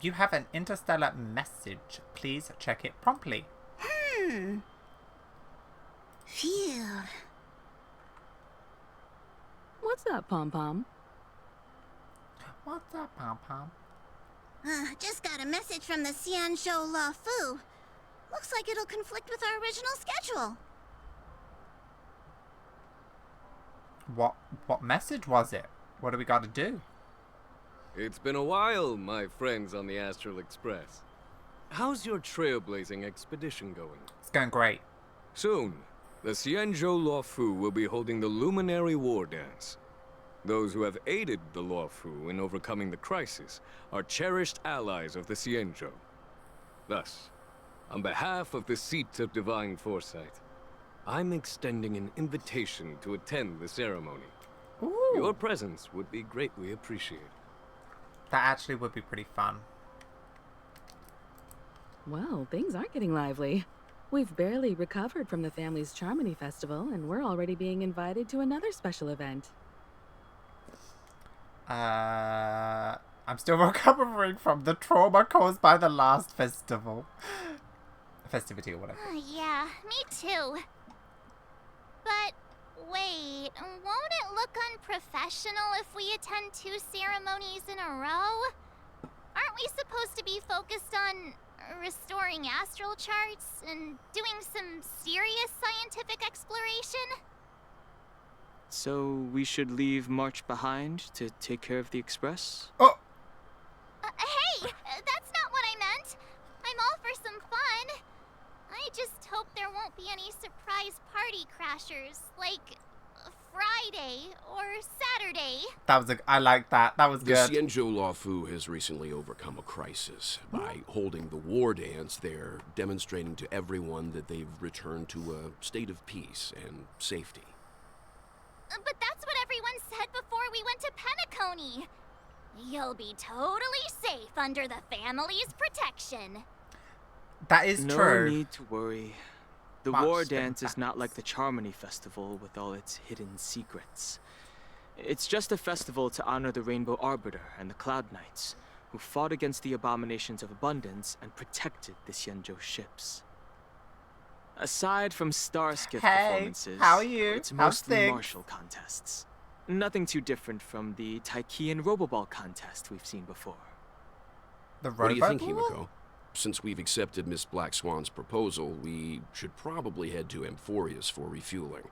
You have an interstellar message. Please check it promptly. Phew. What's up, Pom Pom? What's up, Pom Pom? Just got a message from the Xianzhou La Fu. Looks like it'll conflict with our original schedule. What message was it? What do we got to do? It's been a while, my friends on the Astral Express. How's your trailblazing expedition going? It's going great. Soon, the Xianzhou La Fu will be holding the Luminary War Dance. Those who have aided the La Fu in overcoming the crisis are cherished allies of the Xianzhou. Thus, on behalf of the Seat of Divine Foresight, I'm extending an invitation to attend the ceremony. Ooh. Your presence would be greatly appreciated. That actually would be pretty fun. Well, things aren't getting lively. We've barely recovered from the family's Charmony Festival, and we're already being invited to another special event. I'm still recovering from the trauma caused by the last festivity or whatever. Yeah, me too. But wait, won't it look unprofessional if we attend 2 ceremonies in a row? Aren't we supposed to be focused on restoring astral charts and doing some serious scientific exploration? So we should leave March behind to take care of the Express? Oh! Hey, that's not what I meant. I'm all for some fun. I just hope there won't be any surprise party crashers, like Friday or Saturday. I like that. That was The good. Xianzhou La Fu has recently overcome a crisis. By holding the war dance, they're demonstrating to everyone that they've returned to a state of peace and safety. But that's what everyone said before we went to Penacony. You'll be totally safe under the family's protection. That is No true. need to worry. The Much war different dance is not like the Charmony Festival with all its hidden secrets. It's just a festival to honor the Rainbow Arbiter and the Cloud Knights, who fought against the abominations of abundance and protected the Xianzhou ships. Aside from Starskip performances, how are you? it's How's mostly things? martial contests. Nothing too different from the Taiki and Roboball contest we've seen before. The What do you think, robot? Himiko? Since we've accepted Miss Black Swan's proposal, we should probably head to Amphorius for refueling.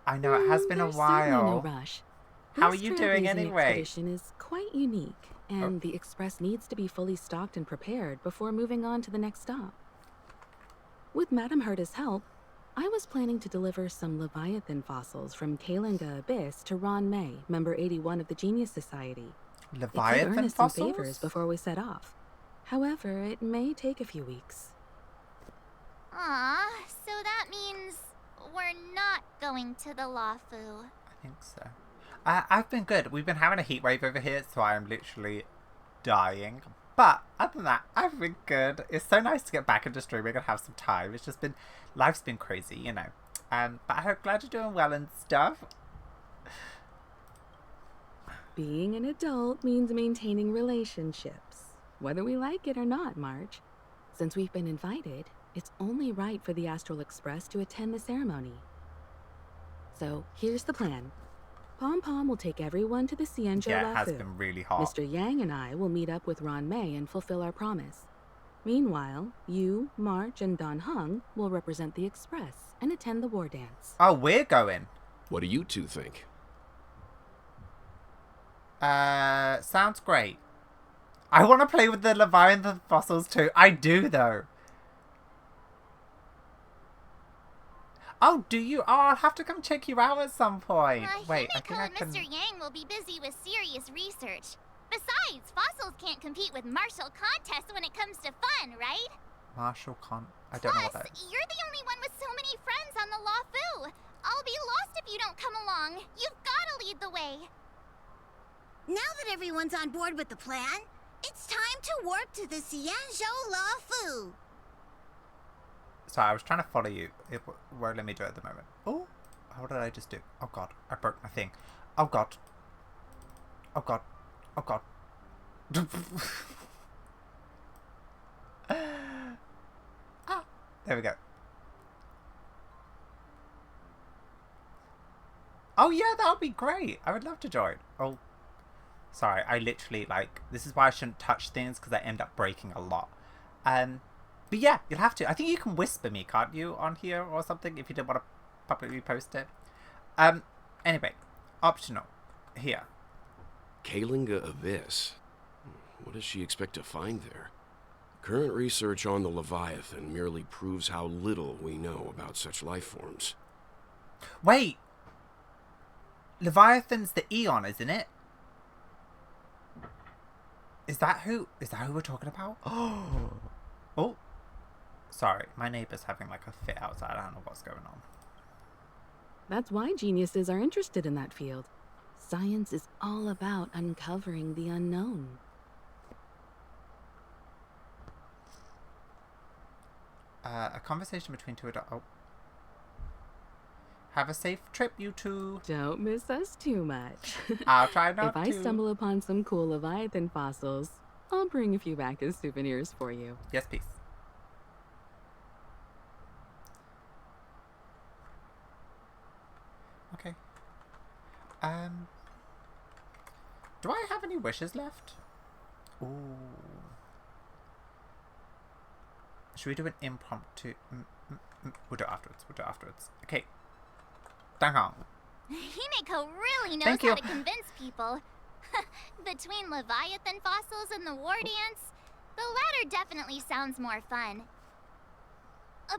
I know, it has been a There's certainly no while. rush. How This are you doing trailblazing anyway? expedition is quite unique, and the Express needs to be fully stocked and prepared before moving on to the next stop. With Madame Herta's help, I was planning to deliver some Leviathan fossils from Kalinga Abyss to Ron May, member 81 of the Genius Society. It could earn Leviathan us some fossils? favors before we set off. However, it may take a few weeks. Aw, so that means we're not going to the Lafu. I think so. I've been good. We've been having a heat wave over here, so I'm literally dying. But other than that, I've been good. It's so nice to get back into streaming and have some time. It's just been, life's been crazy, you know. But I'm glad you're doing well and stuff. Being an adult means maintaining relationships, whether we like it or not, March. Since we've been invited, it's only right for the Astral Express to attend the ceremony. So, here's the plan. Pom Pom will take everyone to the Xianzhou Yeah, it has Lafu. been really hot. Mr. Yang and I will meet up with Ron May and fulfill our promise. Meanwhile, you, March, and Don Hung will represent the Express and attend the war dance. Oh, we're going. What do you two think? Sounds great. I want to play with the Leviathan fossils too. I do, though. Oh, do you? Oh, I'll have to come check you out at some point. Wait, I Himiko think I and can... Mr. Yang will be busy with serious research. Besides, fossils can't compete with martial contests when it comes to fun, right? Martial con... I don't know what Plus, that is. you're the only one with so many friends on the Lafu. I'll be lost if you don't come along. You've got to lead the way. Now that everyone's on board with the plan, it's time to warp to the Xianzhou Lafu. Sorry, I was trying to follow you. It won't let me do it at the moment. Oh, what did I just do? Oh god, I broke my thing. Oh god. Oh god. Oh god. There we go. Oh yeah, that would be great. I would love to join. Oh, sorry. I literally, like, this is why I shouldn't touch things, because I end up breaking a lot. But yeah, you'll have to. I think you can whisper me, can't you, on here or something, if you didn't want to publicly post it. Anyway, optional. Here. Kalinga Abyss. What does she expect to find there? Current research on the Leviathan merely proves how little we know about such life forms. Wait! Leviathan's the Eon, isn't it? Is that who we're talking about? Oh. Sorry, my neighbor's having like a fit outside. I don't know what's going on. That's why geniuses are interested in that field. Science is all about uncovering the unknown. A conversation between two adults. Oh. Have a safe trip, you two. Don't miss us too much. I'll try not to. If I stumble upon some cool Leviathan fossils, I'll bring a few back as souvenirs for you. Yes, please. Okay. Do I have any wishes left? Ooh. Should we do an impromptu? We'll do it afterwards. Okay. Danghong. Himeko really knows Thank you. how to convince people. Between Leviathan fossils and the war dance, the latter definitely sounds more fun.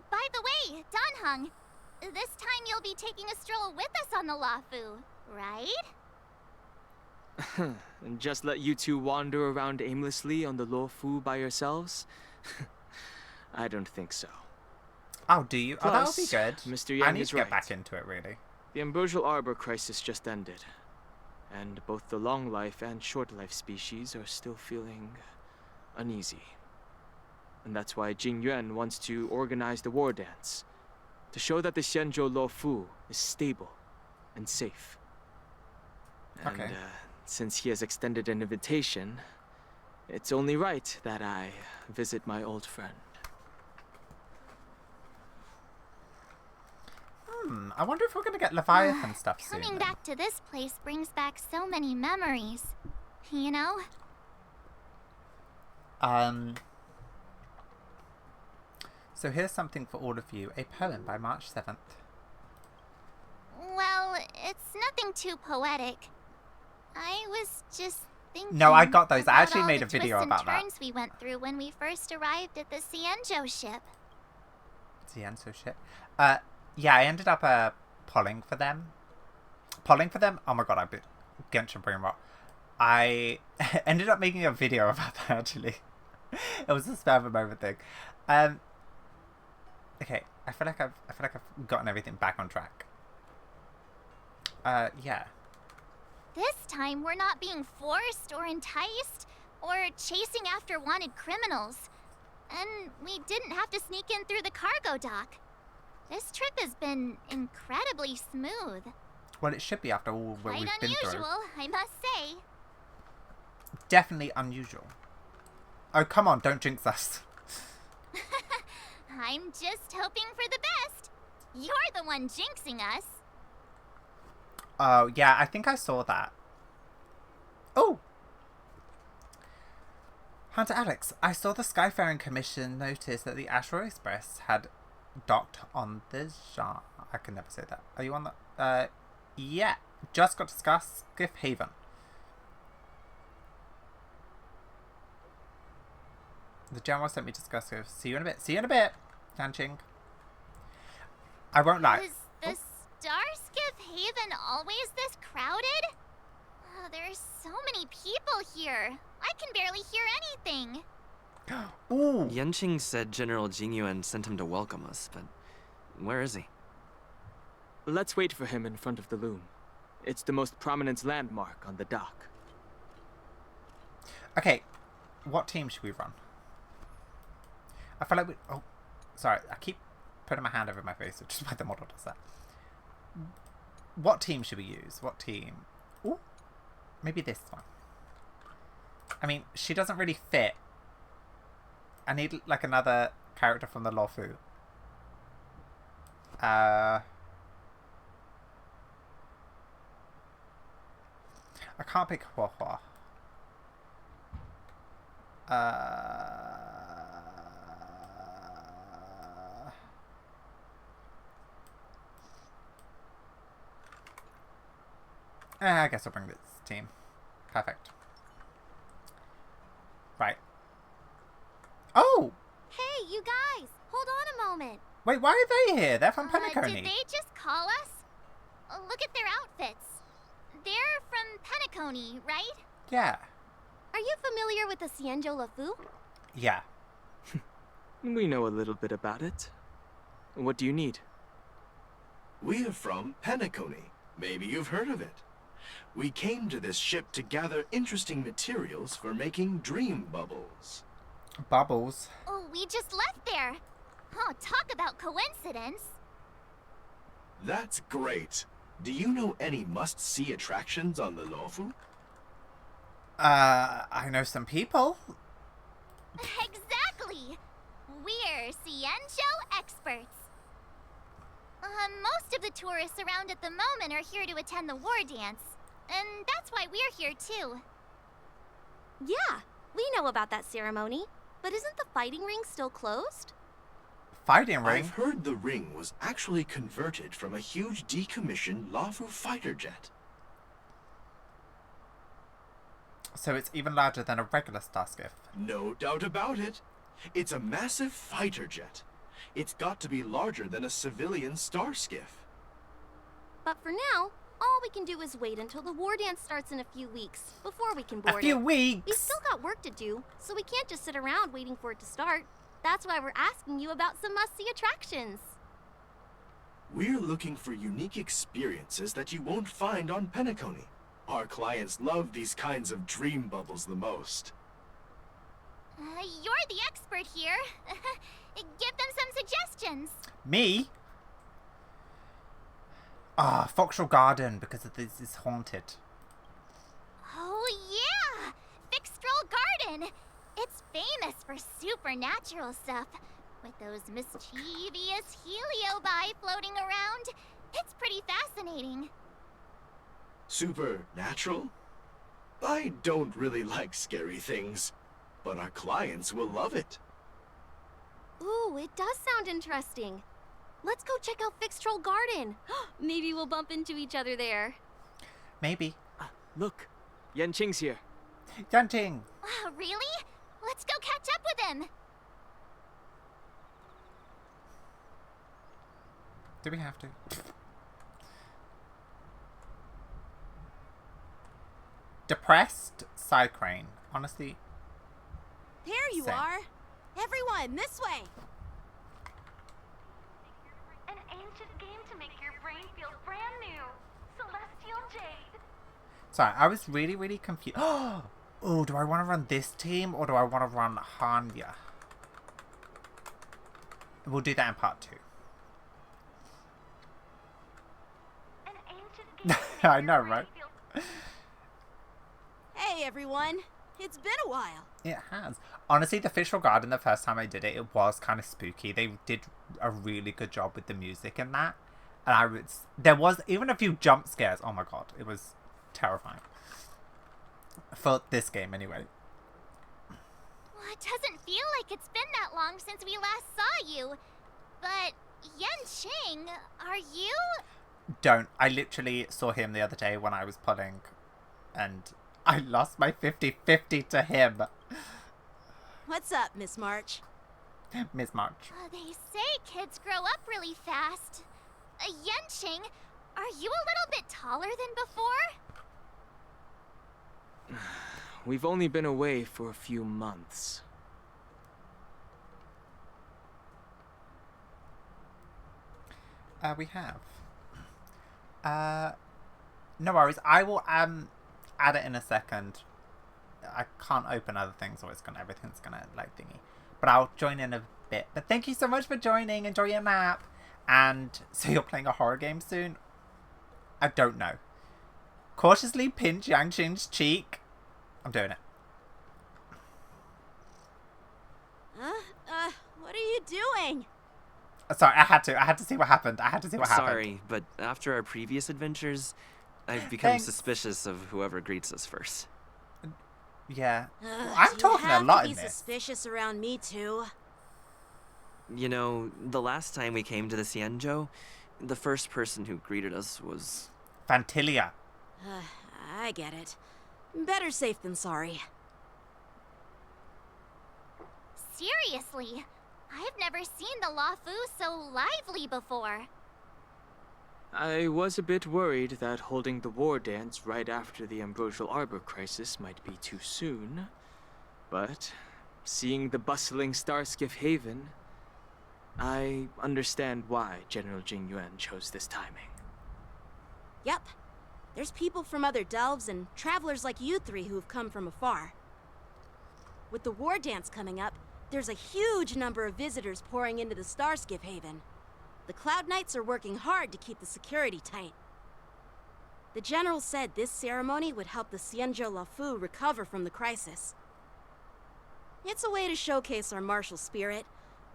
By the way, Danhong, this time you'll be taking a stroll with us on the Lafu, right? And just let you two wander around aimlessly on the Luofu by yourselves? I don't think so. Oh, do you? Oh, that would be Plus, good. Mr. I Yang need is to get right. back into it, really. The Ambrosial Arbor crisis just ended, and both the long life and short life species are still feeling uneasy. And that's why Jing Yuan wants to organize the war dance, to show that the Xianzhou Luofu is stable and safe. And Okay. since he has extended an invitation, it's only right that I visit my old friend. I wonder if we're going to get Leviathan stuff soon. Coming then. back to this place brings back so many memories. You know? So here's something for all of you. A poem by March 7th. Well, it's nothing too poetic. I was just thinking. No, I got those. I about actually all made the a video twists and about that. turns we went through when we first arrived at the Xianzhou ship. Xianzhou shit. Yeah, I ended up polling for them. Oh my god, I've been Genshin Brain Rot. I ended up making a video about that, actually. It was a spur of a moment thing. Okay, I feel like I've gotten everything back on track. Yeah. This time we're not being forced or enticed or chasing after wanted criminals. And we didn't have to sneak in through the cargo dock. This trip has been incredibly smooth. Well, it should be after all what Quite we've been through. unusual, I must say. Definitely unusual. Oh, come on, don't jinx us. I'm just hoping for the best. You're the one jinxing us. Oh, yeah, I think I saw that. Oh! Hunter Alex, I saw the Skyfaring Commission notice that the Ashrow Express had docked on the Jean. I can never say that. Are you on the... yeah. Just got to Skiff Haven. The general sent me to Skiff. See you in a bit. See you in a bit, Yanching. I won't lie. Is the Starskiff Haven always this crowded? Oh, there's so many people here. I can barely hear anything. Ooh. Yenqing said General Jingyuan sent him to welcome us, but where is he? Let's wait for him in front of the loom. It's the most prominent landmark on the dock. Okay, what team should we run? I feel like we... Oh, sorry. I keep putting my hand over my face, which is why the model does that. What team should we use? What team? Ooh, maybe this one. I mean, she doesn't really fit. I need, like, another character from the Luofu. I can't pick Hua Hua. I guess I'll bring this team. Perfect. Right. Oh! Hey, you guys! Hold on a moment. Wait, why are they here? They're from Did Penacony. they just call us? Look at their outfits. They're from Penacony, right? Yeah. Are you familiar with the Cienjo Lafu? Yeah. We know a little bit about it. What do you need? We're from Penacony. Maybe you've heard of it. We came to this ship to gather interesting materials for making dream bubbles. Bubbles. Oh, we just left there. Oh, talk about coincidence. That's great. Do you know any must-see attractions on the Lofu? I know some people. Exactly. We're Cienjo experts. Most of the tourists around at the moment are here to attend the war dance. And that's why we're here too. Yeah, we know about that ceremony. But isn't the fighting ring still closed? Fighting ring? I've heard the ring was actually converted from a huge decommissioned Lofu fighter jet. So it's even larger than a regular star skiff. No doubt about it. It's a massive fighter jet. It's got to be larger than a civilian star skiff. But for now, all we can do is wait until the war dance starts in a few weeks before we can board A few it. weeks? We've still got work to do, so we can't just sit around waiting for it to start. That's why we're asking you about some must-see attractions. We're looking for unique experiences that you won't find on Penacony. Our clients love these kinds of dream bubbles the most. You're the expert here. Give them some suggestions. Me? Ah, Foxtrot Garden, because this is haunted. Oh yeah! Fixtrol Garden! It's famous for supernatural stuff. With those mischievous heliobi floating around. It's pretty fascinating. Supernatural? I don't really like scary things, but our clients will love it. Ooh, it does sound interesting. Let's go check out Fixtrol Garden. Maybe we'll bump into each other there. Maybe. Look, Yanqing's here. Yanting! Really? Let's go catch up with him. Do we have to? Depressed side crane. Honestly. There you Same. are. Everyone, this way. An ancient game to make your brain feel brand new. Celestial Jade. Sorry, I was really, really confused. Oh, do I want to run this team or do I want to run Hanya? We'll do that in part 2. An ancient game to make I your know, brain right? feel Hey, everyone. It's been a while. It has. Honestly, the Fishful Garden, the first time I did it, it was kind of spooky. They did a really good job with the music in that. And there was even a few jump scares. Oh my god, it was terrifying. For this game, anyway. Well, it doesn't feel like it's been that long since we last saw you. But, Yanqing, are you? Don't. I literally saw him the other day when I was pulling. And I lost my 50-50 to him. What's up, Miss March? Miss March. They say kids grow up really fast. Yanqing, are you a little bit taller than before? We've only been away for a few months. We have. No worries. I will add it in a second. I can't open other things or everything's gonna like thingy. But I'll join in a bit. But thank you so much for joining. Enjoy your nap. And so you're playing a horror game soon? I don't know. Cautiously pinch Yanqing's cheek. I'm doing it. What are you doing? Sorry, I had to see what happened. I had to see what happened. Sorry, but after our previous adventures, I've become Thanks. suspicious of whoever greets us first. Yeah. I'm talking a lot in You have to be this. suspicious around me, too. You know, the last time we came to the Cienjo, the first person who greeted us was... Fantilia. I get it. Better safe than sorry. Seriously, I've never seen the Lafu so lively before. I was a bit worried that holding the war dance right after the Ambrosial Arbor crisis might be too soon. But seeing the bustling Starskiff Haven, I understand why General Jing Yuan chose this timing. Yep. There's people from other delves and travelers like you three who've come from afar. With the war dance coming up, there's a huge number of visitors pouring into the Starskiff Haven. The Cloud Knights are working hard to keep the security tight. The General said this ceremony would help the Cienjo Lafu recover from the crisis. It's a way to showcase our martial spirit,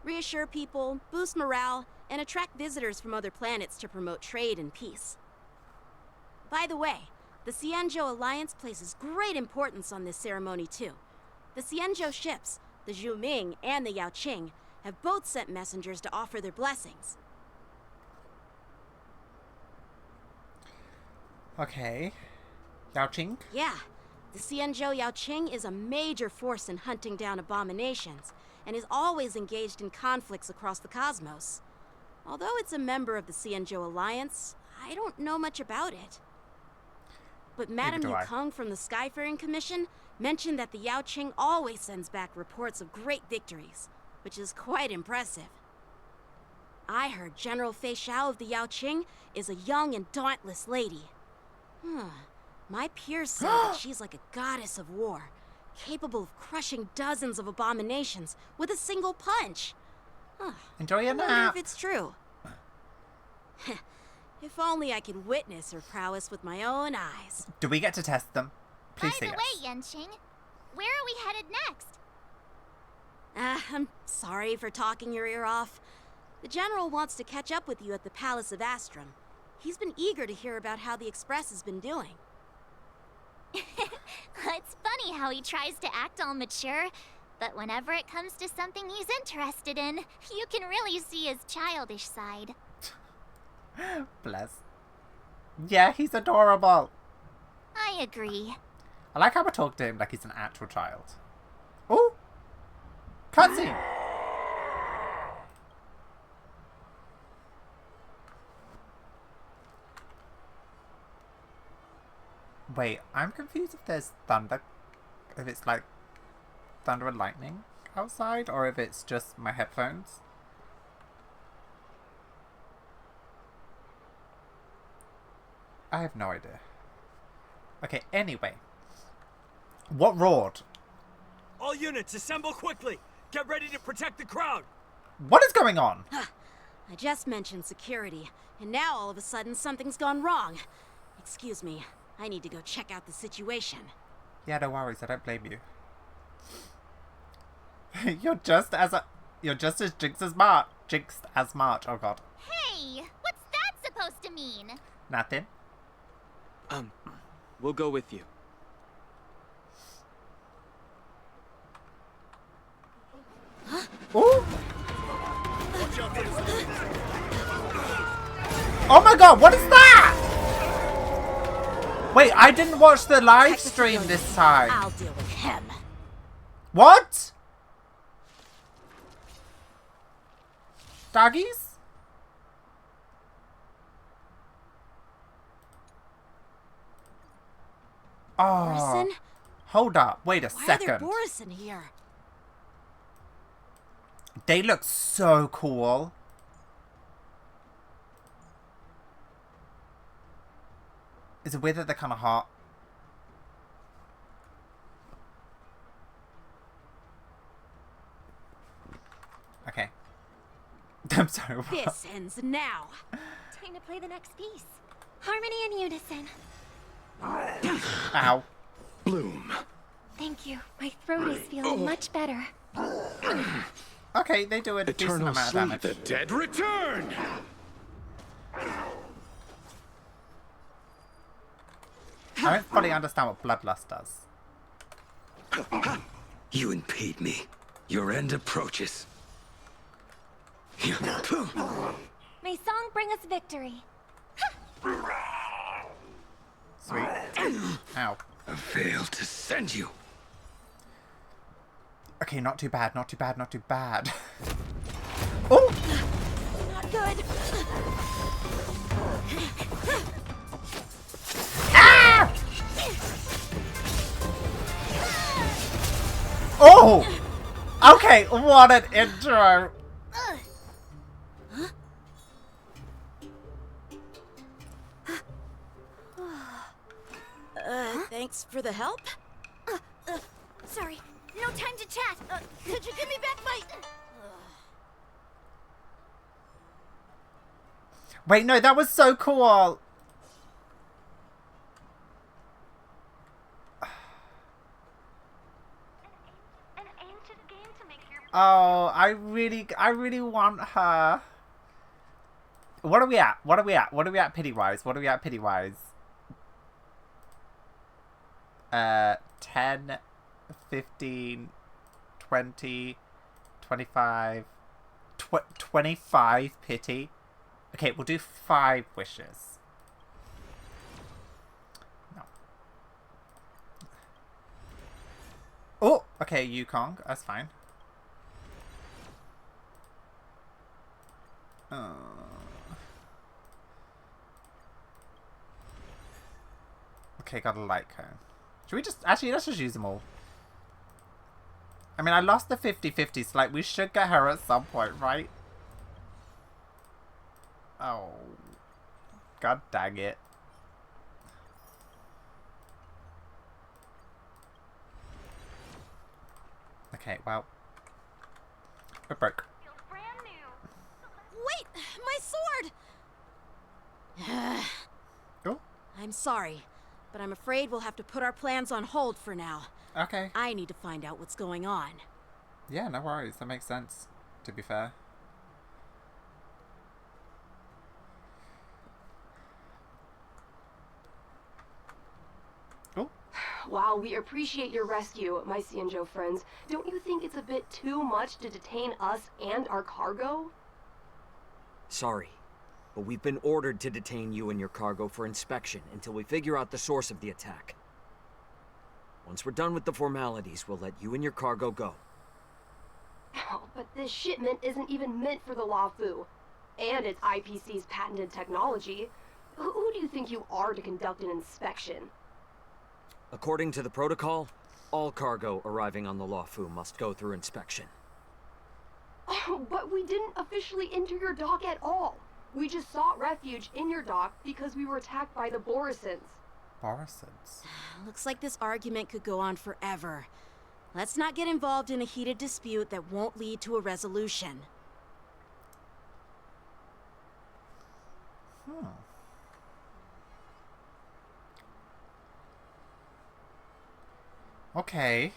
reassure people, boost morale, and attract visitors from other planets to promote trade and peace. By the way, the Cienjo Alliance places great importance on this ceremony too. The Cienjo ships, the Zhu Ming and the Yao Qing, have both sent messengers to offer their blessings. Okay. Yao Qing? Yeah, the Cienjo Yao Qing is a major force in hunting down abominations, and is always engaged in conflicts across the cosmos. Although it's a member of the Cienjo Alliance, I don't know much about it. But Madame do I. Yukong from the Skyfaring Commission mentioned that the Yao Qing always sends back reports of great victories, which is quite impressive. I heard General Fei Xiao of the Yao Qing is a young and dauntless lady. My peers say that she's like a goddess of war, capable of crushing dozens of abominations with a single punch. Enjoy your I wonder nap. if it's true. If only I could witness her prowess with my own eyes. Do we get to test them? Please By say the yes. way, Yanqing, where are we headed next? I'm sorry for talking your ear off. The General wants to catch up with you at the Palace of Astrum. He's been eager to hear about how the Express has been doing. It's funny how he tries to act all mature, but whenever it comes to something he's interested in, you can really see his childish side. Bless. Yeah, he's adorable. I agree. I like how we talk to him like he's an actual child. Ooh! Cutscene! Wait, I'm confused if there's thunder. If it's like thunder and lightning outside, or if it's just my headphones. I have no idea. Okay, anyway. What roared? All units, assemble quickly! Get ready to protect the crowd! What is going on? I just mentioned security, and now all of a sudden something's gone wrong. Excuse me, I need to go check out the situation. Yeah, no worries, I don't blame you. You're just as jinxed as March. Oh god. Hey, what's that supposed to mean? Nothing. We'll go with you. Ooh! Oh my god, what is that? Wait, I didn't watch the live stream this time. I'll deal with him. What? Doggies? Oh. Borison? Hold up. Wait a Why are there second. Borison here? They look so cool. Is it weird that they're kind of hot? Okay. I'm sorry. What? This ends now. Time to play the next piece. Harmony and unison. Ow. Bloom. Thank you. My throat is feeling much better. Okay, they do a decent Eternal amount of sleep. damage. The dead return! I don't fully understand what Bloodlust does. You impede me. Your end approaches. May song bring us victory. Sweet. Ow. I failed to send you. Okay, not too bad, not too bad, not too bad. Oh! Not good. Ah! Oh! Okay, what an intro! Thanks for the help. Sorry, no time to chat. Could you give me back my... Wait, no, that was so cool! An ancient game to make your Oh, I really want her. What are we at? What are we at? What are we at pity-wise? What are we at pity-wise? 10, 15, 20, 25, 25 pity. Okay, we'll do 5 wishes. No. Oh, okay, Yukong, that's fine. Okay, got a light cone. Should we just... Actually, let's just use them all. I mean, I lost the 50-50, so, like, we should get her at some point, right? Oh. God dang it. Okay, well. It broke. feels brand new. Wait, my sword! Oh, I'm sorry, but I'm afraid we'll have to put our plans on hold for now. okay. I need to find out what's going on. Yeah, no worries. That makes sense, to be fair. Oh. While we appreciate your rescue, my Cienjo friends, don't you think it's a bit too much to detain us and our cargo? Sorry, but we've been ordered to detain you and your cargo for inspection until we figure out the source of the attack. Once we're done with the formalities, we'll let you and your cargo go. Oh, but this shipment isn't even meant for the Luofu. And it's IPC's patented technology. Who do you think you are to conduct an inspection? According to the protocol, all cargo arriving on the Luofu must go through inspection. Oh, but we didn't officially enter your dock at all. We just sought refuge in your dock because we were attacked by the Borisons. Borisons? Looks like this argument could go on forever. Let's not get involved in a heated dispute that won't lead to a resolution. Okay.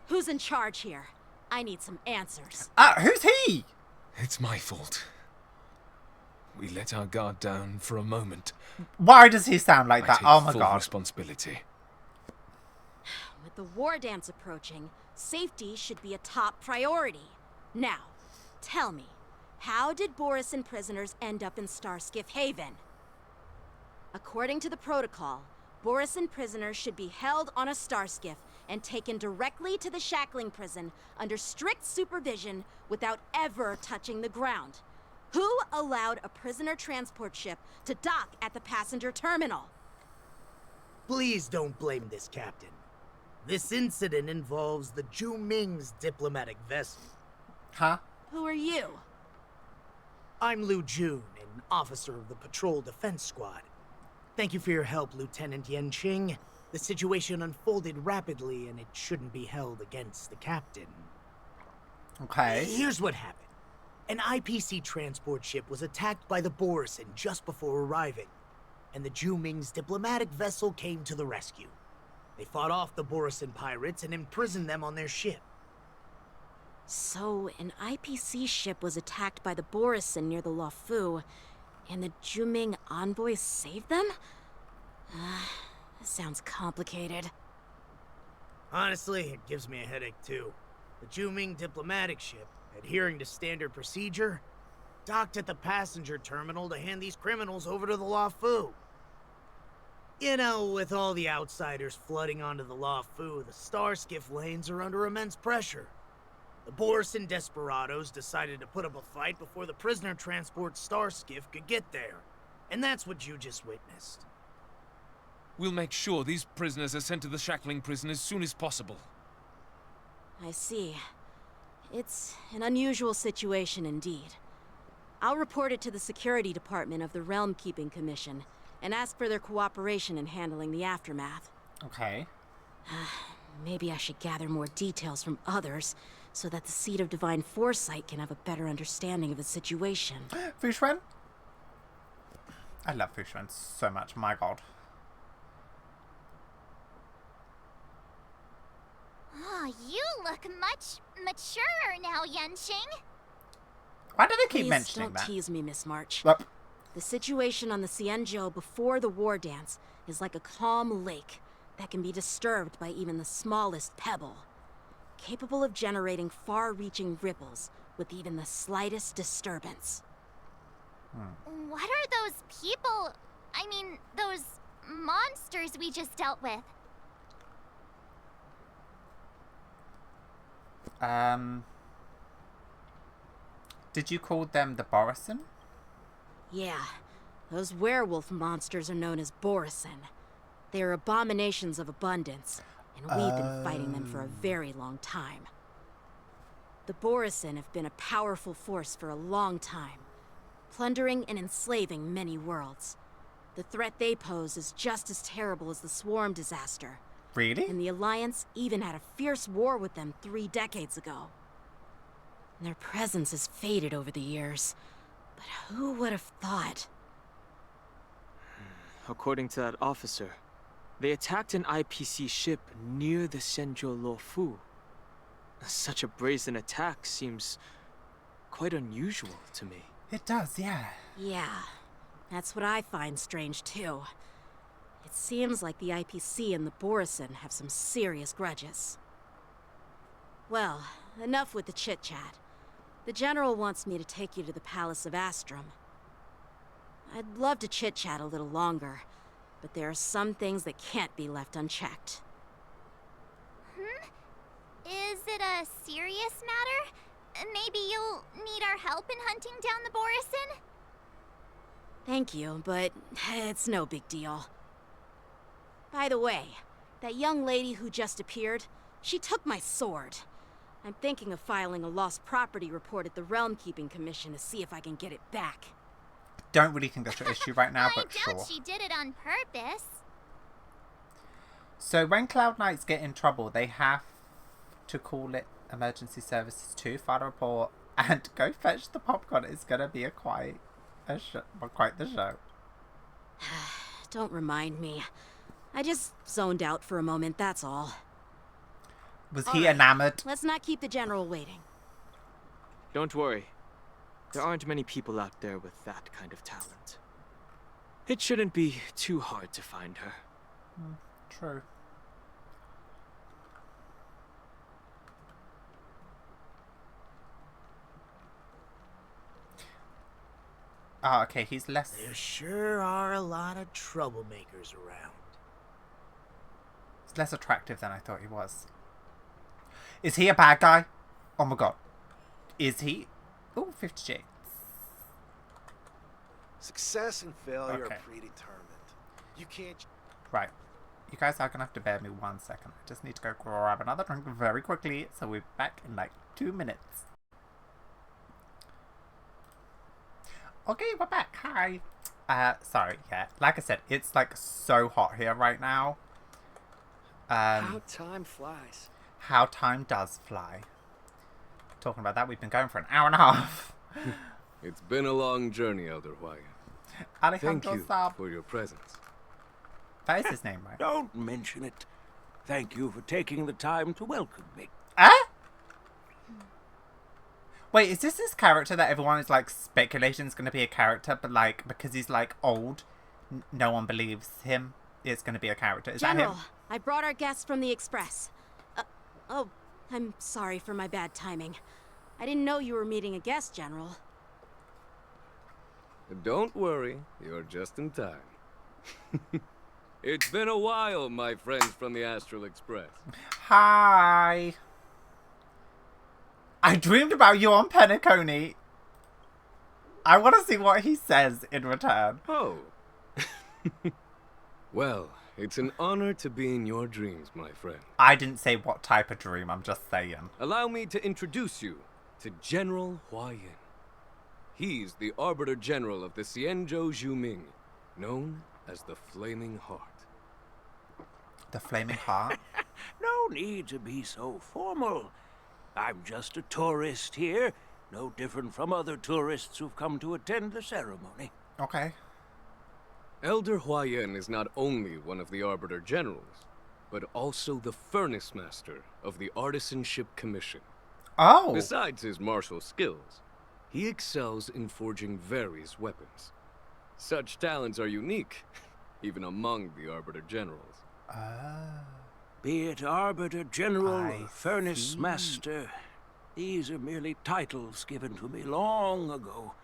Who's in charge here? I need some answers. Who's he? It's my fault. We let our guard down for a moment. Why does he sound like I that? take Oh my full god. responsibility. With the war dance approaching, safety should be a top priority. Now, tell me, how did Borison prisoners end up in Starskiff Haven? According to the protocol, Borison prisoners should be held on a Starskiff and taken directly to the shackling prison under strict supervision without ever touching the ground. Who allowed a prisoner transport ship to dock at the passenger terminal? Please don't blame this captain. This incident involves the Zhu Ming's diplomatic vessel. Huh? Who are you? I'm Liu Jun, an officer of the Patrol Defense Squad. Thank you for your help, Lieutenant Yanqing. The situation unfolded rapidly, and it shouldn't be held against the captain. Okay. Here's what happened. An IPC transport ship was attacked by the Borison just before arriving, and the Zhu Ming's diplomatic vessel came to the rescue. They fought off the Borisin pirates and imprisoned them on their ship. So, an IPC ship was attacked by the Borisin near the Luofu, and the Juming envoys saved them? This sounds complicated. Honestly, it gives me a headache too. The Juming diplomatic ship, adhering to standard procedure, docked at the passenger terminal to hand these criminals over to the Luofu. You know, with all the outsiders flooding onto the Luofu, the Starskiff lanes are under immense pressure. The Borisin desperados decided to put up a fight before the prisoner transport Starskiff could get there. And that's what you just witnessed. We'll make sure these prisoners are sent to the shackling prison as soon as possible. I see. It's an unusual situation indeed. I'll report it to the security department of the Realm Keeping Commission and ask for their cooperation in handling the aftermath. Okay. Maybe I should gather more details from others so that the Seed of Divine Foresight can have a better understanding of the situation. Fushuen? I love Fushuen so much, my god. Oh, you look much maturer now, Yenching. Why do they keep Please mentioning don't that? tease me, Miss March. Yep. The situation on the Xianzhou before the war dance is like a calm lake that can be disturbed by even the smallest pebble, capable of generating far-reaching ripples with even the slightest disturbance. What are those people? I mean, those monsters we just dealt with? Did you call them the Borisin? Yeah, those werewolf monsters are known as Borisin. They are abominations of abundance, and we've been fighting them for a very long time. The Borisin have been a powerful force for a long time, plundering and enslaving many worlds. The threat they pose is just as terrible as the Swarm disaster. Really? And the Alliance even had a fierce war with them 3 decades ago. Their presence has faded over the years, but who would have thought? According to that officer, they attacked an IPC ship near the Xianzhou Luofu. Such a brazen attack seems quite unusual to me. It does, yeah. Yeah, that's what I find strange too. It seems like the IPC and the Borisin have some serious grudges. Well, enough with the chit-chat. The General wants me to take you to the Palace of Astrum. I'd love to chit-chat a little longer, but there are some things that can't be left unchecked. Is it a serious matter? Maybe you'll need our help in hunting down the Borisin? Thank you, but it's no big deal. By the way, that young lady who just appeared, she took my sword. I'm thinking of filing a lost property report at the Realm Keeping Commission to see if I can get it back. Don't really think that's your issue right now, but I doubt sure. she did it on purpose. So when Cloud Knights get in trouble, they have to call it emergency services to file a report and go fetch the popcorn. It's gonna be quite the show. Don't remind me. I just zoned out for a moment, that's all. Was he enamored? Let's not keep the General waiting. Don't worry. There aren't many people out there with that kind of talent. It shouldn't be too hard to find her. True. Oh, okay, he's less... There sure are a lot of troublemakers around. He's less attractive than I thought he was. Is he a bad guy? Oh my god. Is he? Ooh, 50 Shades. Success and failure Okay. are predetermined. You can't... Right. You guys are going to have to bear me 1 second. I just need to go grab another drink very quickly, so we're back in like 2 minutes. Okay, we're back. Hi. Sorry, yeah. Like I said, it's like so hot here right now. How time flies. How time does fly. Talking about that, we've been going for an hour and a half. It's been a long journey, Elder Wyatt. Thank Alejandro you Saab. for your presence. That is his name, right? Don't mention it. thank you for taking the time to welcome me. Wait, is this his character that everyone is like speculating is going to be a character, but like because he's like old, no one believes him is going to be a character? Is General, that him? I brought our guests from the Express. Oh, I'm sorry for my bad timing. I didn't know you were meeting a guest, General. Don't worry, you're just in time. It's been a while, my friends from the Astral Express. Hi. I dreamed about you on Penacony. I want to see what he says in return. Oh. Well, it's an honor to be in your dreams, my friend. I didn't say what type of dream, I'm just saying. Allow me to introduce you to General Huayan. He's the Arbiter General of the Xianzhou Zhuming, known as the Flaming Heart. The Flaming Heart? No need to be so formal. I'm just a tourist here, no different from other tourists who've come to attend the ceremony. Okay. Elder Huayan is not only one of the Arbiter Generals, but also the Furnace Master of the Artisanship Commission. Oh! Besides his martial skills, he excels in forging various weapons. Such talents are unique, even among the Arbiter Generals. Be it Arbiter General or Furnace Master, these are merely titles given to me long ago.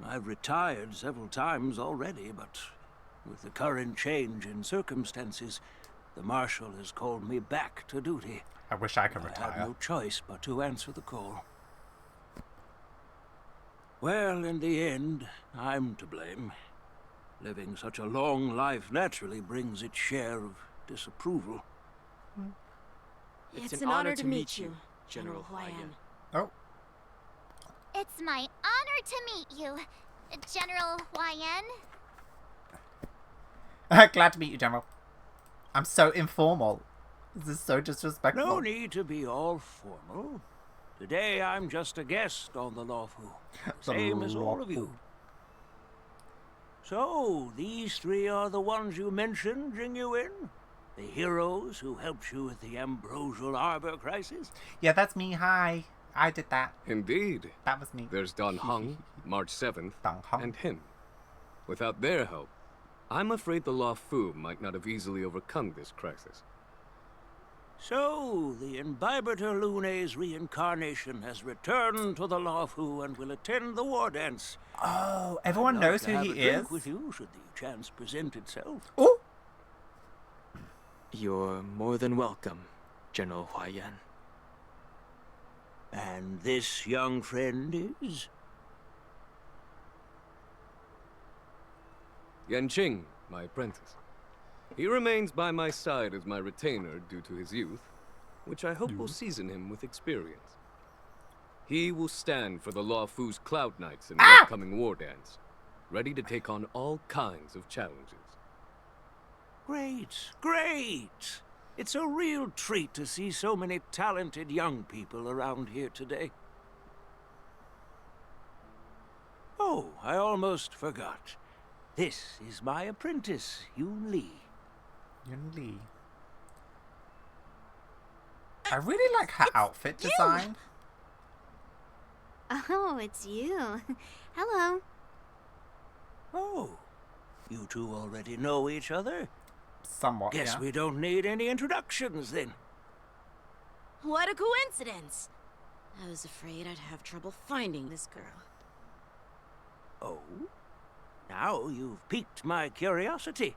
I've retired several times already, but with the current change in circumstances, the Marshal has called me back to duty. I wish I could retire. I had no choice but to answer the call. Well, in the end, I'm to blame. Living such a long life naturally brings its share of disapproval. It's an honor to meet you, General Huayan. Oh. It's my honor to meet you, General Huayan. Glad to meet you, General. I'm so informal. This is so disrespectful. No need to be all formal. Today I'm just a guest on the Luofu, same as all of you. So, these three are the ones you mentioned, Jingyuin? The heroes who helped you with the Ambrosial Arbor crisis? Yeah, that's me. Hi. I did that. Indeed. That was me. There's Dan Heng, March 7th, Heng. and him. Without their help, I'm afraid the Luofu might not have easily overcome this crisis. So, the Imbibitor Lune's reincarnation has returned to the Luofu and will attend the war dance. Oh, everyone knows who he is? With you, should the chance present itself. Oh! You're more than welcome, General Huayan. And this young friend is? Yanqing, my apprentice. He remains by my side as my retainer due to his youth, which I hope will season him with experience. He will stand for the Luofu's Cloud Knights in the upcoming war dance, ready to take on all kinds of challenges. Great, great! It's a real treat to see so many talented young people around here today. Oh, I almost forgot. This is my apprentice, Yun Li. Yun Li. I really like her outfit design. Oh, it's you. Hello. Oh, you two already know each other? Somewhat, Guess yeah. we don't need any introductions, then. What a coincidence! I was afraid I'd have trouble finding this girl. Oh? Now you've piqued my curiosity.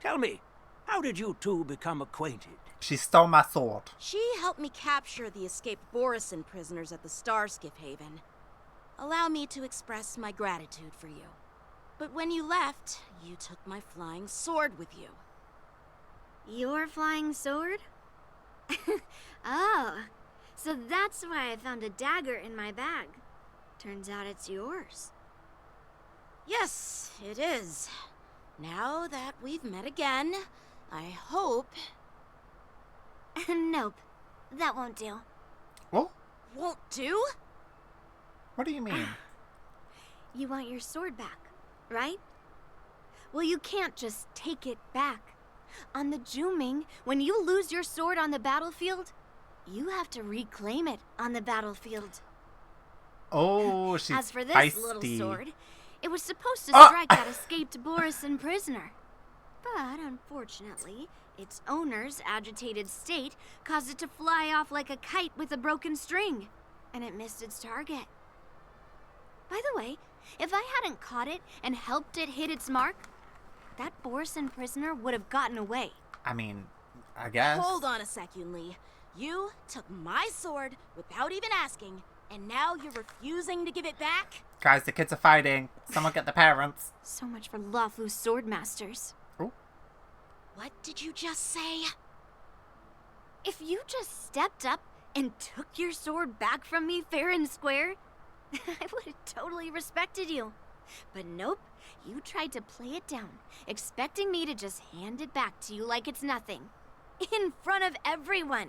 Tell me, how did you two become acquainted? She stole my sword. She helped me capture the escaped Borisin prisoners at the Starskiff Haven. Allow me to express my gratitude for you. But when you left, you took my flying sword with you. Your flying sword? Oh, so that's why I found a dagger in my bag. Turns out it's yours. Yes, it is. Now that we've met again, I hope... Nope, that won't do. What? Won't do? What do you mean? You want your sword back, right? Well, you can't just take it back. On the Juming, when you lose your sword on the battlefield, you have to reclaim it on the battlefield. Oh, she's As for this feisty. little sword, it was supposed to Oh! strike that escaped Borisin prisoner. But unfortunately, its owner's agitated state caused it to fly off like a kite with a broken string, and it missed its target. By the way, if I hadn't caught it and helped it hit its mark, that Borisin prisoner would have gotten away. I mean, I guess. Hold on a sec, Yunli. You took my sword without even asking, and now you're refusing to give it back? Guys, the kids are fighting. Someone get the parents. So much for Lafu's sword masters. Oh. What did you just say? If you just stepped up and took your sword back from me fair and square, I would have totally respected you. But nope, you tried to play it down, expecting me to just hand it back to you like it's nothing. In front of everyone.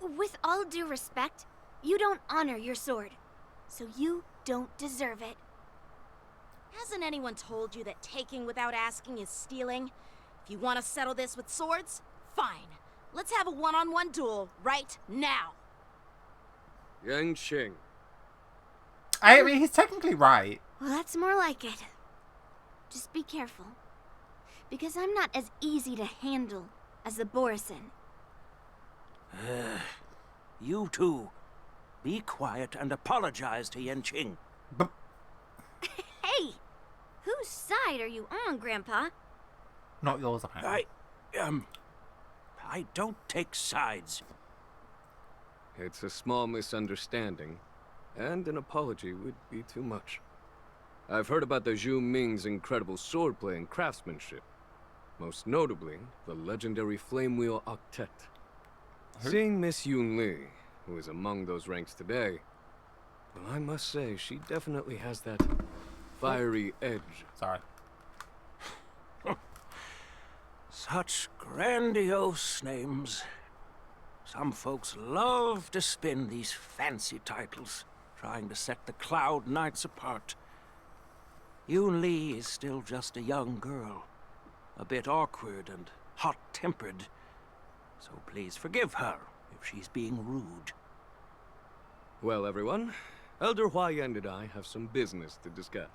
With all due respect, you don't honor your sword, so you don't deserve it. Hasn't anyone told you that taking without asking is stealing? If you want to settle this with swords, fine. Let's have a one-on-one duel right now. Yanqing. I mean, he's technically right. Well, that's more like it. Just be careful, because I'm not as easy to handle as the Borisin. You two, be quiet and apologize to Yanqing. Hey! Whose side are you on, Grandpa? Not yours, apparently. I don't take sides. It's a small misunderstanding, and an apology would be too much. I've heard about the Zhu Ming's incredible swordplay and craftsmanship. Most notably, the legendary Flame Wheel Octet. Seeing Miss Yunli, who is among those ranks today, well, I must say, she definitely has that fiery edge. Sorry. Such grandiose names. Some folks love to spin these fancy titles, trying to set the Cloud Knights apart. Yunli is still just a young girl, a bit awkward and hot-tempered, so please forgive her if she's being rude. Well, everyone, Elder Huayan and I have some business to discuss.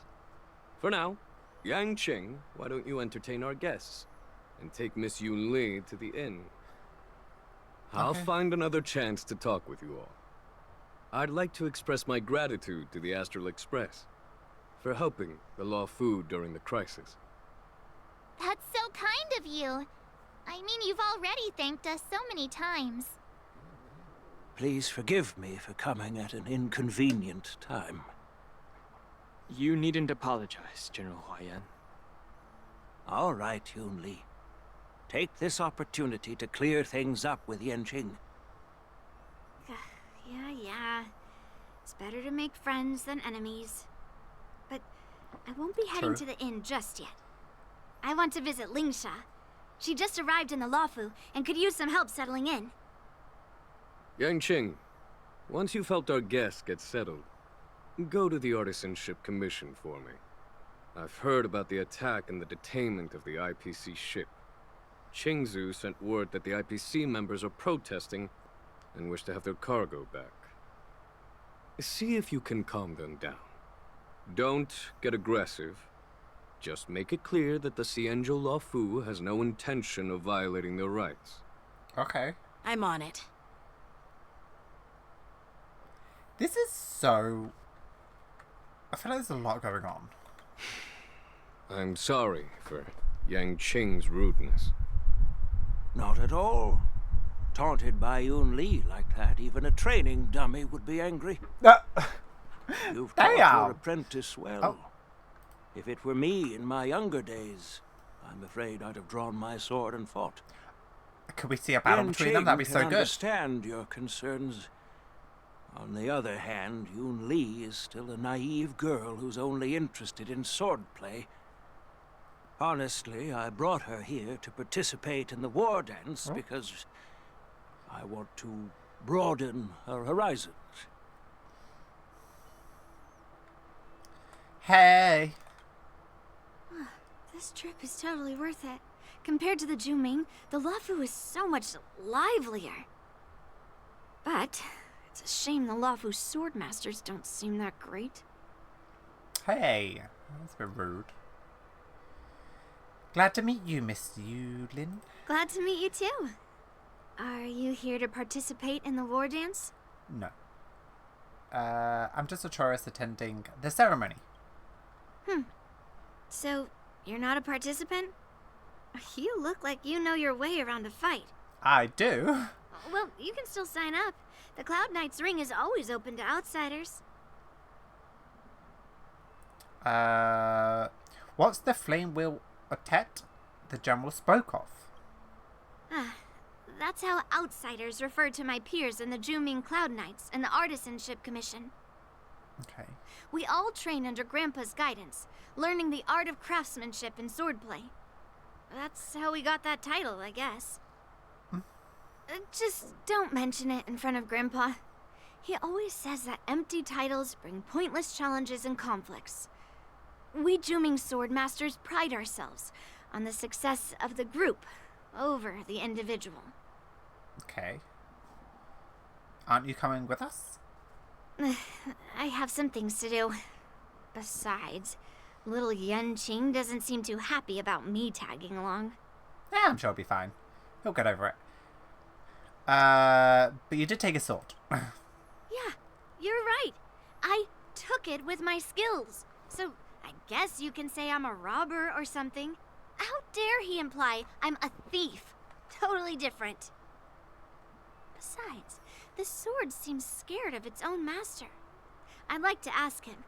For now, Yanqing, why don't you entertain our guests and take Miss Yunli to the inn? I'll find another chance to talk with you all. I'd like to express my gratitude to the Astral Express for helping the Law Fu during the crisis. That's so kind of you. I mean, you've already thanked us so many times. Please forgive me for coming at an inconvenient time. You needn't apologize, General Huayan. All right, Yunli. Take this opportunity to clear things up with Yanqing. Yeah. It's better to make friends than enemies. But I won't be heading to the inn just yet. I want to visit Lingsha. She just arrived in the Lafu and could use some help settling in. Yanqing, once you've helped our guests get settled, go to the Artisanship Commission for me. I've heard about the attack and the detainment of the IPC ship. Qingzu sent word that the IPC members are protesting and wish to have their cargo back. See if you can calm them down. Don't get aggressive. Just make it clear that the Xianzhou Law Fu has no intention of violating their rights. Okay. I'm on it. This is so... I feel like there's a lot going on. I'm sorry for Yanqing's rudeness. Not at all. Taunted by Yunli like that, even a training dummy would be angry. You've taught your apprentice well. Oh. If it were me in my younger days, I'm afraid I'd have drawn my sword and fought. Could we see a battle between them? That'd be so I good. understand your concerns. On the other hand, Yunli is still a naive girl who's only interested in swordplay. Honestly, I brought her here to participate in the war dance because I want to broaden her horizons. Hey! This trip is totally worth it. Compared to the Juming, the Luofu is so much livelier. But it's a shame the Luofu swordmasters don't seem that great. Hey, that's a bit rude. Glad to meet you, Miss Yulin. Glad to meet you too. Are you here to participate in the war dance? No. I'm just a tourist attending the ceremony. So, you're not a participant? You look like you know your way around a fight. I do. Well, you can still sign up. The Cloud Knight's ring is always open to outsiders. What's the flame wheel atet the general spoke of? That's how outsiders refer to my peers in the Juming Cloud Knights and the Artisanship Commission. Okay. We all train under Grandpa's guidance, learning the art of craftsmanship and swordplay. That's how we got that title, I guess. Just don't mention it in front of Grandpa. He always says that empty titles bring pointless challenges and conflicts. We Juming swordmasters pride ourselves on the success of the group over the individual. Okay. Aren't you coming with us? I have some things to do. Besides, little Yanqing doesn't seem too happy about me tagging along. Yeah, I'm sure he'll be fine. He'll get over it. But you did take a sword. Yeah, you're right. I took it with my skills. So I guess you can say I'm a robber or something. How dare he imply I'm a thief? Totally different. Besides, the sword seems scared of its own master. I'd like to ask him,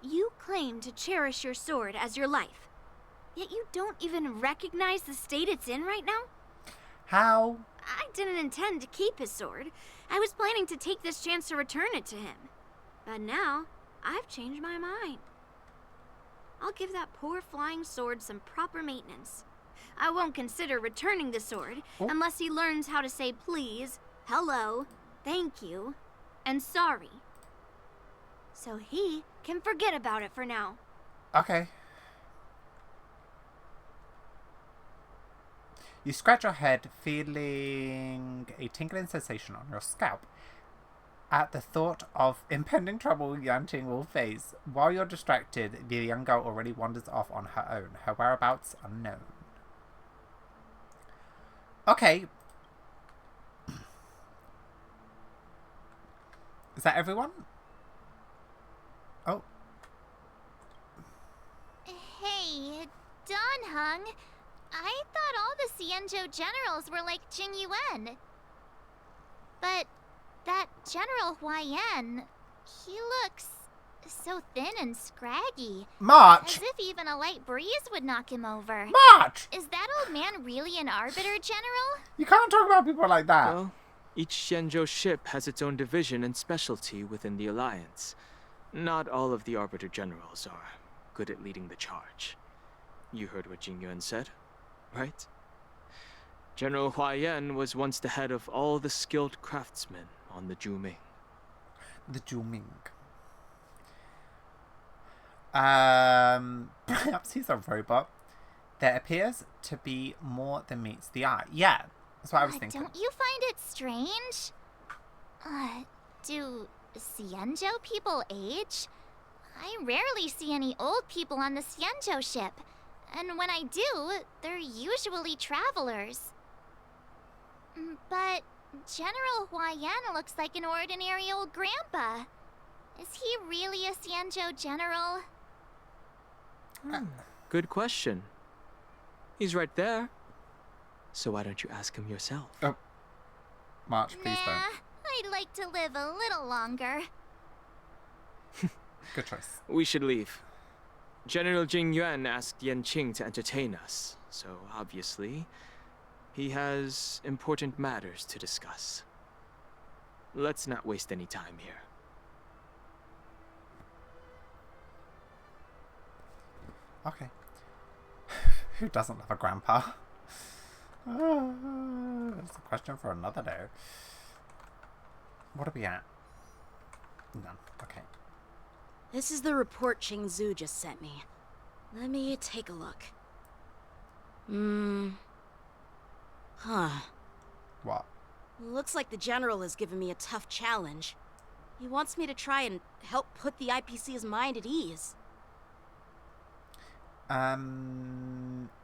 you claim to cherish your sword as your life, yet you don't even recognize the state it's in right now? How? I didn't intend to keep his sword. I was planning to take this chance to return it to him. But now, I've changed my mind. I'll give that poor flying sword some proper maintenance. I won't consider returning the sword unless he learns how to say please, hello, thank you, and sorry. So he can forget about it for now. Okay. You scratch your head, feeling a tingling sensation on your scalp. At the thought of impending trouble Yanqing will face, while you're distracted, the young girl already wanders off on her own, her whereabouts unknown. Okay. Is that everyone? Oh. Hey, Don Hung. I thought all the Xianzhou generals were like Jing Yuan. But that General Huaiyan, he looks so thin and scraggy. March! As if even a light breeze would knock him over. March! Is that old man really an Arbiter, General? You can't talk about people like that. Well, each Xianzhou ship has its own division and specialty within the Alliance. Not all of the Arbiter generals are good at leading the charge. You heard what Jing Yuan said, right? General Huaiyan was once the head of all the skilled craftsmen on the Juming. The Juming. Perhaps he's a robot. There appears to be more than meets the eye. Yeah, that's what I was thinking. Don't you find it strange? Do Xianzhou people age? I rarely see any old people on the Xianzhou ship. And when I do, they're usually travelers. But General Huaiyan looks like an ordinary old grandpa. Is he really a Xianzhou general? Good question. He's right there. So why don't you ask him yourself? Oh. March, please don't. I'd like to live a little longer. Good choice. We should leave. General Jing Yuan asked Yanqing to entertain us, so obviously, he has important matters to discuss. Let's not waste any time here. Okay. Who doesn't love a grandpa? That's a question for another day. What are we at? None. Okay. This is the report Qingzu just sent me. Let me take a look. Huh. What? Looks like the General has given me a tough challenge. He wants me to try and help put the IPC's mind at ease.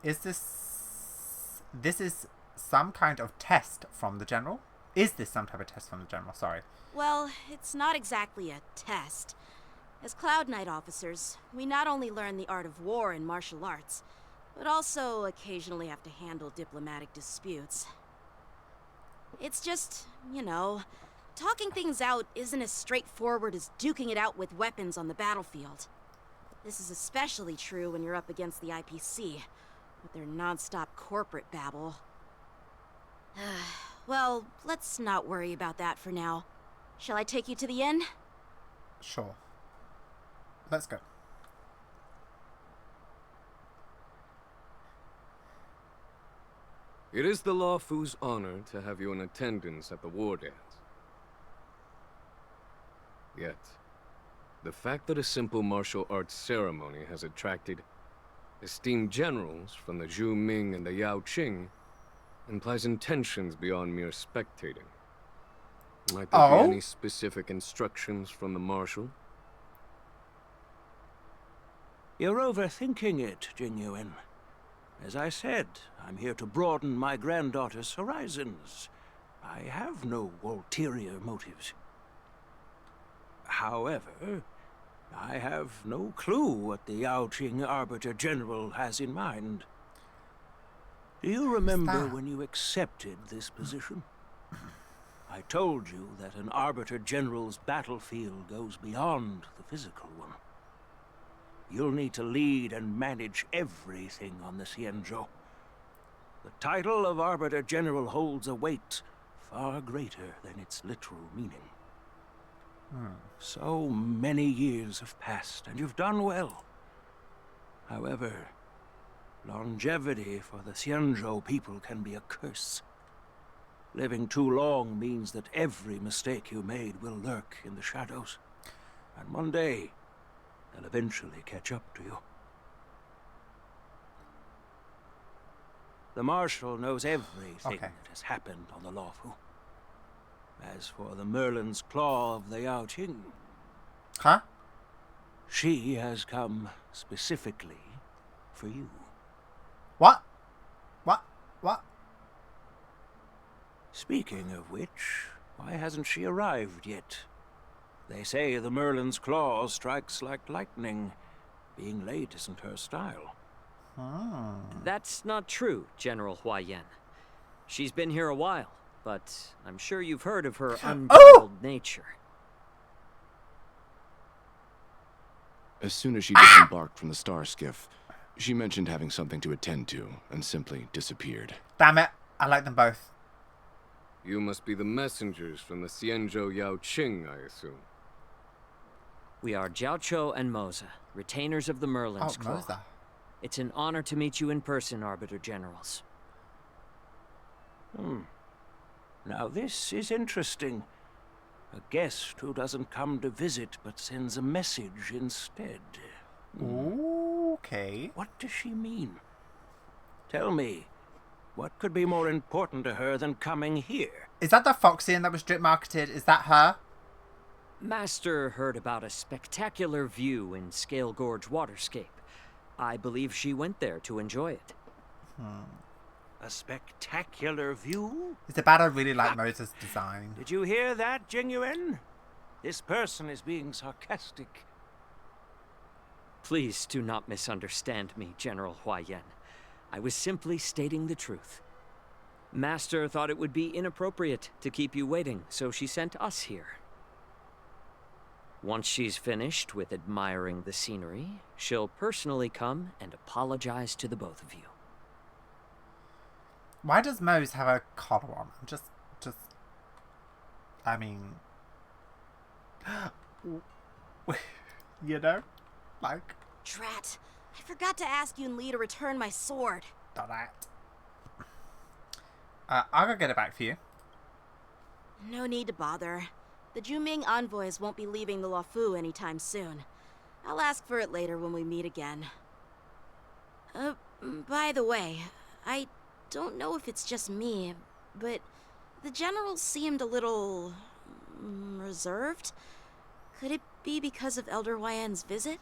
Is this is some kind of test from the General? Is this some type of test from the General? Sorry. Well, it's not exactly a test. As Cloud Knight officers, we not only learn the art of war and martial arts, but also occasionally have to handle diplomatic disputes. It's just, you know, talking things out isn't as straightforward as duking it out with weapons on the battlefield. This is especially true when you're up against the IPC, with their non-stop corporate babble. Well, let's not worry about that for now. Shall I take you to the inn? Sure. Let's go. It is the Law Fu's honor to have you in attendance at the war dance. Yet, the fact that a simple martial arts ceremony has attracted esteemed generals from the Zhu Ming and the Yao Qing implies intentions beyond mere spectating. Might there be any specific instructions from the Marshal? You're overthinking it, Jingyuan. As I said, I'm here to broaden my granddaughter's horizons. I have no ulterior motives. However, I have no clue what the Yao Qing Arbiter General has in mind. Do you remember when you accepted this position? I told you that an Arbiter General's battlefield goes beyond the physical one. You'll need to lead and manage everything on the Xianzhou. The title of Arbiter General holds a weight far greater than its literal meaning. So many years have passed, and you've done well. However, longevity for the Xianzhou people can be a curse. Living too long means that every mistake you made will lurk in the shadows. And one day, they'll eventually catch up to you. The Marshal knows everything that has happened on the Lawfu. As for the Merlin's Claw of the Yao Qing... Huh? She has come specifically for you. What? What? Speaking of which, why hasn't she arrived yet? They say the Merlin's Claw strikes like lightning. Being late isn't her style. That's not true, General Huaiyan. She's been here a while, but I'm sure you've heard of her unbridled nature. As soon as she disembarked from the star skiff, she mentioned having something to attend to and simply disappeared. Damn it. I like them both. You must be the messengers from the Xianzhou Yao Qing, I assume. We are Jiaoqiu and Moza, retainers of the Merlin's Claw. Moza. It's an honor to meet you in person, Arbiter Generals. Now this is interesting. A guest who doesn't come to visit but sends a message instead. Okay. What does she mean? Tell me, what could be more important to her than coming here? Is that the Foxian that was drip marketed? Is that her? Master heard about a spectacular view in Scale Gorge Waterscape. I believe she went there to enjoy it. A spectacular view? It's about I really like Moza's design. Did you hear that, Jingyuan? This person is being sarcastic. Please do not misunderstand me, General Huaiyan. I was simply stating the truth. Master thought it would be inappropriate to keep you waiting, so she sent us here. Once she's finished with admiring the scenery, she'll personally come and apologize to the both of you. Why does Mose have a collar on? I mean... you know? Like... Drat. I forgot to ask Yun Li to return my sword. Drat. I'll go get it back for you. No need to bother. The Juming envoys won't be leaving the Luofu anytime soon. I'll ask for it later when we meet again. By the way, I don't know if it's just me, but the general seemed a little reserved. Could it be because of Elder Yan's visit?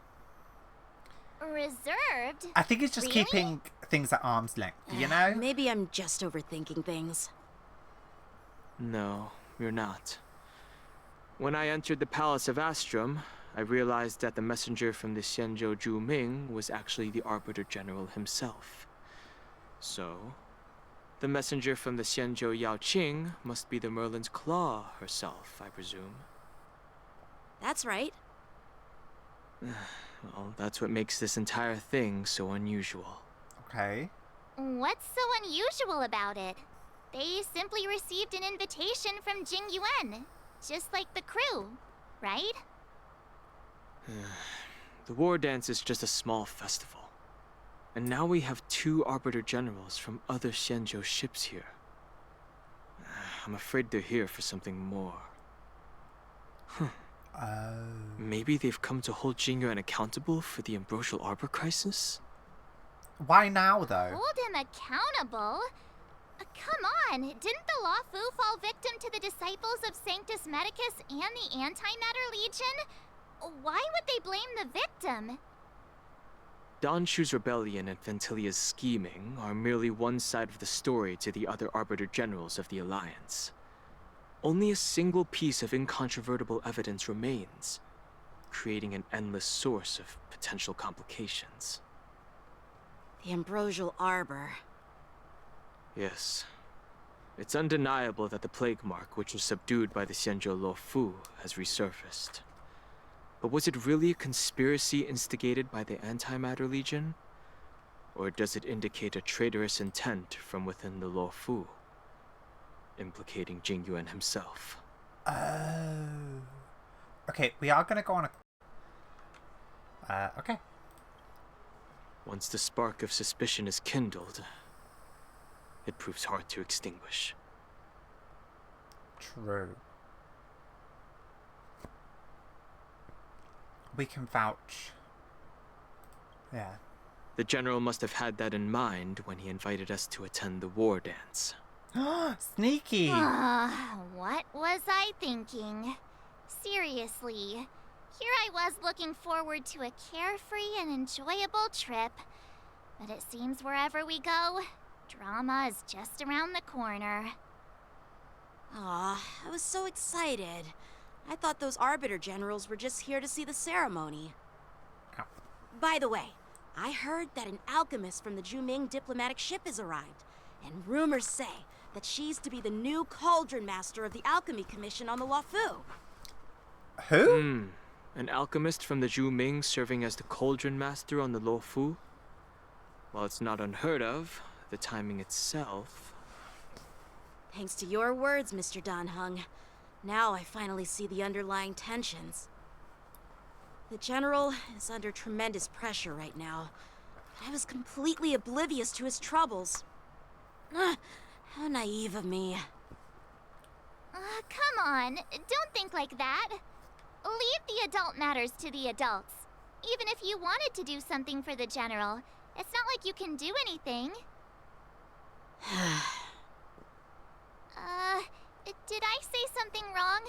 Reserved? I think it's just Really? keeping things at arm's length, you know? Maybe I'm just overthinking things. No, you're not. When I entered the Palace of Astrum, I realized that the messenger from the Xianzhou Zhu Ming was actually the Arbiter General himself. So, the messenger from the Xianzhou Yao Qing must be the Merlin's Claw herself, I presume. That's right. Well, that's what makes this entire thing so unusual. Okay. What's so unusual about it? They simply received an invitation from Jing Yuan, just like the crew, right? The war dance is just a small festival. And now we have 2 Arbiter Generals from other Xianzhou ships here. I'm afraid they're here for something more. Maybe they've come to hold Jing Yuan accountable for the Ambrosial Arbor crisis? Why now, though? Hold him accountable? Come on, didn't the Luofu fall victim to the disciples of Sanctus Medicus and the Antimatter Legion? Why would they blame the victim? Don Shu's rebellion and Ventilia's scheming are merely one side of the story to the other Arbiter Generals of the Alliance. Only a single piece of incontrovertible evidence remains, creating an endless source of potential complications. The Ambrosial Arbor. Yes. It's undeniable that the plague mark, which was subdued by the Xianzhou Luofu, has resurfaced. But was it really a conspiracy instigated by the Antimatter Legion? Or does it indicate a traitorous intent from within the Luofu, implicating Jing Yuan himself? Oh. Okay, we are gonna go on a... okay. Once the spark of suspicion is kindled, it proves hard to extinguish. True. We can vouch. Yeah. The General must have had that in mind when he invited us to attend the war dance. Sneaky! What was I thinking? Seriously, here I was looking forward to a carefree and enjoyable trip. But it seems wherever we go, drama is just around the corner. Aw, I was so excited. I thought those Arbiter Generals were just here to see the ceremony. Ow. By the way, I heard that an alchemist from the Zhuming diplomatic ship has arrived, and rumors say that she's to be the new Cauldron Master of the Alchemy Commission on the Luofu. Who? An alchemist from the Zhuming serving as the Cauldron Master on the Luofu? While it's not unheard of, the timing itself... Thanks to your words, Mr. Danheng. Now I finally see the underlying tensions. The General is under tremendous pressure right now. I was completely oblivious to his troubles. How naive of me. Come on, don't think like that. Leave the adult matters to the adults. Even if you wanted to do something for the General, it's not like you can do anything. Did I say something wrong?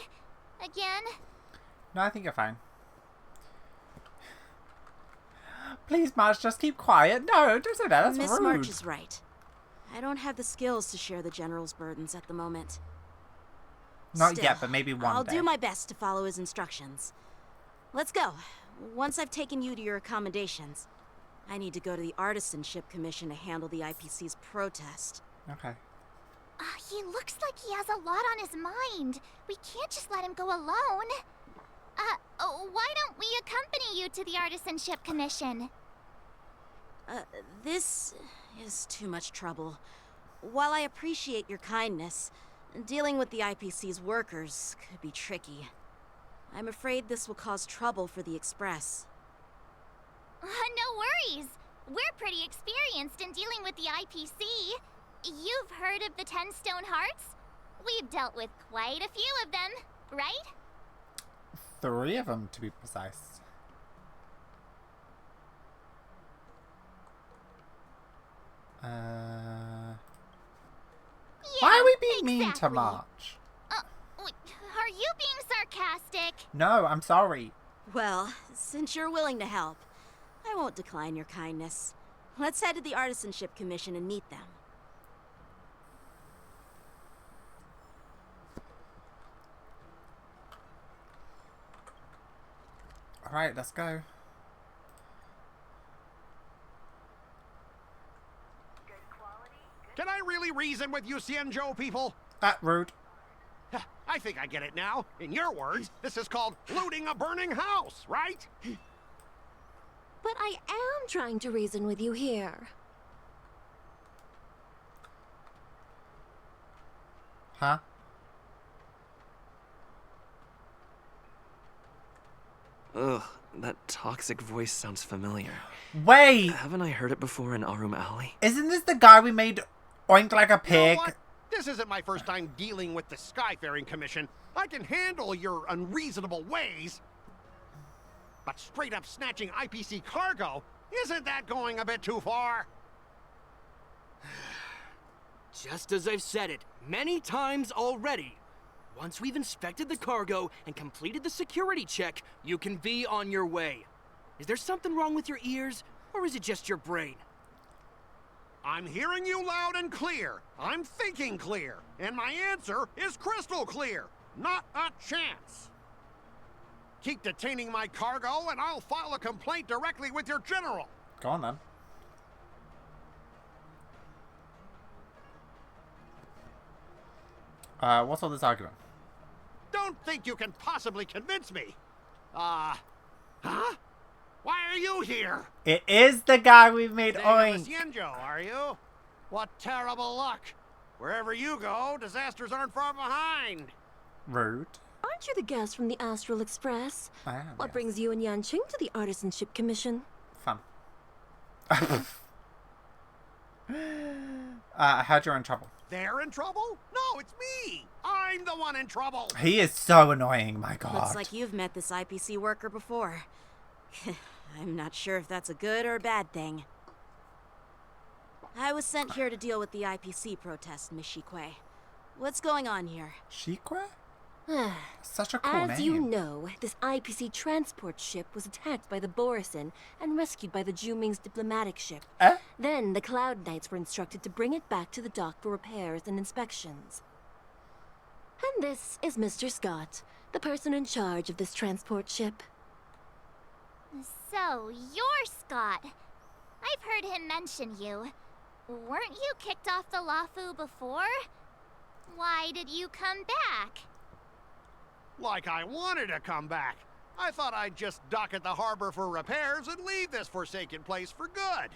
Again? No, I think you're fine. Please, Marge, just keep quiet. No, don't say that. That's Miss rude. March is right. I don't have the skills to share the General's burdens at the moment. Not Still, yet, but maybe one I'll day. do my best to follow his instructions. Let's go. Once I've taken you to your accommodations, I need to go to the Artisanship Commission to handle the IPC's protest. Okay. He looks like he has a lot on his mind. We can't just let him go alone. Why don't we accompany you to the Artisanship Commission? This is too much trouble. While I appreciate your kindness, dealing with the IPC's workers could be tricky. I'm afraid this will cause trouble for the Express. No worries. We're pretty experienced in dealing with the IPC. You've heard of the 10 Stone Hearts? We've dealt with quite a few of them, right? 3 of them, to be precise. we being mean to March? Are you being sarcastic? No, I'm sorry. Well, since you're willing to help, I won't decline your kindness. Let's head to the Artisanship Commission and meet them. Alright, let's go. Can I really reason with you Xianzhou people? Rude. I think I get it now. In your words, this is called looting a burning house, right? But I am trying to reason with you here. Huh? Ugh, that toxic voice sounds familiar. Wait! Haven't I heard it before in Arum Alley? Isn't this the guy we made oink like a pig? You know what? This isn't my first time dealing with the Skyfaring Commission. I can handle your unreasonable ways. But straight up snatching IPC cargo, isn't that going a bit too far? Just as I've said it many times already. Once we've inspected the cargo and completed the security check, you can be on your way. Is there something wrong with your ears, or is it just your brain? I'm hearing you loud and clear. I'm thinking clear. And my answer is crystal clear. Not a chance. Keep detaining my cargo and I'll file a complaint directly with your general. Go on then. What's all this argument? Don't think you can possibly convince me. Huh? Why are you here? It is the guy we made oink. Xianzhou, are you? What terrible luck. Wherever you go, disasters aren't far behind. Rude. Aren't you the guest from the Astral Express? I am, What yes. brings you and Yanqing to the Artisanship Commission? Fun. I heard you're in trouble. They're in trouble? No, it's me. I'm the one in trouble. He is so annoying, my god. Looks like you've met this IPC worker before. I'm not sure if that's a good or a bad thing. I was sent here to deal with the IPC protest, Miss Shikwe. What's going on here? Shikwe? Such a cool As name. you know, this IPC transport ship was attacked by the Borisin and rescued by the Juming's diplomatic ship. Then the Cloud Knights were instructed to bring it back to the dock for repairs and inspections. And this is Mr. Scott, the person in charge of this transport ship. So, you're Scott. I've heard him mention you. Weren't you kicked off the Lafu before? Why did you come back? Like I wanted to come back. I thought I'd just dock at the harbor for repairs and leave this forsaken place for good.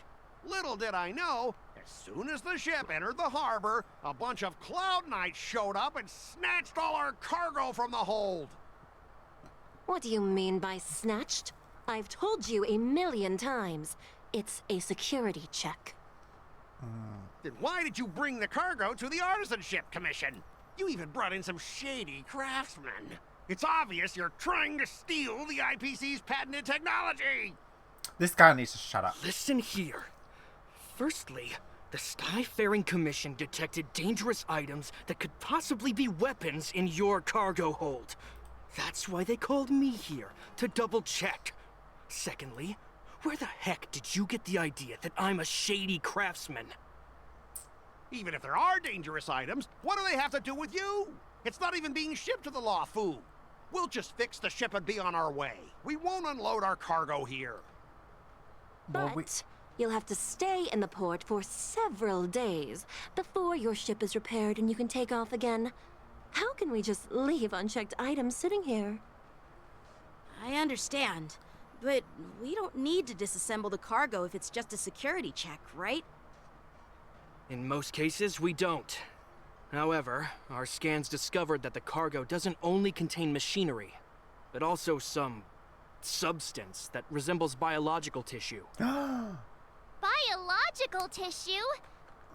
Little did I know, as soon as the ship entered the harbor, a bunch of Cloud Knights showed up and snatched all our cargo from the hold. What do you mean by snatched? I've told you 1,000,000 times. It's a security check. Then why did you bring the cargo to the Artisanship Commission? You even brought in some shady craftsmen. It's obvious you're trying to steal the IPC's patented technology. This guy needs to shut up. Listen here. Firstly, the Skyfaring Commission detected dangerous items that could possibly be weapons in your cargo hold. That's why they called me here, to double check. Secondly, where the heck did you get the idea that I'm a shady craftsman? Even if there are dangerous items, what do they have to do with you? It's not even being shipped to the Lafu. We'll just fix the ship and be on our way. We won't unload our cargo here. But you'll have to stay in the port for several days before your ship is repaired and you can take off again. How can we just leave unchecked items sitting here? I understand, but we don't need to disassemble the cargo if it's just a security check, right? In most cases, we don't. However, our scans discovered that the cargo doesn't only contain machinery, but also some substance that resembles biological tissue. Biological tissue?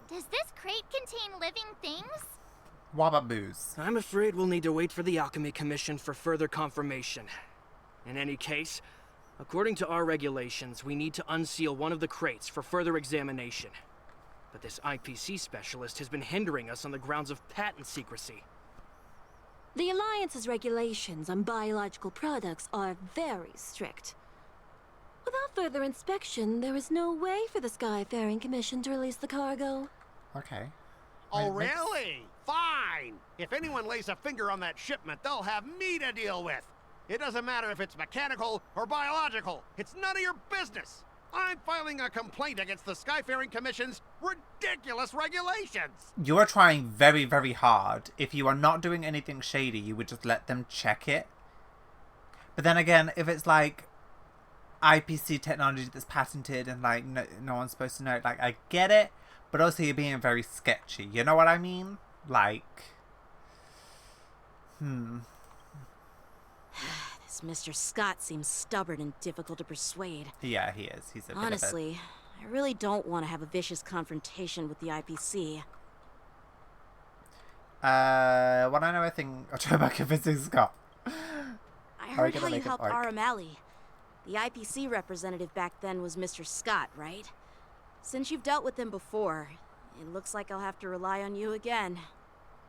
Does this crate contain living things? What booze? I'm afraid we'll need to wait for the Alchemy Commission for further confirmation. In any case, according to our regulations, we need to unseal one of the crates for further examination. but this IPC specialist has been hindering us on the grounds of patent secrecy. The Alliance's regulations on biological products are very strict. Without further inspection, there is no way for the Skyfaring Commission to release the cargo. Okay. Oh, really? Fine! If anyone lays a finger on that shipment, they'll have me to deal with. It doesn't matter if it's mechanical or biological. It's none of your business. I'm filing a complaint against the Skyfaring Commission's ridiculous regulations. You are trying very, very hard. If you are not doing anything shady, you would just let them check it. But then again, if it's like IPC technology that's patented and like no one's supposed to know it, like I get it, but also you're being very sketchy. You know what I mean? Like, This Mr. Scott seems stubborn and difficult to persuade. Yeah, he is. He's a Honestly, I really don't want to have a vicious confrontation with the IPC. When I know a thing, I'll try back convincing Scott. I heard how you helped Aramali. The IPC representative back then was Mr. Scott, right? Since you've dealt with him before, it looks like I'll have to rely on you again.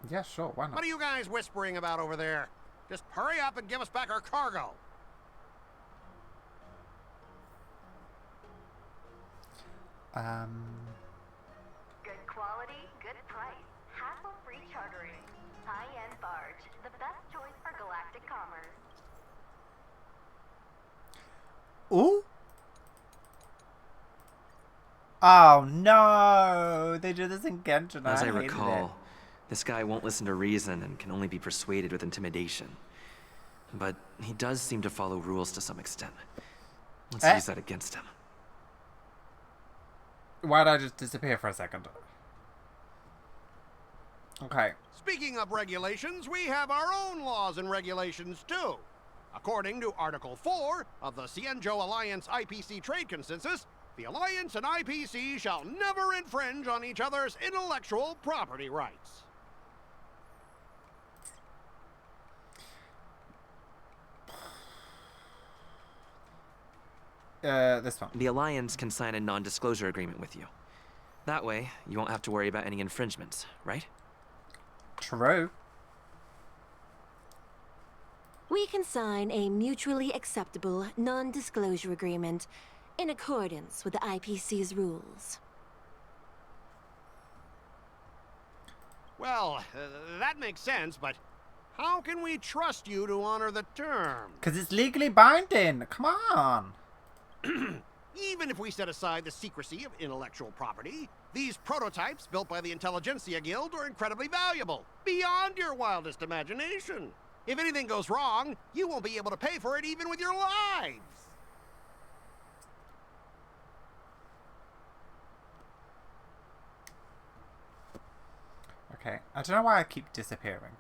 Yeah, sure, why not? What are you guys whispering about over there? Just hurry up and give us back our cargo. Good quality, good price. Hassle-free chartering. High-end barge. The best choice for galactic commerce. Ooh. Oh no! They did this in Genshin. As I recall, this guy won't listen to reason and can only be persuaded with intimidation. But he does seem to follow rules to some extent. Let's use that against him. Why'd I just disappear for a second? Okay. Speaking of regulations, we have our own laws and regulations too. According to Article 4 of the Cienjo Alliance IPC Trade Consensus, the Alliance and IPC shall never infringe on each other's intellectual property rights. This one. The Alliance can sign a non-disclosure agreement with you. That way, you won't have to worry about any infringements, right? True. We can sign a mutually acceptable non-disclosure agreement in accordance with the IPC's rules. Well, that makes sense, but how can we trust you to honor the terms? Because it's legally binding. Come on. Even if we set aside the secrecy of intellectual property, these prototypes built by the Intelligentsia Guild are incredibly valuable, beyond your wildest imagination. If anything goes wrong, you won't be able to pay for it even with your lives. Okay, I don't know why I keep disappearing.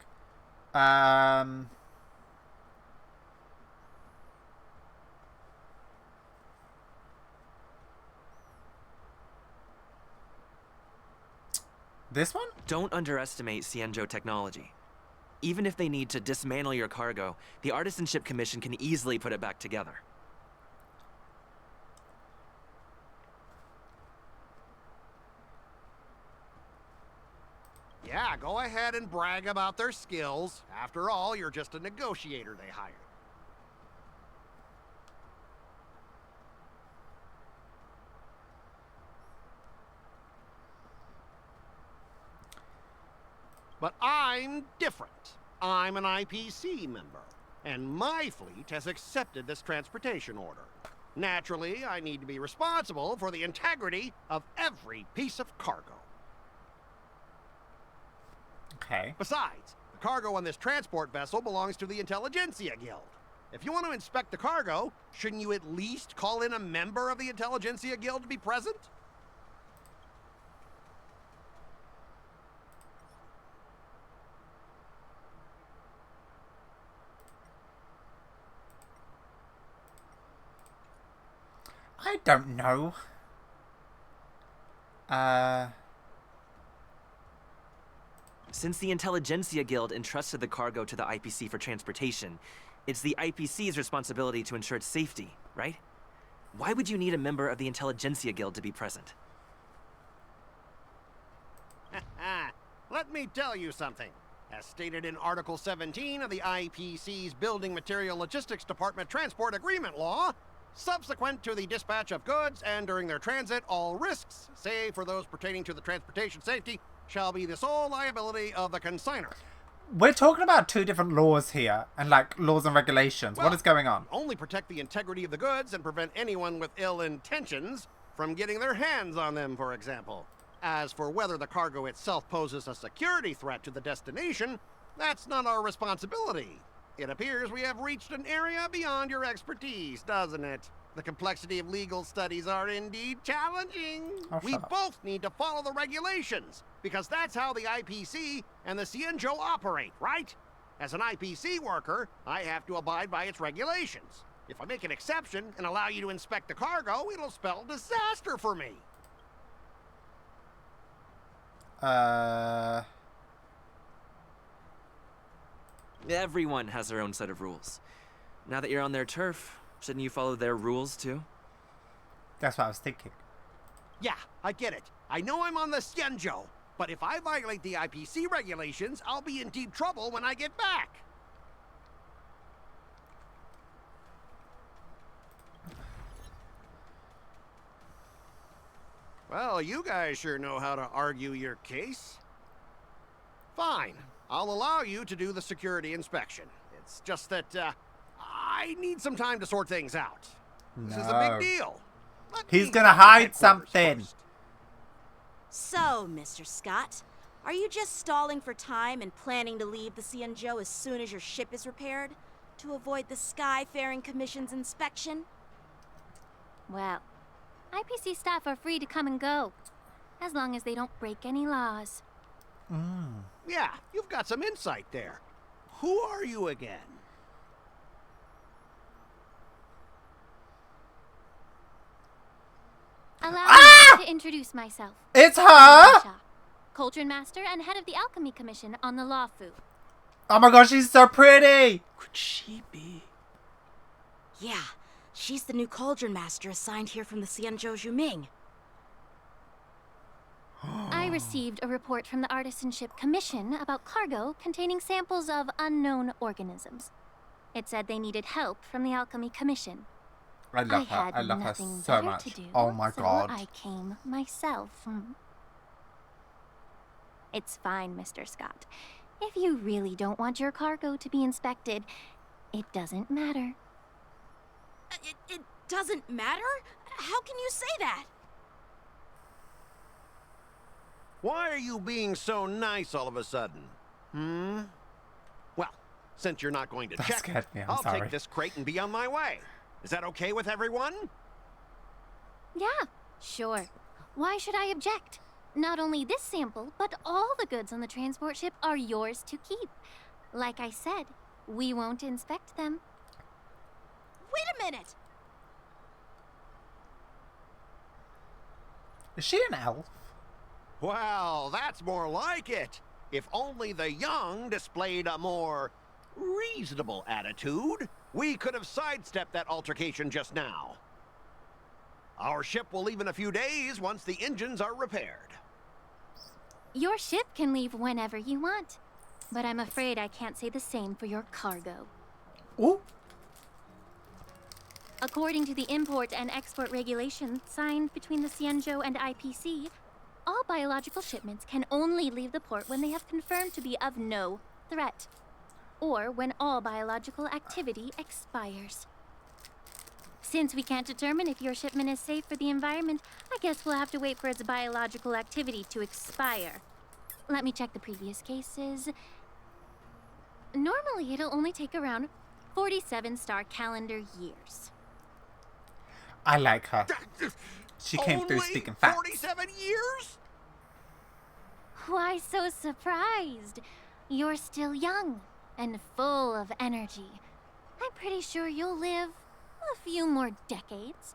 This one? Don't underestimate Cienjo technology. Even if they need to dismantle your cargo, the Artisanship Commission can easily put it back together. Yeah, go ahead and brag about their skills. After all, you're just a negotiator they hired. But I'm different. I'm an IPC member, and my fleet has accepted this transportation order. Naturally, I need to be responsible for the integrity of every piece of cargo. Okay. Besides, the cargo on this transport vessel belongs to the Intelligentsia Guild. If you want to inspect the cargo, shouldn't you at least call in a member of the Intelligentsia Guild to be present? I don't know. Since the Intelligentsia Guild entrusted the cargo to the IPC for transportation, it's the IPC's responsibility to ensure its safety, right? Why would you need a member of the Intelligentsia Guild to be present? me tell you something. As stated in Article 17 of the IPC's Building Material Logistics Department Transport Agreement Law, subsequent to the dispatch of goods and during their transit, all risks, save for those pertaining to the transportation safety, shall be the sole liability of the consignor. We're talking about two different laws here, and like laws and regulations. Well, what is going on? Only protect the integrity of the goods and prevent anyone with ill intentions from getting their hands on them, for example. As for whether the cargo itself poses a security threat to the destination, that's not our responsibility. It appears we have reached an area beyond your expertise, doesn't it? The complexity of legal studies are indeed challenging. We both need to follow the regulations, because that's how the IPC and the Cienjo operate, right? As an IPC worker, I have to abide by its regulations. If I make an exception and allow you to inspect the cargo, it'll spell disaster for me. Everyone has their own set of rules. Now that you're on their turf, shouldn't you follow their rules too? That's what I was thinking. Yeah, I get it. I know I'm on the Cienjo, but if I violate the IPC regulations, I'll be in deep trouble when I get back. Well, you guys sure know how to argue your case. Fine. I'll allow you to do the security inspection. It's just that, I need some time to sort things out. This is a big deal. He's gonna hide something. First. So, Mr. Scott, are you just stalling for time and planning to leave the Cienjo as soon as your ship is repaired? To avoid the Skyfaring Commission's inspection? Well, IPC staff are free to come and go, as long as they don't break any laws. Yeah, you've got some insight there. Who are you again? Allow me to introduce myself. It's her! Nisha, Cauldron Master and head of the Alchemy Commission on the Lawfu. Oh my gosh, she's so pretty! Could she be? Yeah, she's the new Cauldron Master assigned here from the Cienjo Juming. I received a report from the Artisanship Commission about cargo containing samples of unknown organisms. It said they needed help from the Alchemy Commission. I love her. I love her so much. Oh my god. I came myself. It's fine, Mr. Scott. If you really don't want your cargo to be inspected, it doesn't matter. It doesn't matter? How can you say that? Why are you being so nice all of a sudden? Well, since you're not going to That check, scared me, I'm I'll sorry. take this crate and be on my way. Is that okay with everyone? Yeah, sure. Why should I object? Not only this sample, but all the goods on the transport ship are yours to keep. Like I said, we won't inspect them. Wait a minute! Is she an elf? Well, that's more like it. If only the young displayed a more reasonable attitude, we could have sidestepped that altercation just now. Our ship will leave in a few days once the engines are repaired. Your ship can leave whenever you want, but I'm afraid I can't say the same for your cargo. Ooh. According to the import and export regulations signed between the Cienjo and IPC, all biological shipments can only leave the port when they have confirmed to be of no threat, or when all biological activity expires. Since we can't determine if your shipment is safe for the environment, I guess we'll have to wait for its biological activity to expire. Let me check the previous cases. Normally, it'll only take around 47 star calendar years. I like her. She came through speaking facts. 47 years? Why so surprised? You're still young and full of energy. I'm pretty sure you'll live a few more decades.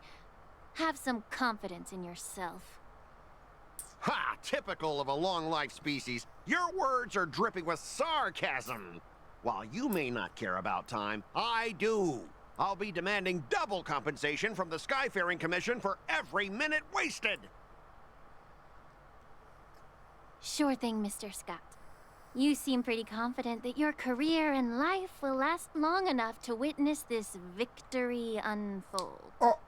Have some confidence in yourself. Ha! Typical of a long-life species. Your words are dripping with sarcasm. While you may not care about time, I do. I'll be demanding double compensation from the Skyfaring Commission for every minute wasted. Sure thing, Mr. Scott. You seem pretty confident that your career and life will last long enough to witness this victory unfold. Oh.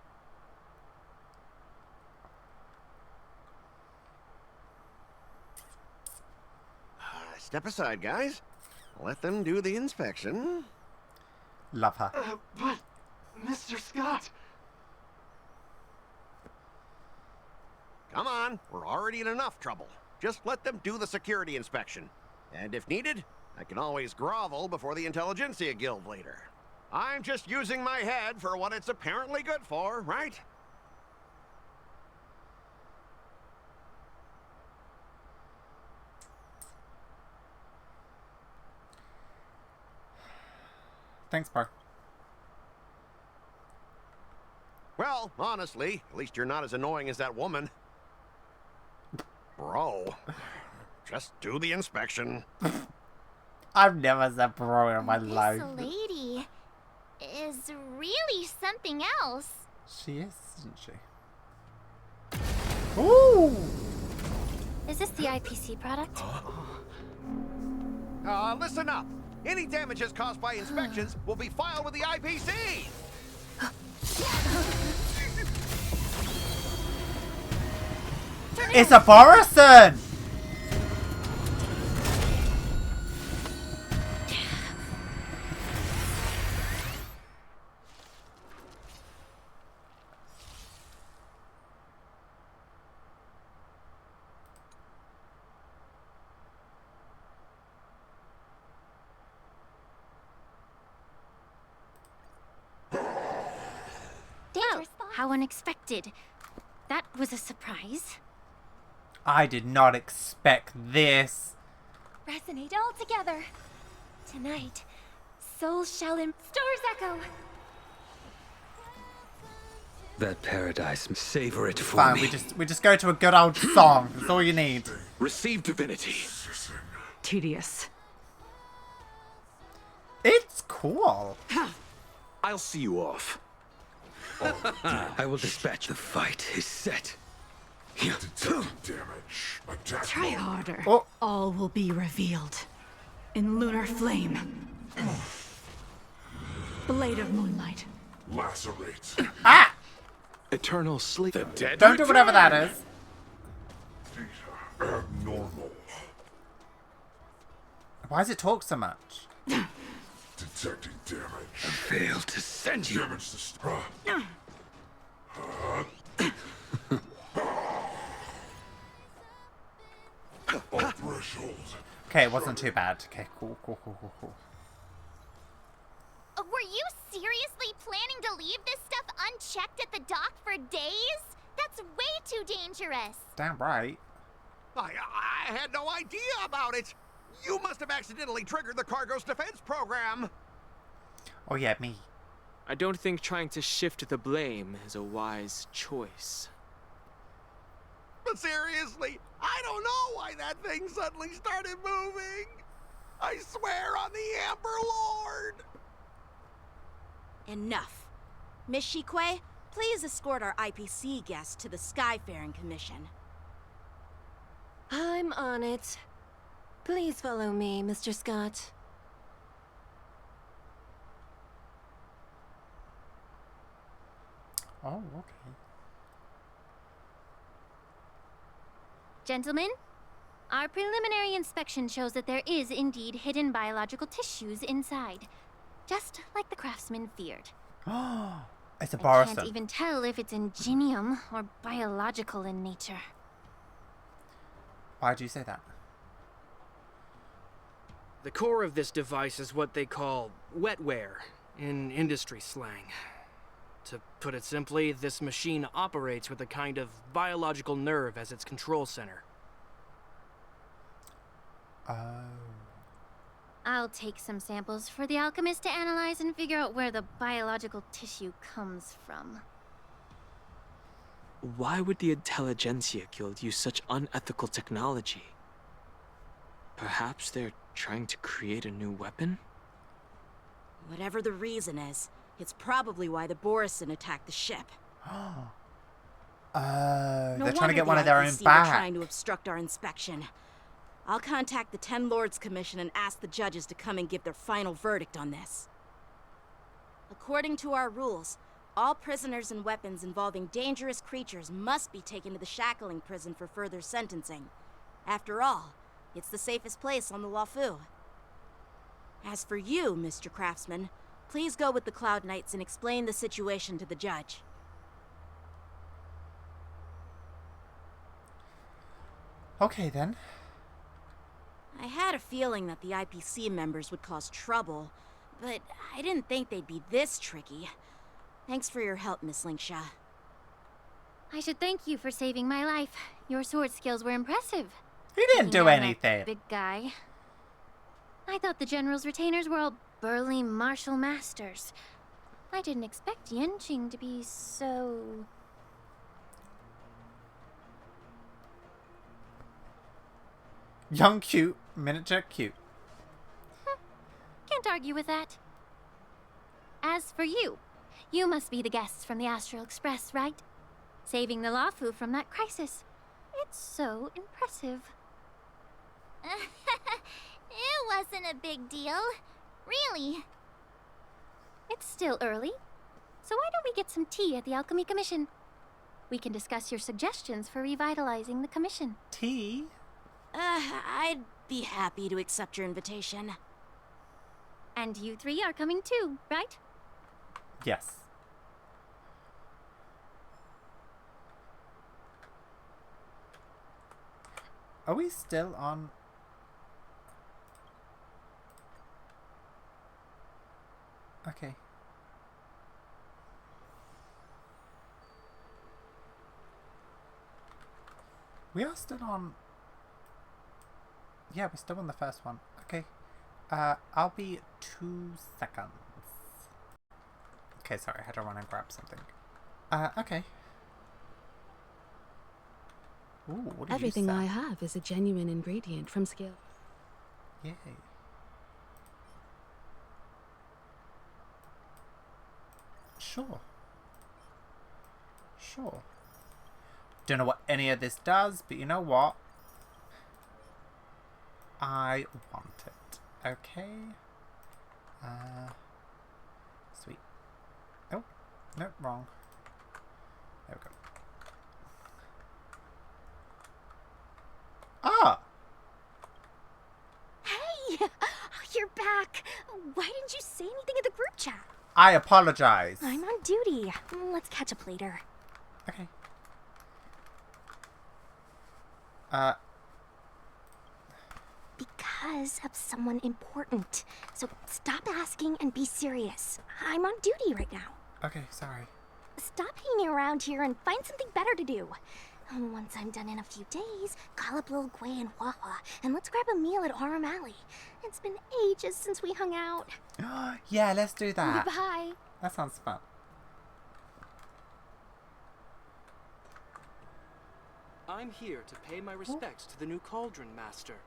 Step aside, guys. Let them do the inspection. Love her. But, Mr. Scott... Come on, we're already in enough trouble. Just let them do the security inspection. And if needed, I can always grovel before the Intelligentsia Guild later. I'm just using my head for what it's apparently good for, right? Thanks, Bar. Well, honestly, at least you're not as annoying as that woman. Bro, just do the inspection. I've never said bro in my life. This lady is really something else. She is, isn't she? Ooh! Is this the IPC product? Listen up. Any damages caused by inspections will be filed with the IPC. It's a Borison! Oh, how unexpected. That was a surprise. I did not expect this. Resonate all together. Tonight, souls shall stars echo. That paradise, savor it for Fine, me. we just go to a good old song. That's all you need. Receive divinity. Tedious. It's cool. I'll see you off. I will dispatch. The fight is set. Try harder. Oh. All will be revealed. In lunar flame. Blade of moonlight. Lacerate. Ah! Eternal sleep. The dead. Don't do whatever that is. Abnormal. Why does it talk so much? Detecting damage. I failed to send you. Damage the threshold. Okay, it wasn't too bad. Okay, cool. Were you seriously planning to leave this stuff unchecked at the dock for days? That's way too dangerous. Damn right. I had no idea about it. You must have accidentally triggered the cargo's defense program. Oh yeah, me. I don't think trying to shift the blame is a wise choice. But seriously, I don't know why that thing suddenly started moving. I swear on the Amber Lord. Enough. Miss Shikwe, please escort our IPC guest to the Skyfaring Commission. I'm on it. Please follow me, Mr. Scott. Oh, okay. Gentlemen, our preliminary inspection shows that there is indeed hidden biological tissues inside. Just like the craftsman feared. It's a I can't Borison. even tell if it's ingenium or biological in nature. Why do you say that? The core of this device is what they call wetware in industry slang. To put it simply, this machine operates with a kind of biological nerve as its control center. Oh. I'll take some samples for the alchemist to analyze and figure out where the biological tissue comes from. Why would the Intelligentsia Guild use such unethical technology? Perhaps they're trying to create a new weapon? Whatever the reason is, it's probably why the Borison attacked the ship. They're No trying to wonder get the one of their own IPC were back. trying to obstruct our inspection. I'll contact the Ten Lords Commission and ask the judges to come and give their final verdict on this. According to our rules, all prisoners and weapons involving dangerous creatures must be taken to the shackling prison for further sentencing. After all, it's the safest place on the Luofu. As for you, Mr. Craftsman, please go with the Cloud Knights and explain the situation to the judge. Okay, then. I had a feeling that the IPC members would cause trouble, but I didn't think they'd be this tricky. Thanks for your help, Miss Linksha. I should thank you for saving my life. Your sword skills were impressive. He didn't do anything. Big guy. I thought the General's retainers were all burly martial masters. I didn't expect Yenqing to be so... Young, cute, miniature, cute. Can't argue with that. As for you, you must be the guests from the Astral Express, right? Saving the Luofu from that crisis. It's so impressive. It wasn't a big deal. Really. It's still early. So why don't we get some tea at the Alchemy Commission? We can discuss your suggestions for revitalizing the commission. Tea? I'd be happy to accept your invitation. And you three are coming too, right? Yes. Are we still on? Okay. We are still on. Yeah, we're still on the first one. Okay. I'll be 2 seconds. Okay, sorry, I had to run and grab something. Okay. Ooh, what did Everything you say? I have is a genuine ingredient from skill. Yay. Sure. Sure. Don't know what any of this does, but you know what? I want it. Okay. Sweet. Oh, no, wrong. There we go. Ah! Hey! You're back! Why didn't you say anything in the group chat? I apologize. I'm on duty. Let's catch up later. Okay. Because of someone important. So stop asking and be serious. I'm on duty right now. Okay, sorry. Stop hanging around here and find something better to do. Once I'm done in a few days, call up Lil Gui and Huahua, and let's grab a meal at Aurum Alley. It's been ages since we hung out. Yeah, let's do that. Bye. That sounds fun. I'm here to pay my respects to the new Cauldron Master.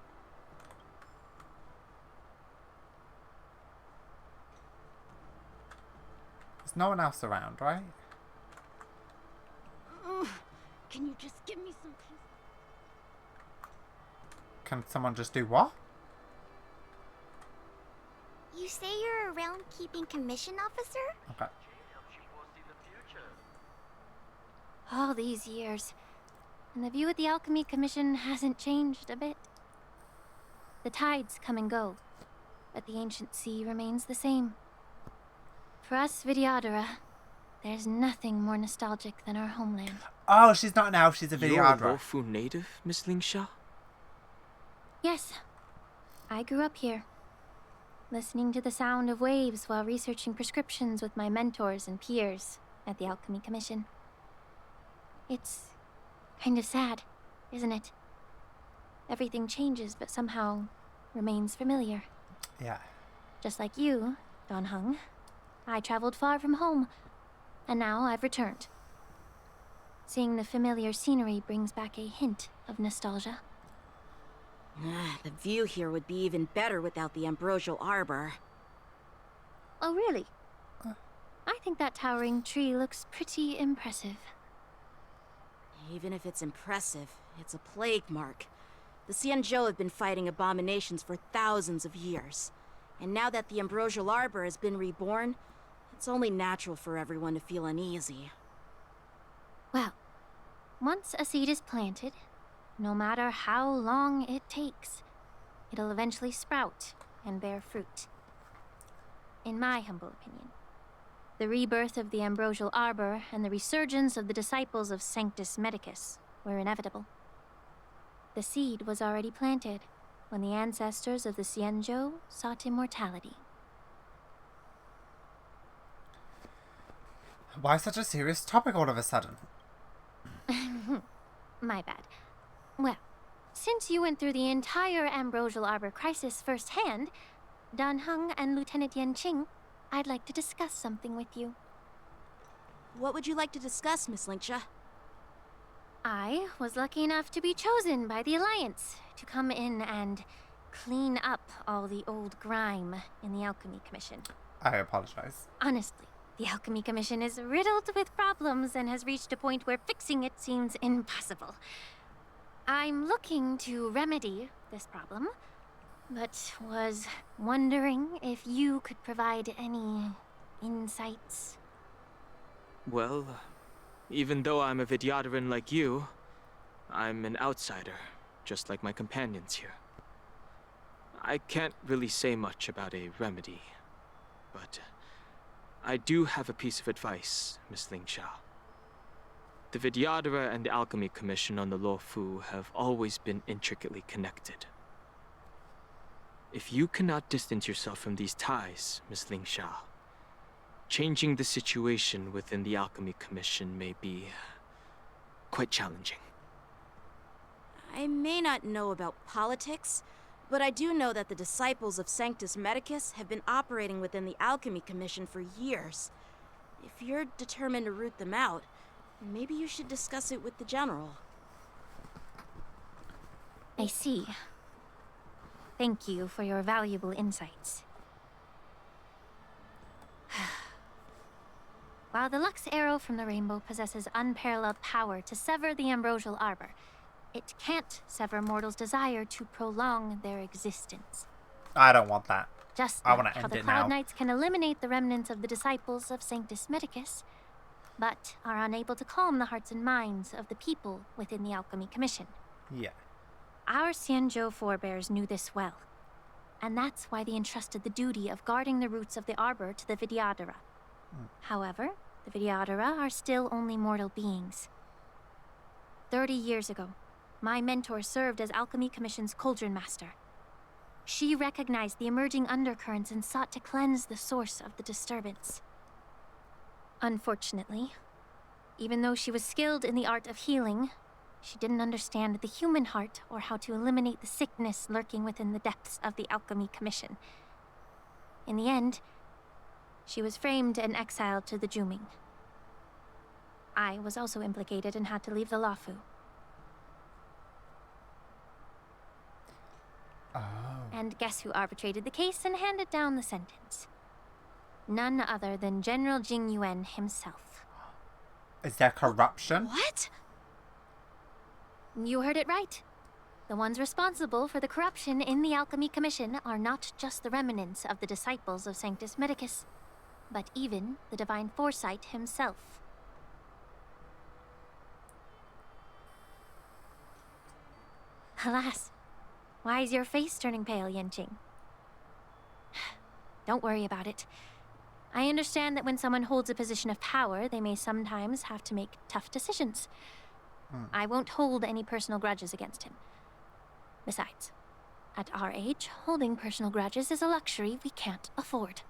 There's no one else around, right? Can you just give me some peace? Can someone just do what? You say you're a round-keeping commission officer? Okay. All these years, and the view at the Alchemy Commission hasn't changed a bit. The tides come and go, but the ancient sea remains the same. For us Vidyadhara, there's nothing more nostalgic than our homeland. Oh, she's not an elf, she's a Vidyadhara. You're a Luofu native, Miss Linksha? Yes, I grew up here, listening to the sound of waves while researching prescriptions with my mentors and peers at the Alchemy Commission. It's kind of sad, isn't it? Everything changes, but somehow remains familiar. Yeah. Just like you, Don Hung, I traveled far from home, and now I've returned. Seeing the familiar scenery brings back a hint of nostalgia. The view here would be even better without the Ambrosial Arbor. Oh, really? I think that towering tree looks pretty impressive. Even if it's impressive, it's a plague mark. The Xianzhou have been fighting abominations for thousands of years. And now that the Ambrosial Arbor has been reborn, it's only natural for everyone to feel uneasy. Well, once a seed is planted, no matter how long it takes, it'll eventually sprout and bear fruit. In my humble opinion, the rebirth of the Ambrosial Arbor and the resurgence of the disciples of Sanctus Medicus were inevitable. The seed was already planted when the ancestors of the Xianzhou sought immortality. Why such a serious topic all of a sudden? My bad. Well, since you went through the entire Ambrosial Arbor crisis firsthand, Dan Heng and Lieutenant Yanqing, I'd like to discuss something with you. What would you like to discuss, Miss Linksha? I was lucky enough to be chosen by the Alliance to come in and clean up all the old grime in the Alchemy Commission. I apologize. Honestly, the Alchemy Commission is riddled with problems and has reached a point where fixing it seems impossible. I'm looking to remedy this problem, but was wondering if you could provide any insights. Well, even though I'm a Vidyadharan like you, I'm an outsider, just like my companions here. I can't really say much about a remedy, but I do have a piece of advice, Miss Lingsha. The Vidyadhara and the Alchemy Commission on the Luofu have always been intricately connected. If you cannot distance yourself from these ties, Miss Lingsha, changing the situation within the Alchemy Commission may be quite challenging. I may not know about politics, but I do know that the disciples of Sanctus Medicus have been operating within the Alchemy Commission for years. If you're determined to root them out, maybe you should discuss it with the General. I see. Thank you for your valuable insights. While the Lux Arrow from the Rainbow possesses unparalleled power to sever the Ambrosial Arbor, it can't sever mortals' desire to prolong their existence. I don't want that. Just I like want to how end the it Cloud now. Knights can eliminate the remnants of the disciples of Sanctus Medicus, but are unable to calm the hearts and minds of the people within the Alchemy Commission. Yeah. Our Xianzhou forebears knew this well, and that's why they entrusted the duty of guarding the roots of the Arbor to the Vidyadhara. However, the Vidyadhara are still only mortal beings. 30 years ago, my mentor served as Alchemy Commission's Cauldron Master. She recognized the emerging undercurrents and sought to cleanse the source of the disturbance. Unfortunately, even though she was skilled in the art of healing, she didn't understand the human heart or how to eliminate the sickness lurking within the depths of the Alchemy Commission. In the end, she was framed and exiled to the Juming. I was also implicated and had to leave the Luofu. Oh. And guess who arbitrated the case and handed down the sentence? None other than General Jing Yuan himself. Is there corruption? What? You heard it right. The ones responsible for the corruption in the Alchemy Commission are not just the remnants of the disciples of Sanctus Medicus, but even the Divine Foresight himself. Alas, why is your face turning pale, Yanqing? Don't worry about it. I understand that when someone holds a position of power, they may sometimes have to make tough decisions. I won't hold any personal grudges against him. Besides, at our age, holding personal grudges is a luxury we can't afford.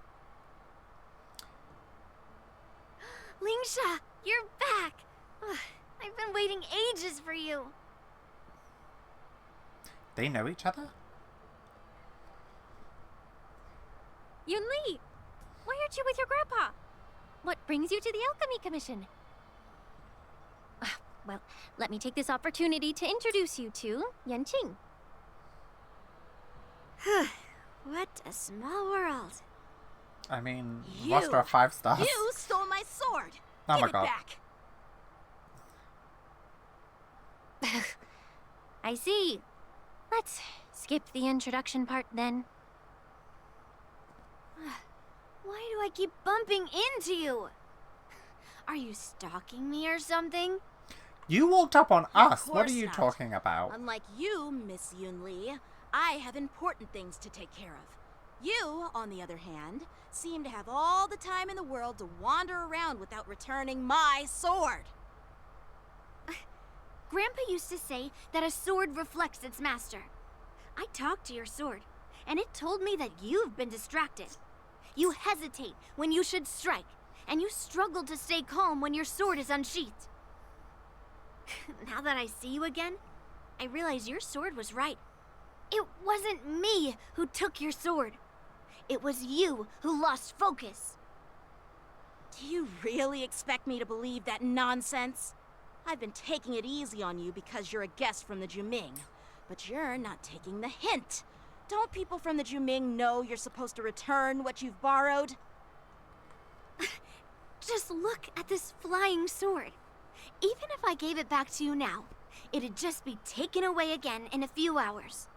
Lingsha, you're back! Ugh, I've been waiting ages for you. They know each other? Yunli! Why aren't you with your grandpa? What brings you to the Alchemy Commission? Well, let me take this opportunity to introduce you to Yanqing. What a small world. I mean, You- lost our 5 stars. You stole my sword! Oh Give my it God. back! I see. Let's skip the introduction part then. Why do I keep bumping into you? Are you stalking me or something? You walked up on us. Of What are course you not. talking about? Unlike you, Miss Yun Li, I have important things to take care of. You, on the other hand, seem to have all the time in the world to wander around without returning my sword. Grandpa used to say that a sword reflects its master. I talked to your sword, and it told me that you've been distracted. You hesitate when you should strike, and you struggle to stay calm when your sword is unsheathed. Now that I see you again, I realize your sword was right. It wasn't me who took your sword. It was you who lost focus. Do you really expect me to believe that nonsense? I've been taking it easy on you because you're a guest from the Juming, but you're not taking the hint. Don't people from the Juming know you're supposed to return what you've borrowed? Just look at this flying sword. Even if I gave it back to you now, it'd just be taken away again in a few hours.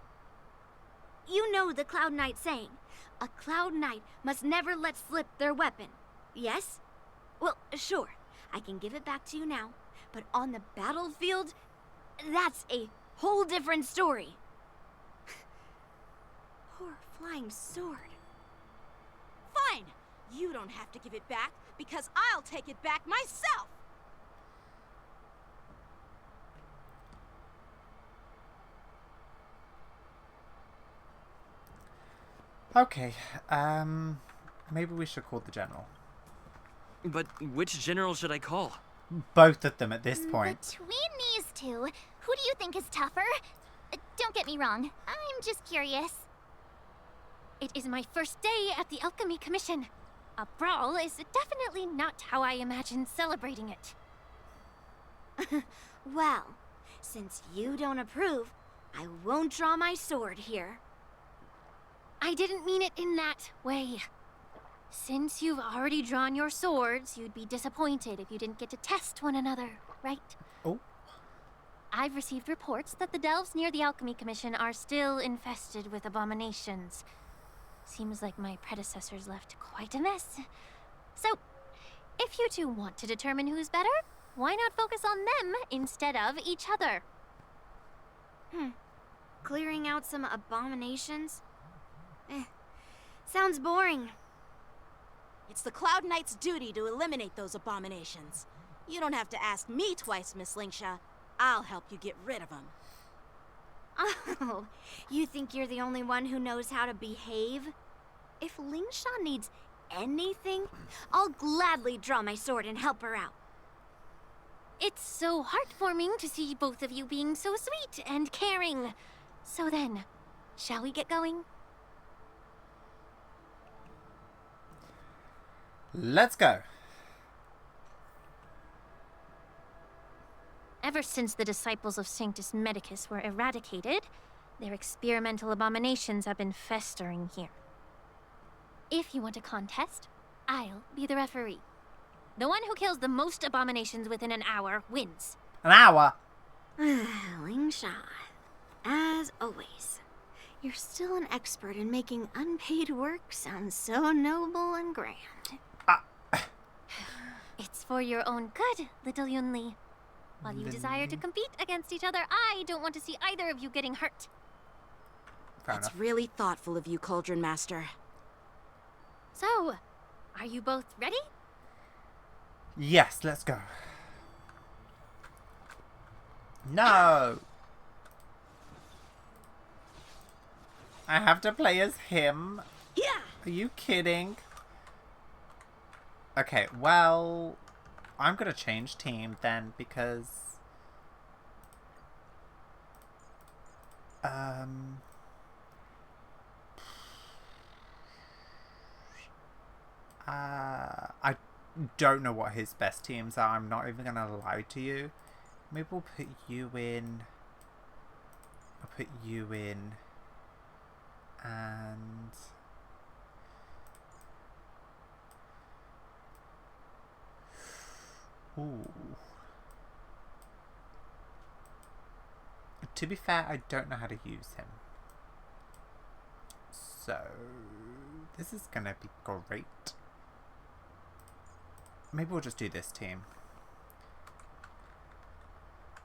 You know the Cloud Knight saying, a Cloud Knight must never let slip their weapon, yes? Well, sure, I can give it back to you now, but on the battlefield, that's a whole different story. Poor flying sword. Fine! You don't have to give it back, because I'll take it back myself! Okay, maybe we should call the general. But which general should I call? Both of them at this point. Between these two, who do you think is tougher? Don't get me wrong, I'm just curious. It is my first day at the Alchemy Commission. A brawl is definitely not how I imagine celebrating it. Well, since you don't approve, I won't draw my sword here. I didn't mean it in that way. Since you've already drawn your swords, you'd be disappointed if you didn't get to test one another, right? Oh. I've received reports that the delves near the Alchemy Commission are still infested with abominations. Seems like my predecessors left quite a mess. So, if you two want to determine who's better, why not focus on them instead of each other? Clearing out some abominations? Sounds boring. It's the Cloud Knight's duty to eliminate those abominations. You don't have to ask me twice, Miss Lingsha. I'll help you get rid of them. Oh, you think you're the only one who knows how to behave? If Lingsha needs anything, I'll gladly draw my sword and help her out. It's so heartwarming to see both of you being so sweet and caring. So then, shall we get going? Let's go. Ever since the disciples of Sanctus Medicus were eradicated, their experimental abominations have been festering here. If you want a contest, I'll be the referee. The one who kills the most abominations within an hour wins. An hour? Lingsha, as always, you're still an expert in making unpaid work sound so noble and grand. It's for your own good, little Yunli. While you desire to compete against each other, I don't want to see either of you getting hurt. That's really thoughtful of you, Cauldron Master. So, are you both ready? Yes, let's go. No! I have to play as him? Yeah! Are you kidding? Okay, well, I'm gonna change team then because I don't know what his best teams are. I'm not even gonna lie to you. Maybe we'll put you in. I'll put you in. And ooh. to be fair, I don't know how to use him. So, this is gonna be great. Maybe we'll just do this team.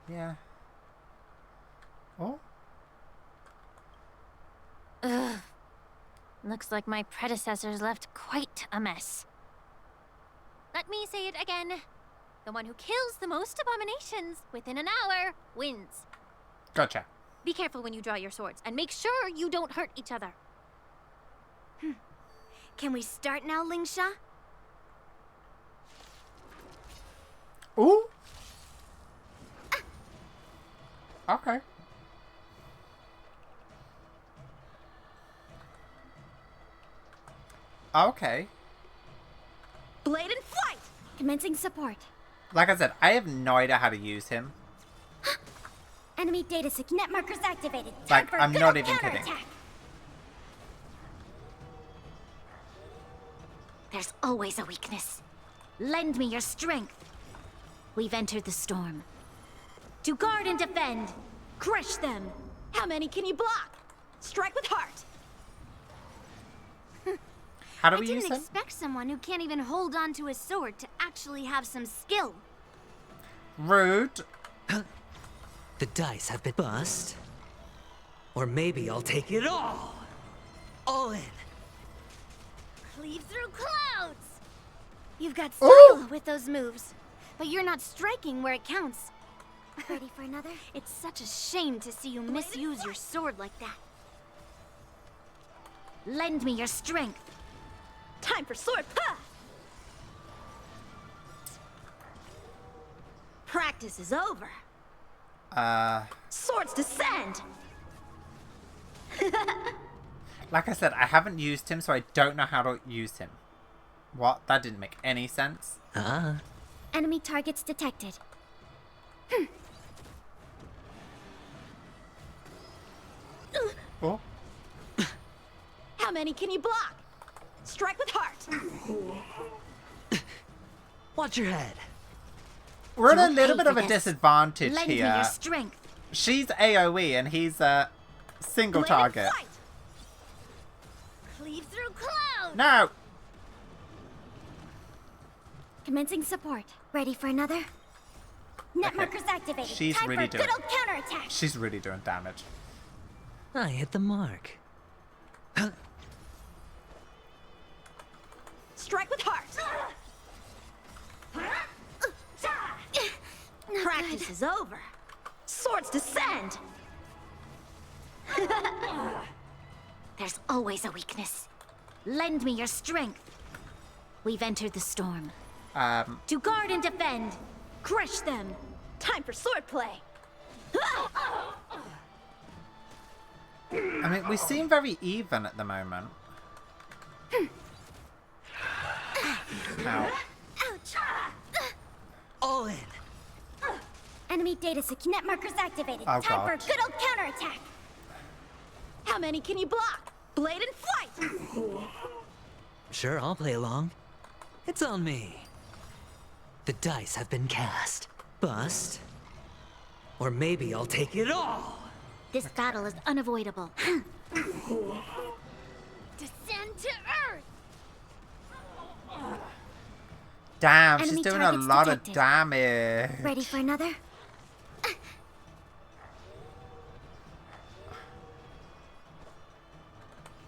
Yeah. Oh? Ugh. Looks like my predecessors left quite a mess. Let me say it again. The one who kills the most abominations within an hour wins. Gotcha. Be careful when you draw your swords, and make sure you don't hurt each other. Can we start now, Lingsha? Ooh. Okay. Okay. Blade in flight! Commencing support. Like I said, I have no idea how to use him. Enemy data sync net markers activated. Like, I'm not even kidding. There's always a weakness. Lend me your strength. We've entered the storm. To guard and defend. Crush them. How many can you block? Strike with heart. How do we I use didn't him? expect someone who can't even hold on to a sword to actually have some skill. Rude. The dice have been bust. Or maybe I'll take it all. All in. Cleave through clouds! You've got Ooh. style with those moves, but you're not striking where it counts. Ready for another? It's such a shame to see you misuse your sword like that. Lend me your strength. Time for sword puff! Practice is over. Swords descend! Like I said, I haven't used him, so I don't know how to use him. What? That didn't make any sense. Enemy targets detected. Oh. How many can you block? Strike with heart. Watch your head. We're at a little bit of a disadvantage Lend me here. your strength. She's AoE and he's a single Blade in target. flight. Cleave through clouds! No! Commencing support. Ready for another? Net Okay. markers activated. She's Time really for doing. good old counterattack. She's really doing damage. I hit the mark. Strike with heart. Practice is over. Swords descend. There's always a weakness. Lend me your strength. We've entered the storm. To guard and defend. Crush them. Time for swordplay. I mean, we seem very even at the moment. Ow. Ouch! All in. Enemy data sync net markers activated. Oh, Time God. for good old counterattack. How many can you block? Blade in flight. Sure, I'll play along. It's on me. The dice have been cast. Bust. Or maybe I'll take it all. This battle is unavoidable. Descend to earth. Damn, Enemy she's doing a targets lot detected. of damage. Ready for another?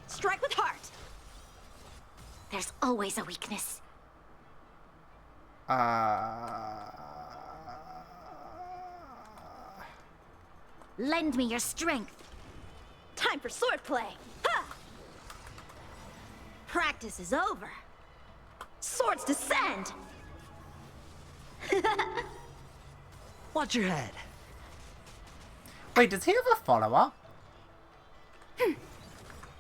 Strike with heart. There's always a weakness. Lend me your strength. Time for swordplay. Ha! Practice is over. Swords descend. Watch your head. Wait, does he have a follower?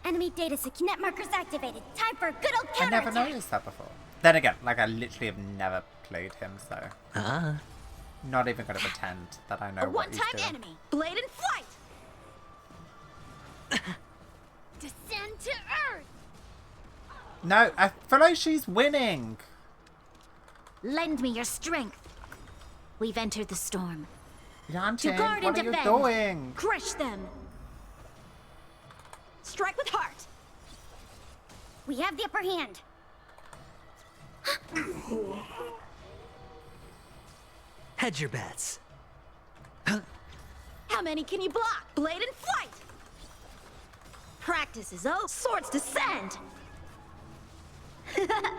Enemy data sync net markers activated. Time for good old I never counterattack. noticed that before. Then again, like I literally have never played him, so not even gonna pretend that I know A what he's one-time doing. enemy. Blade in flight. Descend to earth. No, I feel like she's winning. Lend me your strength. We've entered the storm. Yanting, guard what and are you defend. doing? Crush them. Strike with heart. We have the upper hand. Hedge your bets. How many can you block? Blade and flight! Practice is over. Swords descend.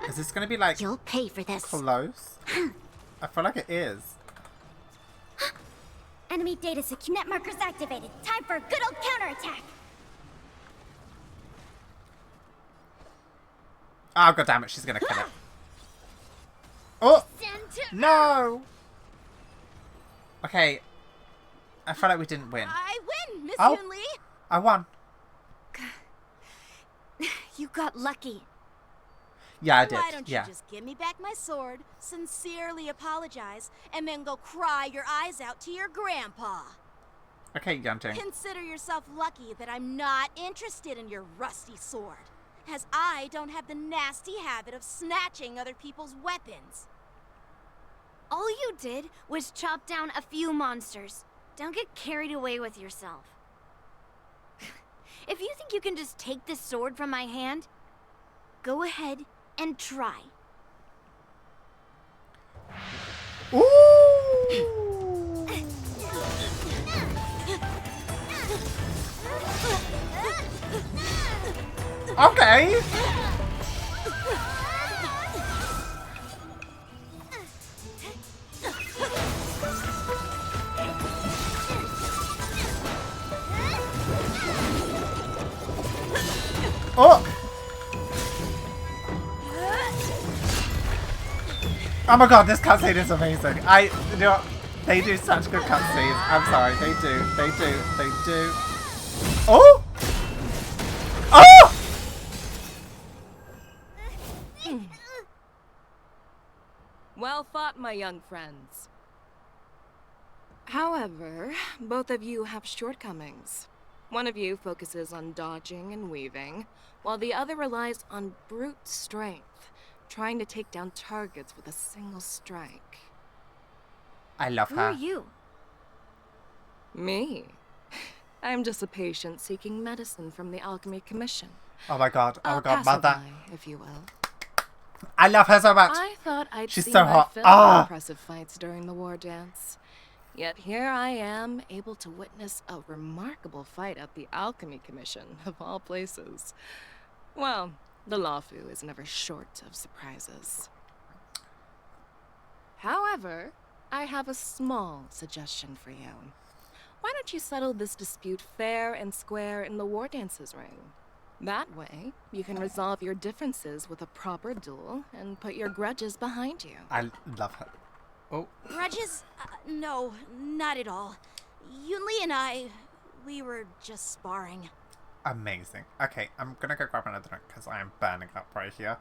Is this gonna be like You'll pay for this. close? I feel like it is. Enemy data secure. Net markers activated. Time for a good old counterattack. Oh god damn it, she's gonna kill it. Oh no! Okay. I feel like we didn't win. I win, Miss Oh. Yunli! I won. You got lucky. Yeah, I did. Why don't you Yeah. just give me back my sword, sincerely apologize, and then go cry your eyes out to your grandpa? Okay, Yanting. Consider yourself lucky that I'm not interested in your rusty sword, as I don't have the nasty habit of snatching other people's weapons. All you did was chop down a few monsters. Don't get carried away with yourself. If you think you can just take this sword from my hand, go ahead and try. Okay. Oh! Oh my god, this cutscene is amazing. You know what? They do such good cutscenes. I'm sorry, they do. Oh! Oh! Well fought, my young friends. However, both of you have shortcomings. One of you focuses on dodging and weaving, while the other relies on brute strength, trying to take down targets with a single strike. I love Who her. are you? Me. I'm just a patient seeking medicine from the Alchemy Commission. Oh my god, A mother. passerby, if you will. I love her so much. I thought I'd She's seen so my hot. fill Ah! of impressive fights during the war dance. Yet here I am, able to witness a remarkable fight at the Alchemy Commission, of all places. Well, the Lawfu is never short of surprises. However, I have a small suggestion for you. Why don't you settle this dispute fair and square in the war dances ring? That way, you can resolve your differences with a proper duel and put your grudges behind you. I love her. Oh. Grudges? No, not at all. Yunli and we were just sparring. Amazing. Okay, I'm gonna go grab another drink because I am burning up right here.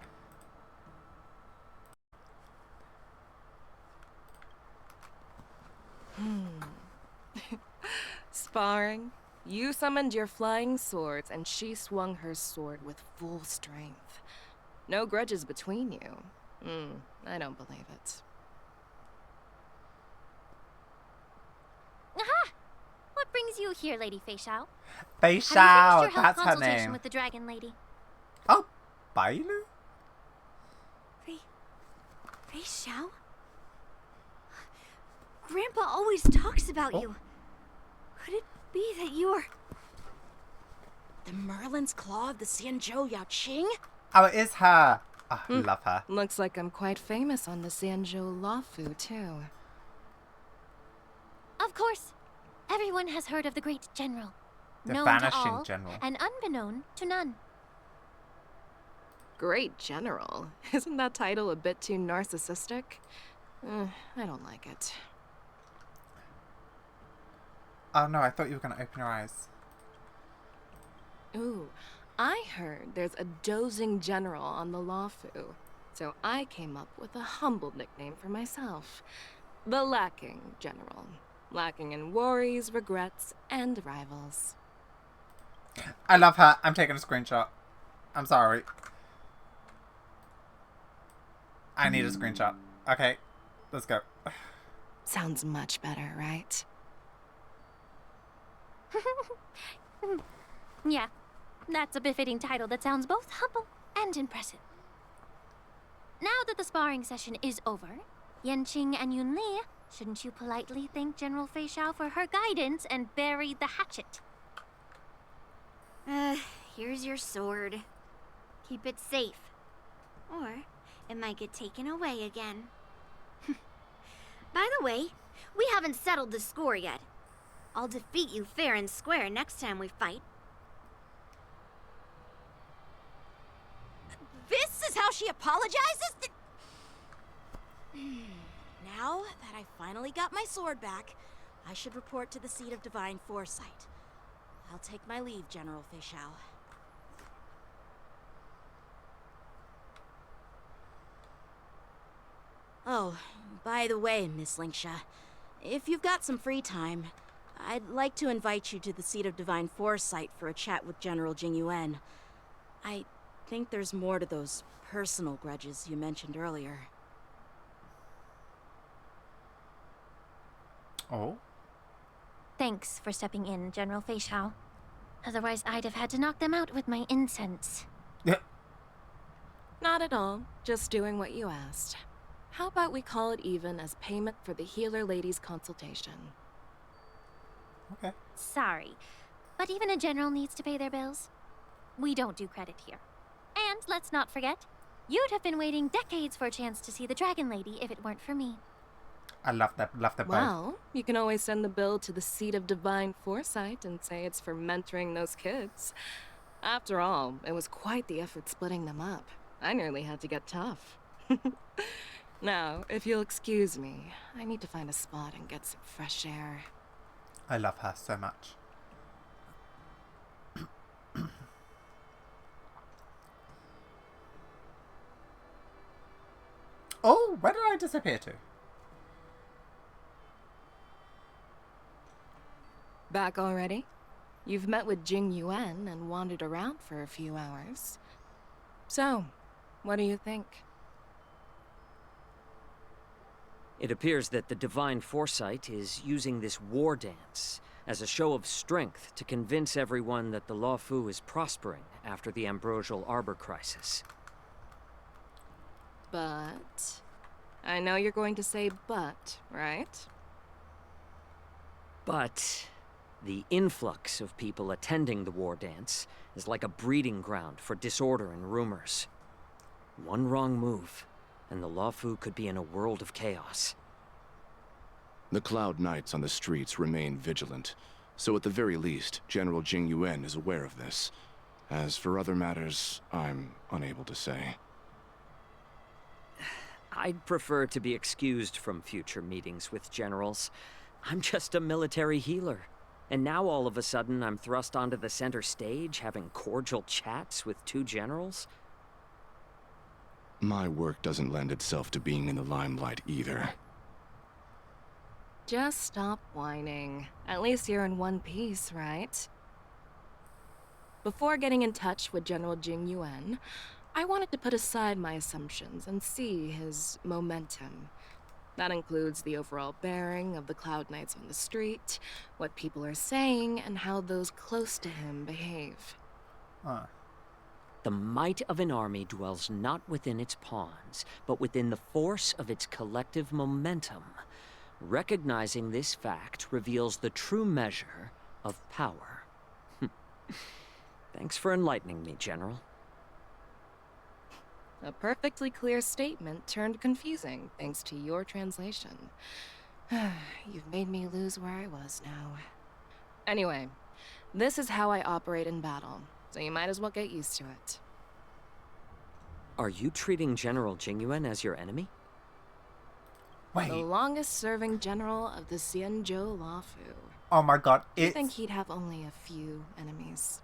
Sparring? You summoned your flying swords, and she swung her sword with full strength. No grudges between you. I don't believe it. Aha! What brings you here, Lady Fei Shao? Fei Have Shao, you finished your health that's her consultation name. with the dragon lady? Oh, Bailu? Fei Shao? Grandpa always talks about you. Could it be that you're... The Merlin's Claw of the Xianzhou Yaoqing? Oh, it is her. Oh, love her. Looks like I'm quite famous on the Xianzhou Lawfu, too. Of course. Everyone has heard of the great general. The known vanishing to all, general. and unbeknown to none. Great General? Isn't that title a bit too narcissistic? I don't like it. Oh no, I thought you were gonna open your eyes. Ooh, I heard there's a dozing general on the Lawfu, so I came up with a humble nickname for myself. The Lacking General. Lacking in worries, regrets, and rivals. I love her. I'm taking a screenshot. I'm sorry. I need a screenshot. Okay, let's go. Sounds much better, right? Yeah, that's a befitting title that sounds both humble and impressive. Now that the sparring session is over, Yanqing and Yunli, shouldn't you politely thank General Fei Xiao for her guidance and bury the hatchet? Here's your sword. Keep it safe. Or it might get taken away again. By the way, we haven't settled the score yet. I'll defeat you fair and square next time we fight. This is how she apologizes? Now that I finally got my sword back, I should report to the seat of divine foresight. I'll take my leave, General Fei Xiao. Oh, by the way, Miss Linksha, if you've got some free time, I'd like to invite you to the seat of divine foresight for a chat with General Jingyuan. I think there's more to those personal grudges you mentioned earlier. Oh? Thanks for stepping in, General Fei Xiao. Otherwise, I'd have had to knock them out with my incense. Not at all. Just doing what you asked. How about we call it even as payment for the healer lady's consultation? Okay. Sorry, but even a general needs to pay their bills. We don't do credit here. And let's not forget, you'd have been waiting decades for a chance to see the Dragon Lady if it weren't for me. I love that both. Well, you can always send the bill to the seat of divine foresight and say it's for mentoring those kids. After all, it was quite the effort splitting them up. I nearly had to get tough. Now, if you'll excuse me, I need to find a spot and get some fresh air. I love her so much. Oh, where did I disappear to? Back already? You've met with Jing Yuan and wandered around for a few hours. So, what do you think? It appears that the Divine Foresight is using this war dance as a show of strength to convince everyone that the Luofu is prospering after the Ambrosial Arbor crisis. But... I know you're going to say but, right? But the influx of people attending the war dance is like a breeding ground for disorder and rumors. One wrong move, and the Luofu could be in a world of chaos. The Cloud Knights on the streets remain vigilant, so at the very least, General Jingyuan is aware of this. As for other matters, I'm unable to say. I'd prefer to be excused from future meetings with generals. I'm just a military healer. And now all of a sudden I'm thrust onto the center stage having cordial chats with two generals? My work doesn't lend itself to being in the limelight either. Just stop whining. At least you're in one piece, right? Before getting in touch with General Jing Yuan, I wanted to put aside my assumptions and see his momentum. That includes the overall bearing of the Cloud Knights on the street, what people are saying, and how those close to him behave. The might of an army dwells not within its pawns, but within the force of its collective momentum. Recognizing this fact reveals the true measure of power. Thanks for enlightening me, General. A perfectly clear statement turned confusing thanks to your translation. You've made me lose where I was now. Anyway, this is how I operate in battle, so you might as well get used to it. Are you treating General Jingyuan as your enemy? The longest-serving general of the Xianzhou Luofu. Oh my god, I think he'd have only a few enemies.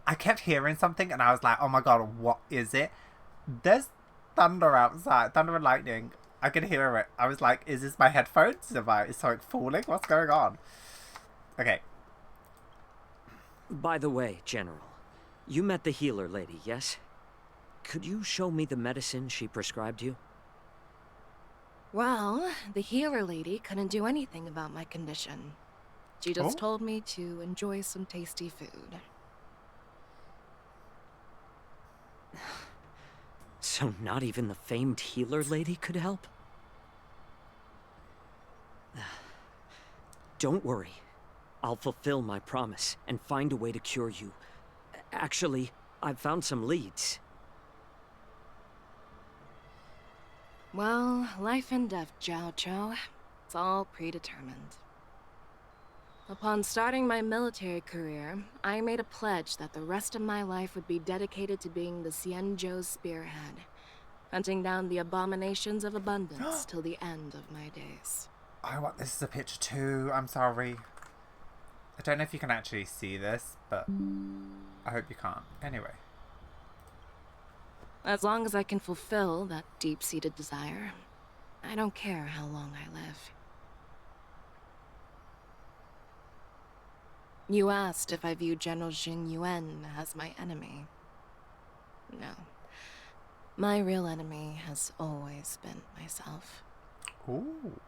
I kept hearing something and I was like, oh my god, what is it? There's thunder outside, thunder and lightning. I can hear it. I was like, is this my headphones? Is something falling? What's going on? Okay. By the way, General, you met the healer lady, yes? Could you show me the medicine she prescribed you? Well, the healer lady couldn't do anything about my condition. She just told me to enjoy some tasty food. So not even the famed healer lady could help? Don't worry. I'll fulfill my promise and find a way to cure you. Actually, I've found some leads. Well, life and death, Jiao Cho. It's all predetermined. Upon starting my military career, I made a pledge that the rest of my life would be dedicated to being the Xianzhou's spearhead, hunting down the abominations of abundance till the end of my days. I want this as a picture too. I'm sorry. I don't know if you can actually see this, but I hope you can't. Anyway. As long as I can fulfill that deep-seated desire, I don't care how long I live. You asked if I view General Jing Yuan as my enemy. No. My real enemy has always been myself. Ooh.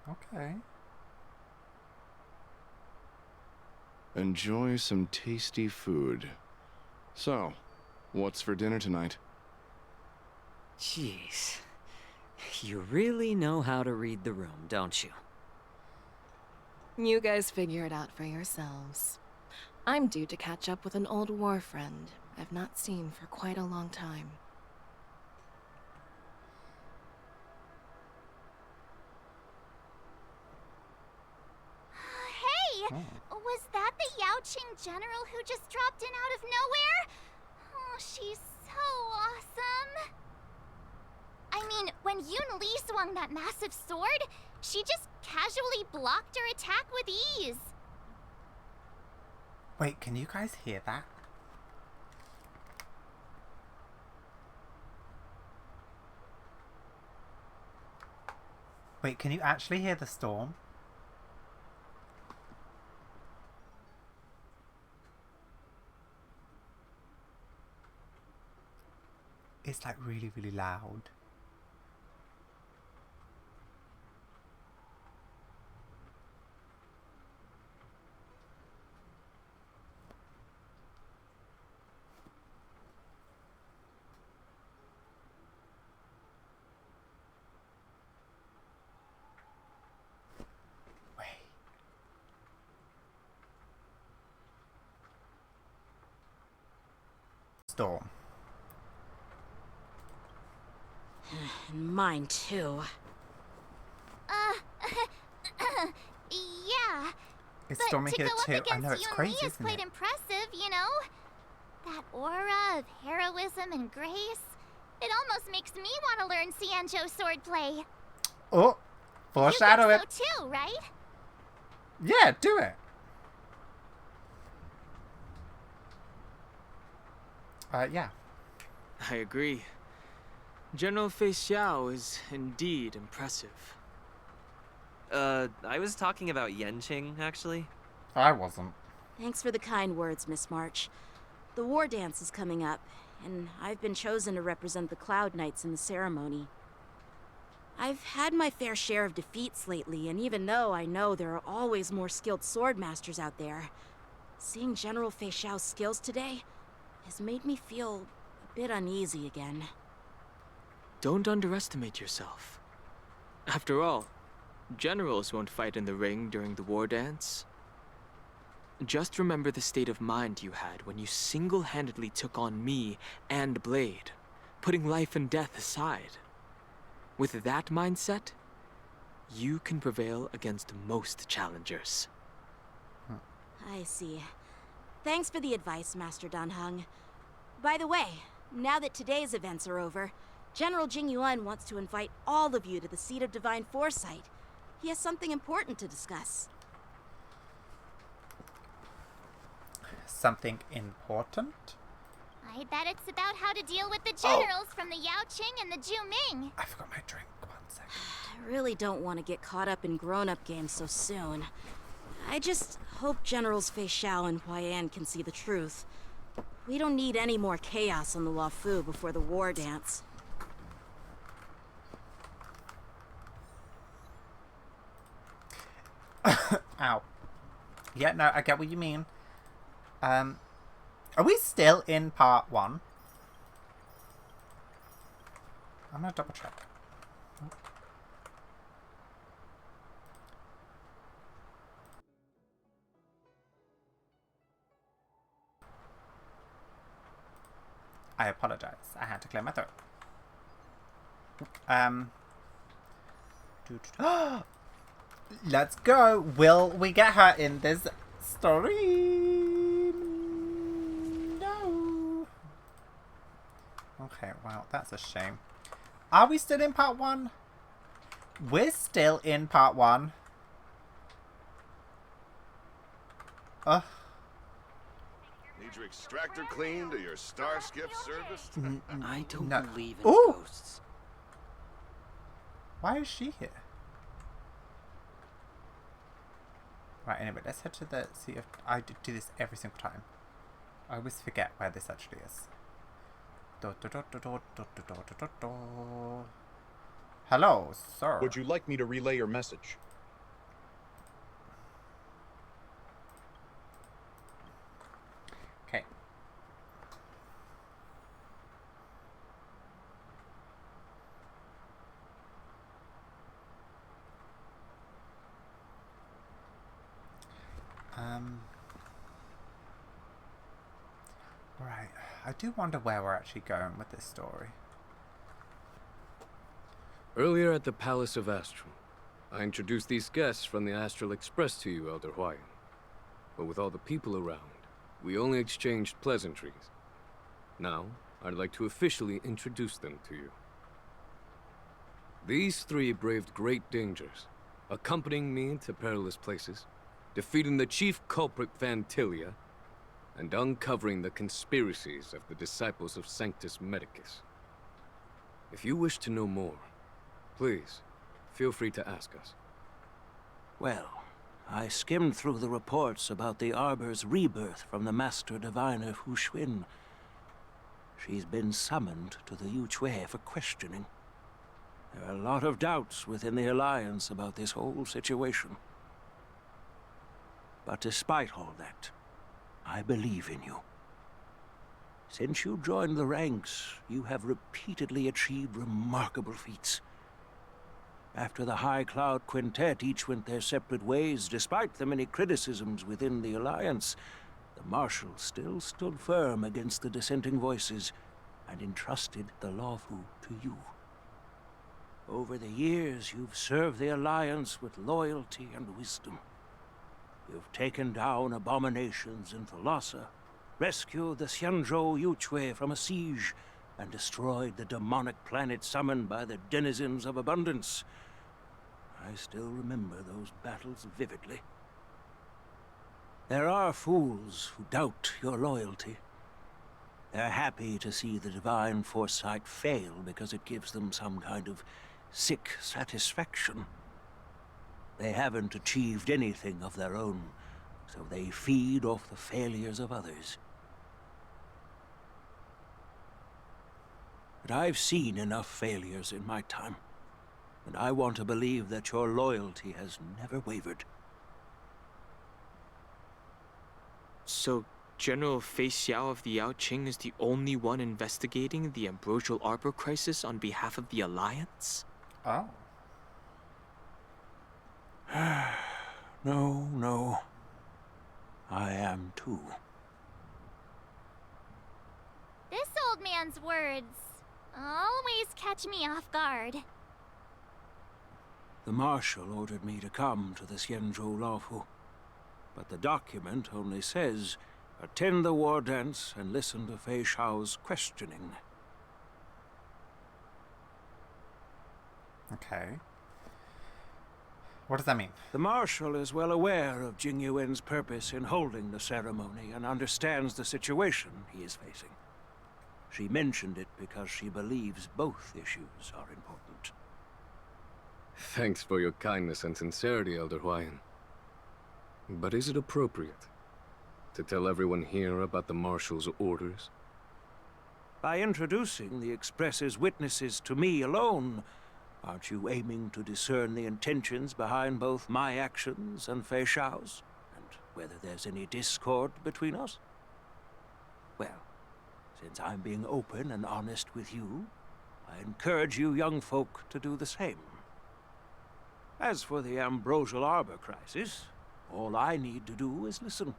Okay. Enjoy some tasty food. So, what's for dinner tonight? Jeez. You really know how to read the room, don't you? You guys figure it out for yourselves. I'm due to catch up with an old war friend I've not seen for quite a long time. Hey! Was that the Yaoqing general who just dropped in out of nowhere? Oh, she's so awesome. I mean, when Yun Li swung that massive sword, she just casually blocked her attack with ease. Wait, can you guys hear that? Wait, can you actually hear the storm? It's like really, really loud. Storm. Mine too. Yeah. It's but storming to here go up too. against I know, it's Yun crazy, Li is isn't quite it? impressive, you know? That aura of heroism and grace. It almost makes me want to learn Xianzhou swordplay. Oh, foreshadow You it. think so too, right? Yeah, do it. Yeah. I agree. General Fei Xiao is indeed impressive. I was talking about Yenqing, actually. I wasn't. Thanks for the kind words, Miss March. The war dance is coming up, and I've been chosen to represent the Cloud Knights in the ceremony. I've had my fair share of defeats lately, and even though I know there are always more skilled swordmasters out there, seeing General Fei Xiao's skills today has made me feel a bit uneasy again. Don't underestimate yourself. After all, generals won't fight in the ring during the war dance. Just remember the state of mind you had when you single-handedly took on me and Blade, putting life and death aside. With that mindset, you can prevail against most challengers. I see. Thanks for the advice, Master Danheng. By the way, now that today's events are over, General Jing Yuan wants to invite all of you to the Seat of Divine Foresight. He has something important to discuss. Something important? I bet it's about how to deal with the generals from the Yaoqing and the Juming. I forgot my drink. 1 second. I really don't want to get caught up in grown-up games so soon. I just hope Generals Fei Xiao and Huaiyan can see the truth. We don't need any more chaos on the Luofu before the war dance. Ow. Yeah, no, I get what you mean. Are we still in part 1? I'm gonna double check. I apologize. I had to clear my throat. Let's go. Will we get her in this story? No. Okay, well, that's a shame. Are we still in part 1? We're still in part 1. Ugh. Need your extractor cleaned or your star skiff serviced? I don't believe in Ooh. ghosts. Why is she here? Right, anyway, let's head to the Sea of... I do this every single time. I always forget where this actually is. Hello, sir. Would you like me to relay your message? Okay. Right. I do wonder where we're actually going with this story. Earlier at the Palace of Astral, I introduced these guests from the Astral Express to you, Elder Huayan. But with all the people around, we only exchanged pleasantries. Now, I'd like to officially introduce them to you. These three braved great dangers, accompanying me into perilous places, defeating the chief culprit Vantilia, and uncovering the conspiracies of the disciples of Sanctus Medicus. If you wish to know more, please, feel free to ask us. Well, I skimmed through the reports about the Arbor's rebirth from the Master Diviner Hu Xuan. She's been summoned to the Yuchue for questioning. There are a lot of doubts within the Alliance about this whole situation. But despite all that, I believe in you. Since you joined the ranks, you have repeatedly achieved remarkable feats. After the High Cloud Quintet each went their separate ways, despite the many criticisms within the Alliance, the Marshal still stood firm against the dissenting voices and entrusted the Lawfu to you. Over the years, you've served the Alliance with loyalty and wisdom. You've taken down abominations in Thalassa, rescued the Xianzhou Yuchue from a siege, and destroyed the demonic planet summoned by the denizens of abundance. I still remember those battles vividly. There are fools who doubt your loyalty. They're happy to see the divine foresight fail because it gives them some kind of sick satisfaction. They haven't achieved anything of their own, so they feed off the failures of others. But I've seen enough failures in my time, and I want to believe that your loyalty has never wavered. So, General Fei Xiao of the Yaoqing is the only one investigating the Ambrosial Arbor crisis on behalf of the Alliance? Oh. No. I am too. This old man's words always catch me off guard. The Marshal ordered me to come to the Xianzhou Lawfu, but the document only says, attend the war dance and listen to Fei Xiao's questioning. Okay. What does that mean? The Marshal is well aware of Jing Yuan's purpose in holding the ceremony and understands the situation he is facing. She mentioned it because she believes both issues are important. Thanks for your kindness and sincerity, Elder Huayan. But is it appropriate to tell everyone here about the Marshal's orders? By introducing the Express's witnesses to me alone, Aren't you aiming to discern the intentions behind both my actions and Fei Shao's? And whether there's any discord between us? Well, since I'm being open and honest with you, I encourage you young folk to do the same. As for the Ambrosial Arbor crisis, all I need to do is listen.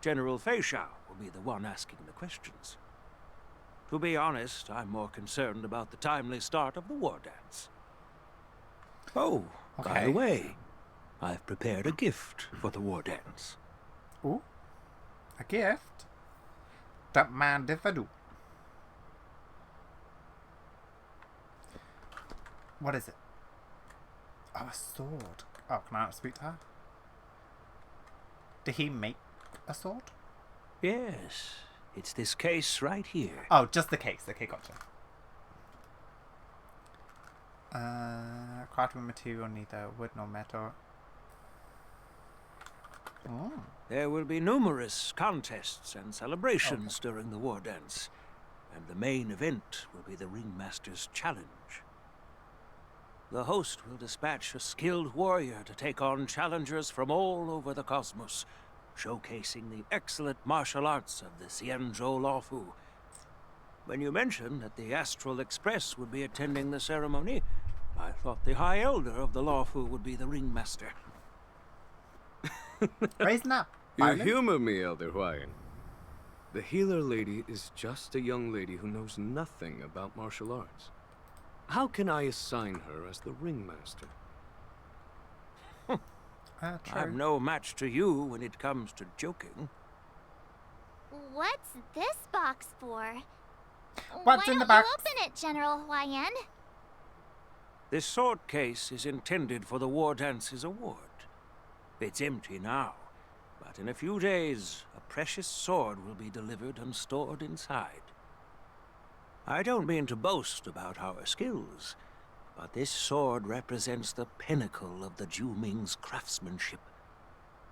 General Fei Shao will be the one asking the questions. To be honest, I'm more concerned about the timely start of the war dance. Oh, by the way, I've prepared a gift for the war dance. Ooh, a gift? Don't mind if I do. What is it? Oh, a sword. Oh, can I not speak to her? Did he make a sword? Yes, it's this case right here. Oh, just the case. Okay, gotcha. Crafting material, neither wood nor metal. Oh. There will be numerous contests and celebrations during the war dance, and the main event will be the Ringmaster's Challenge. The host will dispatch a skilled warrior to take on challengers from all over the cosmos, showcasing the excellent martial arts of the Xianzhou Lawfu. When you mentioned that the Astral Express would be attending the ceremony, I thought the High Elder of the Lawfu would be the Ringmaster. Raising up. You humor me, Elder Huayan. The healer lady is just a young lady who knows nothing about martial arts. How can I assign her as the Ringmaster? I'm no match to you when it comes to joking. What's this box for? What's in the box? Why don't you open it, General Huayan? This sword case is intended for the War Dance's award. It's empty now, but in a few days, a precious sword will be delivered and stored inside. I don't mean to boast about our skills, but this sword represents the pinnacle of the Zhu-Ming's craftsmanship.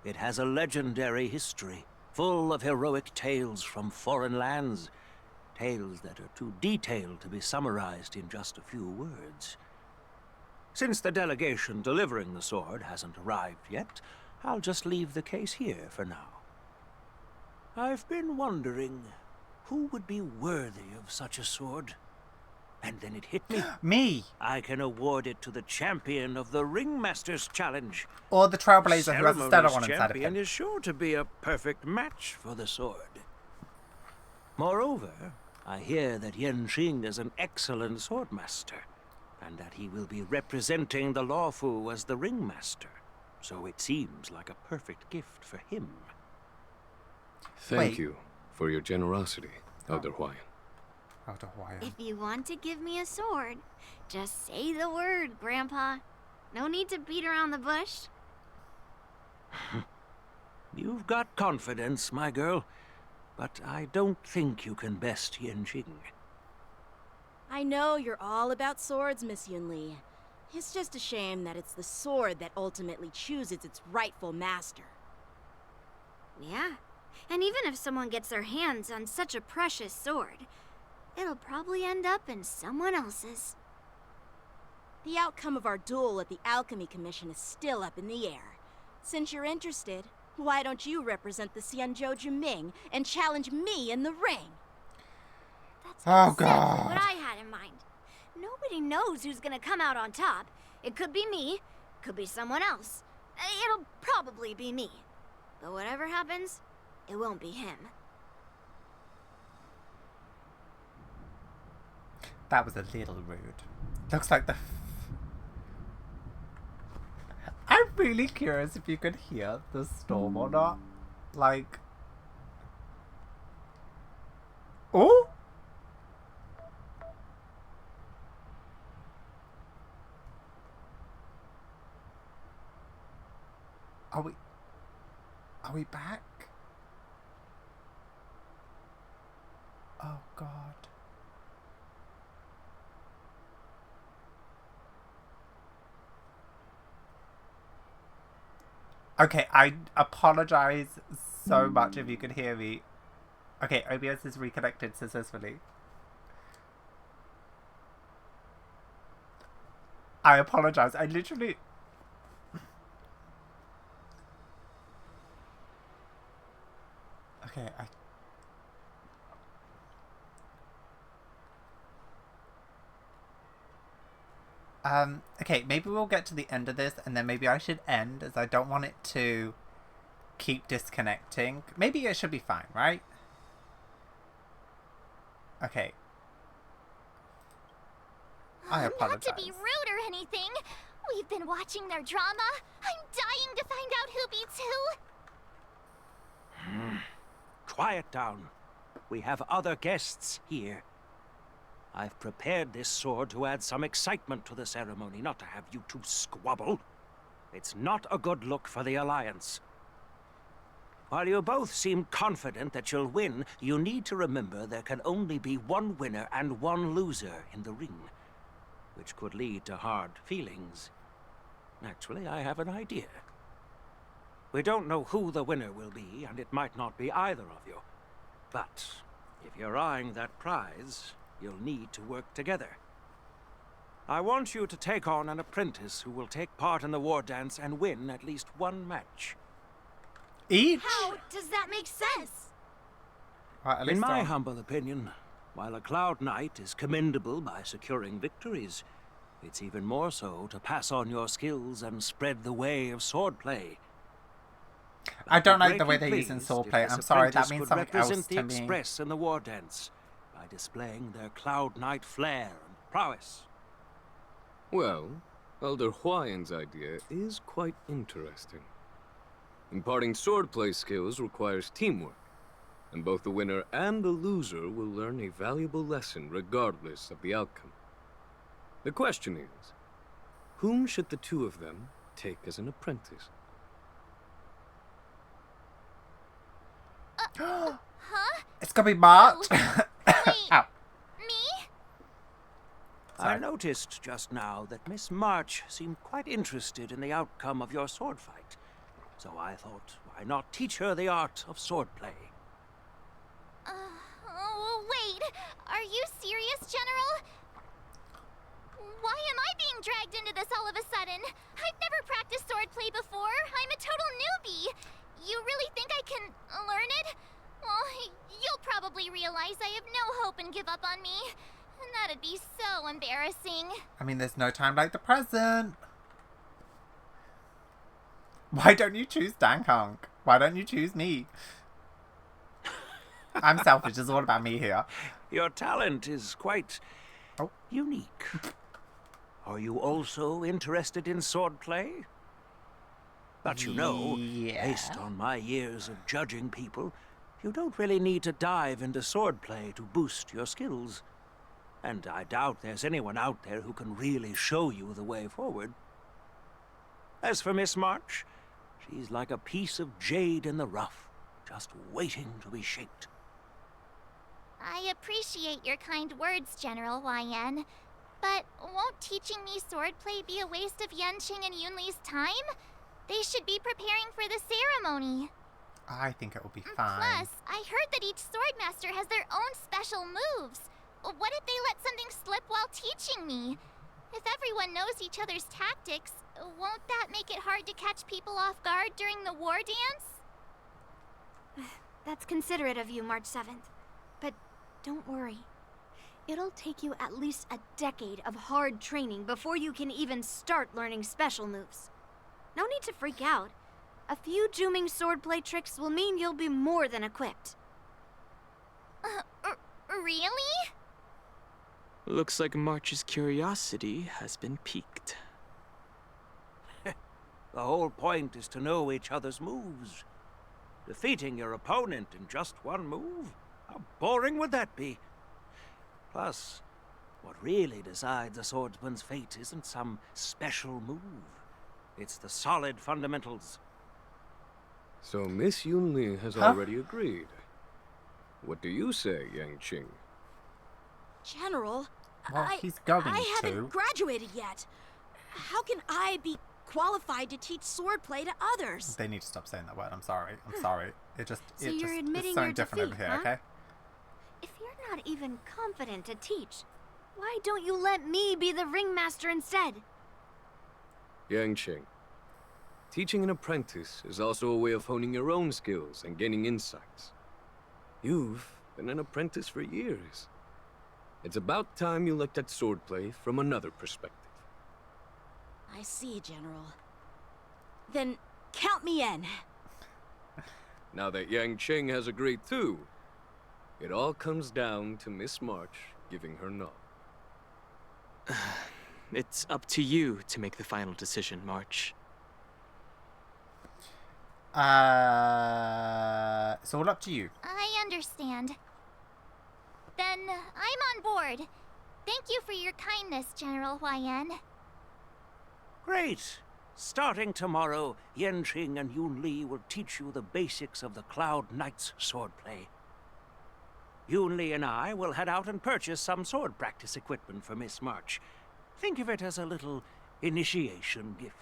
It has a legendary history, full of heroic tales from foreign lands, tales that are too detailed to be summarized in just a few words. Since the delegation delivering the sword hasn't arrived yet, I'll just leave the case here for now. I've been wondering, who would be worthy of such a sword? And then it hit me. Me! I can award it to the champion of the Ringmaster's Challenge. Or the Trailblazer who has a stellar one inside of champion him. is sure to be a perfect match for the sword. Moreover, I hear that Yen Xing is an excellent swordmaster, and that he will be representing the Lawfu as the Ringmaster. So it seems like a perfect gift for him. Thank you for your generosity, Elder Huayan. Elder Huayan. If you want to give me a sword, just say the word, Grandpa. No need to beat around the bush. You've got confidence, my girl, but I don't think you can best Yen Xing. I know you're all about swords, Miss Yunli. It's just a shame that it's the sword that ultimately chooses its rightful master. Yeah, and even if someone gets their hands on such a precious sword, it'll probably end up in someone else's. The outcome of our duel at the Alchemy Commission is still up in the air. Since you're interested, why don't you represent the Xianzhou Juming and challenge me in the ring? Oh, Exactly God. what I had in mind. Nobody knows who's gonna come out on top. It could be me, could be someone else. It'll probably be me. But whatever happens, it won't be him. That was a little rude. Looks like the... I'm really curious if you could hear the storm or not. Like... Oh! Are we back? Oh, God. Okay, I apologize so much if you could hear me. Okay, OBS is reconnected successfully. I apologize. I literally... Okay, okay, maybe we'll get to the end of this, and then maybe I should end, as I don't want it to keep disconnecting. Maybe it should be fine, right? Okay. I apologize. Not to be rude or anything. We've been watching their drama. I'm dying to find out who beats who. Quiet down. We have other guests here. I've prepared this sword to add some excitement to the ceremony, not to have you two squabble. It's not a good look for the Alliance. While you both seem confident that you'll win, you need to remember there can only be one winner and one loser in the ring, which could lead to hard feelings. Actually, I have an idea. We don't know who the winner will be, and it might not be either of you. But if you're eyeing that prize, you'll need to work together. I want you to take on an apprentice who will take part in the war dance and win at least one match. Each? How does that make sense? In my humble opinion, while a Cloud Knight is commendable by securing victories, it's even more so to pass on your skills and spread the way of swordplay. I don't like the way they're using swordplay. I'm sorry, that means something else represent to the me. Express in the war dance by displaying their Cloud Knight flair and prowess. Well, Elder Huayan's idea is quite interesting. Imparting swordplay skills requires teamwork, and both the winner and the loser will learn a valuable lesson regardless of the outcome. The question is, whom should the two of them take as an apprentice? Huh? It's gonna be March. Wait, Ow. me? I noticed just now that Miss March seemed quite interested in the outcome of your sword fight. So I thought, why not teach her the art of swordplay? Wait, are you serious, General? Why am I being dragged into this all of a sudden? I've never practiced swordplay before. I'm a total newbie. You really think I can learn it? Well, you'll probably realize I have no hope and give up on me. And that'd be so embarrassing. I mean, there's no time like the present. Why don't you choose Dankong? Why don't you choose me? I'm selfish. It's all about me here. Your talent is quite unique. Are you also interested in swordplay? But you know, based on my years of judging people, you don't really need to dive into swordplay to boost your skills. And I doubt there's anyone out there who can really show you the way forward. As for Miss March, she's like a piece of jade in the rough, just waiting to be shaped. I appreciate your kind words, General Huayan. But won't teaching me swordplay be a waste of Yanqing and Yunli's time? They should be preparing for the ceremony. I think it will be fine. Plus, I heard that each swordmaster has their own special moves. What if they let something slip while teaching me? If everyone knows each other's tactics, won't that make it hard to catch people off guard during the war dance? That's considerate of you, March 7th. But don't worry. It'll take you at least a decade of hard training before you can even start learning special moves. No need to freak out. A few Juming swordplay tricks will mean you'll be more than equipped. Really? Looks like March's curiosity has been piqued. The whole point is to know each other's moves. Defeating your opponent in just one move? How boring would that be? Plus, what really decides a swordsman's fate isn't some special move. It's the solid fundamentals. So Miss Yunli has already agreed. What do you say, Yanqing? General, Well, he's going I haven't to. graduated yet. How can I be qualified to teach swordplay to others? They need to stop saying that word. I'm sorry. I'm sorry. So you're admitting it's so your different defeat, over here, huh? okay? If you're not even confident to teach, why don't you let me be the ringmaster instead? Yangqing. Teaching an apprentice is also a way of honing your own skills and gaining insights. You've been an apprentice for years. It's about time you looked at swordplay from another perspective. I see, General. Then count me in. Now that Yangqing has agreed too, it all comes down to Miss March giving her nod. It's up to you to make the final decision, March. It's all up to you. I understand. Then I'm on board. Thank you for your kindness, General Huayan. Great. Starting tomorrow, Yanqing and Yun Li will teach you the basics of the Cloud Knight's swordplay. Yun Li and I will head out and purchase some sword practice equipment for Miss March. Think of it as a little initiation gift.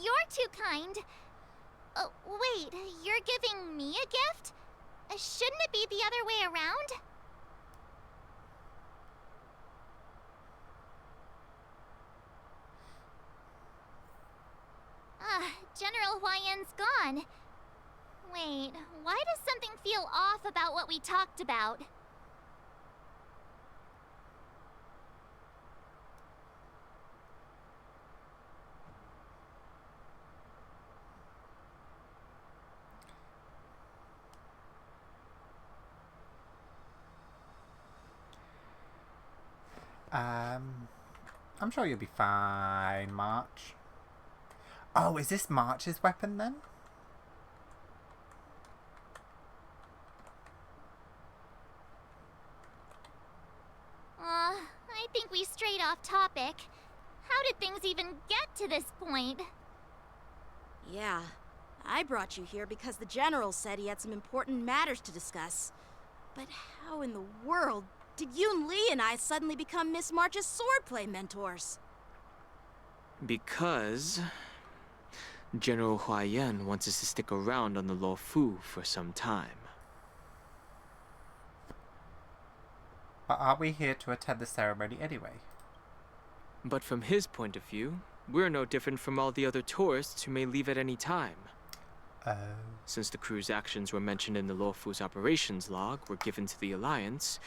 You're too kind. Wait, you're giving me a gift? Shouldn't it be the other way around? General Huayan's gone. Wait, why does something feel off about what we talked about? I'm sure you'll be fine, March. Oh, is this March's weapon then? I think we strayed off topic. How did things even get to this point? Yeah, I brought you here because the General said he had some important matters to discuss. But how in the world did Yun Li and I suddenly become Miss March's swordplay mentors? Because General Huayan wants us to stick around on the Luofu for some time. But are we here to attend the ceremony anyway? But from his point of view, we're no different from all the other tourists who may leave at any time. Since the crew's actions were mentioned in the Luofu's operations log were given to the Alliance,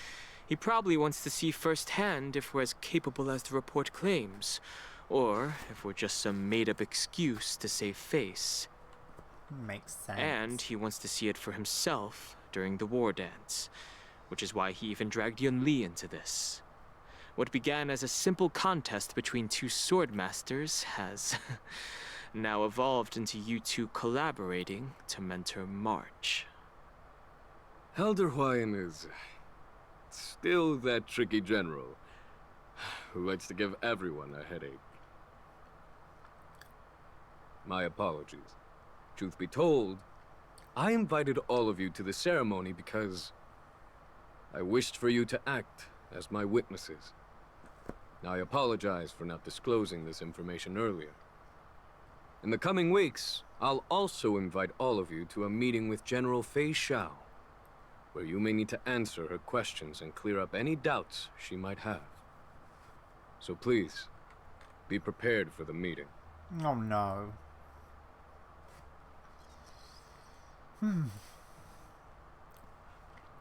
he probably wants to see firsthand if we're as capable as the report claims, or if we're just some made-up excuse to save face. Makes sense. And he wants to see it for himself during the war dance, which is why he even dragged Yun Li into this. What began as a simple contest between two sword masters has now evolved into you two collaborating to mentor March. Elder Huayan is still that tricky general who likes to give everyone a headache. My apologies. Truth be told, I invited all of you to the ceremony because I wished for you to act as my witnesses. I apologize for not disclosing this information earlier. In the coming weeks, I'll also invite all of you to a meeting with General Fei Xiao, where you may need to answer her questions and clear up any doubts she might have. So please, be prepared for the meeting. Oh no.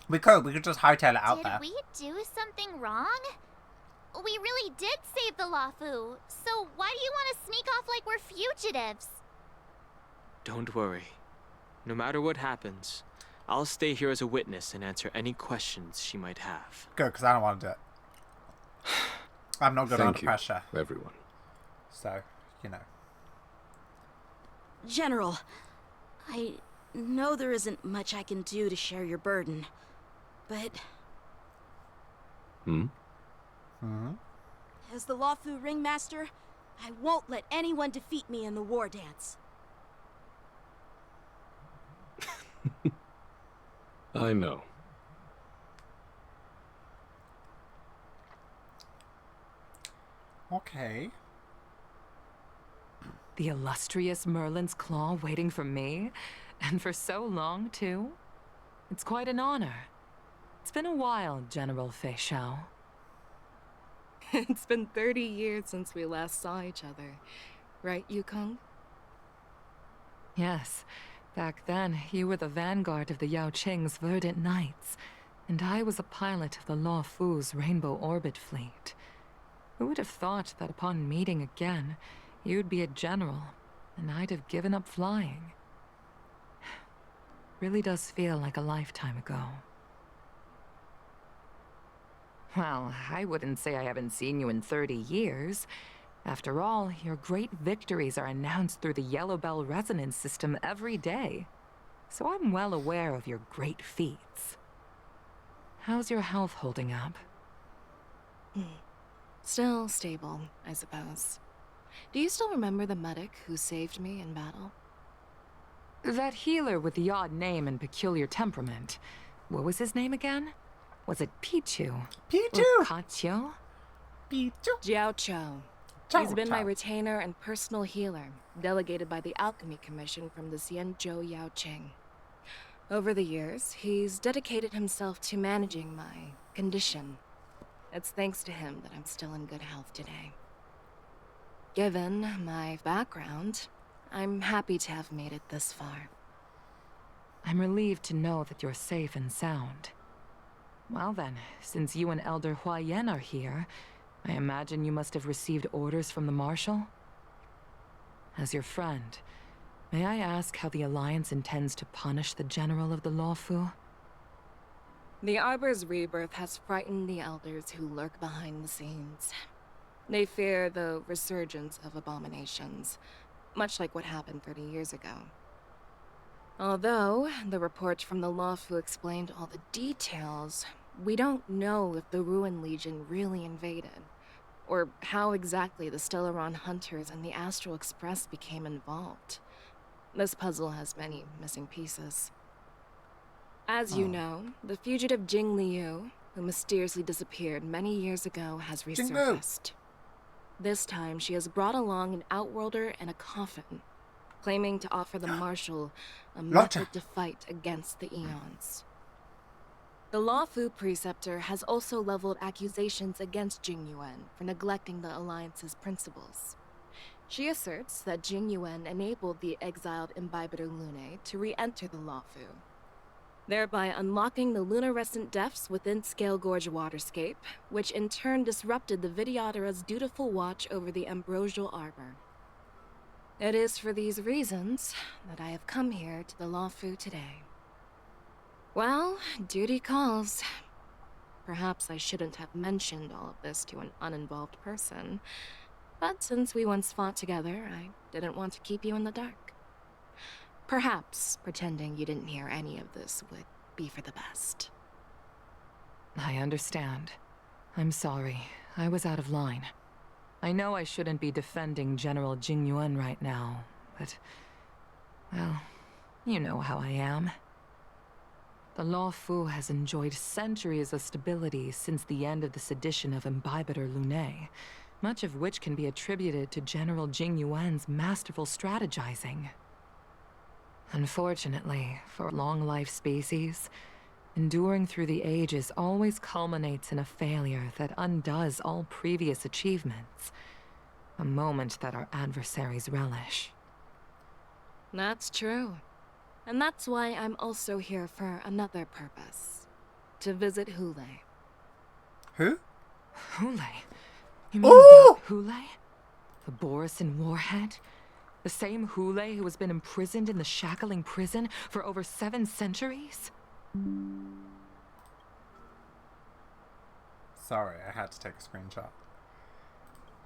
We could just hightail it out there. Did we do something wrong? We really did save the Luofu, so why do you want to sneak off like we're fugitives? Don't worry. No matter what happens, I'll stay here as a witness and answer any questions she might have. Good, because I don't want to do it. I'm not good under pressure. Everyone. So, you know. General, I know there isn't much I can do to share your burden, but... As the Luofu ringmaster, I won't let anyone defeat me in the war dance. I know. Okay. The illustrious Merlin's Claw waiting for me? And for so long, too? It's quite an honor. It's been a while, General Fei Xiao. It's been 30 years since we last saw each other. Right, Yukong? Yes. Back then, you were the vanguard of the Yao Qing's Verdant Knights, and I was a pilot of the Law Fu's Rainbow Orbit fleet. Who would have thought that upon meeting again, you'd be a general, and I'd have given up flying? Really does feel like a lifetime ago. Well, I wouldn't say I haven't seen you in 30 years. After all, your great victories are announced through the Yellow Bell resonance system every day. So I'm well aware of your great feats. How's your health holding up? Still stable, I suppose. Do you still remember the medic who saved me in battle? That healer with the odd name and peculiar temperament. What was his name again? Was it Pichu? Pichu! Or Kachio? Pichu! Jiao Cho. He's been my retainer and personal healer, delegated by the Alchemy Commission from the Xianzhou Yao Qing. Over the years, he's dedicated himself to managing my condition. It's thanks to him that I'm still in good health today. Given my background, I'm happy to have made it this far. I'm relieved to know that you're safe and sound. Well then, since you and Elder Huayan are here, I imagine you must have received orders from the Marshal? As your friend, may I ask how the Alliance intends to punish the General of the Lawfu? The Arbor's rebirth has frightened the Elders who lurk behind the scenes. They fear the resurgence of abominations, much like what happened 30 years ago. Although the report from the Lawfu explained all the details, we don't know if the Ruin Legion really invaded, or how exactly the Stellaron Hunters and the Astral Express became involved. This puzzle has many missing pieces. As you know, the fugitive Jing Liu, who mysteriously disappeared many years ago, has resurfaced. This time, she has brought along an Outworlder and a coffin, claiming to offer the Marshal a method to fight against the Eons. The Lawfu Preceptor has also leveled accusations against Jing Yuan for neglecting the Alliance's principles. She asserts that Jing Yuan enabled the exiled Imbibitor Lunae to re-enter the Lawfu, thereby unlocking the lunarescent depths within Scale Gorge Waterscape, which in turn disrupted the Vidyadhara's dutiful watch over the Ambrosial Arbor. It is for these reasons that I have come here to the Lawfu today. Well, duty calls. Perhaps I shouldn't have mentioned all of this to an uninvolved person, but since we once fought together, I didn't want to keep you in the dark. Perhaps pretending you didn't hear any of this would be for the best. I understand. I'm sorry. I was out of line. I know I shouldn't be defending General Jing Yuan right now, but... well, you know how I am. The Lawfu has enjoyed centuries of stability since the end of the sedition of Imbibitor Lunae, much of which can be attributed to General Jing Yuan's masterful strategizing. Unfortunately, for a long-life species, enduring through the ages always culminates in a failure that undoes all previous achievements, a moment that our adversaries relish. That's true. And that's why I'm also here for another purpose. To visit Hule. Who? Hule? You mean that Hule? The Borisin warhead? The same Hule who has been imprisoned in the Shackling prison for over 7 centuries? Sorry, I had to take a screenshot.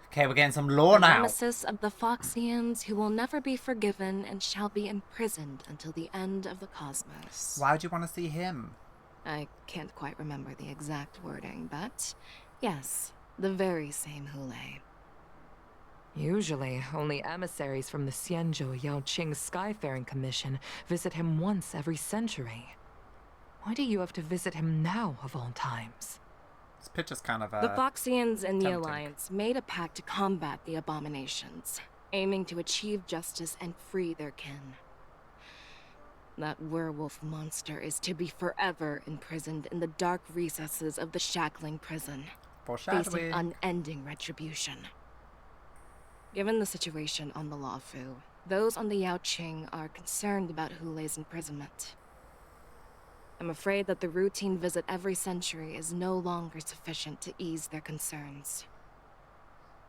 Okay, we're getting some lore now. The nemesis of the Foxians who will never be forgiven and shall be imprisoned until the end of the cosmos. Why do you want to see him? I can't quite remember the exact wording, but yes, the very same Hule. Usually, only emissaries from the Xianzhou Yao Qing Skyfaring Commission visit him once every century. Why do you have to visit him now, of all times? This picture's kind of, The Foxians and the tempting. Alliance made a pact to combat the abominations, aiming to achieve justice and free their kin. That werewolf monster is to be forever imprisoned in the dark recesses of the Shackling prison. facing Foreshadowing. unending retribution. Given the situation on the Luofu, those on the Yaoqing are concerned about Hulei's imprisonment. I'm afraid that the routine visit every century is no longer sufficient to ease their concerns.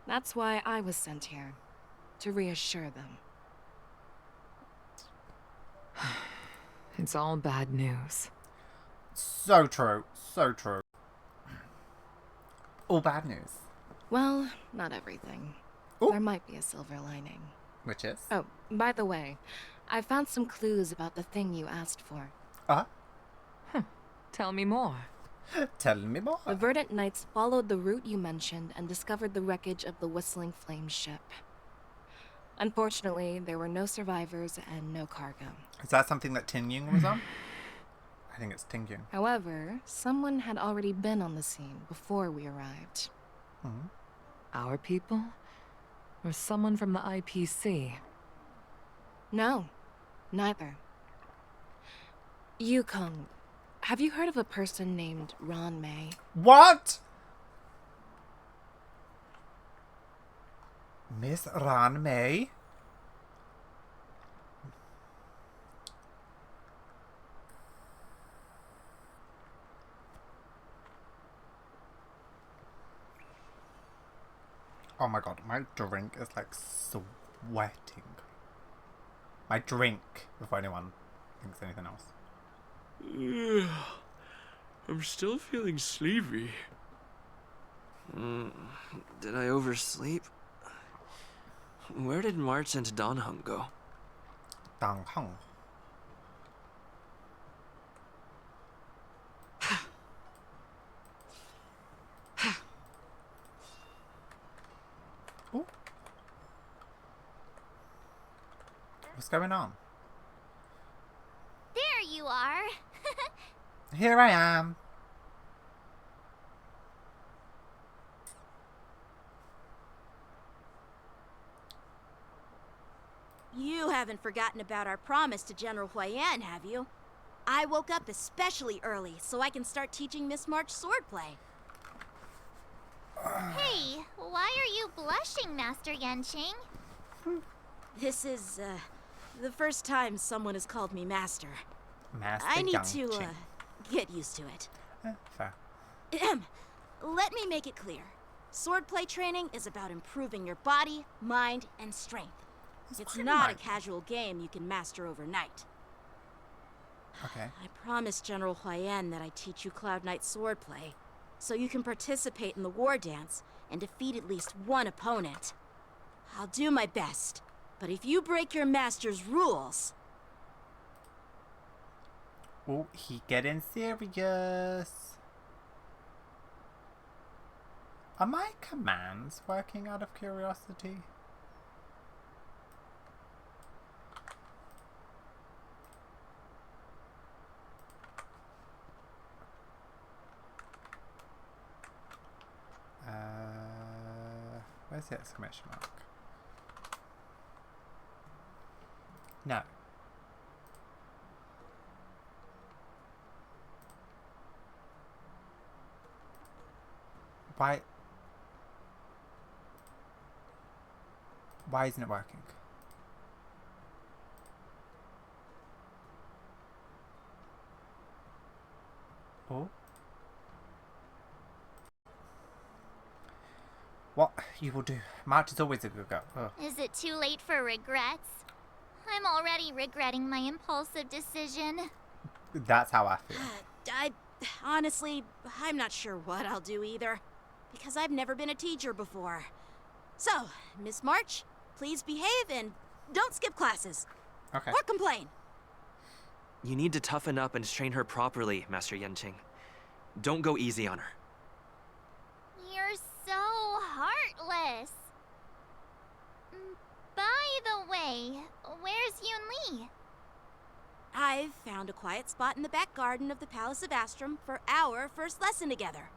That's why I was sent here, to reassure them. It's all bad news. So true. So true. All bad news. Well, not everything. Ooh. There might be a silver lining. Which is? Oh, by the way, I found some clues about the thing you asked for. Tell me more. Tell me more. The Verdant Knights followed the route you mentioned and discovered the wreckage of the Whistling Flame ship. Unfortunately, there were no survivors and no cargo. Is that something that Tingyun was on? I think it's Tingyun. However, someone had already been on the scene before we arrived. Our people? Or someone from the IPC? No, neither. Yukong, have you heard of a person named Ron May? What? Miss Ran May? Oh my god, my drink is like sweating. My drink, if anyone thinks anything else. I'm still feeling sleepy. Did I oversleep? Where did March and Donghung go? Donghung. What's going on? There you are. Here I am. You haven't forgotten about our promise to General Huayan, have you? I woke up especially early so I can start teaching Miss March swordplay. Hey, why are you blushing, Master Yanqing? This is, the first time someone has called me Master. Master I need Yanqing. to, get used to it. Fair. Let me make it clear. Swordplay training is about improving your body, mind, and strength. It's not a casual game you can master overnight. Okay. I promised General Huayan that I'd teach you Cloud Knight swordplay, so you can participate in the war dance and defeat at least one opponent. I'll do my best, but if you break your master's rules... Oh, he getting serious. Are my commands working out of curiosity? Where's the exclamation mark? No. Why isn't it working? Oh. What you will do. March is always a good girl. Ugh. Is it too late for regrets? I'm already regretting my impulsive decision. That's how I feel. Honestly, I'm not sure what I'll do either, because I've never been a teacher before. So, Miss March, please behave and don't skip classes. Okay. Or complain. You need to toughen up and train her properly, Master Yanqing. Don't go easy on her. You're so heartless. By the way, where's Yun Li? I've found a quiet spot in the back garden of the Palace of Astrum for our first lesson together.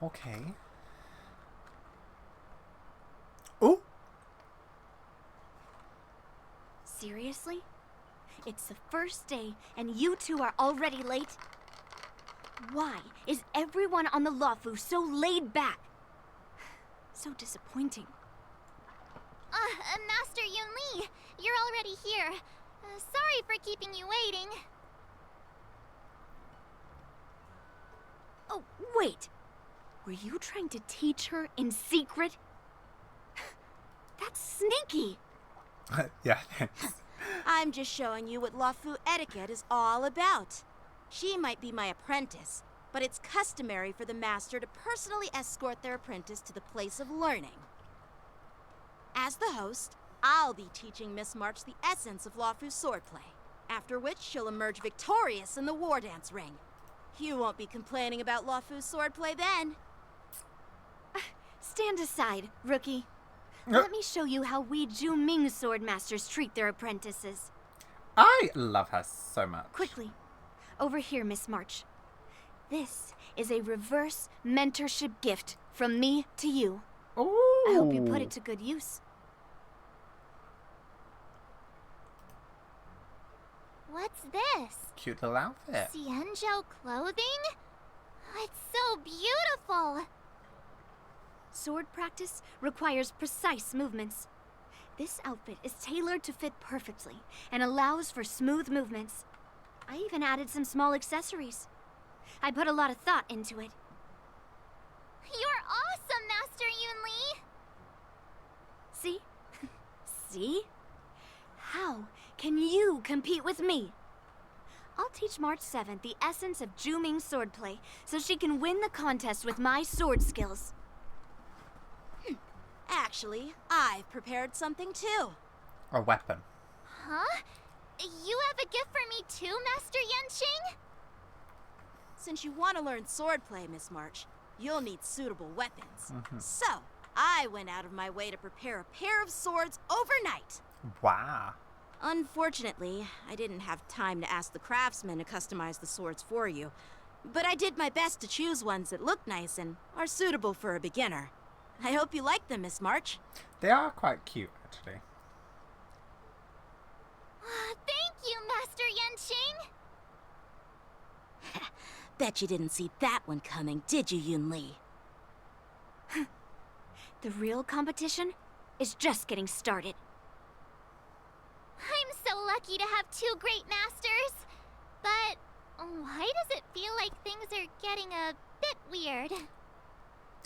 Okay. Oh! Seriously? It's the first day, and you two are already late? Why is everyone on the Luofu so laid back? So disappointing. Master Yunli, you're already here. Sorry for keeping you waiting. Oh, wait. Were you trying to teach her in secret? That's sneaky. Yeah, thanks. I'm just showing you what Luofu etiquette is all about. She might be my apprentice, but it's customary for the master to personally escort their apprentice to the place of learning. As the host, I'll be teaching Miss March the essence of Luofu's swordplay, after which she'll emerge victorious in the war dance ring. You won't be complaining about Luofu's swordplay then. Stand aside, rookie. Let me show you how we Zhu-Ming sword masters treat their apprentices. I love her so much. Quickly. Over here, Miss March. This is a reverse mentorship gift from me to you. Ooh. I hope you put it to good use. What's this? Cute little outfit. Xianzhou clothing? It's so beautiful. Sword practice requires precise movements. This outfit is tailored to fit perfectly and allows for smooth movements. I even added some small accessories. I put a lot of thought into it. You're awesome, Master Yunli! See? See? How can you compete with me? I'll teach March 7th the essence of Zhu-Ming swordplay so she can win the contest with my sword skills. Actually, I've prepared something too. A weapon. Huh? You have a gift for me too, Master Yanqing? Since you want to learn swordplay, Miss March, you'll need suitable weapons. So, I went out of my way to prepare a pair of swords overnight. Wow. Unfortunately, I didn't have time to ask the craftsman to customize the swords for you. But I did my best to choose ones that look nice and are suitable for a beginner. I hope you like them, Miss March. They are quite cute, actually. Thank you, Master Yanqing! Bet you didn't see that one coming, did you, Yunli? The real competition is just getting started. I'm so lucky to have two great masters. But why does it feel like things are getting a bit weird?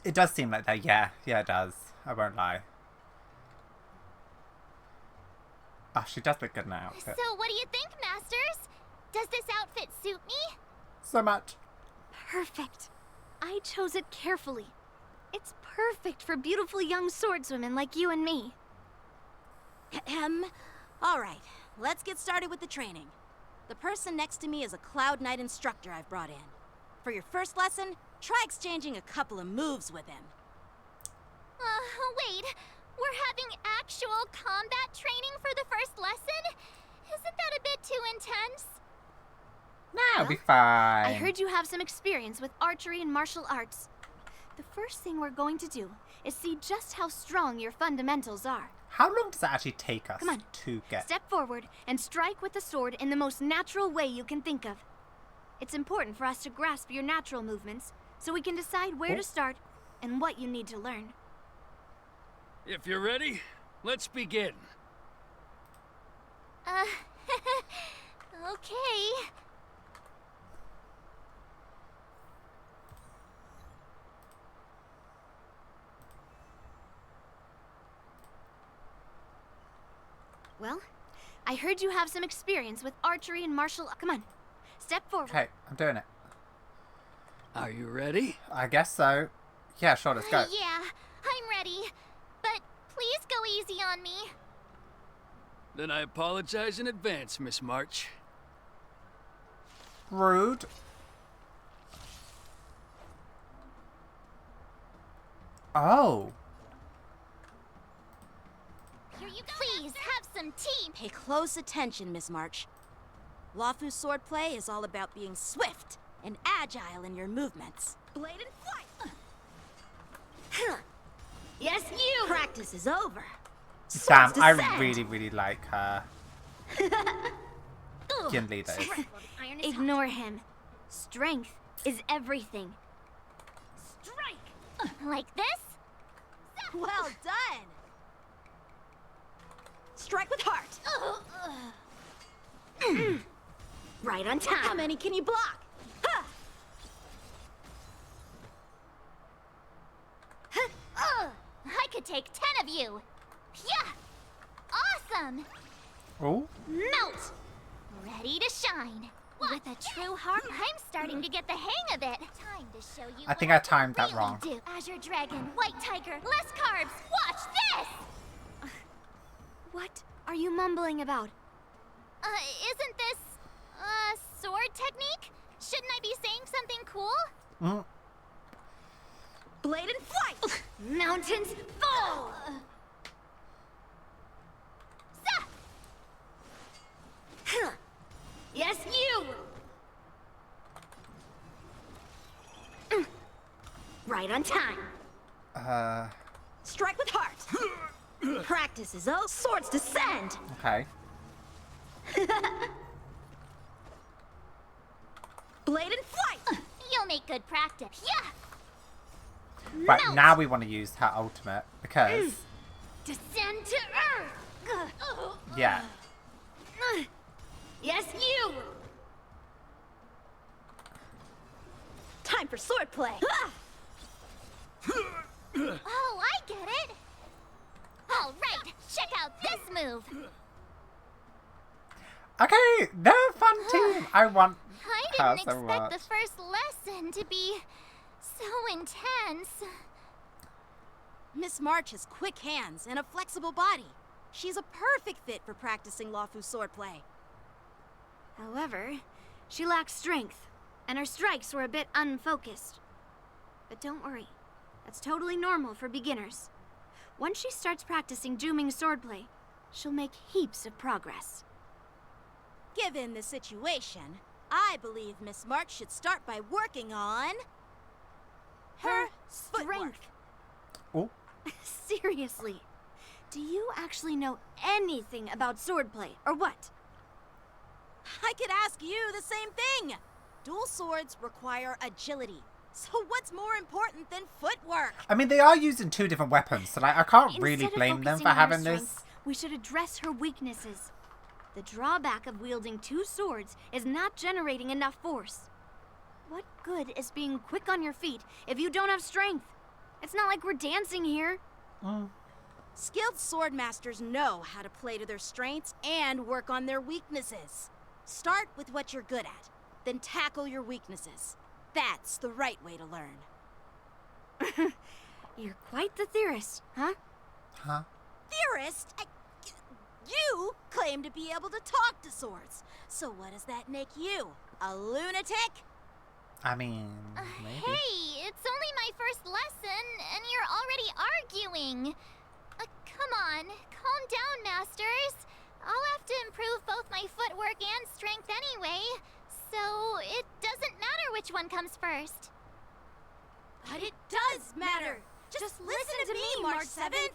It does seem like that, yeah. Yeah, it does. I won't lie. Oh, she does look good in that outfit. So what do you think, Masters? Does this outfit suit me? So much. Perfect. I chose it carefully. It's perfect for beautiful young swordswomen like you and me. All right, let's get started with the training. The person next to me is a Cloud Knight instructor I've brought in. For your first lesson, try exchanging a couple of moves with him. Wait. We're having actual combat training for the first lesson? Isn't that a bit too intense? Nah, it'll be fine. I heard you have some experience with archery and martial arts. The first thing we're going to do is see just how strong your fundamentals are. How long does it actually take us Come on. to get... Step forward and strike with the sword in the most natural way you can think of. It's important for us to grasp your natural movements so we can decide where to start and what you need to learn. If you're ready, let's begin. Okay. Well, I heard you have some experience with archery and martial... Come on, step forward. Okay, I'm doing it. Are you ready? I guess so. Yeah, sure, let's go. Yeah, I'm ready. But please go easy on me. Then I apologize in advance, Miss March. Rude. Oh. Here you go. Please have some tea. Pay close attention, Miss March. Luofu's swordplay is all about being swift and agile in your movements. Blade and flight. Yes, you. Practice is over. Damn, Swords I descend. really like her. Yunli, that is. Ignore him. Strength is everything. Strike! Like this? Well done! Strike with heart! Right on time. How many can you block? Ha! I could take 10 of you. Yeah! Awesome! Oh? Melt! Ready to shine. With a true heart, I'm starting to get the hang of it. Time to show you I think what I timed that really wrong. Do. Azure Dragon, White Tiger, less carbs. Watch this! What are you mumbling about? Isn't this sword technique? Shouldn't I be saying something cool? Mm. Blade and flight! Mountains fall! Yes, you! Right on time. Strike with heart! Practice is all swords descend! Okay. Blade and flight! You'll make good practice. Yeah! Right, Melt. now we want to use her ultimate because... Descend to earth! Yeah. Yes, you! Time for sword play! Oh, I get it! All right, check out this move! Okay, they're a fun team. I want I her didn't so expect much. the first lesson to be so intense. Miss March has quick hands and a flexible body. She's a perfect fit for practicing Lawfu swordplay. However, she lacks strength, and her strikes were a bit unfocused. But don't worry, that's totally normal for beginners. Once she starts practicing Juming swordplay, she'll make heaps of progress. Given the situation, I believe Miss March should start by working on... her strength. Oh. Seriously, do you actually know anything about swordplay, or what? I could ask you the same thing. Dual swords require agility. So what's more important than footwork? I mean, they are using two different weapons, so like, I can't really Instead of blame them focusing for on her having strengths, this. we should address her weaknesses. The drawback of wielding two swords is not generating enough force. What good is being quick on your feet if you don't have strength? It's not like we're dancing here. Skilled sword masters know how to play to their strengths and work on their weaknesses. Start with what you're good at, then tackle your weaknesses. That's the right way to learn. You're quite the theorist, huh? Huh? Theorist? You claim to be able to talk to swords. So what does that make you? A lunatic? I mean, maybe. Hey, it's only my first lesson, and you're already arguing. Come on, calm down, masters. I'll have to improve both my footwork and strength anyway, so it doesn't matter which one comes first. But it does matter. Just listen to me, March 7th.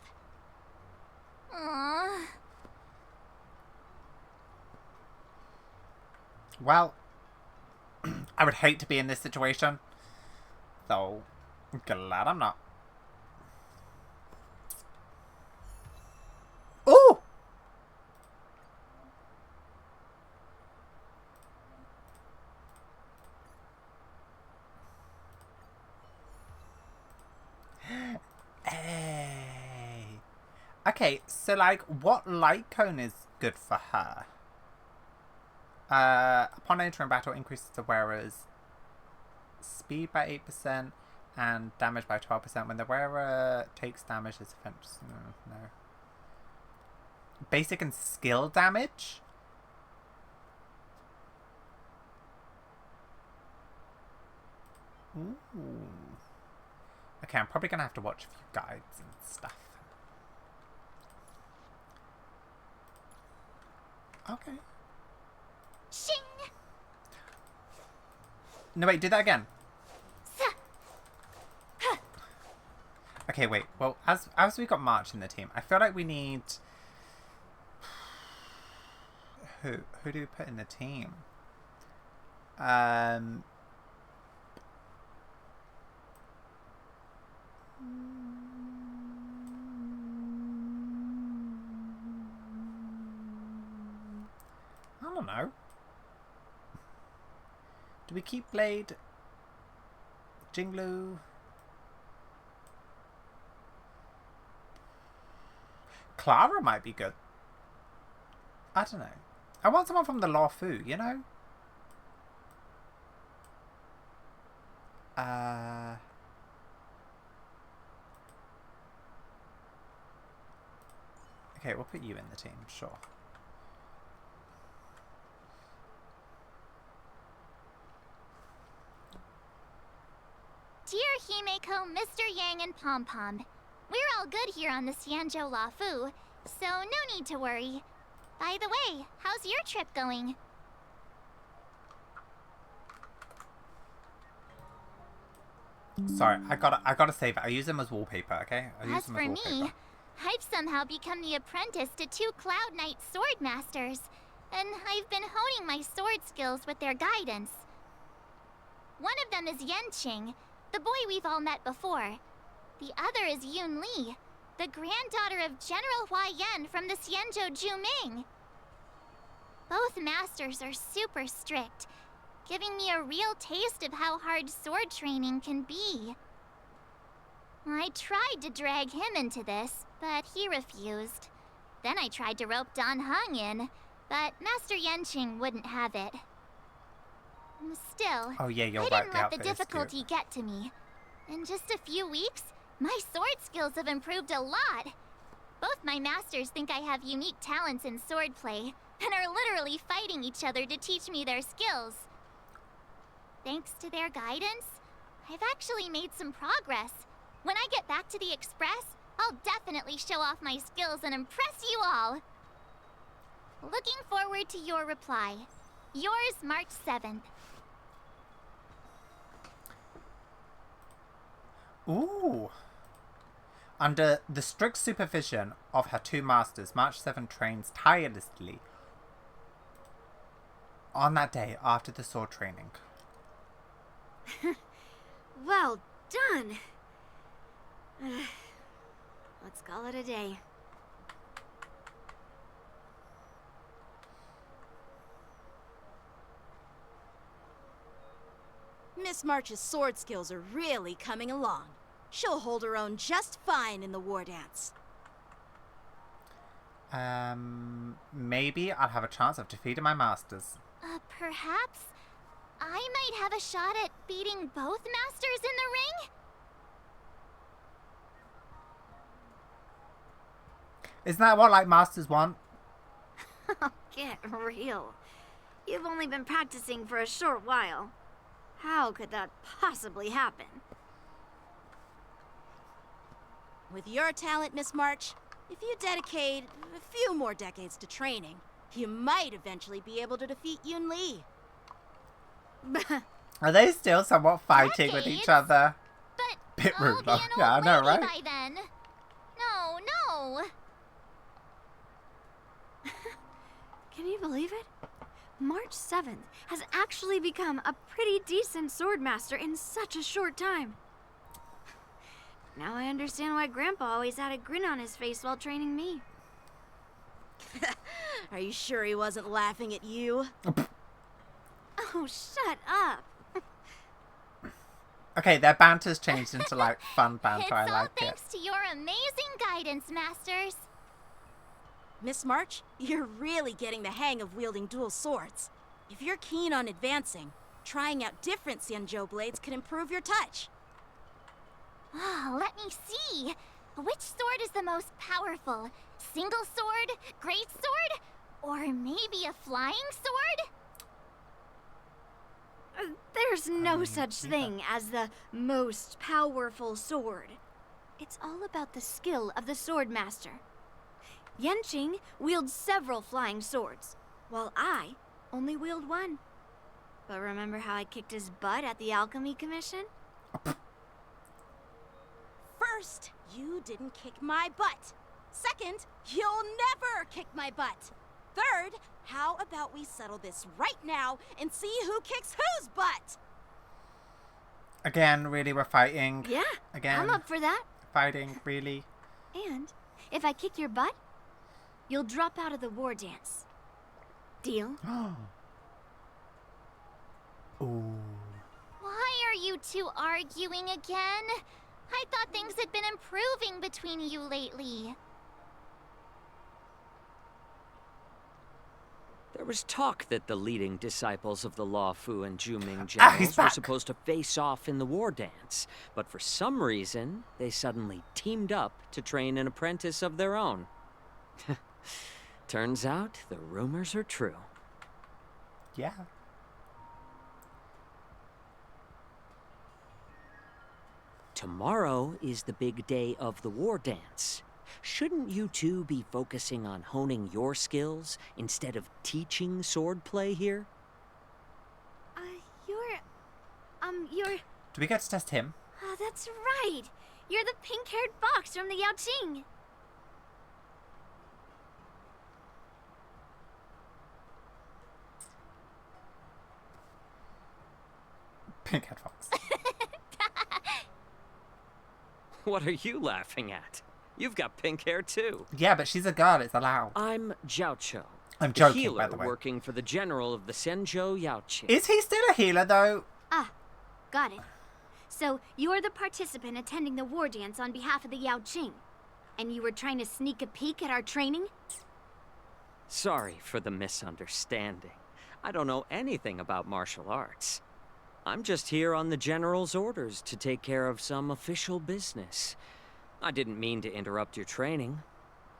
Aww. Well, I would hate to be in this situation, though I'm glad I'm not. Ooh! Hey. Okay, so like, what light cone is good for her? Upon entering battle, increases the wearer's speed by 8% and damage by 12% when the wearer takes damage. As offense. No. Basic and skill damage. Ooh. Okay, I'm probably gonna have to watch a few guides and stuff. Okay. Shing! No, wait, do that again. Okay, wait. Well, as we got March in the team, I feel like we need... Who do we put in the team? I don't know. Do we keep Blade? Jinglu? Clara might be good. I don't know. I want someone from the Law Fu, you know? Okay, we'll put you in the team, sure. Dear Himeko, Mr. Yang, and Pom Pom, we're all good here on the Xianzhou La Fu, so no need to worry. By the way, how's your trip going? Sorry, I gotta save it. I use them as wallpaper, okay? As for me, I've somehow become the apprentice to 2 Cloud Knight sword masters, and I've been honing my sword skills with their guidance. One of them is Yanqing, the boy we've all met before. The other is Yun Li, the granddaughter of General Hua Yan from the Xianzhou Juming. Both masters are super strict, giving me a real taste of how hard sword training can be. I tried to drag him into this, but he refused. Then I tried to rope Dan Heng in, but Master Yanqing wouldn't have it. Still, oh, yeah, I didn't let the difficulty get to me. In just a few weeks, my sword skills have improved a lot. Both my masters think I have unique talents in swordplay, and are literally fighting each other to teach me their skills. Thanks to their guidance, I've actually made some progress. When I get back to the Express, I'll definitely show off my skills and impress you all. Looking forward to your reply. Yours, March 7th. Ooh. Under the strict supervision of her 2 masters, March 7 trains tirelessly on that day after the sword training. Well done. Let's call it a day. Miss March's sword skills are really coming along. She'll hold her own just fine in the war dance. Maybe I'll have a chance of defeating my masters. Perhaps I might have a shot at beating both masters in the ring? Isn't that what, like, masters want? Get real. You've only been practicing for a short while. How could that possibly happen? With your talent, Miss March, if you dedicate a few more decades to training, you might eventually be able to defeat Yun Li. Are they still somewhat fighting with each other? But Bit I'll rude, be an yeah, I old know, lady right? by then. No. Can you believe it? March 7th has actually become a pretty decent swordmaster in such a short time. Now I understand why Grandpa always had a grin on his face while training me. Are you sure he wasn't laughing at you? Oh, shut up. Okay, their banter's changed into, like, fun banter. It's I all like it. thanks to your amazing guidance, masters. Miss March, you're really getting the hang of wielding dual swords. If you're keen on advancing, trying out different Xianzhou blades could improve your touch. Oh, let me see. Which sword is the most powerful? Single sword? Great sword? Or maybe a flying sword? There's no such thing as the most powerful sword. It's all about the skill of the swordmaster. Yanqing wields several flying swords, while I only wield one. But remember how I kicked his butt at the Alchemy Commission? First, you didn't kick my butt. Second, you'll never kick my butt. Third, how about we settle this right now and see who kicks whose butt? Again, really, we're fighting. Yeah, Again. I'm up for that. fighting, really. And if I kick your butt, you'll drop out of the war dance. Deal? Ooh. Why are you two arguing again? I thought things had been improving between you lately. There was talk that the leading disciples of the Law Fu and Juming generals were supposed to face off in the war dance, but for some reason, they suddenly teamed up to train an apprentice of their own. Turns out, the rumors are true. Yeah. Tomorrow is the big day of the war dance. Shouldn't you two be focusing on honing your skills instead of teaching swordplay here? You're... Do we get to test him? That's right! You're the pink-haired fox from the Yaoqing! Pink-haired fox. What are you laughing at? You've got pink hair too. Yeah, but she's a girl, it's allowed. I'm Jiaoqiu. I'm joking, healer by the way. Working for the general of the Senzhou Yaoqing. Is he still a healer, though? Ah, got it. So, you're the participant attending the war dance on behalf of the Yaoqing. And you were trying to sneak a peek at our training? Sorry for the misunderstanding. I don't know anything about martial arts. I'm just here on the general's orders to take care of some official business. I didn't mean to interrupt your training.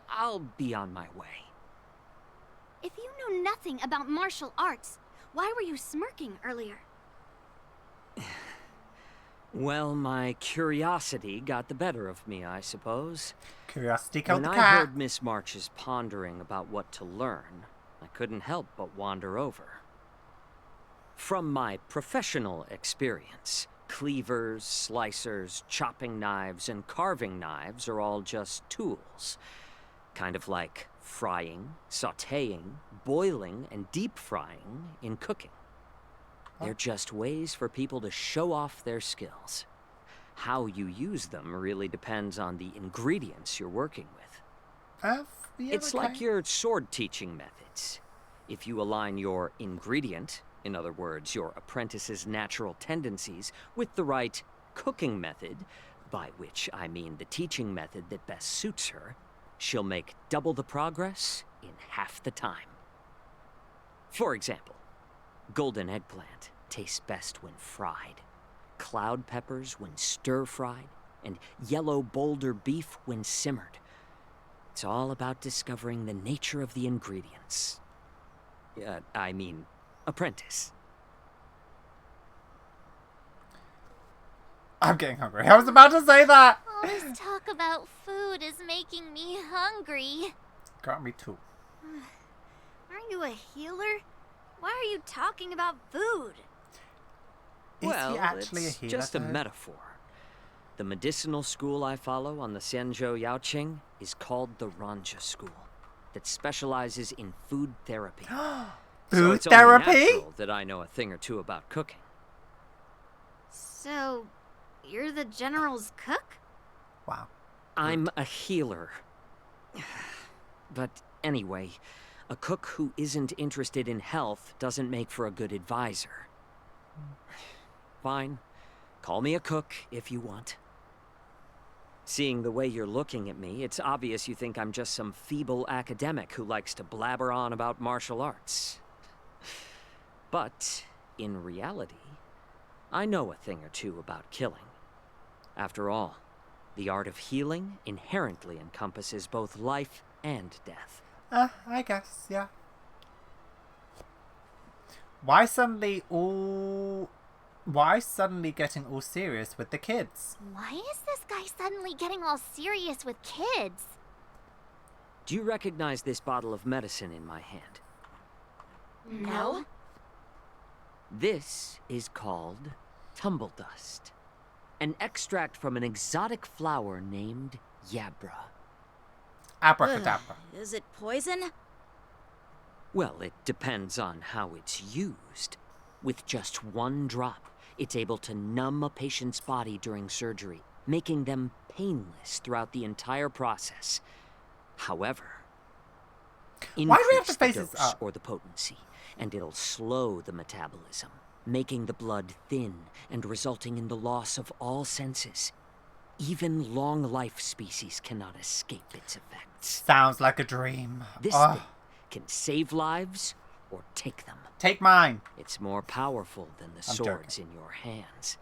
I'll be on my way. If you know nothing about martial arts, why were you smirking earlier? Well, my curiosity got the better of me, I suppose. Curiosity killed the When cat. I heard Miss March's pondering about what to learn, I couldn't help but wander over. From my professional experience, cleavers, slicers, chopping knives, and carving knives are all just tools. Kind of like frying, sautéing, boiling, and deep frying in cooking. They're just ways for people to show off their skills. How you use them really depends on the ingredients you're working with. It's like your sword teaching methods. If you align your ingredient, in other words, your apprentice's natural tendencies, with the right cooking method, by which I mean the teaching method that best suits her, she'll make double the progress in half the time. For example, golden eggplant tastes best when fried, cloud peppers when stir-fried, and yellow boulder beef when simmered. It's all about discovering the nature of the ingredients. Apprentice. I'm getting hungry. I was about to say that! All this talk about food is making me hungry. Got me too. Aren't you a healer? Why are you talking about food? Is Well, he actually it's a healer, just a though? metaphor. The medicinal school I follow on the Senzhou Yaoqing is called the Ranja School, that specializes in food therapy. So Food it's only therapy? natural that I know a thing or two about cooking. So, you're the general's cook? Wow. I'm a healer. But anyway, a cook who isn't interested in health doesn't make for a good advisor. Fine. Call me a cook if you want. Seeing the way you're looking at me, it's obvious you think I'm just some feeble academic who likes to blabber on about martial arts. But, in reality, I know a thing or two about killing. After all, the art of healing inherently encompasses both life and death. I guess, yeah. Why suddenly getting all serious with the kids? Why is this guy suddenly getting all serious with kids? Do you recognize this bottle of medicine in my hand? No. This is called tumble dust, an extract from an exotic flower named Yabra. Abracadabra. Is it poison? Well, it depends on how it's used. With just one drop, it's able to numb a patient's body during surgery making them painless throughout the entire process. However, why do we have to increase face the this dose up? or the potency, and it'll slow the metabolism, making the blood thin and resulting in the loss of all senses. Even long-life species cannot escape its effects. Sounds like a dream. This Oh, thing can save lives or take them. take mine. It's more powerful than the I'm swords in your hands.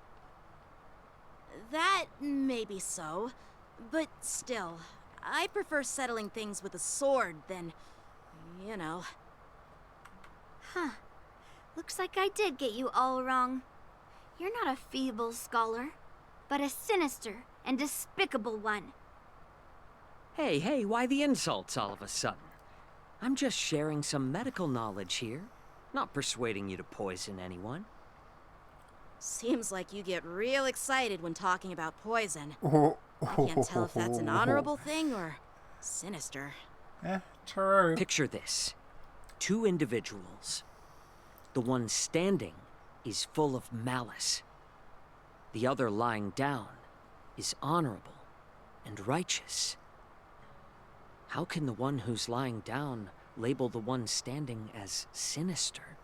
That may be so, but still, I prefer settling things with a sword than, you know. Huh. Looks like I did get you all wrong. You're not a feeble scholar, but a sinister and despicable one. Hey, why the insults all of a sudden? I'm just sharing some medical knowledge here, not persuading you to poison anyone. Seems like you get real excited when talking about poison. Oh, I can't tell if that's an honorable thing or sinister. True. Picture this. 2 individuals. The one standing is full of malice. The other lying down is honorable and righteous. How can the one who's lying down label the one standing as sinister?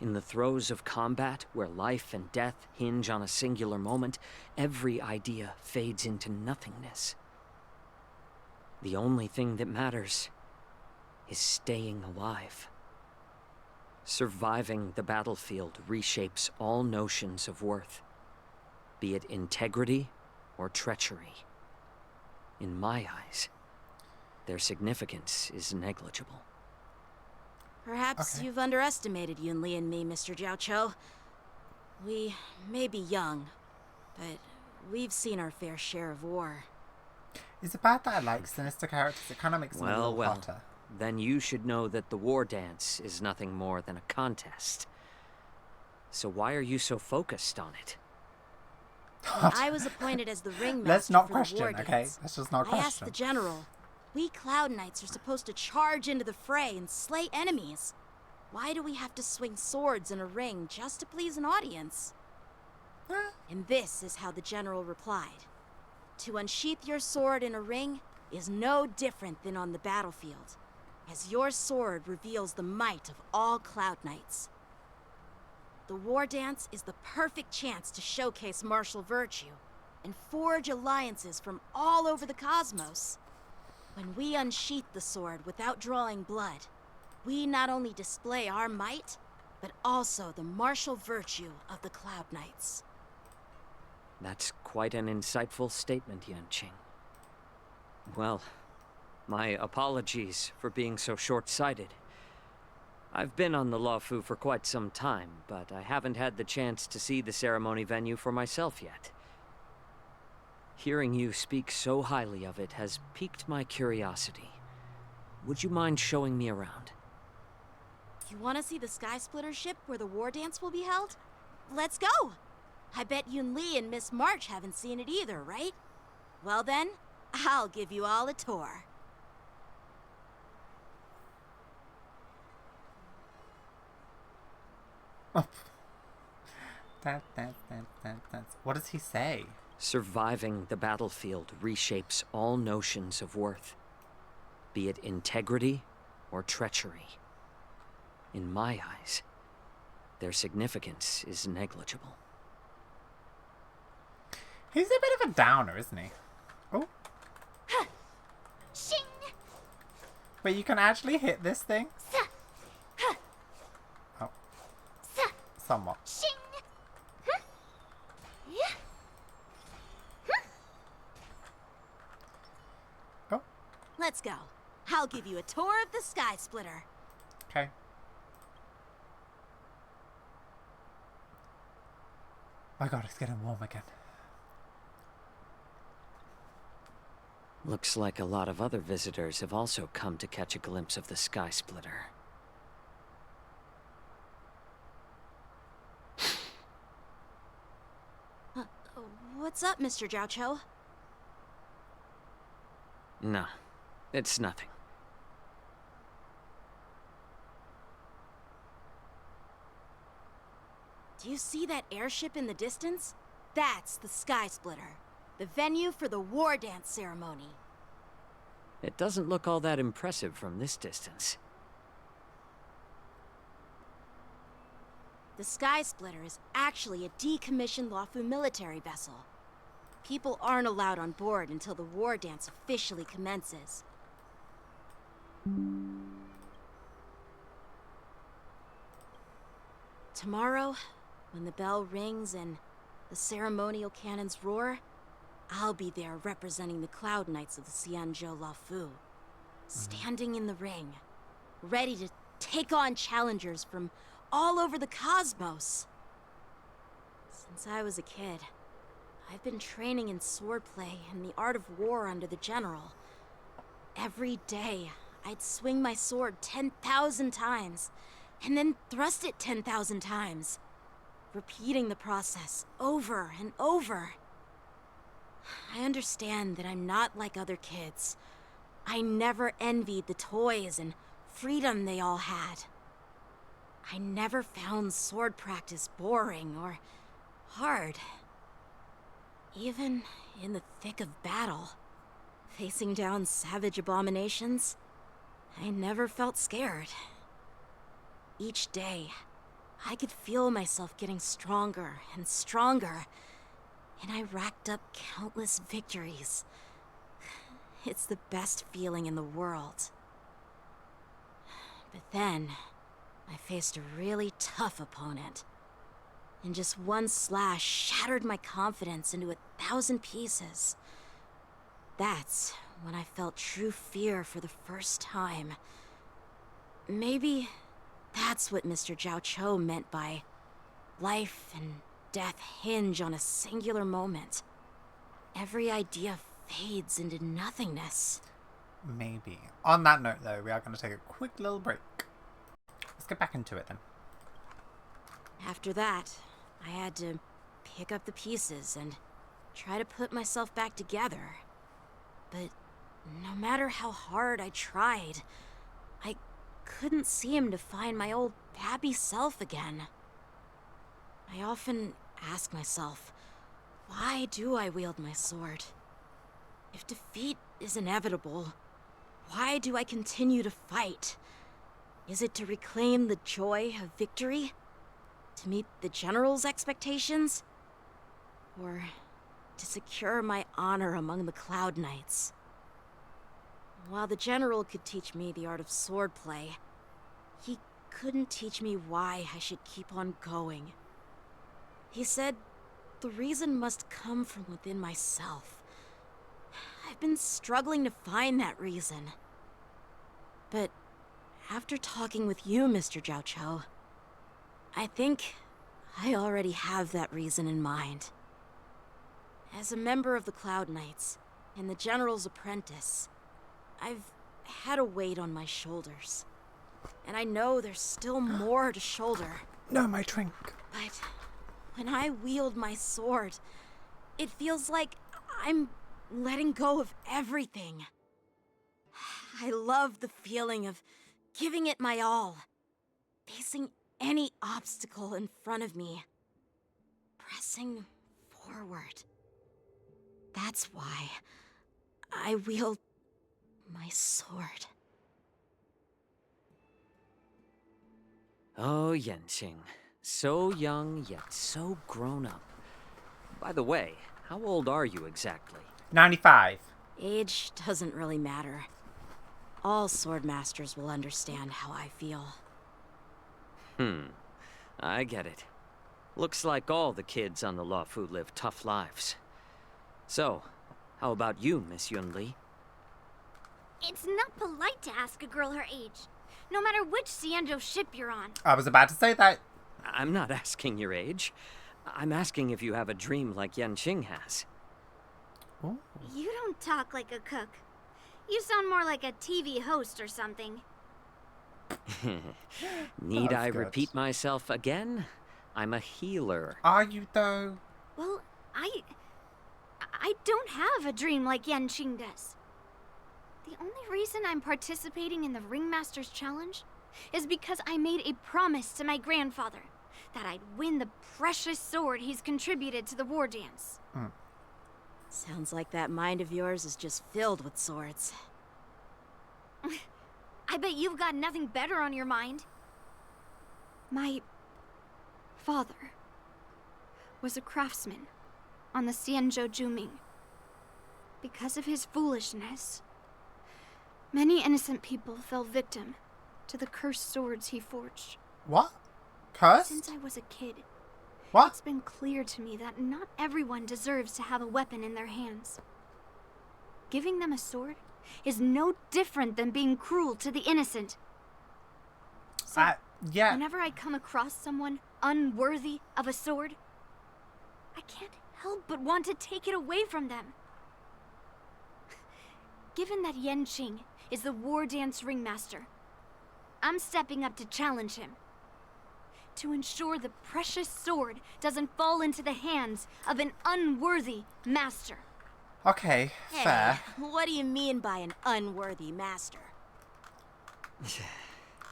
In the throes of combat, where life and death hinge on a singular moment, every idea fades into nothingness. The only thing that matters is staying alive. Surviving the battlefield reshapes all notions of worth, be it integrity or treachery. In my eyes, their significance is negligible. Perhaps Okay. you've underestimated Yunli and me, Mr. Jiaoqiu. We may be young, but we've seen our fair share of war. Is it bad that I like sinister characters? It kind of makes them a little hotter. Then you should know that the war dance is nothing more than a contest. So why are you so focused on it? When I was appointed as the ringmaster Let's not for question, the war okay? dance, Let's just not I asked the question. general, we Cloud Knights are supposed to charge into the fray and slay enemies. Why do we have to swing swords in a ring just to please an audience? And this is how the general replied. To unsheath your sword in a ring is no different than on the battlefield, as your sword reveals the might of all Cloud Knights. The war dance is the perfect chance to showcase martial virtue and forge alliances from all over the cosmos. When we unsheath the sword without drawing blood, we not only display our might, but also the martial virtue of the Cloud Knights. That's quite an insightful statement, Yanqing. Well, my apologies for being so short-sighted. I've been on the Luofu for quite some time, but I haven't had the chance to see the ceremony venue for myself yet. Hearing you speak so highly of it has piqued my curiosity. Would you mind showing me around? You want to see the Sky Splitter ship where the war dance will be held? Let's go! I bet Yunli and Miss March haven't seen it either, right? Well then, I'll give you all a tour. What does he say? Surviving the battlefield reshapes all notions of worth, be it integrity or treachery. In my eyes, their significance is negligible. He's a bit of a downer, isn't he? Oh. Shing! Wait, you can actually hit this thing? Oh. Somewhat. Shing! Oh. Let's go. I'll give you a tour of the Sky Splitter. Okay. My god, it's getting warm again. Looks like a lot of other visitors have also come to catch a glimpse of the Sky Splitter. What's up, Mr. Jiaoqiu? No, it's nothing. Do you see that airship in the distance? That's the Sky Splitter. the venue for the war dance ceremony. It doesn't look all that impressive from this distance. The Sky Splitter is actually a decommissioned Lawfu military vessel. People aren't allowed on board until the war dance officially commences. Tomorrow, when the bell rings and the ceremonial cannons roar, I'll be there representing the Cloud Knights of the Xianzhou Lawfu, standing in the ring, ready to take on challengers from all over the cosmos. Since I was a kid, I've been training in swordplay and the art of war under the general. Every day, I'd swing my sword 10,000 times, and then thrust it 10,000 times, repeating the process over and over. I understand that I'm not like other kids. I never envied the toys and freedom they all had. I never found sword practice boring or hard. Even in the thick of battle, facing down savage abominations, I never felt scared. Each day, I could feel myself getting stronger and stronger, and I racked up countless victories. It's the best feeling in the world. But then, I faced a really tough opponent, and just one slash shattered my confidence into 1,000 pieces. That's when I felt true fear for the first time. Maybe that's what Mr. Zhao Cho meant by life and death hinge on a singular moment. Every idea fades into nothingness. Maybe. On that note, though, we are going to take a quick little break. Let's get back into it, then. After that, I had to pick up the pieces and try to put myself back together. But no matter how hard I tried, I couldn't seem to find my old happy self again. I often ask myself, why do I wield my sword? If defeat is inevitable, why do I continue to fight? Is it to reclaim the joy of victory? To meet the general's expectations? Or to secure my honor among the Cloud Knights? While the general could teach me the art of swordplay, he couldn't teach me why I should keep on going. He said the reason must come from within myself. I've been struggling to find that reason. But after talking with you, Mr. Zhao Cho, I think I already have that reason in mind. As a member of the Cloud Knights and the General's apprentice, I've had a weight on my shoulders. And I know there's still more to shoulder. No, my drink. But when I wield my sword, it feels like I'm letting go of everything. I love the feeling of giving it my all, facing any obstacle in front of me, pressing forward. That's why I wield my sword. Oh, Yanqing. So young, yet so grown up. By the way, how old are you exactly? 95. Age doesn't really matter. All swordmasters will understand how I feel. I get it. Looks like all the kids on the Lawfu live tough lives. So, how about you, Miss Yunli? It's not polite to ask a girl her age, no matter which Xianzhou ship you're on. I was about to say that. I'm not asking your age. I'm asking if you have a dream like Yanqing has. Ooh. You don't talk like a cook. You sound more like a TV host or something. Need I good. repeat myself again? I'm a healer. Are you, though? Well, I don't have a dream like Yanqing does. The only reason I'm participating in the Ringmaster's Challenge is because I made a promise to my grandfather that I'd win the precious sword he's contributed to the war dance. Sounds like that mind of yours is just filled with swords. I bet you've got nothing better on your mind. My father was a craftsman on the Xianzhou Juming. Because of his foolishness, many innocent people fell victim to the cursed swords he forged. What? Cursed? Since I was a kid, what? It's been clear to me that not everyone deserves to have a weapon in their hands. Giving them a sword is no different than being cruel to the innocent. So, yeah. Whenever I come across someone unworthy of a sword, I can't help but want to take it away from them. Given that Yanqing is the war dance ringmaster, I'm stepping up to challenge him. To ensure the precious sword doesn't fall into the hands of an unworthy master. Okay, fair. What do you mean by an unworthy master?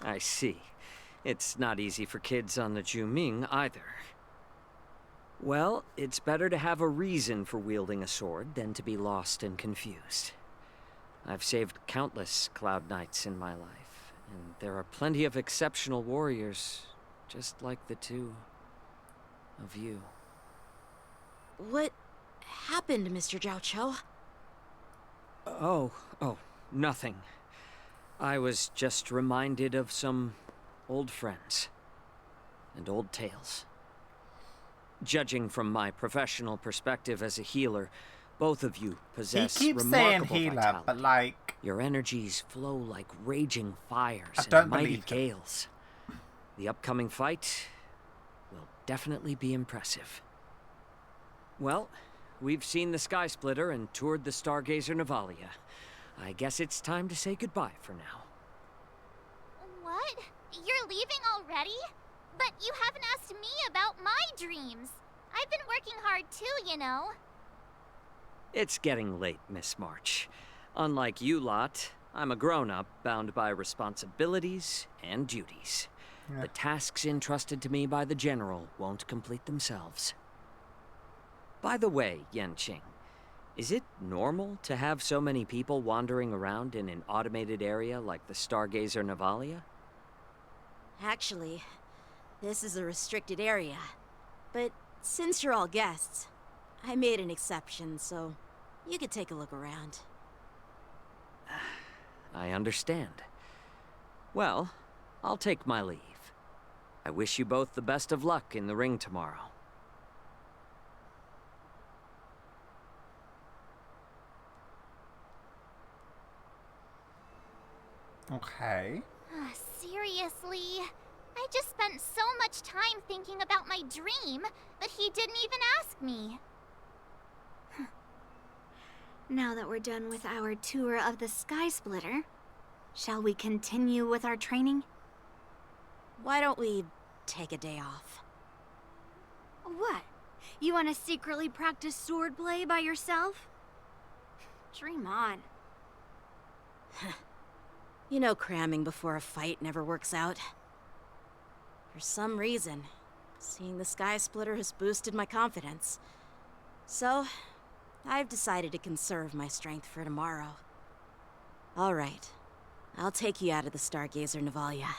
I see. It's not easy for kids on the Juming either. Well, it's better to have a reason for wielding a sword than to be lost and confused. I've saved countless Cloud Knights in my life, and there are plenty of exceptional warriors, just like the two of you. What happened, Mr. Zhao Cho? Oh, nothing. I was just reminded of some old friends and old tales. Judging from my professional perspective as a healer, both of you possess he keeps remarkable saying healer, vitality. but like... Your energies flow like raging fires I don't and mighty believe him. gales. The upcoming fight will definitely be impressive. Well, we've seen the Sky Splitter and toured the Stargazer Navalia. I guess it's time to say goodbye for now. What? You're leaving already? But you haven't asked me about my dreams. I've been working hard too, you know. It's getting late, Miss March. Unlike you lot, I'm a grown-up bound by responsibilities and duties. Yeah. The tasks entrusted to me by the General won't complete themselves. By the way, Yanqing, is it normal to have so many people wandering around in an automated area like the Stargazer Navalia? Actually, this is a restricted area. But since you're all guests, I made an exception, so you could take a look around. I understand. Well, I'll take my leave. I wish you both the best of luck in the ring tomorrow. Okay. Seriously? I just spent so much time thinking about my dream, but he didn't even ask me. Now that we're done with our tour of the Sky Splitter, shall we continue with our training? Why don't we take a day off? What? You want to secretly practice swordplay by yourself? Dream on. You know cramming before a fight never works out. For some reason, seeing the Sky Splitter has boosted my confidence. So, I've decided to conserve my strength for tomorrow. All right, I'll take you out of the Stargazer Navalia.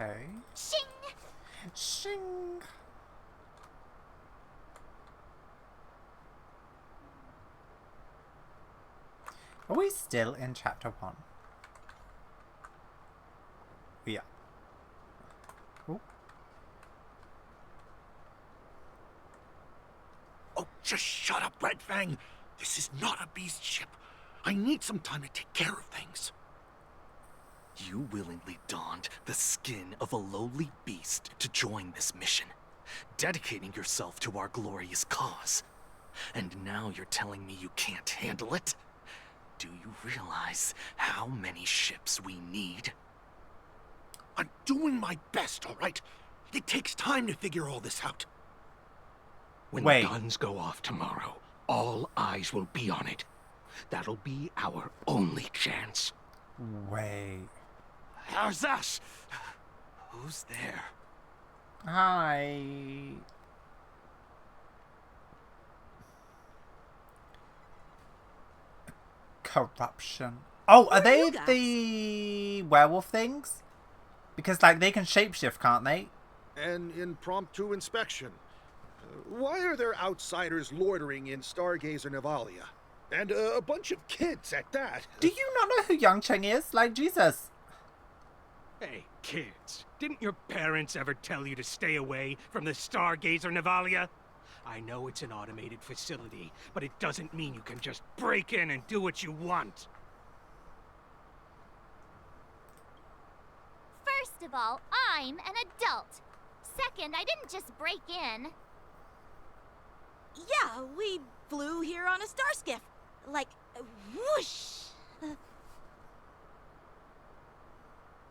Okay. Shing! Shing! Are we still in chapter 1? We are. Ooh. Oh, just shut up, Red Fang. This is not a beast ship. I need some time to take care of things. You willingly donned the skin of a lowly beast to join this mission, dedicating yourself to our glorious cause. And now you're telling me you can't handle it? Do you realize how many ships we need? I'm doing my best, all right? It takes time to figure all this out. When the guns go off tomorrow, all eyes will be on it. That'll be our only chance. Wait. Arzash! Who's there? Hi. Corruption. Oh, are they the werewolf things? Because, like, they can shapeshift, can't they? An impromptu inspection. Why are there outsiders loitering in Stargazer Navalia? And a bunch of kids at that. Do you not know who Young Cheng is? Like, Jesus. Hey, kids. Didn't your parents ever tell you to stay away from the Stargazer Navalia? I know it's an automated facility, but it doesn't mean you can just break in and do what you want. First of all, I'm an adult. Second, I didn't just break in. Yeah, we flew here on a star skiff. Like, whoosh.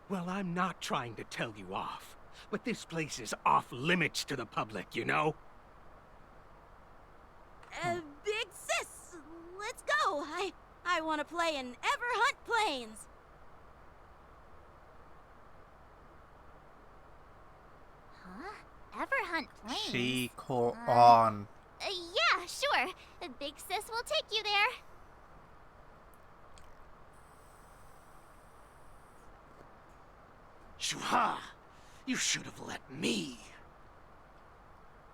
Well, I'm not trying to tell you off, but this place is off limits to the public, you know? Big sis, let's go. I want to play in Ever Hunt Planes. Huh? Ever Hunt Planes? She caught on. Yeah, sure. The big sis will take you there. Shuha! You should have let me.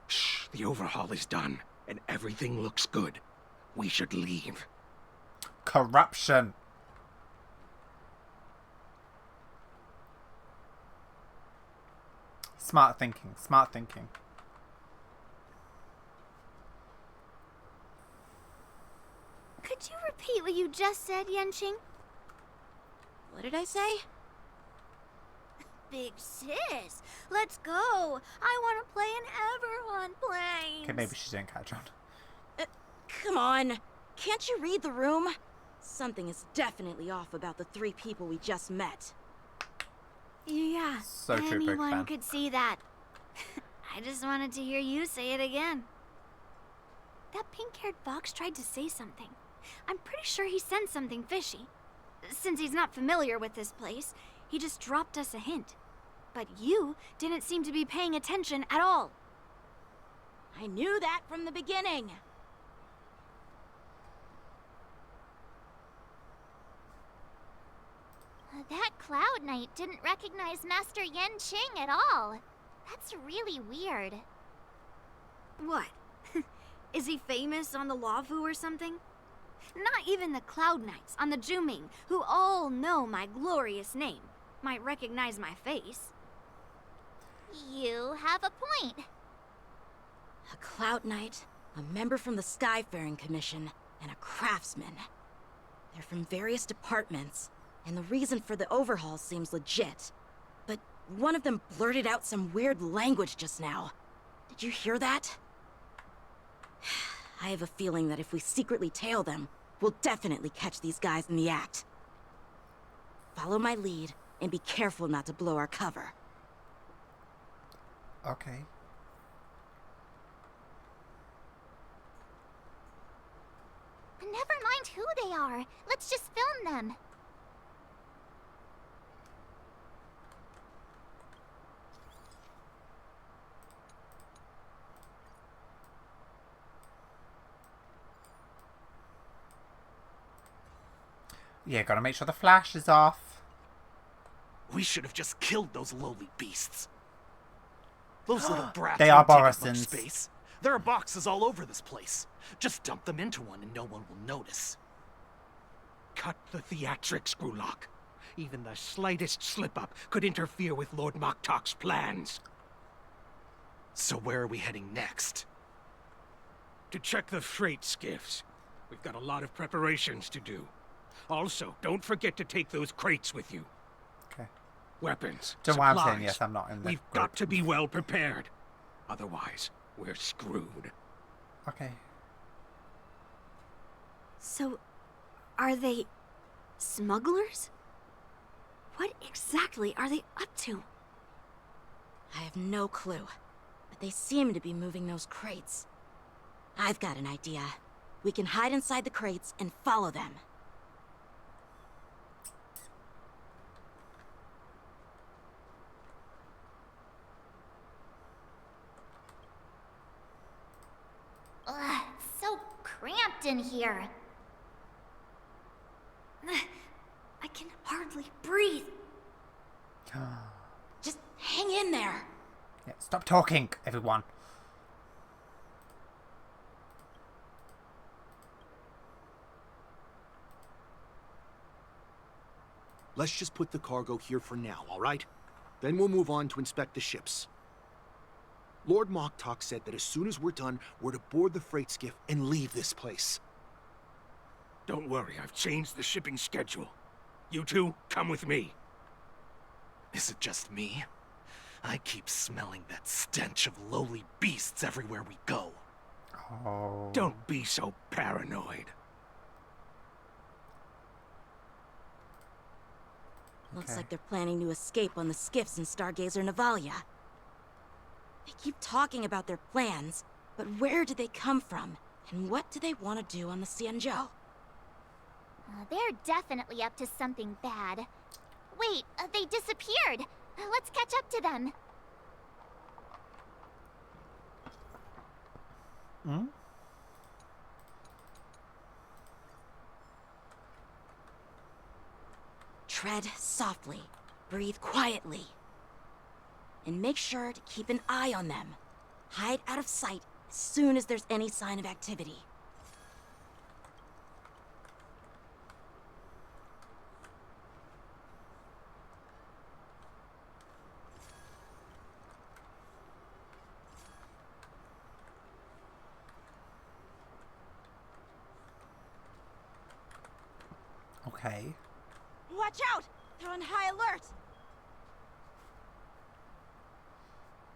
Shh, the overhaul is done, and everything looks good. We should leave. Corruption. Smart thinking, smart thinking. Could you repeat what you just said, Yenqing? What did I say? Big sis, let's go. I want to play in Ever Hunt Planes. Okay, maybe she didn't catch on. Come on. Can't you read the room? Something is definitely off about the 3 people we just met. Yeah, So true, big anyone fan. could see that. I just wanted to hear you say it again. That pink-haired fox tried to say something. I'm pretty sure he sensed something fishy. Since he's not familiar with this place, he just dropped us a hint. But you didn't seem to be paying attention at all. I knew that from the beginning. That Cloud Knight didn't recognize Master Yenqing at all. That's really weird. What? Is he famous on the Lavu or something? Not even the Cloud Knights on the Juming, who all know my glorious name, might recognize my face. You have a point. A Cloud Knight, a member from the Skyfaring Commission, and a craftsman. They're from various departments, and the reason for the overhaul seems legit. But one of them blurted out some weird language just now. Did you hear that? I have a feeling that if we secretly tail them, we'll definitely catch these guys in the act. Follow my lead, and be careful not to blow our cover. Okay. Never mind who they are. Let's just film them. Yeah, gotta make sure the flash is off. We should have just killed those lowly beasts. Those little brats They are won't take up much Borisons. space. There are boxes all over this place. Just dump them into one and no one will notice. Cut the theatrics, Grulok. Even the slightest slip-up could interfere with Lord Moktok's plans. So where are we heading next? To check the freight skiffs. We've got a lot of preparations to do. Also, don't forget to take those crates with you. Okay. Weapons, Don't know why I'm supplies. saying yes, I'm not in the We've group. got to be well prepared. Otherwise, we're screwed. Okay. So, are they smugglers? What exactly are they up to? I have no clue, but they seem to be moving those crates. I've got an idea. We can hide inside the crates and follow them. trapped in here. I can hardly breathe. Just hang in there. Yeah, stop talking, everyone. Let's just put the cargo here for now, all right? Then we'll move on to inspect the ships. Lord Moktok said that as soon as we're done, we're to board the freight skiff and leave this place. Don't worry, I've changed the shipping schedule. You two, come with me. Is it just me? I keep smelling that stench of lowly beasts everywhere we go. Oh. Don't be so paranoid. Looks like they're planning to escape on the skiffs in Stargazer Navalia. They keep talking about their plans, but where do they come from? And what do they want to do on the Xianzhou? They're definitely up to something bad. Wait, they disappeared. Let's catch up to them. Hmm? Tread softly, breathe quietly, and make sure to keep an eye on them. Hide out of sight as soon as there's any sign of activity. Okay. Watch out! They're on high alert!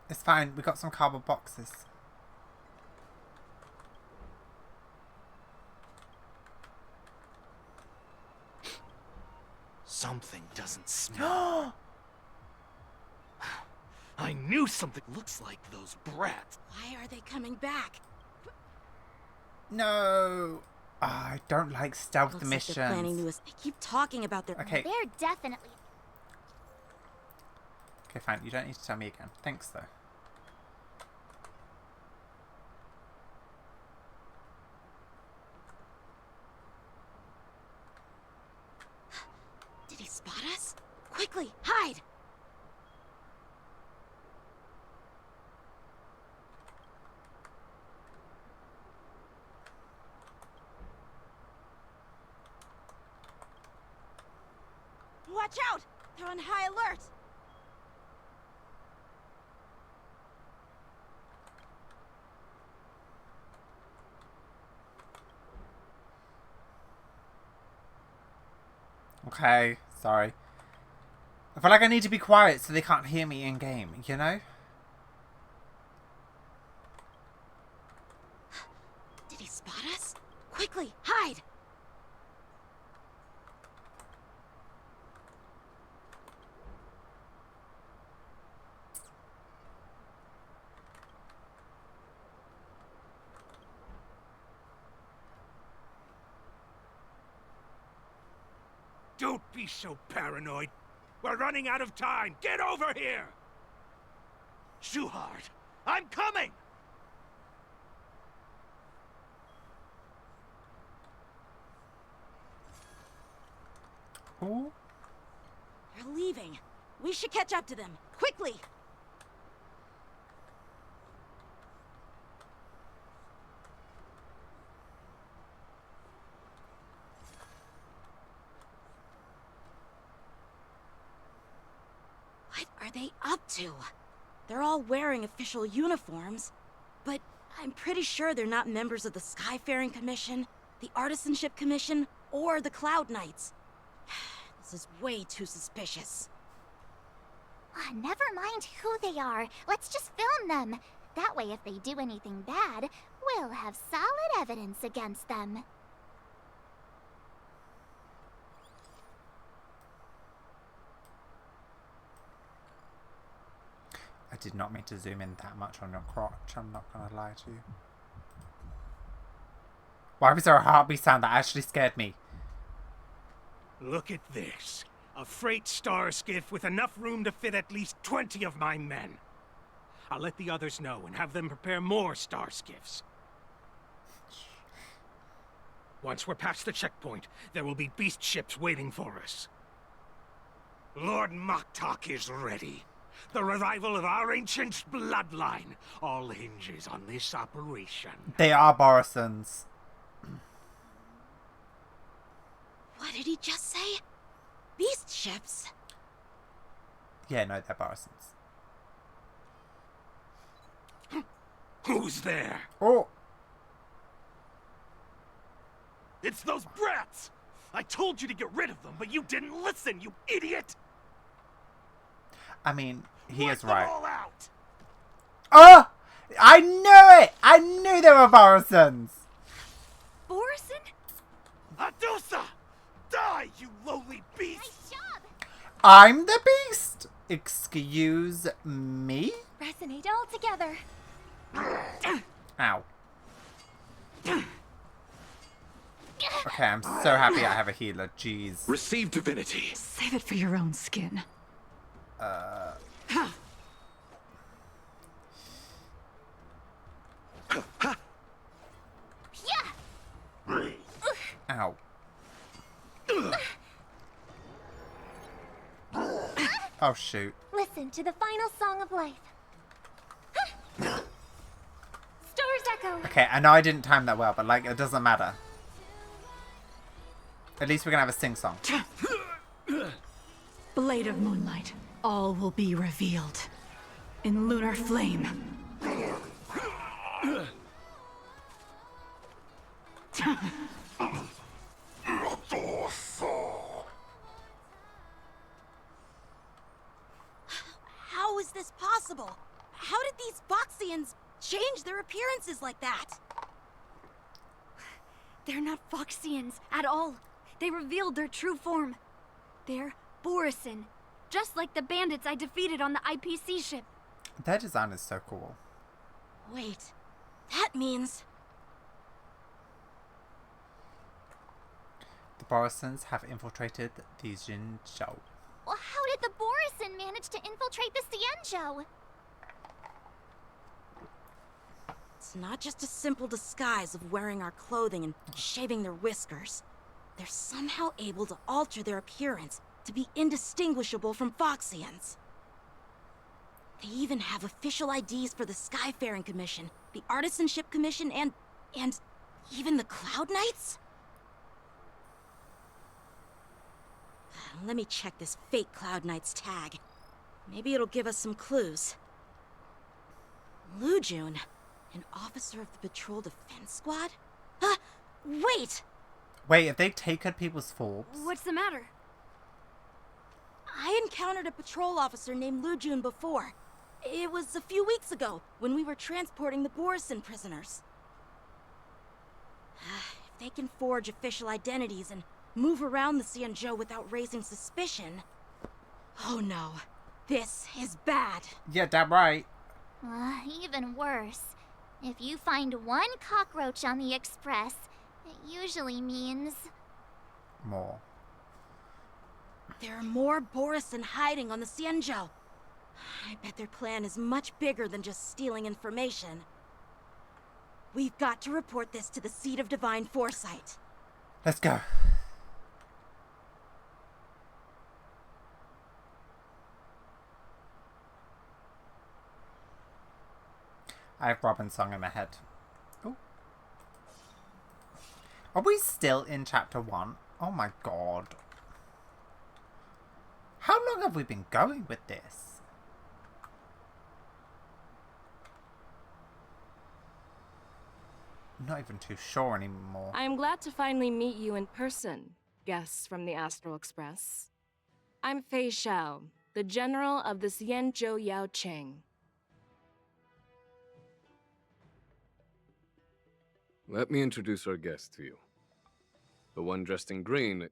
It's fine, we got some cardboard boxes. Something doesn't smell. I knew something looks like those brats. Why are they coming back? No! I don't like stealth Looks like missions. they're planning to they keep talking about their... Okay. They're definitely... Okay, fine. You don't need to tell me again. Thanks, though. Did he spot us? Quickly, hide! Watch out! They're on high alert! Okay, sorry. I feel like I need to be quiet so they can't hear me in game, you know? Did he spot us? Quickly, hide! Don't be so paranoid. We're running out of time. Get over here! Shuhard, I'm coming! Who? They're leaving. We should catch up to them. Quickly! What are they up to? They're all wearing official uniforms, but I'm pretty sure they're not members of the Skyfaring Commission, the Artisanship Commission, or the Cloud Knights. This is way too suspicious. Never mind who they are. Let's just film them. That way, if they do anything bad, we'll have solid evidence against them. I did not mean to zoom in that much on your crotch, I'm not gonna lie to you. Why was there a heartbeat sound that actually scared me? Look at this. A freight star skiff with enough room to fit at least 20 of my men. I'll let the others know and have them prepare more star skiffs. Once we're past the checkpoint, there will be beast ships waiting for us. Lord Moktok is ready. The revival of our ancient bloodline all hinges on this operation. They are Borisons. What did he just say? Beast ships? Yeah, no, they're Borisons. Who's there? Oh! It's those brats! I told you to get rid of them, but you didn't listen, you idiot! I mean, he is Wipe them right. all out! Oh! I knew it! I knew they were Borisons! Borison? Adusa! Die, you lowly beast! Nice job! I'm the beast! Excuse me? Resonate all together. Ow. Okay, I'm so happy I have a healer. Jeez. Receive divinity. Save it for your own skin. Ow. Oh, shoot. Listen to the final song of life. Stars echo. Okay, I know I didn't time that well, but, like, it doesn't matter. At least we're gonna have a sing-song. Blade of moonlight. All will be revealed. In lunar flame. How is this possible? How did these Foxians change their appearances like that? They're not Foxians at all. They revealed their true form. They're Borison, just like the bandits I defeated on the IPC ship. Their design is so cool. Wait, that means... The Borisons have infiltrated the Jinzhou. Well, how did the Borison manage to infiltrate the Xianzhou? It's not just a simple disguise of wearing our clothing and shaving their whiskers. They're somehow able to alter their appearance to be indistinguishable from Foxians. They even have official IDs for the Skyfaring Commission, the Artisanship Commission, and even the Cloud Knights? Let me check this fake Cloud Knight's tag. Maybe it'll give us some clues. Lujun, an officer of the Patrol Defense Squad? Wait! Wait, have they taken people's forms? What's the matter? I encountered a patrol officer named Lujun before. It was a few weeks ago, when we were transporting the Borison prisoners. If they can forge official identities and move around the Xianzhou without raising suspicion... Oh no, this is bad. Yeah, damn right. Even worse. If you find one cockroach on the Express, it usually means... More. There are more Borison hiding on the Xianzhou. I bet their plan is much bigger than just stealing information. We've got to report this to the Seat of Divine Foresight. Let's go. I have Robin's song in my head. Ooh. Are we still in chapter 1? Oh my god. How long have we been going with this? I'm not even too sure anymore. I am glad to finally meet you in person, guests from the Astral Express. I'm Fei Xiao, the general of the Xianzhou Yao Cheng. Let me introduce our guest to you. The one dressed in green.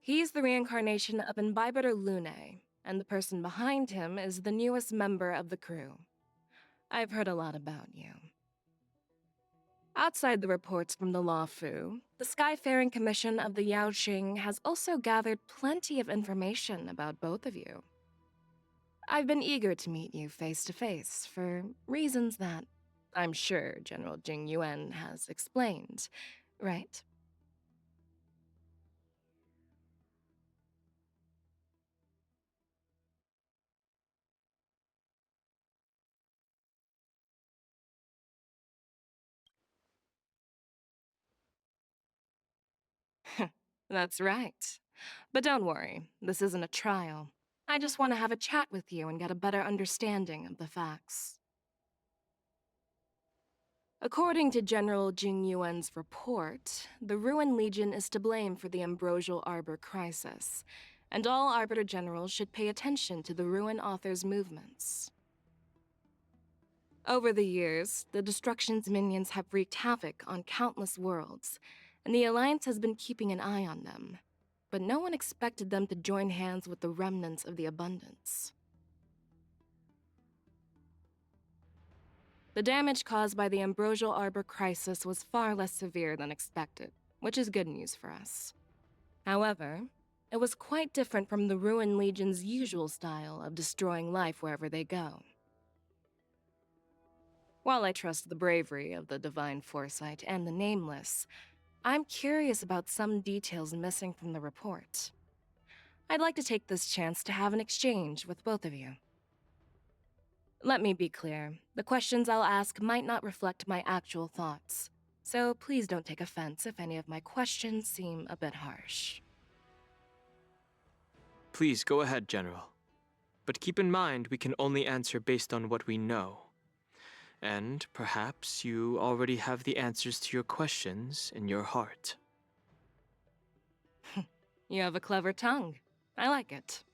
He's the reincarnation of Imbibitor Lune, and the person behind him is the newest member of the crew. I've heard a lot about you. Outside the reports from the Law Fu, the Skyfaring Commission of the Yaoqing has also gathered plenty of information about both of you. I've been eager to meet you face to face for reasons that I'm sure General Jing Yuan has explained, right? That's right. But don't worry, this isn't a trial. I just want to have a chat with you and get a better understanding of the facts. According to General Jing Yuan's report, the Ruin Legion is to blame for the Ambrosial Arbor crisis, and all Arbiter Generals should pay attention to the Ruin Author's movements. Over the years, the Destruction's minions have wreaked havoc on countless worlds, and the Alliance has been keeping an eye on them. But no one expected them to join hands with the remnants of the Abundance. The damage caused by the Ambrosial Arbor crisis was far less severe than expected, which is good news for us. However, it was quite different from the Ruin Legion's usual style of destroying life wherever they go. While I trust the bravery of the Divine Foresight and the Nameless, I'm curious about some details missing from the report. I'd like to take this chance to have an exchange with both of you. Let me be clear, the questions I'll ask might not reflect my actual thoughts, so please don't take offense if any of my questions seem a bit harsh. Please go ahead, General. But keep in mind we can only answer based on what we know. And perhaps you already have the answers to your questions in your heart. You have a clever tongue. I like it.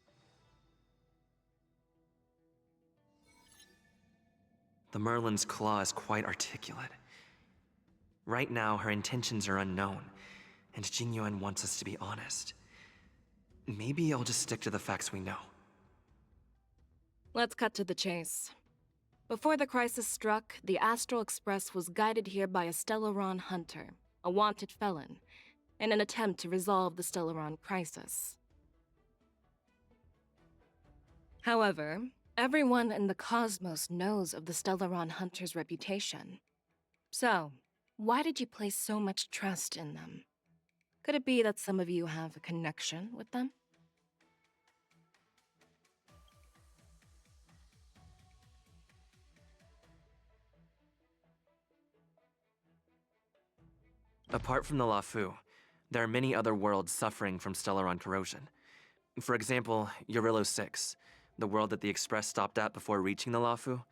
The Merlin's claw is quite articulate. Right now, her intentions are unknown, and Jingyuan wants us to be honest. Maybe I'll just stick to the facts we know. Let's cut to the chase. Before the crisis struck, the Astral Express was guided here by a Stellaron hunter, a wanted felon, in an attempt to resolve the Stellaron crisis. However, everyone in the cosmos knows of the Stellaron hunter's reputation. So, why did you place so much trust in them? Could it be that some of you have a connection with them? Apart from the Lafu, there are many other worlds suffering from Stellaron corrosion. For example, Eurillo 6, the world that the Express stopped at before reaching the Lafu,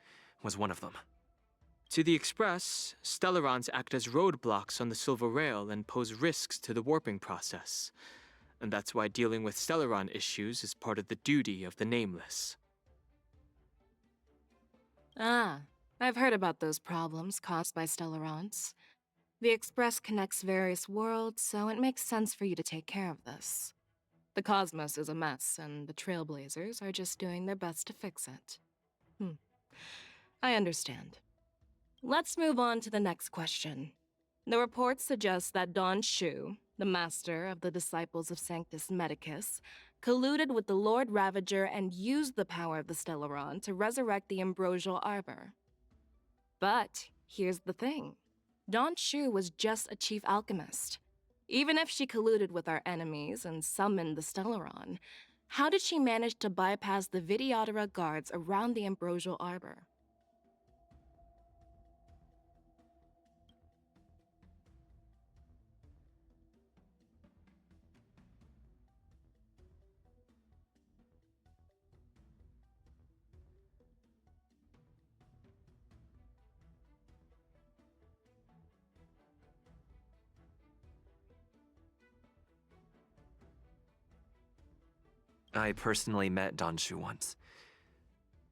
was one of them. To the Express, Stellarons act as roadblocks on the Silver Rail and pose risks to the warping process. And that's why dealing with Stellaron issues is part of the duty of the Nameless. Ah, I've heard about those problems caused by Stellarons. The Express connects various worlds, so it makes sense for you to take care of this. The cosmos is a mess, and the Trailblazers are just doing their best to fix it. I understand. Let's move on to the next question. The report suggests that Don Shu, the master of the Disciples of Sanctus Medicus, colluded with the Lord Ravager and used the power of the Stellaron to resurrect the Ambrosial Arbor. But here's the thing. Don Shu was just a chief alchemist. Even if she colluded with our enemies and summoned the Stellaron, how did she manage to bypass the Videodora guards around the Ambrosial Arbor? I personally met Don Shu once.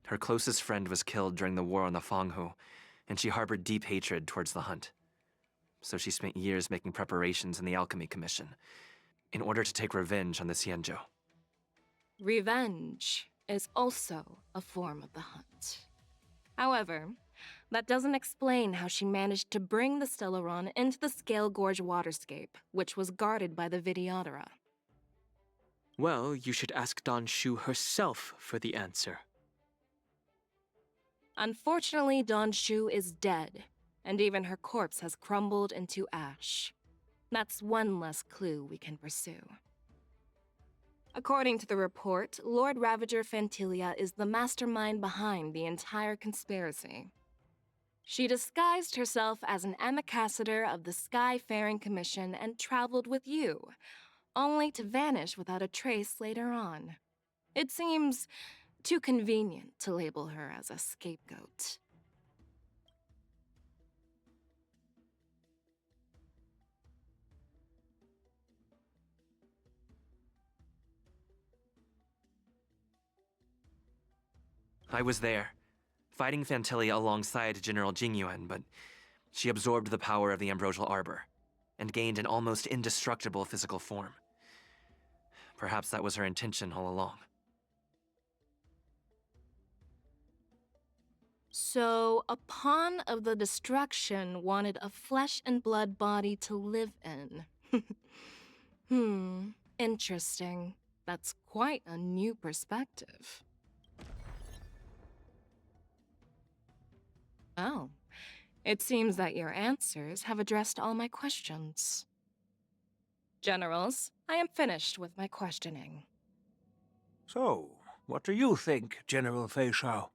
Her closest friend was killed during the war on the Fanghu, and she harbored deep hatred towards the Hunt. So she spent years making preparations in the Alchemy Commission, in order to take revenge on the Xianzhou. Revenge is also a form of the Hunt. However, that doesn't explain how she managed to bring the Stellaron into the Scale Gorge waterscape, which was guarded by the Videodora. Well, you should ask Don Shu herself for the answer. Unfortunately, Don Shu is dead, and even her corpse has crumbled into ash. That's one less clue we can pursue. According to the report, Lord Ravager Fantilia is the mastermind behind the entire conspiracy. She disguised herself as an ambassador of the Skyfaring Commission and traveled with you, only to vanish without a trace later on. It seems too convenient to label her as a scapegoat. I was there, fighting Fantilia alongside General Jingyuan, but she absorbed the power of the Ambrosial Arbor and gained an almost indestructible physical form. Perhaps that was her intention all along. So, a pawn of the destruction wanted a flesh and blood body to live in. Interesting. That's quite a new perspective. Oh, it seems that your answers have addressed all my questions. Generals, I am finished with my questioning. So, what do you think, General Fei Shao?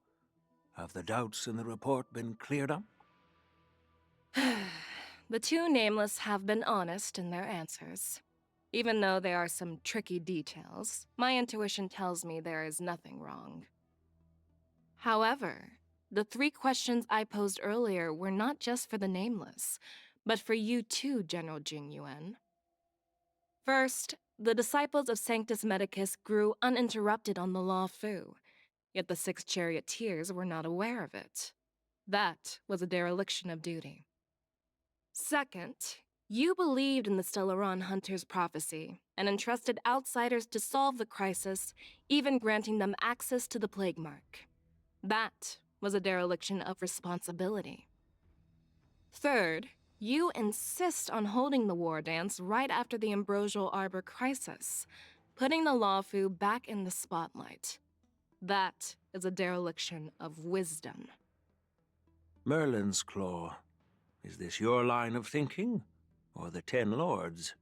Have the doubts in the report been cleared up? The two nameless have been honest in their answers. Even though there are some tricky details, my intuition tells me there is nothing wrong. However, the 3 questions I posed earlier were not just for the nameless, but for you too, General Jingyuan. First, the disciples of Sanctus Medicus grew uninterrupted on the Law Fu, yet the 6 charioteers were not aware of it. That was a dereliction of duty. Second, you believed in the Stellaron Hunter's prophecy and entrusted outsiders to solve the crisis, even granting them access to the Plague Mark. That was a dereliction of responsibility. Third, you insist on holding the war dance right after the Ambrosial Arbor crisis, putting the Lawfu back in the spotlight. That is a dereliction of wisdom. Merlin's Claw. Is this your line of thinking, or the Ten Lords?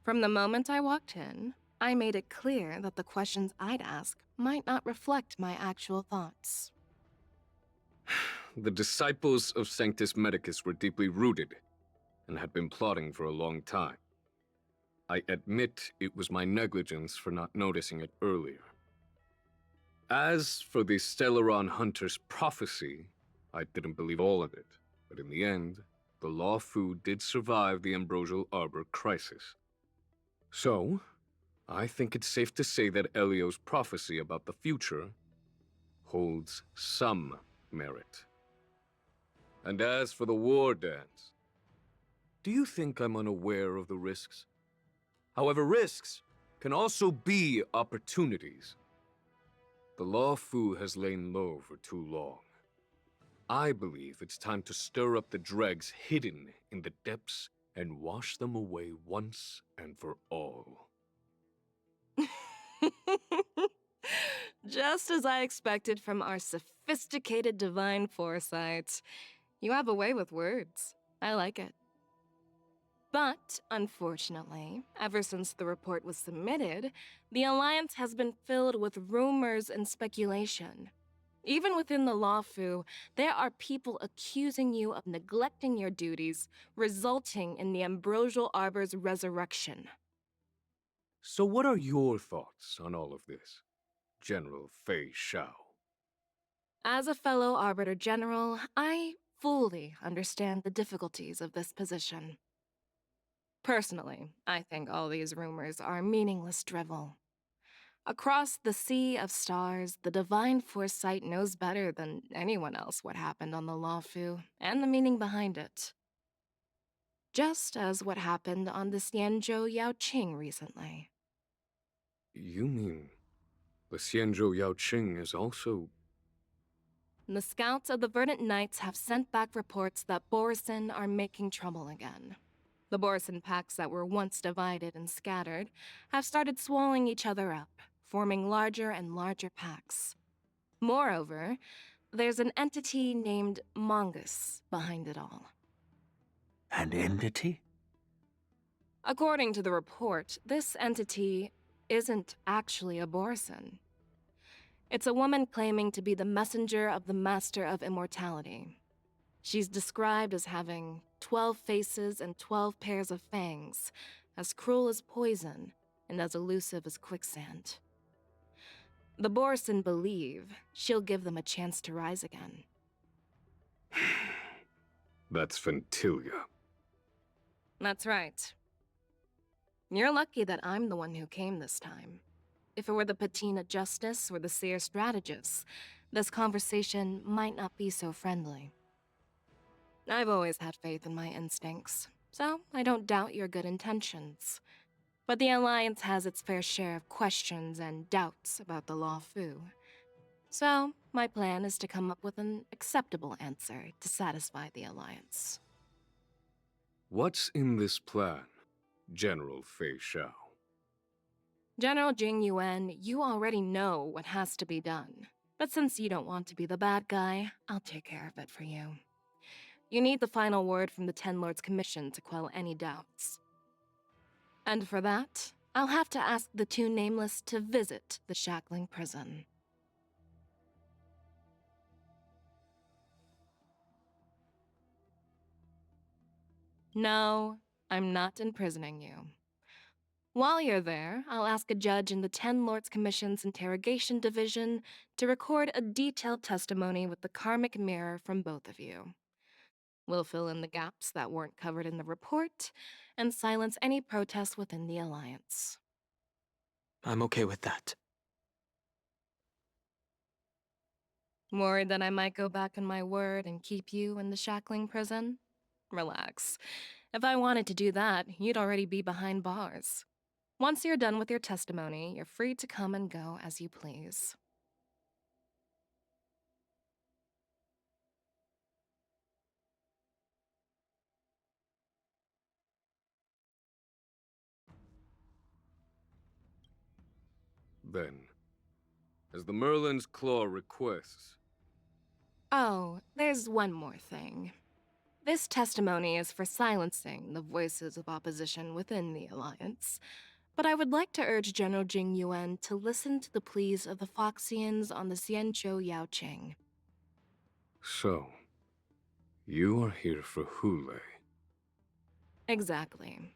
From the moment I walked in, I made it clear that the questions I'd ask might not reflect my actual thoughts. The disciples of Sanctus Medicus were deeply rooted and had been plotting for a long time. I admit it was my negligence for not noticing it earlier. As for the Stellaron Hunter's prophecy, I didn't believe all of it, but in the end, the Law Fu did survive the Ambrosial Arbor crisis. So, I think it's safe to say that Elio's prophecy about the future holds some merit. And as for the war dance, do you think I'm unaware of the risks? However, risks can also be opportunities. The Law Fu has lain low for too long. I believe it's time to stir up the dregs hidden in the depths and wash them away once and for all. Just as I expected from our sophisticated divine foresight. You have a way with words. I like it. But, unfortunately, ever since the report was submitted, the Alliance has been filled with rumors and speculation. Even within the Lawfu, there are people accusing you of neglecting your duties, resulting in the Ambrosial Arbor's resurrection. So what are your thoughts on all of this, General Fei Shao? As a fellow Arbiter General, I fully understand the difficulties of this position. Personally, I think all these rumors are meaningless drivel. Across the sea of stars, the divine foresight knows better than anyone else what happened on the Lawfu and the meaning behind it. Just as what happened on the Xianzhou Yaoqing recently. You mean the Xianzhou Yaoqing is also... The scouts of the Verdant Knights have sent back reports that Borisin are making trouble again. The Borisin packs that were once divided and scattered have started swallowing each other up, forming larger and larger packs. Moreover, there's an entity named Mongus behind it all. An entity? According to the report, this entity isn't actually a Borson. It's a woman claiming to be the messenger of the Master of Immortality. She's described as having 12 faces and 12 pairs of fangs, as cruel as poison, and as elusive as quicksand. The Borson believe she'll give them a chance to rise again. That's Ventilia. That's right. You're lucky that I'm the one who came this time. If it were the Patina Justice or the Seer Strategist, this conversation might not be so friendly. I've always had faith in my instincts, so I don't doubt your good intentions. But the Alliance has its fair share of questions and doubts about the Law Fu. So, my plan is to come up with an acceptable answer to satisfy the Alliance. What's in this plan, General Fei Shao? General Jing Yuan, you already know what has to be done. But since you don't want to be the bad guy, I'll take care of it for you. You need the final word from the Ten Lords Commission to quell any doubts. And for that, I'll have to ask the two Nameless to visit the Shackling Prison. No, I'm not imprisoning you. While you're there, I'll ask a judge in the Ten Lords Commission's Interrogation Division to record a detailed testimony with the Karmic mirror from both of you. We'll fill in the gaps that weren't covered in the report, and silence any protests within the Alliance. I'm okay with that. Worried that I might go back on my word and keep you in the Shackling Prison? Relax. If I wanted to do that, you'd already be behind bars. Once you're done with your testimony, you're free to come and go as you please. Then, as the Merlin's Claw requests... Oh, there's one more thing. This testimony is for silencing the voices of opposition within the Alliance, but I would like to urge General Jing Yuan to listen to the pleas of the Foxians on the Xianzhou Yaoqing. So, you are here for Hule. Exactly.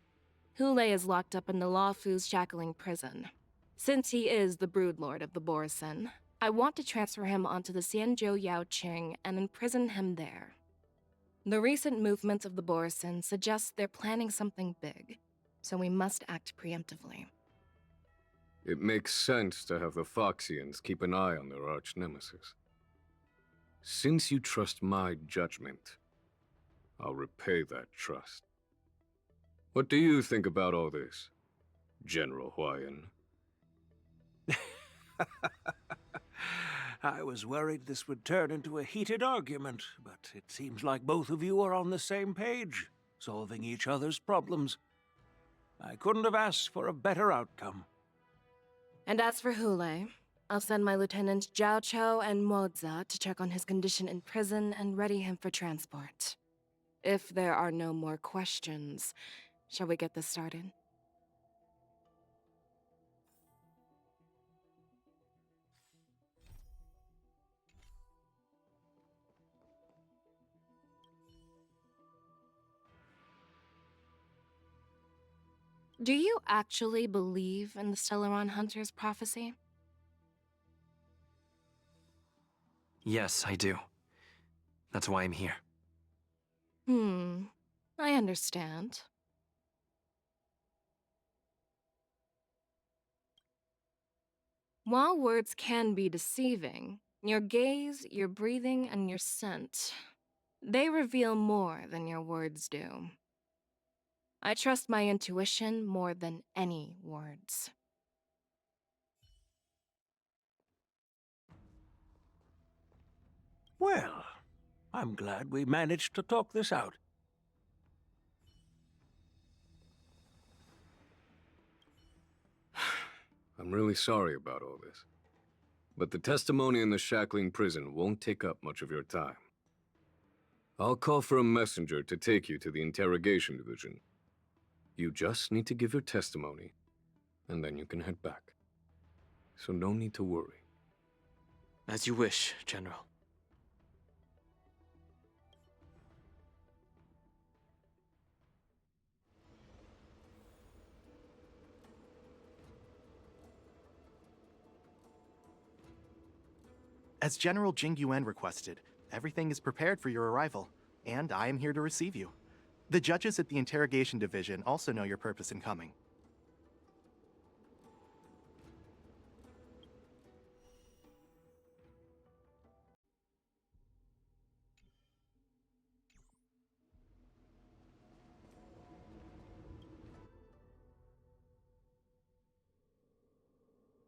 Hule is locked up in the Law Fu's Shackling Prison. Since he is the Broodlord of the Borson, I want to transfer him onto the Xianzhou Yaoqing and imprison him there. The recent movements of the Borson suggest they're planning something big, so we must act preemptively. It makes sense to have the Foxians keep an eye on their arch-nemesis. Since you trust my judgment, I'll repay that trust. What do you think about all this, General Huayan? I was worried this would turn into a heated argument, but it seems like both of you are on the same page, solving each other's problems. I couldn't have asked for a better outcome. And as for Hule, I'll send my Lieutenants Zhao Chou and Moza to check on his condition in prison and ready him for transport. If there are no more questions, shall we get this started? Do you actually believe in the Stellaron Hunter's prophecy? Yes, I do. That's why I'm here. I understand. While words can be deceiving, your gaze, your breathing, and your scent, they reveal more than your words do. I trust my intuition more than any words. Well, I'm glad we managed to talk this out. I'm really sorry about all this. But the testimony in the Shackling Prison won't take up much of your time. I'll call for a messenger to take you to the Interrogation Division. You just need to give your testimony, and then you can head back. So no need to worry. As you wish, General. As General Jing Yuan requested, everything is prepared for your arrival, and I am here to receive you. The judges at the Interrogation Division also know your purpose in coming.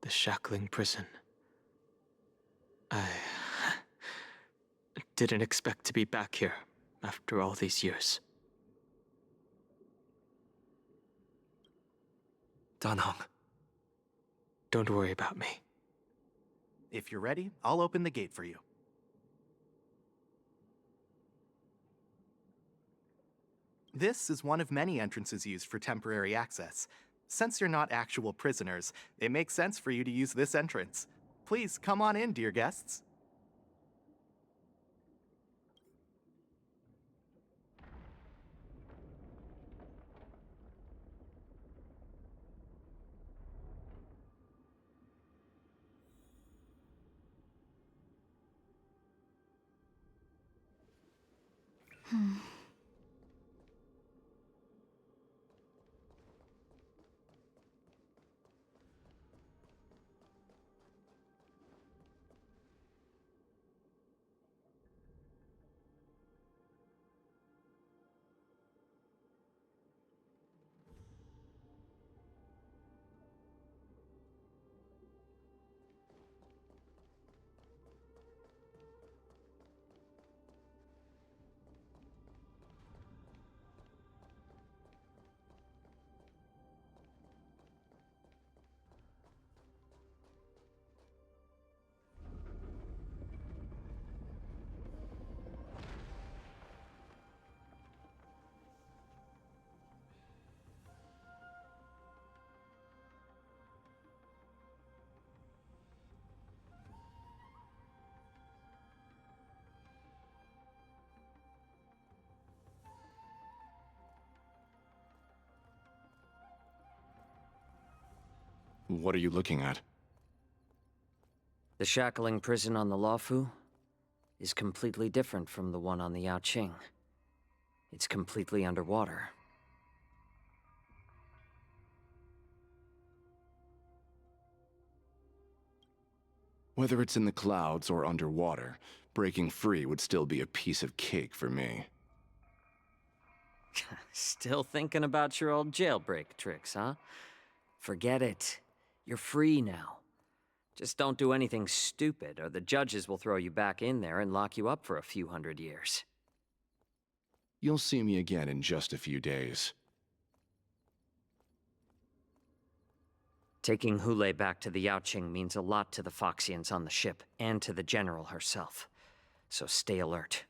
The shackling prison. I didn't expect to be back here after all these years. Dan Heng. Don't worry about me. If you're ready, I'll open the gate for you. This is one of many entrances used for temporary access. Since you're not actual prisoners, it makes sense for you to use this entrance. Please come on in, dear guests. What are you looking at? The shackling prison on the Luofu is completely different from the one on the Yaoqing. It's completely underwater. Whether it's in the clouds or underwater, breaking free would still be a piece of cake for me. Still thinking about your old jailbreak tricks, huh? Forget it. You're free now. Just don't do anything stupid, or the judges will throw you back in there and lock you up for a few hundred years. You'll see me again in just a few days. Taking Hule back to the Yaoqing means a lot to the Foxians on the ship, and to the General herself. So stay alert.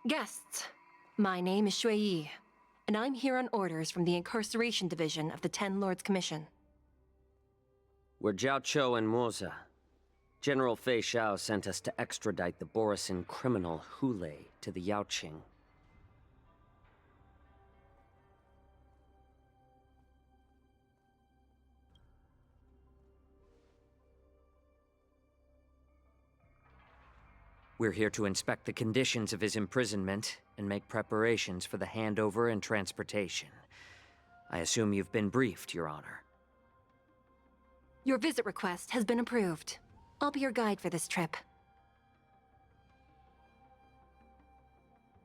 Guests, my name is Shui Yi, and I'm here on orders from the Incarceration Division of the Ten Lords Commission. We're Jiao Chou and Moza. General Fei Xiao sent us to extradite the Borisin criminal Hule to the Yaoqing. We're here to inspect the conditions of his imprisonment and make preparations for the handover and transportation. I assume you've been briefed, Your Honor. Your visit request has been approved. I'll be your guide for this trip.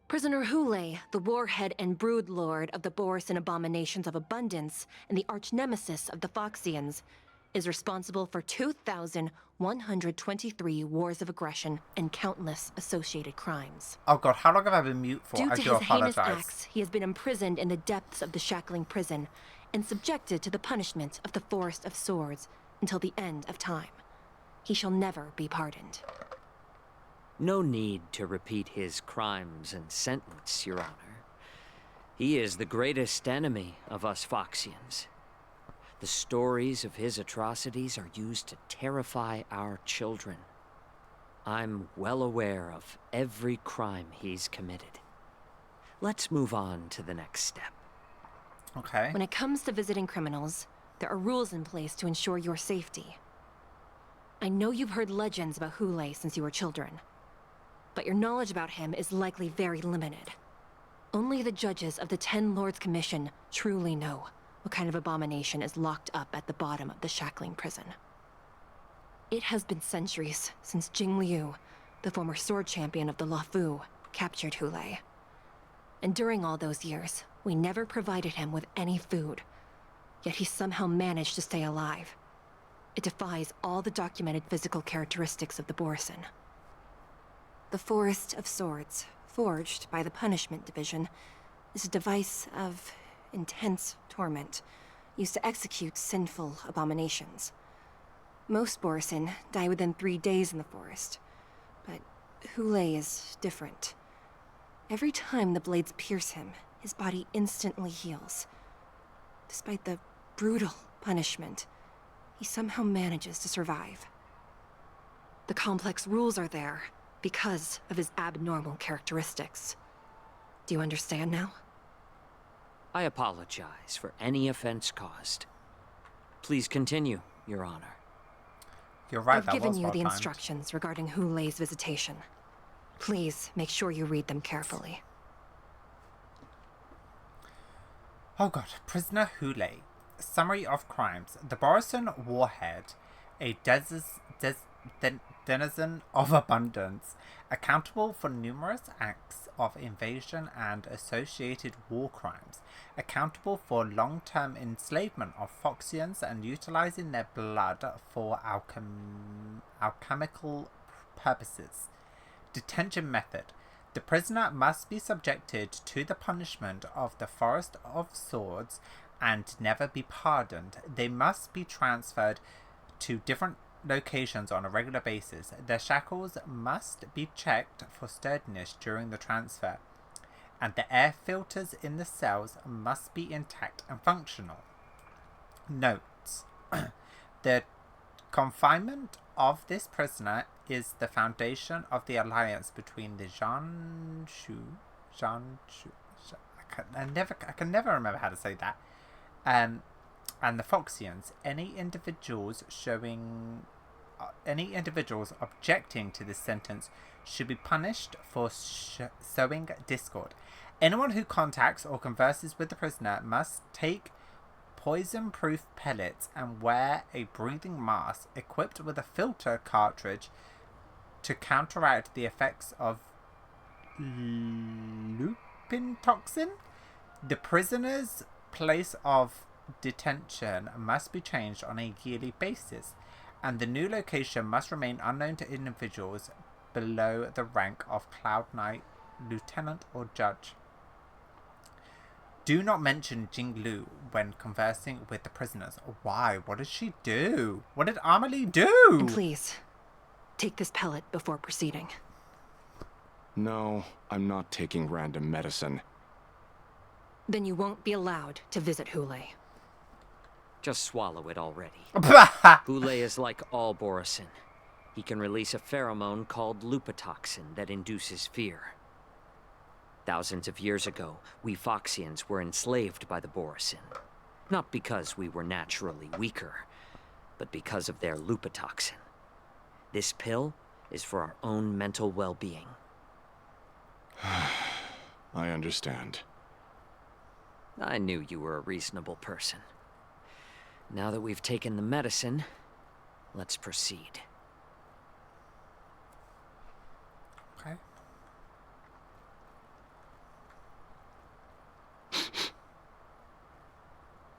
Prisoner Hule, the warhead and brood lord of the Borisin Abominations of Abundance and the arch-nemesis of the Foxians, is responsible for 2,123 wars of aggression and countless associated crimes. Oh god, how long have I been mute for? Due I to do his heinous apologize. acts, he has been imprisoned in the depths of the shackling prison and subjected to the punishment of the Forest of Swords until the end of time. He shall never be pardoned. No need to repeat his crimes and sentence, Your Honor. He is the greatest enemy of us Foxians. The stories of his atrocities are used to terrify our children. I'm well aware of every crime he's committed. Let's move on to the next step. Okay. When it comes to visiting criminals, there are rules in place to ensure your safety. I know you've heard legends about Hule since you were children, but your knowledge about him is likely very limited. Only the judges of the Ten Lords Commission truly know what kind of abomination is locked up at the bottom of the shackling prison. It has been centuries since Jing Liu, the former sword champion of the Luofu, captured Hule. And during all those years, we never provided him with any food. Yet he somehow managed to stay alive. It defies all the documented physical characteristics of the Borison. The Forest of Swords, forged by the Punishment Division, is a device of intense torment, used to execute sinful abominations. Most Borison die within 3 days in the forest, but Hule is different. Every time the blades pierce him, his body instantly heals. Despite the brutal punishment, he somehow manages to survive. The complex rules are there because of his abnormal characteristics. Do you understand now? I apologize for any offense caused. Please continue, Your Honor. You're right, I've given you the instructions regarding Hule's visitation. Please make sure you read them carefully. Oh god. Prisoner Hule. Summary of crimes. The Borison Warhead, a denizen of abundance, accountable for numerous acts of invasion and associated war crimes, accountable for long-term enslavement of Foxians and utilizing their blood for alchemical purposes. Detention method. The prisoner must be subjected to the punishment of the Forest of Swords and never be pardoned. They must be transferred to different locations on a regular basis. Their shackles must be checked for sturdiness during the transfer, and the air filters in the cells must be intact and functional. Notes. The confinement of this prisoner is the foundation of the alliance between the I can never remember how to say that, and the Foxians. Any individuals objecting to this sentence should be punished for sowing discord. Anyone who contacts or converses with the prisoner must take poison-proof pellets and wear a breathing mask equipped with a filter cartridge to counteract the effects of lupin toxin. The prisoner's place of detention must be changed on a yearly basis, and the new location must remain unknown to individuals below the rank of Cloud Knight, Lieutenant, or Judge. Do not mention Jing Lu when conversing with the prisoners. Why? What did she do? What did Amelie do? And please, take this pellet before proceeding. No, I'm not taking random medicine. Then you won't be allowed to visit Hule. Just swallow it already. Hule is like all Borison. He can release a pheromone called lupitoxin that induces fear. Thousands of years ago, we Foxians were enslaved by the Borison. Not because we were naturally weaker, but because of their lupitoxin. This pill is for our own mental well-being. I understand. I knew you were a reasonable person. Now that we've taken the medicine, let's proceed. Okay.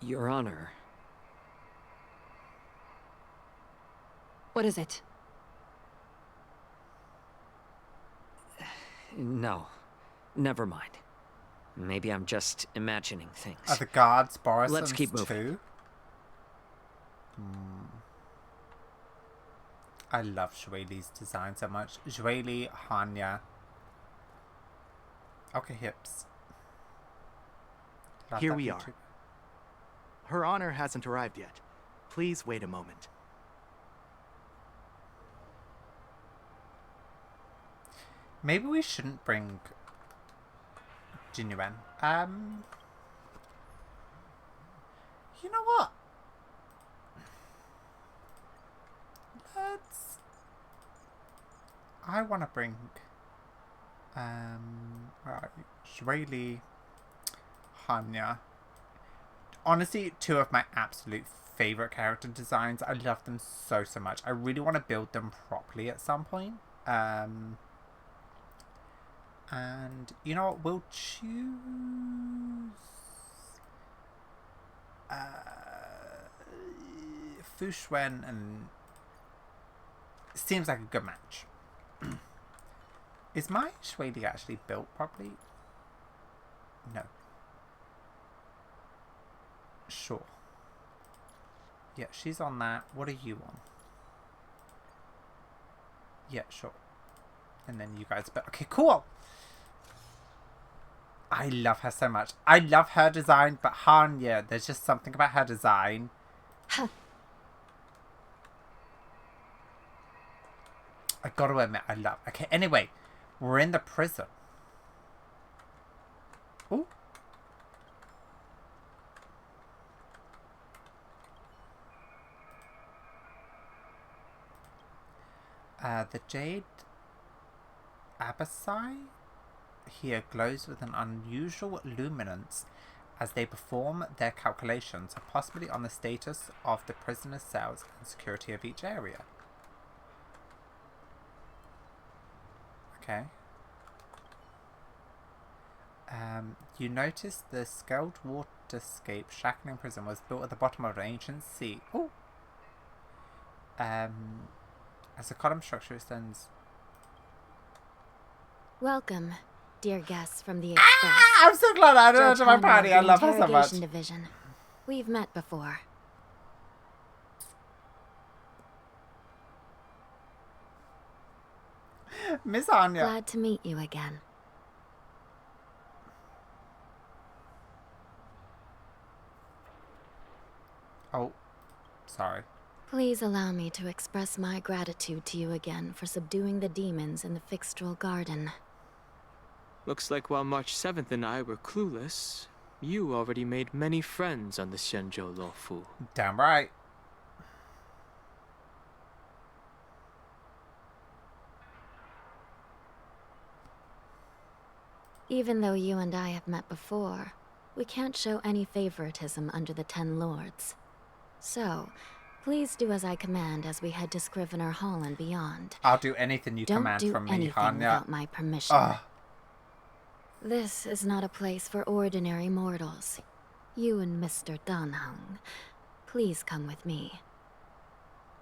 Your Honor. What is it? No, never mind. Maybe I'm just imagining things. Are the guards Borisons Let's keep moving. too? I love Shueli's design so much. Shueli, Hanya. Okay, hips. Love Here that we are. VTuber. Her Honor hasn't arrived yet. Please wait a moment. Maybe we shouldn't bring Jinyuan. You know what? I want to bring Shueli, Hanya. Honestly, two of my absolute favorite character designs. I love them so much. I really want to build them properly at some point. And you know what? We'll choose Fu Xuan, and seems like a good match. Is my Shueli actually built properly? No. Sure. Yeah, she's on that. What are you on? Yeah, sure. And then you guys, but okay, cool. I love her so much. I love her design, but Hanya, there's just something about her design. I gotta admit, I love. Okay, anyway, we're in the prison. Ooh. The Jade Abyssai here glows with an unusual luminance as they perform their calculations, possibly on the status of the prisoner's cells and security of each area. Okay. You notice the scaled waterscape shackling prison was built at the bottom of an ancient sea. Ooh. As a column structure extends. Welcome, dear guests from the Express. I'm so glad I added her Judge to my Hanya party. of I the love her so much. Interrogation Division. We've met before. Miss Anya. Glad to meet you again. Oh, sorry. Please allow me to express my gratitude to you again for subduing the demons in the Fixtral Garden. Looks like while March 7th and I were clueless, you already made many friends on the Xianzhou Luofu. Damn right. Even though you and I have met before, we can't show any favoritism under the 10 Lords. So, please do as I command as we head to Scrivener Hall and beyond. I'll do anything you command from me, Don't do anything Hanya. without my permission. Ugh. This is not a place for ordinary mortals. You and Mr. Danheng, please come with me.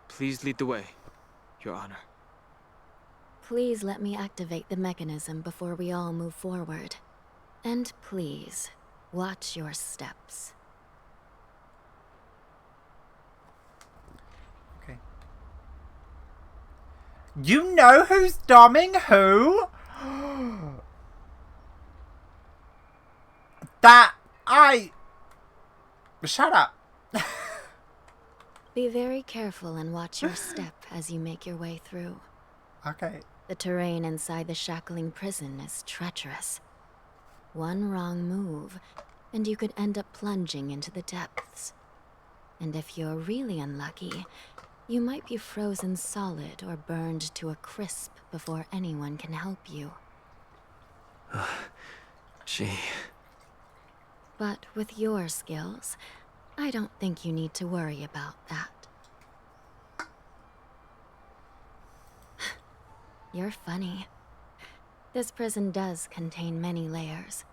Please lead the way, Your Honor. Please let me activate the mechanism before we all move forward. And please, watch your steps. Okay. You know who's doming who? Shut up. Be very careful and watch your step as you make your way through. Okay. The terrain inside the shackling prison is treacherous. One wrong move, and you could end up plunging into the depths. And if you're really unlucky, you might be frozen solid or burned to a crisp before anyone can help you. But with your skills, I don't think you need to worry about that. You're funny. This prison does contain many layers.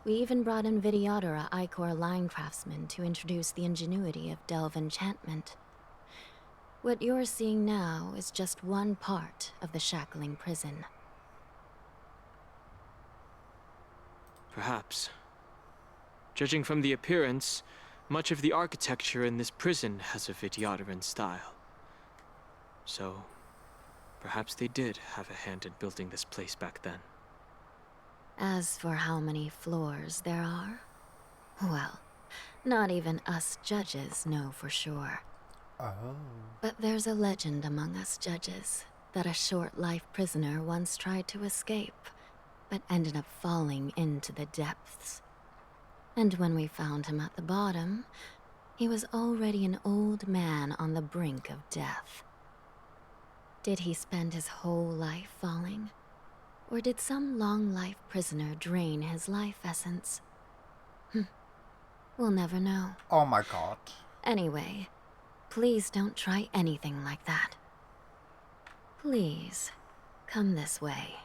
We even brought in Videodora Icor line craftsmen to introduce the ingenuity of Delve enchantment. What you're seeing now is just one part of the shackling prison. Perhaps. Judging from the appearance, much of the architecture in this prison has a Vidyaran style. So, perhaps they did have a hand in building this place back then. As for how many floors there are, well, not even us judges know for sure. Oh. But there's a legend among us judges that a short-life prisoner once tried to escape, but ended up falling into the depths. And when we found him at the bottom, he was already an old man on the brink of death. Did he spend his whole life falling? Or did some long-life prisoner drain his life essence? We'll never know. Oh my god. Anyway, please don't try anything like that. Please, come this way.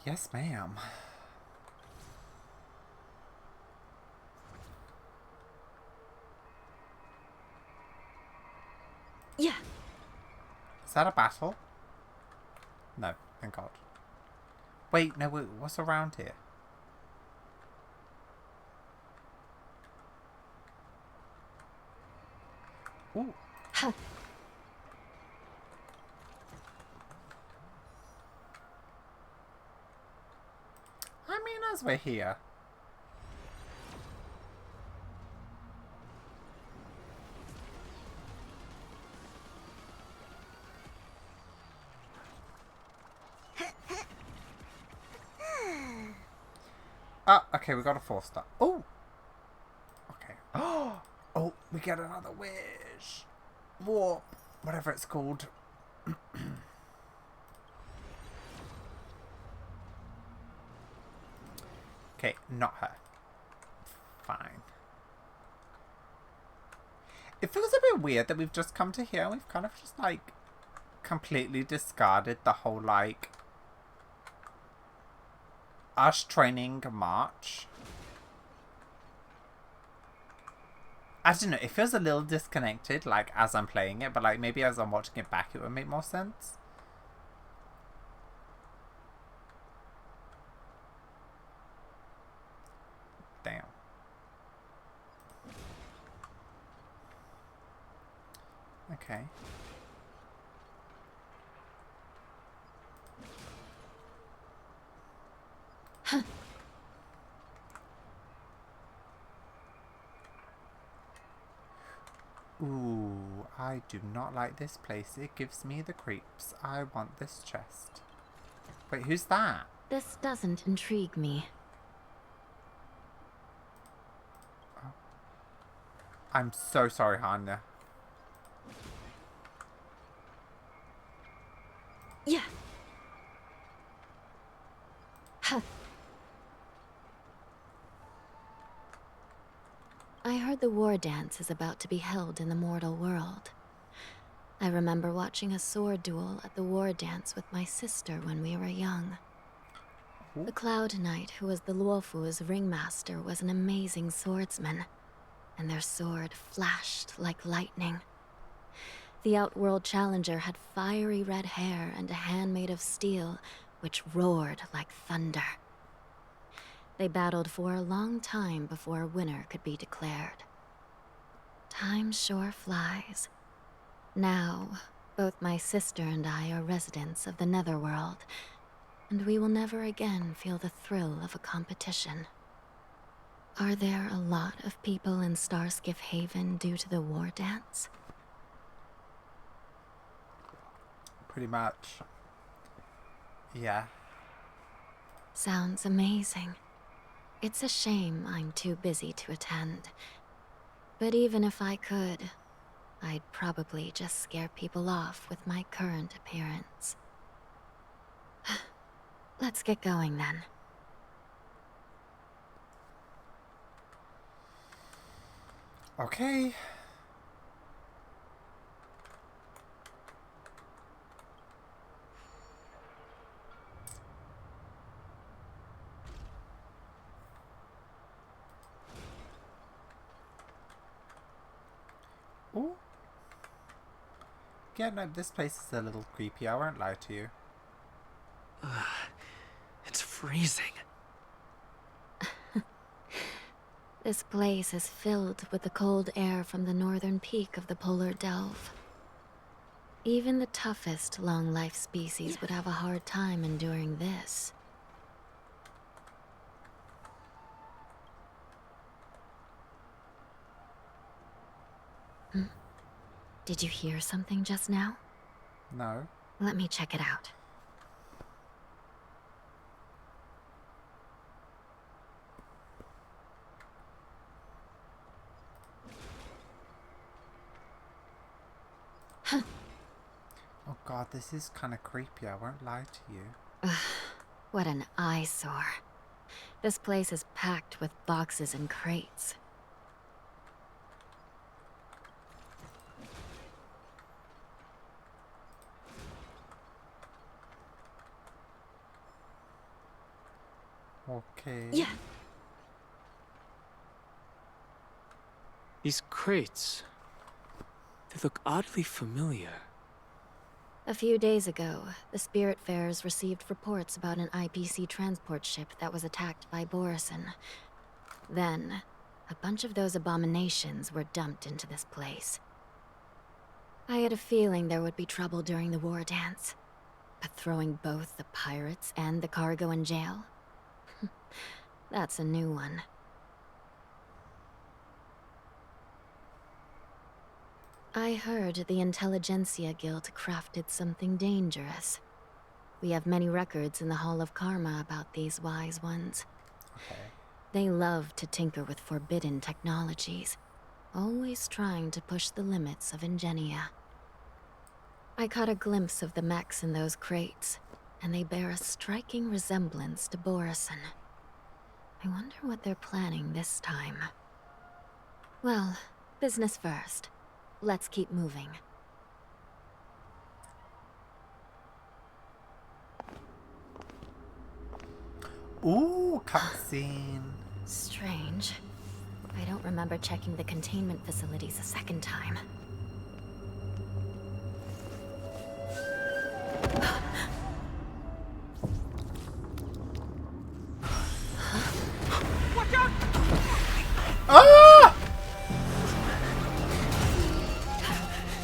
Yes, ma'am. Yeah. Is that a battle? No, thank God. Wait, no, wait, what's around here? Ooh. Huh. I mean, as we're here. Oh, okay, we got a 4-star. Oh! Okay. Oh, we get another wish. Warp. Whatever it's called. Okay, not her. Fine. It feels a bit weird that we've just come to here and we've kind of just, like, completely discarded the whole, like, us training march. I don't know, it feels a little disconnected, like, as I'm playing it, but, like, maybe as I'm watching it back it would make more sense. Damn. Okay. Huh. Ooh, I do not like this place. It gives me the creeps. I want this chest. Wait, who's that? This doesn't intrigue me. Oh. I'm so sorry, Hanya. Yeah. Huh. I heard the war dance is about to be held in the mortal world. I remember watching a sword duel at the war dance with my sister when we were young. Ooh. The Cloud Knight, who was the Luofu's ringmaster, was an amazing swordsman, and their sword flashed like lightning. The Outworld Challenger had fiery red hair and a hand made of steel, which roared like thunder. They battled for a long time before a winner could be declared. Time sure flies. Now, both my sister and I are residents of the Netherworld, and we will never again feel the thrill of a competition. Are there a lot of people in Starskiff Haven due to the war dance? Pretty much. Yeah. Sounds amazing. It's a shame I'm too busy to attend. But even if I could, I'd probably just scare people off with my current appearance. Let's get going then. Okay. Ooh. Yeah, no, this place is a little creepy, I won't lie to you. It's freezing. This place is filled with the cold air from the northern peak of the polar delve. Even the toughest long-life species would have a hard time enduring this. Did you hear something just now? No. Let me check it out. Oh god, this is kind of creepy, I won't lie to you. Ugh, what an eyesore. This place is packed with boxes and crates. Okay. Yeah. These crates, they look oddly familiar. A few days ago, the Spiritfarers received reports about an IPC transport ship that was attacked by Borison. Then, a bunch of those abominations were dumped into this place. I had a feeling there would be trouble during the war dance, but throwing both the pirates and the cargo in jail? That's a new one. I heard the Intelligentsia Guild crafted something dangerous. We have many records in the Hall of Karma about these wise ones. Okay. They love to tinker with forbidden technologies, always trying to push the limits of Ingenia. I caught a glimpse of the mechs in those crates, and they bear a striking resemblance to Borison. I wonder what they're planning this time. Well, business first. Let's keep moving. Ooh, cutscene. Strange. I don't remember checking the containment facilities a second time. Watch out! Ah!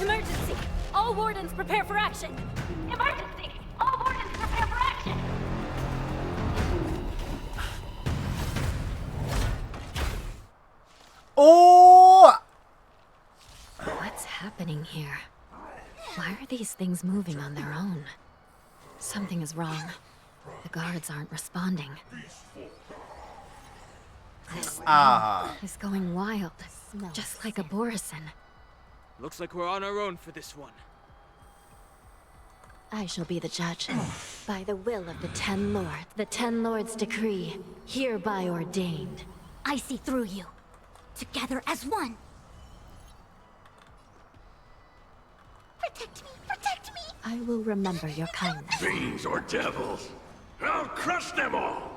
Emergency! All wardens prepare for action! Emergency! All wardens prepare for action! Oh! What's happening here? Why are these things moving on their own? Something is wrong. The guards aren't responding. This thing is going wild, just like a Borison. Looks like we're on our own for this one. I shall be the judge. By the will of the Ten Lords, the Ten Lords' decree, hereby ordained. I see through you. Together as one. Protect me! Protect me! I will remember your kindness. Fiends or devils, I'll crush them all!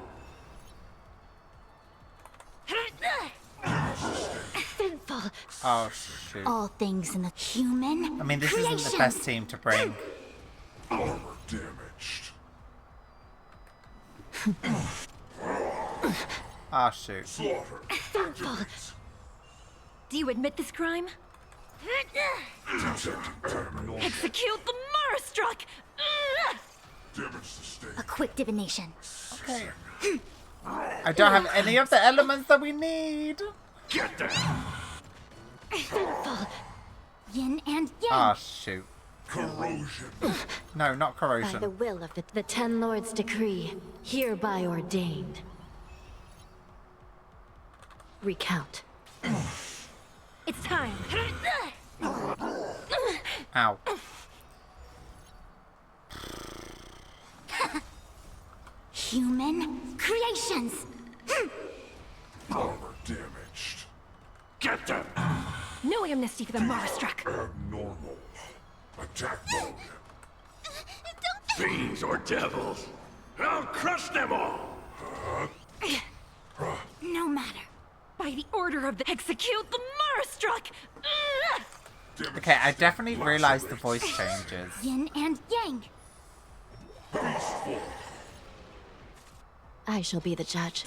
Sinful. Oh, shoot. All things in the human I mean, this isn't the best team to bring. Armor damaged. Ah, shoot. Sinful. Do you admit this crime? Execute the Marastruck! A quick divination. Okay. I don't have any of the elements that we need. Get there! Sinful. Yin and yang. Ah, shoot. Corrosion. No, not By corrosion. the will of the Ten Lords' decree, hereby ordained. Recount. It's time! Ow. Human creations. Armor damaged. Get them! No amnesty for the Marastruck! Abnormal. Attack mode. Fiends or devils, I'll crush them all! No matter. By the order of the execute the Marastruck! Okay, I definitely realized the voice changes. Yin and yang. I shall be the judge.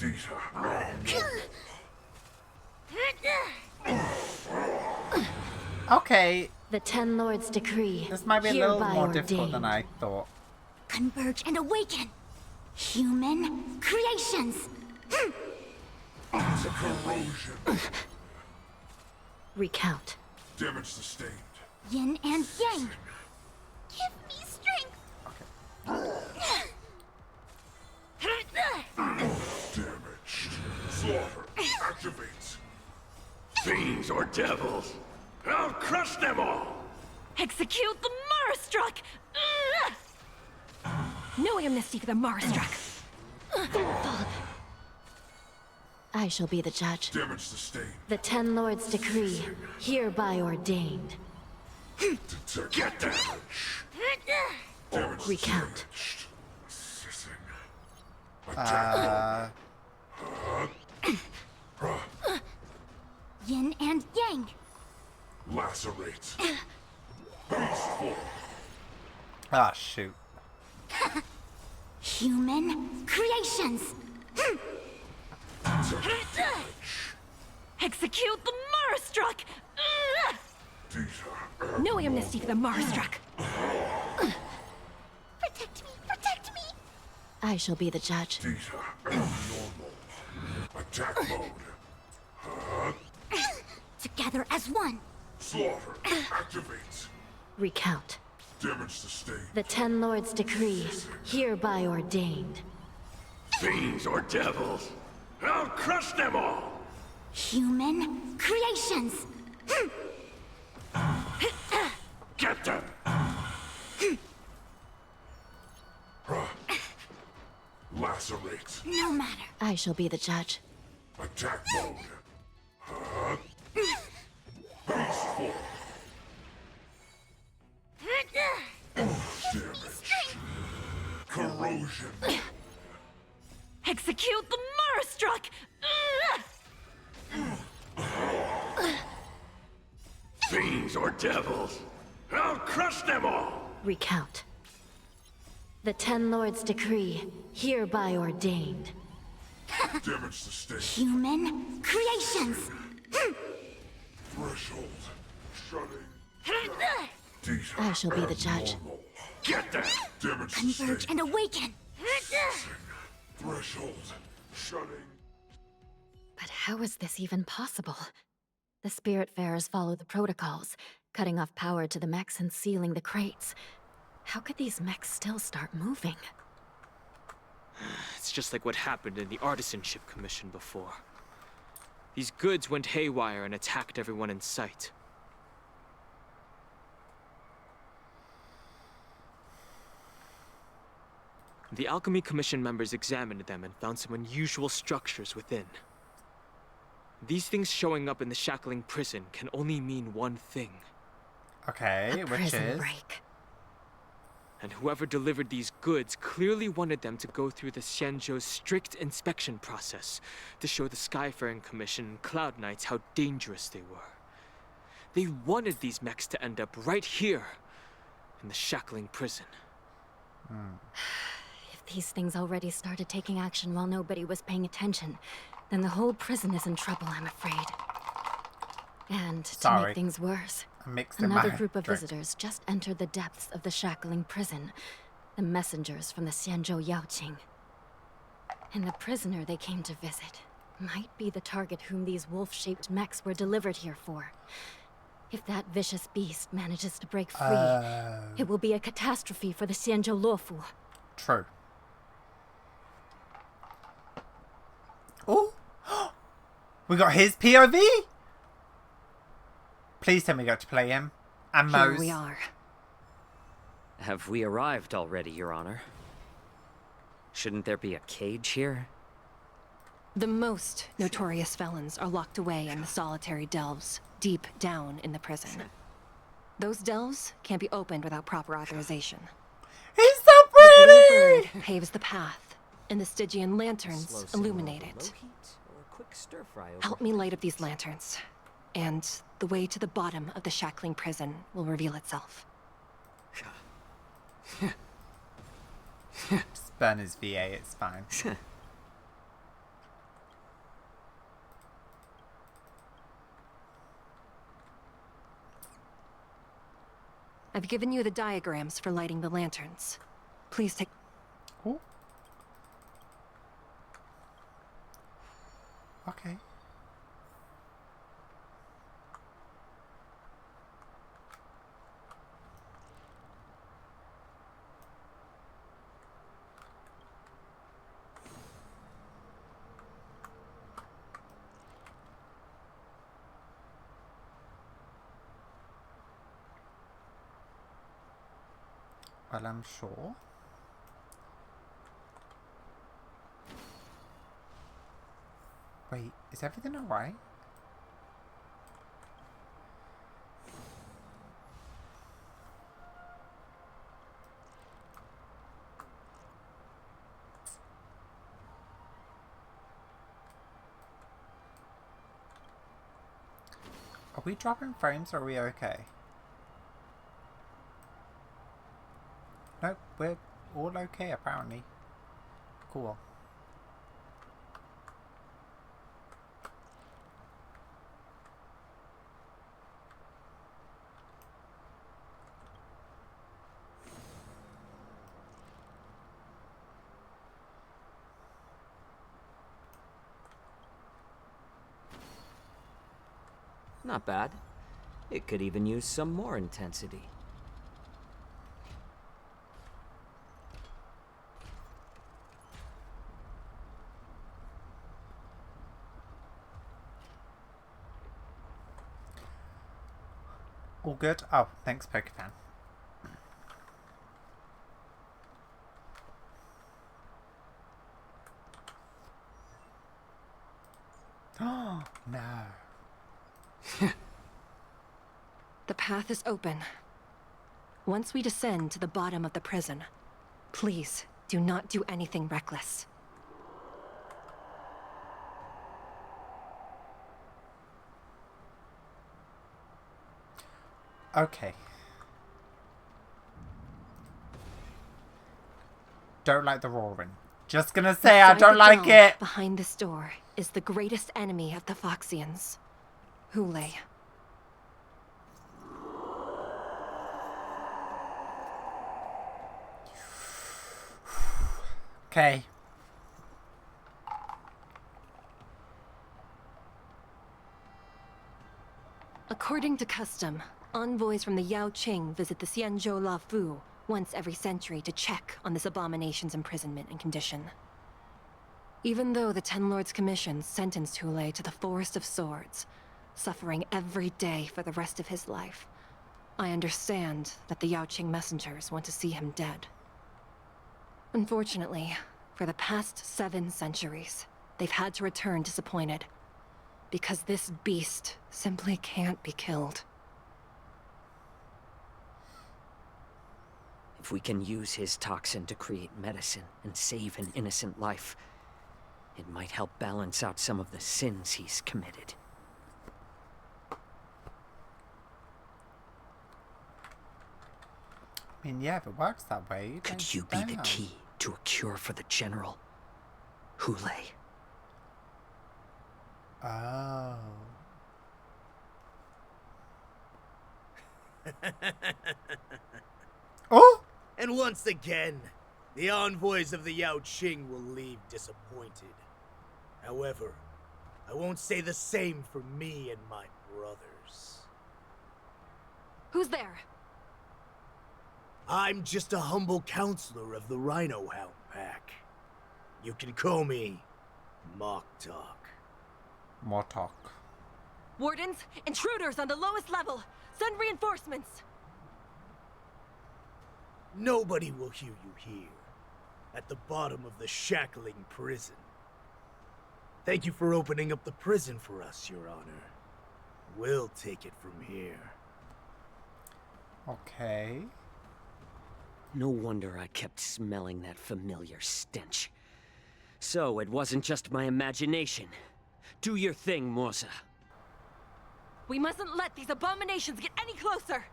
Okay. The Ten Lords decree. This might be a little hereby more difficult than ordained. I thought. Converge and awaken. Human creations. Corrosion. Recount. Damage sustained. Yin and yang. Give me strength. Damaged. Slaughter. Activate. Fiends or devils. I'll crush them all. Execute the Marastruck! No amnesty for the Marastruck! I shall be the judge. Damage sustained. The Ten Lords decree, hereby ordained. Get damage. Damage Recount. Yin and yang. Lacerate. Peaceful. Ah, shoot. Human creations. Execute the Marastruck! No amnesty for the Marastruck! Protect me, protect me. I shall be the judge. Normal. Attack mode. Together as one. Slaughter. Activate. Recount. Damage sustained. The Ten Lords decree, hereby ordained. Fiends or devils. I'll crush them all. Human creations. Get them. Lacerate. No matter. I shall be the judge. Attack mode. Peaceful. Damage. Corrosion. Execute the Marastruck! Fiends or devils. I'll crush them all. Recount. The Ten Lords decree, hereby ordained. Damage sustained. Human creations. Threshold. Shutting. I shall be the judge. Get them. Damage Converge sustained. and awaken. Threshold. Shutting. But how is this even possible? The Spiritfarers follow the protocols, cutting off power to the mechs and sealing the crates. How could these mechs still start moving? It's just like what happened in the Artisanship Commission before. These goods went haywire and attacked everyone in sight. The Alchemy Commission members examined them and found some unusual structures within. These things showing up in the Shackling prison can only mean one thing. Okay, which is? Break. And whoever delivered these goods clearly wanted them to go through the Xianzhou's strict inspection process to show the Skyfaring Commission and Cloud Knights how dangerous they were. They wanted these mechs to end up right here, in the Shackling prison. If these things already started taking action while nobody was paying attention, then the whole prison is in trouble, I'm afraid. And to make things worse, another group of visitors just entered the depths of the Shackling prison. The messengers from the Xianzhou Yaoqing. And the prisoner they came to visit might be the target whom these wolf-shaped mechs were delivered here for. If that vicious beast manages to break free, it will be a catastrophe for the Xianzhou Luofu. True. Oh! We got his POV? Please tell me we got to play him. And Mo's. Here we are. Have we arrived already, Your Honor? Shouldn't there be a cage here? The most notorious felons are locked away in the solitary delves, deep down in the prison. Those delves can't be opened without proper authorization. He's so pretty! The blue bird paves the path, and the Stygian lanterns illuminate it. Help me light up these lanterns, and the way to the bottom of the Shackling prison will reveal itself. Just burn his VA, it's fine. I've given you the diagrams for lighting the lanterns. Please take... Oh. Okay. Well, I'm sure. Wait, is everything alright? Are we dropping frames or are we okay? Nope, we're all okay apparently. Cool. Not bad. It could even use some more intensity. All good? Oh, thanks, Pokefan. Oh, no. The path is open. Once we descend to the bottom of the prison, please do not do anything reckless. Okay. Don't like the roaring. Just gonna say I don't like it. Behind this door is the greatest enemy of the Foxians, Hule. Okay. According to custom, envoys from the Yao Qing visit the Xianzhou La Fu once every century to check on this abomination's imprisonment and condition. Even though the Ten Lords Commission sentenced Hule to the Forest of Swords, suffering every day for the rest of his life, I understand that the Yao Qing messengers want to see him dead. Unfortunately, for the past 7 centuries, they've had to return disappointed, because this beast simply can't be killed. If we can use his toxin to create medicine and save an innocent life, it might help balance out some of the sins he's committed. I mean, yeah, if it works that way. Could you be the key to a cure for the General? Hule. Oh. Oh! And once again, the envoys of the Yao Qing will leave disappointed. However, I won't say the same for me and my brothers. Who's there? I'm just a humble counselor of the Rhino Hound Pack. You can call me Moktok. Mortok. Wardens, intruders on the lowest level! Send reinforcements! Nobody will hear you here, at the bottom of the shackling prison. Thank you for opening up the prison for us, Your Honor. We'll take it from here. Okay. No wonder I kept smelling that familiar stench. So it wasn't just my imagination. Do your thing, Morza. We mustn't let these abominations get any closer!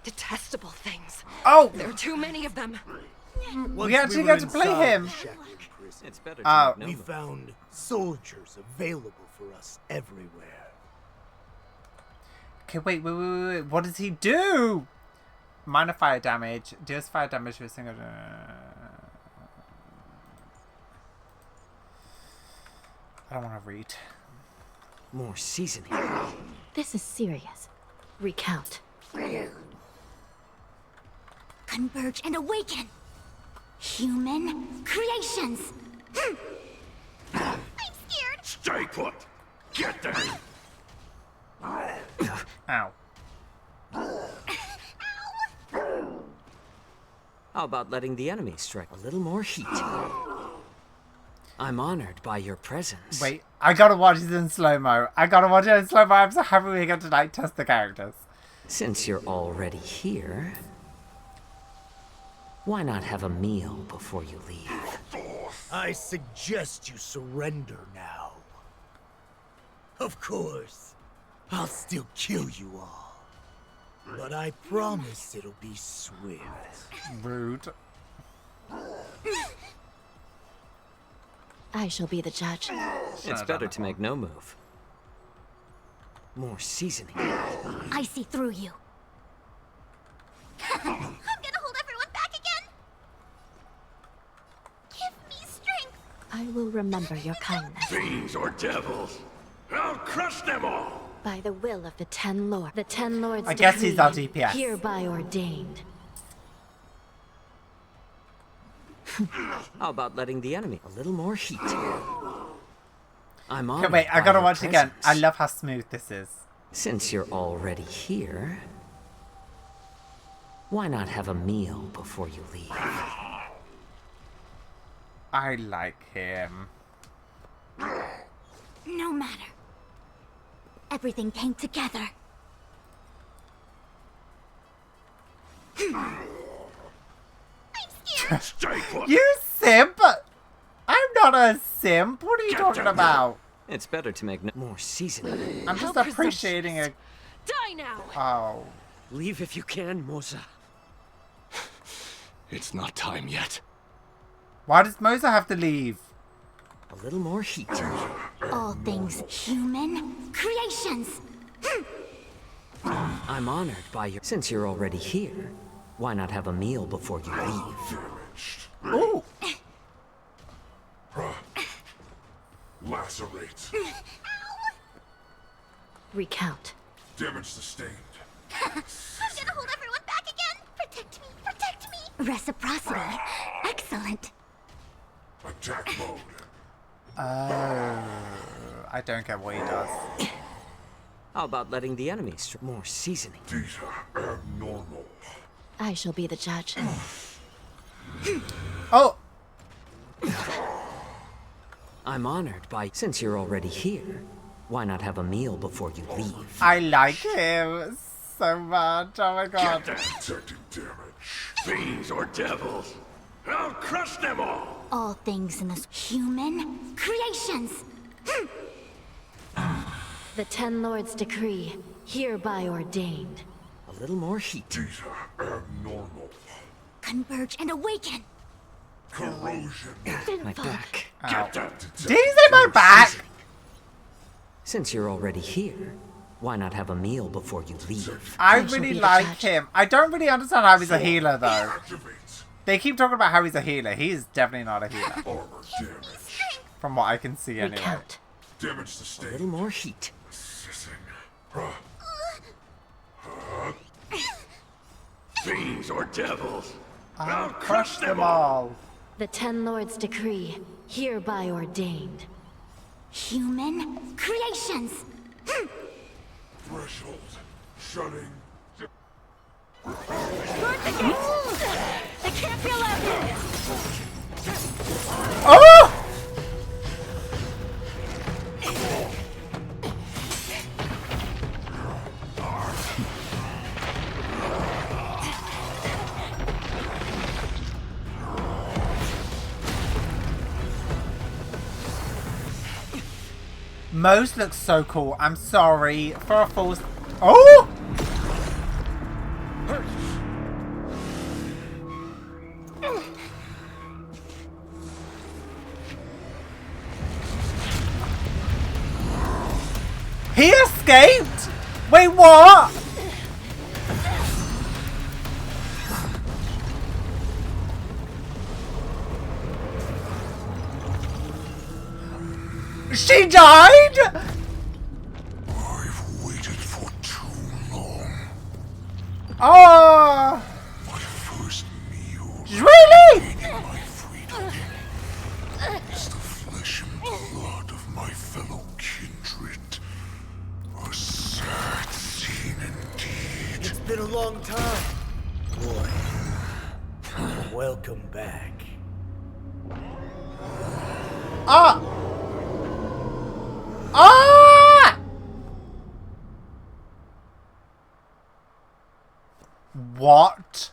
Detestable things. Oh! There are too many of them. We actually get to play him. It's better Oh. to outnumber. We found soldiers available for us everywhere. Okay, wait. What does he do? Minor fire damage. Deals fire damage to a single... I don't want to read. More seasoning. This is serious. Recount. Converge and awaken. Human creations. I'm scared. Stay put. Get there. Ow. How about letting the enemy strike a little more heat? I'm honored by your presence. Wait, I gotta watch this in slow-mo. I'm so happy we get to like test the characters. Since you're already here, why not have a meal before you leave? I suggest you surrender now. Of course, I'll still kill you all. But I promise it'll be swift. Rude. I shall be the judge. It's better to make no move. More seasoning. I see through you. I'm gonna hold everyone back again. Give me strength. I will remember your kindness. Fiends or devils, I'll crush them all. By the will of the Ten Lords. The Ten Lords I guess he's our decree, DPS. hereby ordained. How about letting the enemy a little more heat? I'm on. Okay, wait, I gotta watch it again. I love how smooth this is. Since you're already here, why not have a meal before you leave? I like him. No matter. Everything came together. I'm scared. Stay put. You simp! I'm not a simp. What are you talking about? It's better to make more seasoning. I'm just appreciating it. Die now! Oh. Leave if you can, Moza. It's not time yet. Why does Moza have to leave? A little more heat. All things human creations. I'm honored by your... Since you're already here, why not have a meal before you leave? Ooh. Lacerate. Recount. Damage sustained. I'm gonna hold everyone back again. Protect me, protect me. Reciprocity. Excellent. Attack mode. Oh. I don't get what he does. How about letting the enemy more seasoning? These are abnormal. I shall be the judge. Oh! I'm honored by... Since you're already here, why not have a meal before you leave? I like him so much. Oh my god. Get that detecting damage. Fiends or devils, I'll crush them all. All things in this human creations. The Ten Lords decree, hereby ordained. A little more heat. These are abnormal. Converge and awaken. Corrosion. My back. Get that Did he say my back? Since you're already here, why not have a meal before you leave? I really like him. I don't really understand how he's a healer though. They keep talking about how he's a healer. He is definitely not a healer. Armor damage. From what I can see anyway. Recount. Damage A sustained. little more heat. Fiends or devils, I'll crush them all. The Ten Lords decree, hereby ordained. Human creations. Threshold. Shutting. Guard the gates! They can't be allowed in! Oh! Mose looks so cool. I'm sorry for a false. Oh! He escaped! Wait, what? She died? I've waited for too long. Oh! My first meal. Really? My freedom is the flesh and blood of my fellow kindred. A sad scene indeed. It's been a long time, boy. Welcome back. Ah! Ah! What?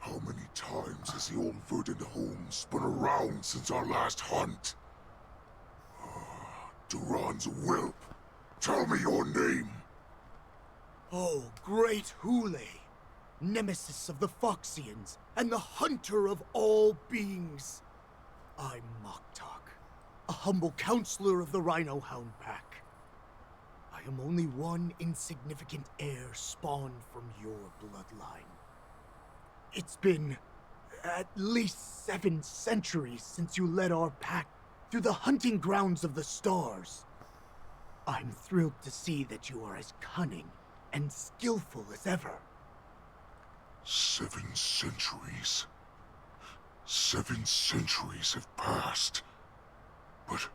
How many times has the old verdant home spun around since our last hunt? Duran's whelp. Tell me your name. Oh, great Hule, nemesis of the Foxians, and the hunter of all beings. I'm Moktok, a humble counselor of the Rhino Hound Pack. I am only one insignificant heir spawned from your bloodline. It's been at least 7 centuries since you led our pack through the hunting grounds of the stars. I'm thrilled to see that you are as cunning and skillful as ever. 7 centuries. 7 centuries have passed. But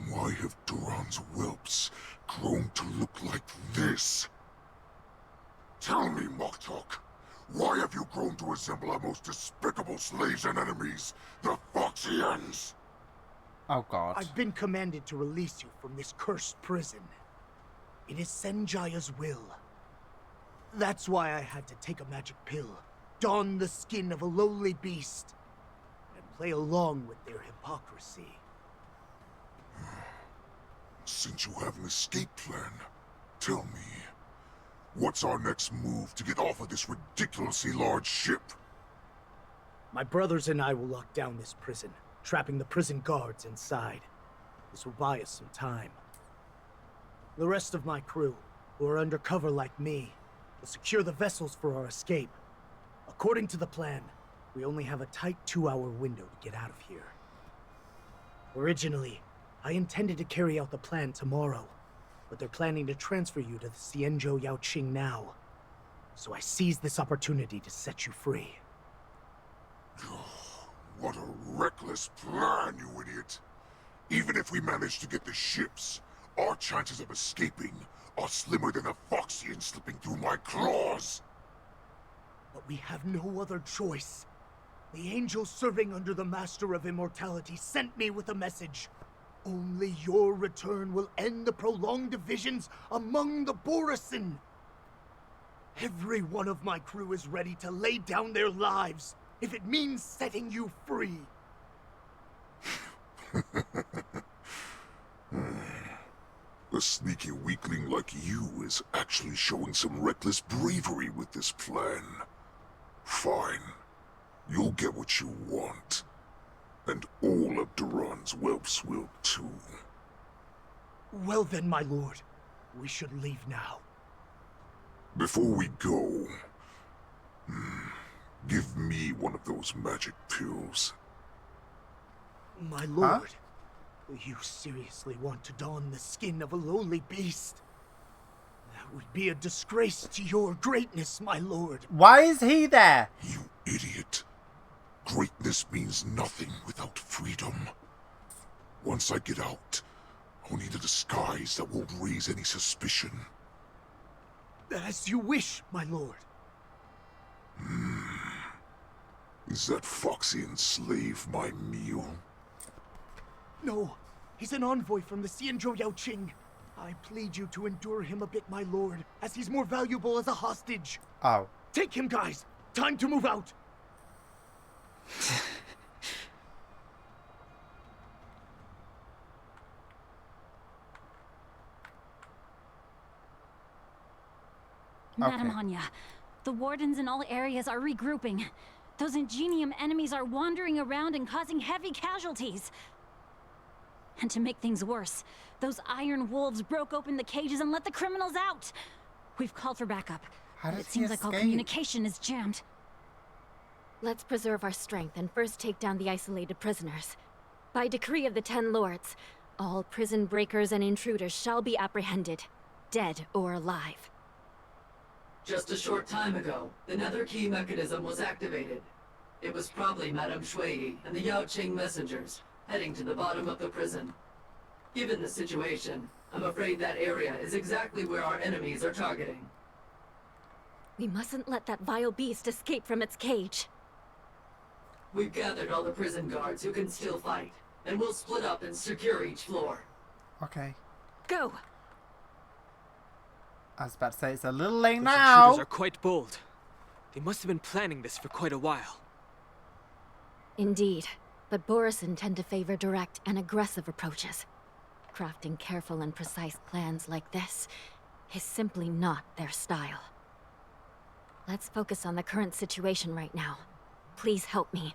why have Duran's whelps grown to look like this? Tell me, Moktok, why have you grown to resemble our most despicable slaves and enemies, the Foxians? Oh god. I've been commanded to release you from this cursed prison. It is Senjaya's will. That's why I had to take a magic pill, don the skin of a lowly beast, and play along with their hypocrisy. Since you have an escape plan, tell me, what's our next move to get off of this ridiculously large ship? My brothers and I will lock down this prison, trapping the prison guards inside. This will buy us some time. The rest of my crew, who are undercover like me, will secure the vessels for our escape. According to the plan, we only have a tight 2-hour window to get out of here. Originally, I intended to carry out the plan tomorrow, but they're planning to transfer you to the Xianzhou Yaoqing now. So I seized this opportunity to set you free. What a reckless plan, you idiot! Even if we manage to get the ships, our chances of escaping are slimmer than a Foxian slipping through my claws! But we have no other choice. The angel serving under the Master of Immortality sent me with a message. Only your return will end the prolonged divisions among the Borisin. Every one of my crew is ready to lay down their lives if it means setting you free. A sneaky weakling like you is actually showing some reckless bravery with this plan. Fine. You'll get what you want. And all of Duran's whelps will too. Well then, my lord. We should leave now. Before we go, give me one of those magic pills. My lord, you seriously want to don the skin of a lowly beast? That would be a disgrace to your greatness, my lord. Why is he there? You idiot. Greatness means nothing without freedom. Once I get out, I'll need a disguise that won't raise any suspicion. As you wish, my lord. Is that Foxian slave my meal? No, he's an envoy from the Xianzhou Yaoqing. I plead you to endure him a bit, my lord, as he's more valuable as a hostage. Oh. Take him, guys. Time to move out. Madam Hanya, the wardens in all areas are regrouping. Those Ingenium enemies are wandering around and causing heavy casualties. And to make things worse, those iron wolves broke open the cages and let the criminals out. We've called for backup, How but does it he seems like all escape? communication is jammed. Let's preserve our strength and first take down the isolated prisoners. By decree of the Ten Lords, all prison breakers and intruders shall be apprehended, dead or alive. Just a short time ago, the Nether Key mechanism was activated. It was probably Madame Shui and the Yao Qing messengers, heading to the bottom of the prison. Given the situation, I'm afraid that area is exactly where our enemies are targeting. We mustn't let that vile beast escape from its cage. We've gathered all the prison guards who can still fight, and we'll split up and secure each floor. Okay. Go! I was about to say, it's a little late Those now. intruders are quite bold. They must have been planning this for quite a while. Indeed, but Borisin tend to favor direct and aggressive approaches. Crafting careful and precise plans like this is simply not their style. Let's focus on the current situation right now. Please help me.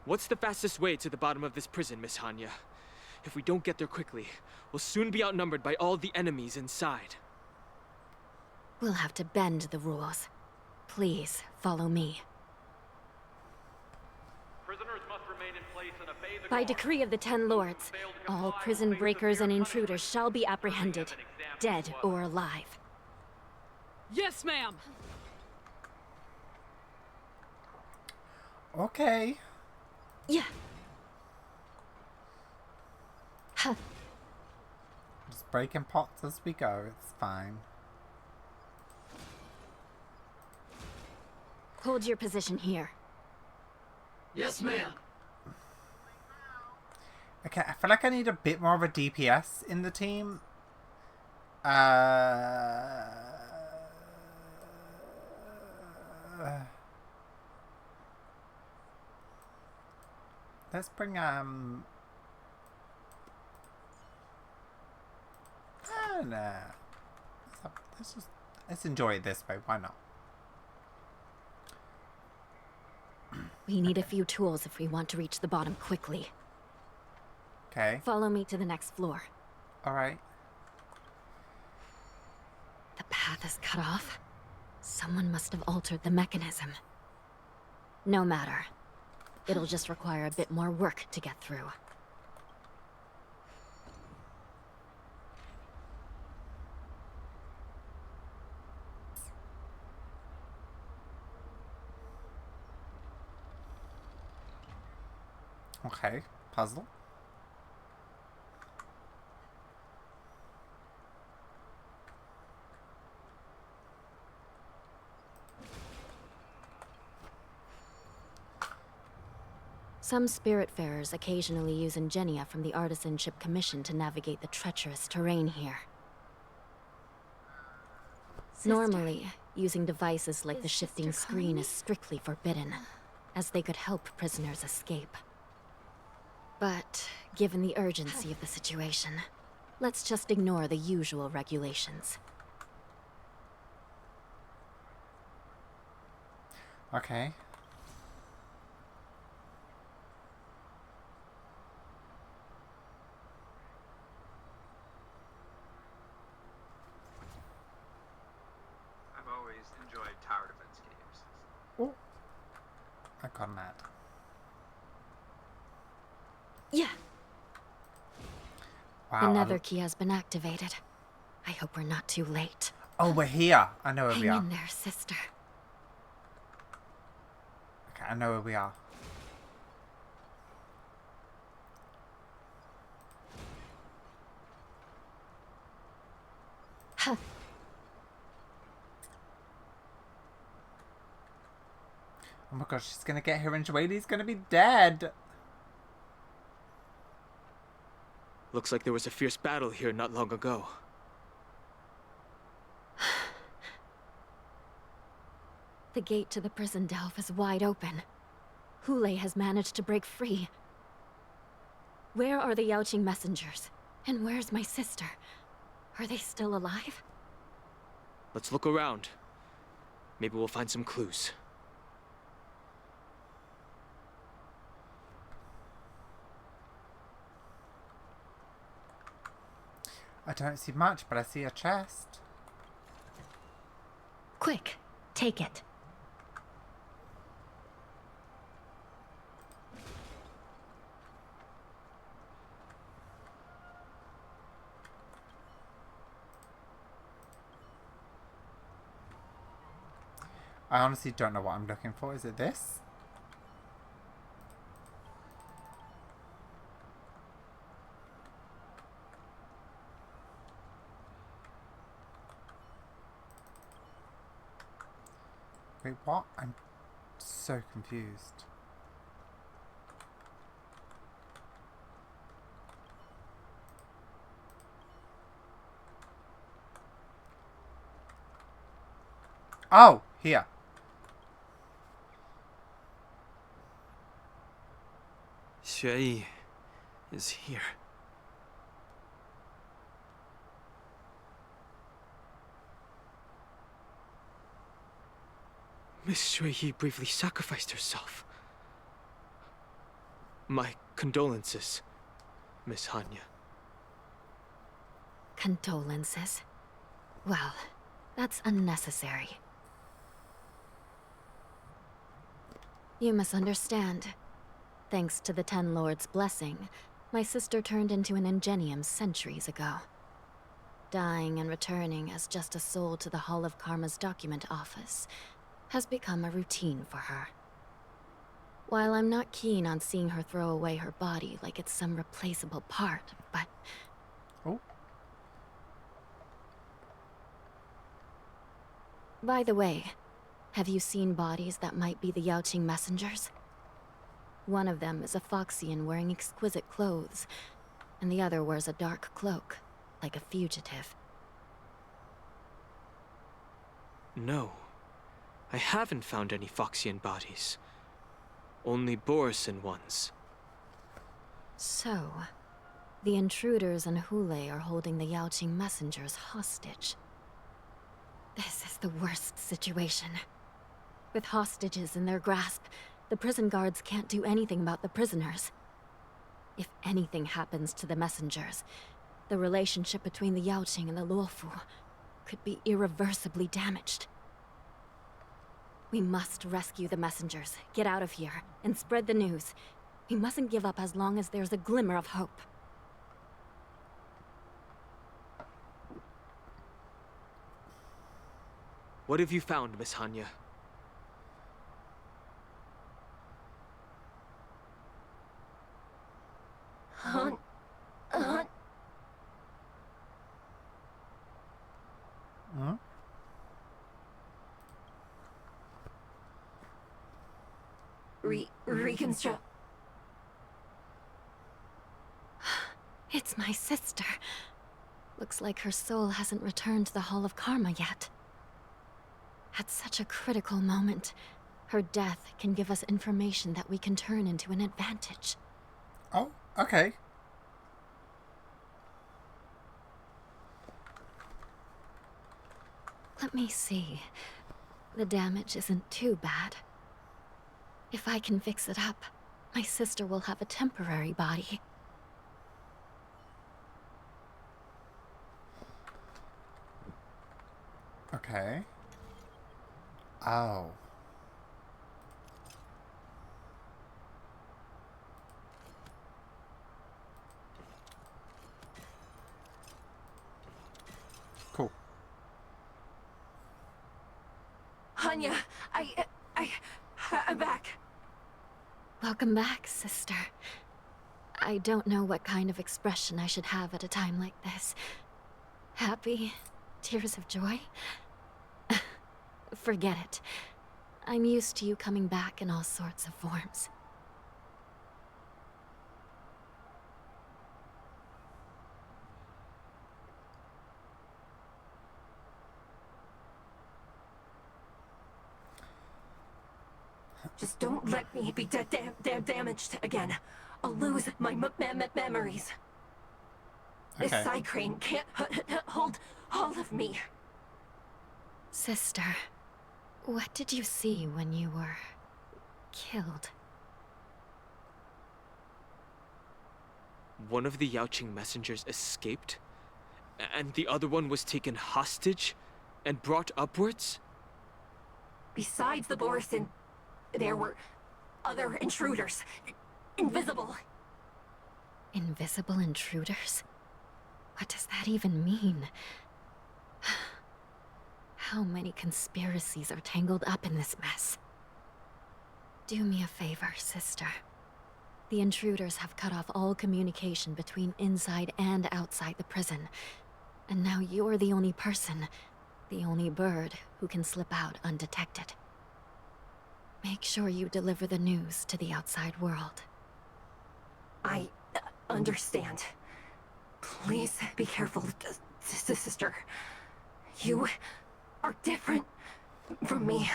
What's the fastest way to the bottom of this prison, Miss Hanya? If we don't get there quickly, we'll soon be outnumbered by all the enemies inside. We'll have to bend the rules. Please, follow me. Prisoners must remain in place and obey the By decree of the Ten Lords, all prison breakers and intruders shall be apprehended, dead or alive. Yes, ma'am! Okay. Yeah. Huh. Just breaking pots as we go. It's fine. Hold your position here. Yes, ma'am. Okay, I feel like I need a bit more of a DPS in the team. Let's bring I don't know. Let's enjoy it this way. Why not? We need a few tools if we want to reach the bottom quickly. Okay. Follow me to the next floor. All right. The path is cut off. Someone must have altered the mechanism. No matter. It'll just require a bit more work to get through. Okay. Puzzle. Some Spiritfarers occasionally use Ingenia from the Artisanship Commission to navigate the treacherous terrain here. Normally, using devices like the shifting screen is strictly forbidden, as they could help prisoners escape. But, given the urgency of the situation, let's just ignore the usual regulations. Okay. I've always enjoyed tower defense games. Oh. I got that. Yeah. Wow. The Nether Key has been activated. I hope we're not too late. Oh, we're here. I know where we Hang are. in there, sister. Okay, I know where we are. Huh. Oh my gosh, she's gonna get here and Joely's gonna be dead. Looks like there was a fierce battle here not long ago. The gate to the prison delve is wide open. Hule has managed to break free. Where are the Yao Qing messengers? And where's my sister? Are they still alive? Let's look around. Maybe we'll find some clues. I don't see much, but I see a chest. Quick, take it. I honestly don't know what I'm looking for. Is it this? Wait, what? I'm so confused. Oh, here. Xueyi is here. Miss Xueyi briefly sacrificed herself. My condolences, Miss Hanya. Condolences? Well, that's unnecessary. You misunderstand. Thanks to the Ten Lords' blessing, my sister turned into an ingenium centuries ago. Dying and returning as just a soul to the Hall of Karma's document office has become a routine for her. While I'm not keen on seeing her throw away her body like it's some replaceable part, but... Oh. By the way, have you seen bodies that might be the Yaoqing messengers? One of them is a Foxian wearing exquisite clothes, and the other wears a dark cloak, like a fugitive. No. I haven't found any Foxian bodies. Only Borisan ones. So, the intruders and Hule are holding the Yaoqing messengers hostage. This is the worst situation. With hostages in their grasp, the prison guards can't do anything about the prisoners. If anything happens to the messengers, the relationship between the Yaoqing and the Luofu could be irreversibly damaged. We must rescue the messengers, get out of here, and spread the news. We mustn't give up as long as there's a glimmer of hope. What have you found, Miss Hanya? Huh? Reconstruct. It's my sister. Looks like her soul hasn't returned to the Hall of Karma yet. At such a critical moment, her death can give us information that we can turn into an advantage. Oh, okay. Let me see. The damage isn't too bad. If I can fix it up, my sister will have a temporary body. Okay. Oh. Cool. Hanya, I'm back. Welcome back, sister. I don't know what kind of expression I should have at a time like this. Happy? Tears of joy? Forget it. I'm used to you coming back in all sorts of forms. Just don't let me be damaged again. I'll lose my memories. Okay. This side crane can't hold all of me. Sister, What did you see when you were killed? One of the Yaoqing messengers escaped, and the other one was taken hostage and brought upwards? Besides the Borisin, there were other intruders. Invisible. Invisible intruders? What does that even mean? How many conspiracies are tangled up in this mess? Do me a favor, sister. The intruders have cut off all communication between inside and outside the prison. And now you're the only person, the only bird, who can slip out undetected. Make sure you deliver the news to the outside world. I understand. Please be careful, sister. You are different from me.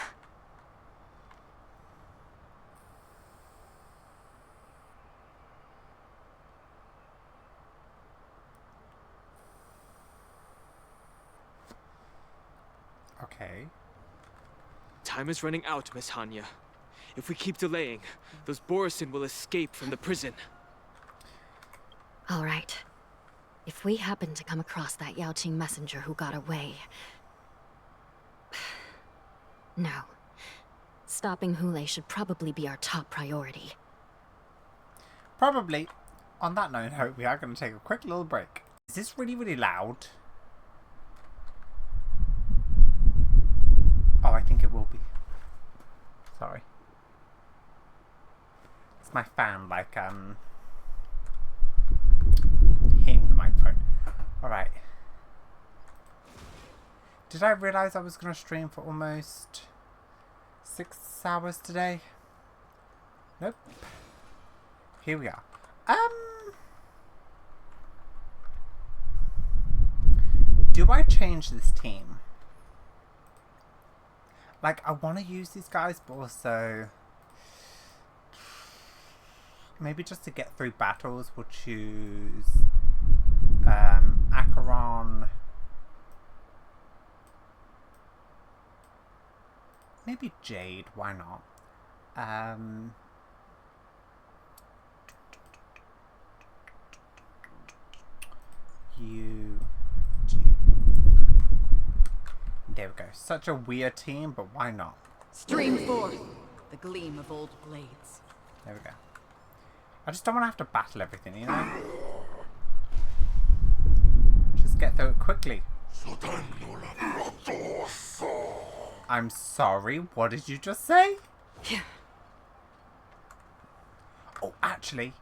Okay. Time is running out, Miss Hanya. If we keep delaying, those Borisin will escape from the prison. All right. If we happen to come across that Yaoqing messenger who got away... No. Stopping Hule should probably be our top priority. Probably. On that note, we are going to take a quick little break. Is this really, really loud? Oh, I think it will be. Sorry. It's my fan, like, hitting the microphone. Alright. Did I realise I was going to stream for almost 6 hours today? Nope. Here we are. Do I change this team? Like, I want to use these guys, but also... maybe just to get through battles, we'll choose... Acheron... maybe Jade, why not? You... There we go. Such a weird team, but why not? Stream forth the gleam of old blades. There we go. I just don't want to have to battle everything, you know? Just get through it quickly. I'm sorry, what did you just say? Oh, actually,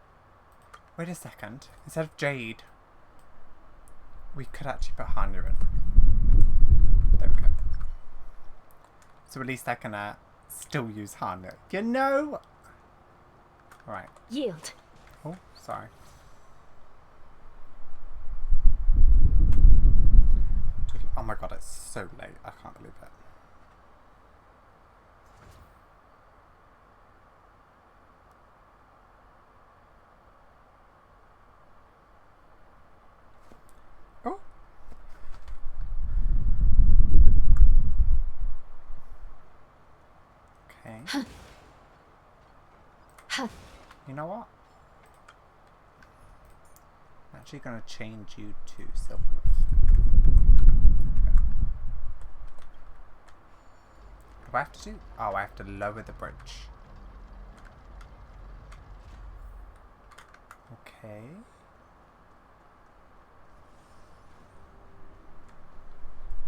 wait a second. Instead of Jade, we could actually put Hanya in. There we go. So at least I can still use Hanya. You know? Alright. Yield. Oh, sorry. Oh my god, it's so late. I can't believe it. Oh. Okay. You know what? I'm actually going to change you to Silverwolf. What do I have to do? Oh, I have to lower the bridge. Okay.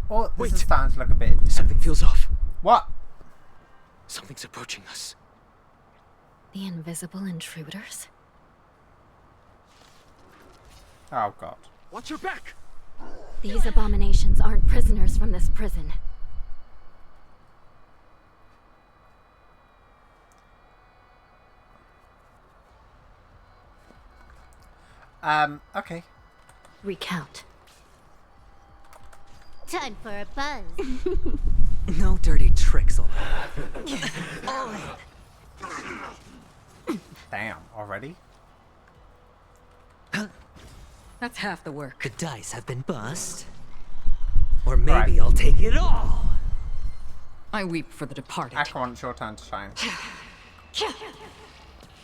Oh, this is starting to look a bit... Something feels off. What? Something's approaching us. The invisible intruders? Oh god. Watch your back! These abominations aren't prisoners from this prison. Okay. Recount. Time for a buzz. No dirty tricks, alright. Damn, already? That's half the work. The dice have been bust. Or maybe Right. I'll take it all. I weep for the departed. Acheron, it's your turn to shine.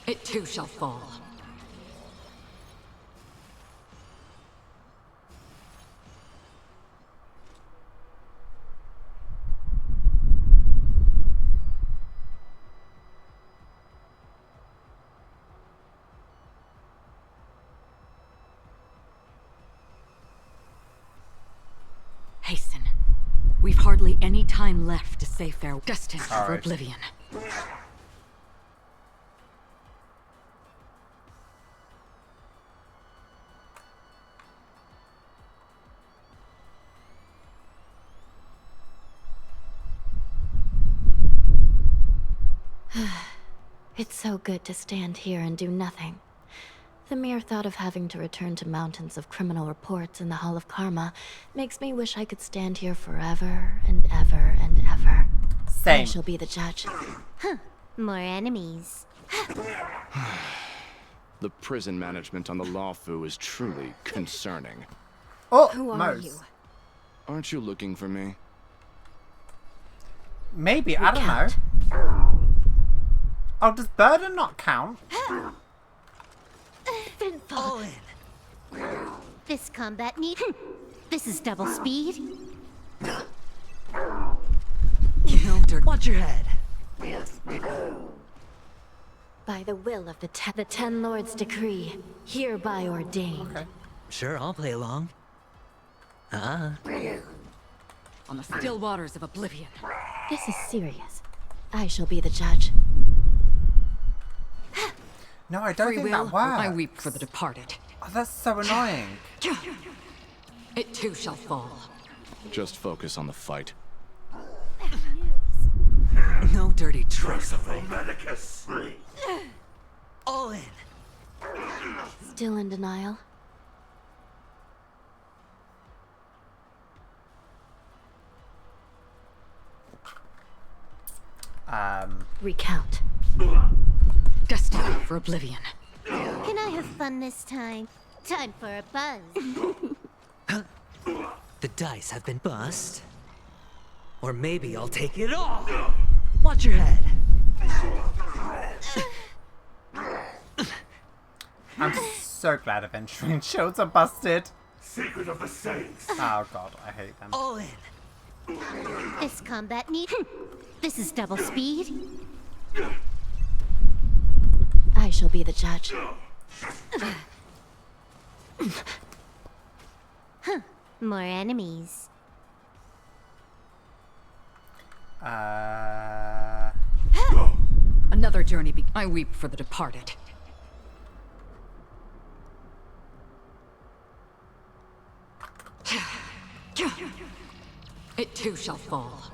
It too shall fall. Hasten. We've hardly any time left to say farewell. Destined for oblivion. It's so good to stand here and do nothing. The mere thought of having to return to mountains of criminal reports in the Hall of Karma makes me wish I could stand here forever and ever and ever. Same. I shall be the judge. Huh. More enemies. The prison management on the Lawfu is truly concerning. Oh, Who are Mose. you? Aren't you looking for me? Maybe, I don't know. Oh, does burden not count? All in. This combat need. This is double speed. Watch your head. By the will of the Ten Lords' decree, hereby ordained. Okay. Sure, I'll play along. On the still waters of oblivion. This is serious. I shall be the judge. No, I don't Free think will, that works. I weep for the departed. Oh, that's so annoying. It too shall fall. Just focus on the fight. No dirty tricks of Medicus. All in. Still in denial? Recount. Destined for oblivion. Can I have fun this time? Time for a buzz. The dice have been bust. Or maybe I'll take it all. Watch your head. I'm so glad Adventuring Shields are busted. Secret of the Saints. Oh god, I hate them. All in. This combat need. This is double speed. I shall be the judge. Huh. More enemies. Another journey I weep for the departed. It too shall fall.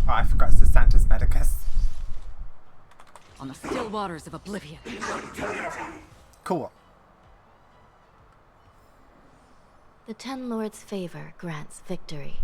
Oh, I forgot it's the Santos Medicus. On the still waters of oblivion. Cool. The Ten Lords' favor grants victory.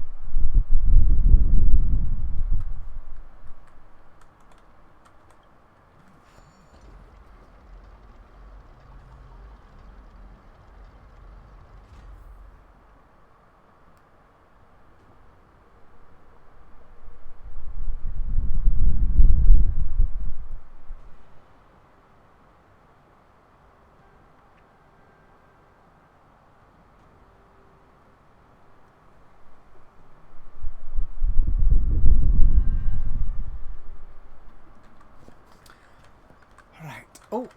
Right. Oh.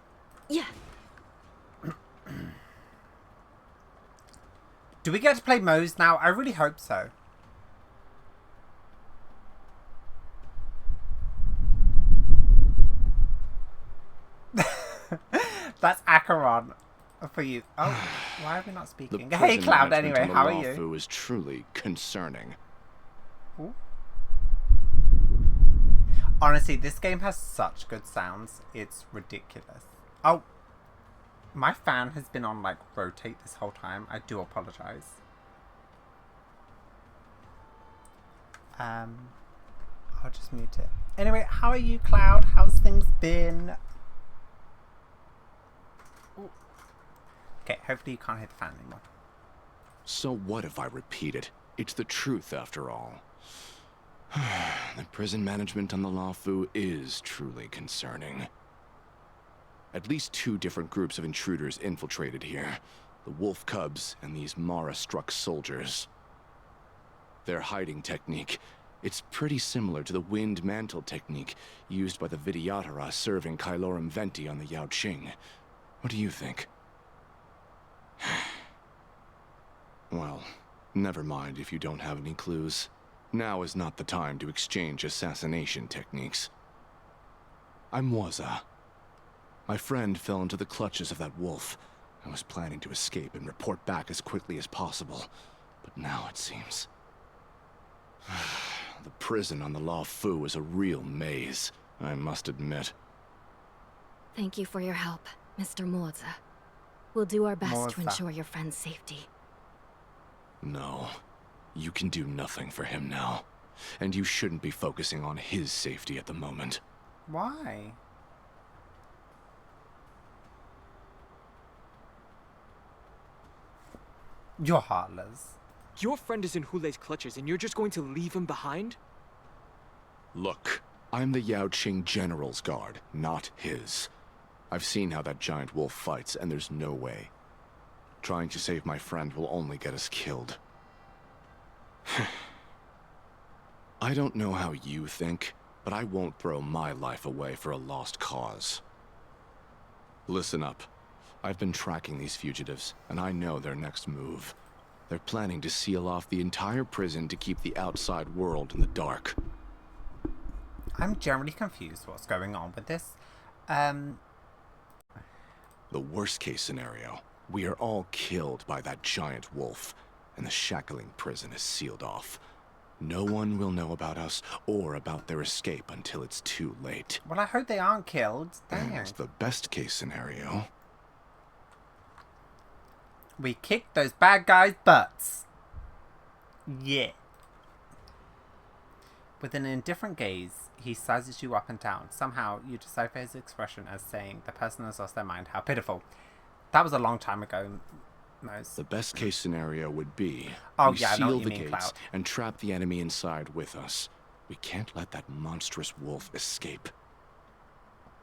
Yeah. Do we get to play Mose now? I really hope so. That's Acheron for you. Oh, why are we not The speaking? prison Hey, Cloud, management anyway, on the how are you? Lawfu is truly concerning. Ooh. Honestly, this game has such good sounds. It's ridiculous. Oh, my fan has been on, like, rotate this whole time. I do apologize. I'll just mute it. Anyway, how are you, Cloud? How's things been? Ooh. Okay, hopefully you can't hear the fan anymore. So what if I repeat it? It's the truth, after all. The prison management on the Luofu is truly concerning. At least 2 different groups of intruders infiltrated here. The wolf cubs and these Mara-struck soldiers. Their hiding technique, it's pretty similar to the wind mantle technique used by the Vidyadhara serving Kailorum Venti on the Yaoqing. What do you think? Well, never mind if you don't have any clues. Now is not the time to exchange assassination techniques. I'm Waza. My friend fell into the clutches of that wolf. I was planning to escape and report back as quickly as possible, but now it seems... The prison on the Luofu is a real maze, I must admit. Thank you for your help, Mr. Moza. We'll do our best to Moza. ensure your friend's safety. No, you can do nothing for him now. And you shouldn't be focusing on his safety at the moment. Why? You're heartless. Your friend is in Hulei's clutches and you're just going to leave him behind? Look, I'm the Yaoqing General's guard, not his. I've seen how that giant wolf fights, and there's no way. Trying to save my friend will only get us killed. I don't know how you think, but I won't throw my life away for a lost cause. Listen up. I've been tracking these fugitives, and I know their next move. They're planning to seal off the entire prison to keep the outside world in the dark. I'm generally confused what's going on with this. The worst case scenario, we are all killed by that giant wolf, and the shackling prison is sealed off. No one will know about us or about their escape until it's too late. Well, I hope they aren't killed. Dang. And the best case scenario... We kick those bad guys' butts. Yeah. With an indifferent gaze, he sizes you up and down. Somehow, you decipher his expression as saying, the person has lost their mind. How pitiful. That was a long time ago, Mose. The best case scenario would be we seal the gates Cloud. and trap the enemy inside with us. We can't let that monstrous wolf escape.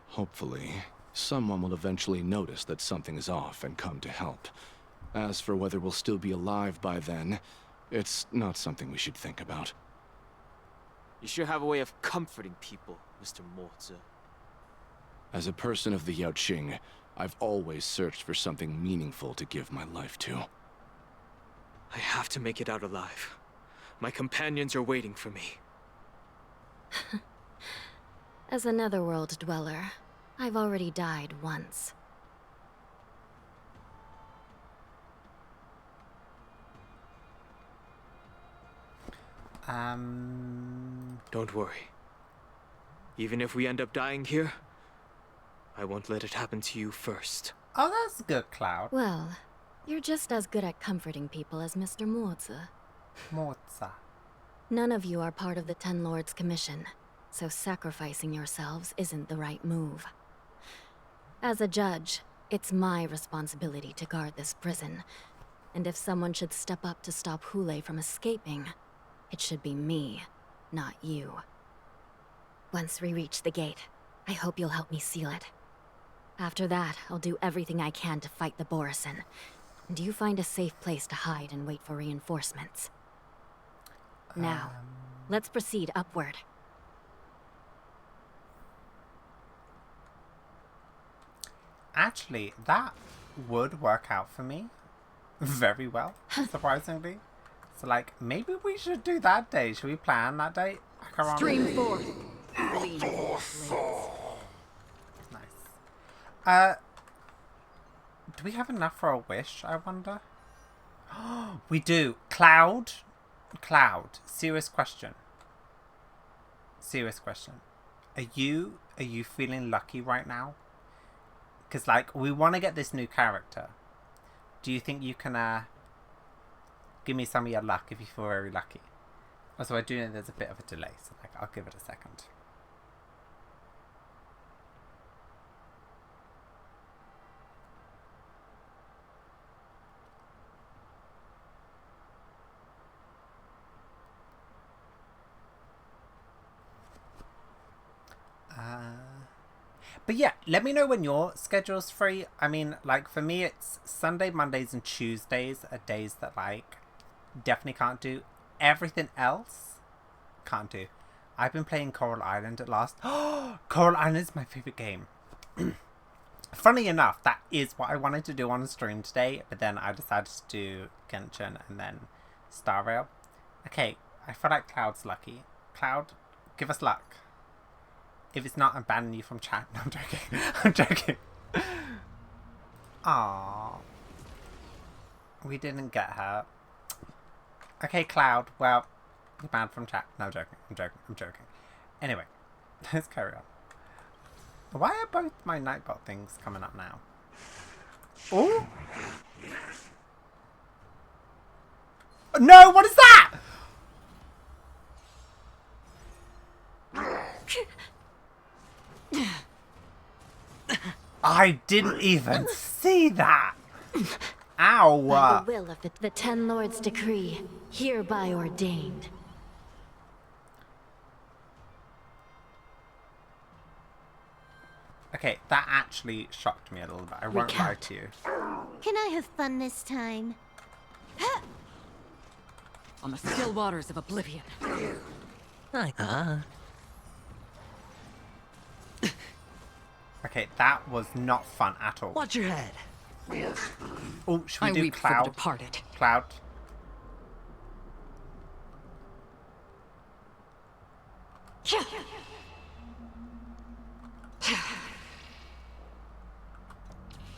Hopefully, someone will eventually notice that something is off and come to help. As for whether we'll still be alive by then, it's not something we should think about. You sure have a way of comforting people, Mr. Moza. As a person of the Yaoqing, I've always searched for something meaningful to give my life to. I have to make it out alive. My companions are waiting for me. As a netherworld dweller, I've already died once. Don't worry. Even if we end up dying here, I won't let it happen to you first. Oh, that's good, Cloud. Well, you're just as good at comforting people as Mr. Moza. Moza. None of you are part of the Ten Lords' commission, so sacrificing yourselves isn't the right move. As a judge, it's my responsibility to guard this prison, and if someone should step up to stop Hulei from escaping, it should be me, not you. Once we reach the gate, I hope you'll help me seal it. After that, I'll do everything I can to fight the Borisin, and you find a safe place to hide and wait for reinforcements. Now, let's proceed upward. Actually, that would work out for me very well, surprisingly. So, like, maybe we should do that day. Should we plan that day? I can't remember. Stream forth. Nice. Do we have enough for a wish, I wonder? We do. Cloud. Serious question. Are you feeling lucky right now? Because, like, we want to get this new character. Do you think you can, give me some of your luck if you feel very lucky? Also, I do know there's a bit of a delay, so, like, I'll give it a second. But yeah, let me know when your schedule's free. I mean, like, for me, it's Sunday, Mondays, and Tuesdays are days that, like, definitely can't do. Everything else, can't do. I've been playing Coral Island at last. Coral Island is my favourite game. Funny enough, that is what I wanted to do on a stream today, but then I decided to do Genshin and then Star Rail. Okay, I feel like Cloud's lucky. Cloud, give us luck. If it's not, I'm banning you from chat. No, I'm joking. I'm joking. Aww. We didn't get her. Okay, Cloud, well, you're banned from chat. No, I'm joking. I'm joking. I'm joking. Anyway, let's carry on. Why are both my Nightbot things coming up now? Oh! No, what is that? I didn't even see that. Ow. By the will of the Ten Lords' decree, hereby ordained. Okay, that actually shocked me a little bit. I won't lie to you. Can I have fun this time? On the still waters of oblivion. Okay, that was not fun at all. Watch your head. Oh, should we I do weep Cloud? for the departed. Cloud.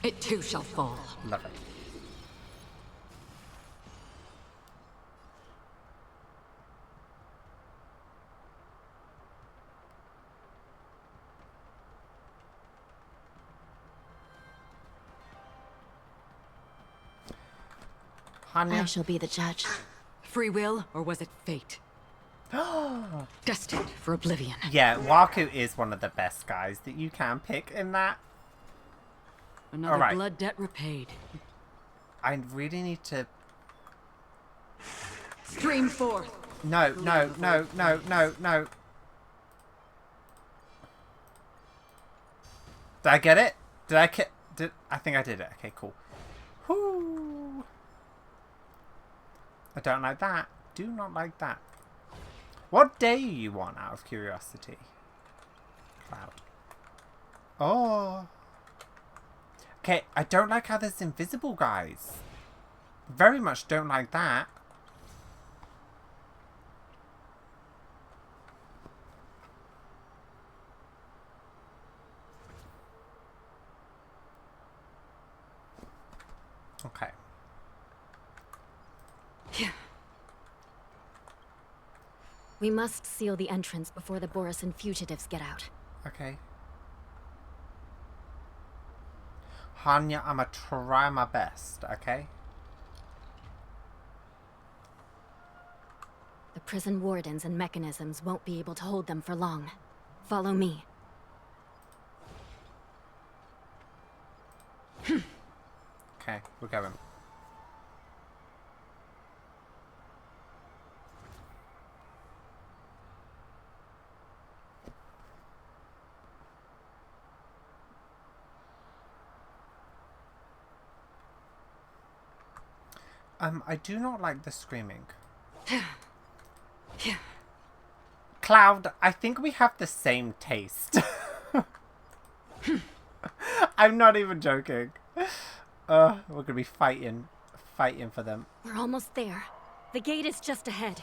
It too shall fall. Love it. I shall be the judge. Free will, or was it fate? Destined for oblivion. Yeah, Waku is one of the best guys that you can pick in that. Another Alright. blood debt repaid. I really need to... Stream forth. No, no, no, no, no, no. Did I get it? Did I I think I did it. Okay, cool. Whoo. I don't like that. Do not like that. What day are you on, out of curiosity? Cloud. Oh. Okay, I don't like how there's invisible guys. Very much don't like that. Okay. We must seal the entrance before the Borisan fugitives get out. Okay. Hanya, I'ma try my best, okay? The prison wardens and mechanisms won't be able to hold them for long. Follow me. Okay, we're going. I do not like the screaming. Cloud, I think we have the same taste. I'm not even joking. We're gonna be fighting for them. We're almost there. The gate is just ahead.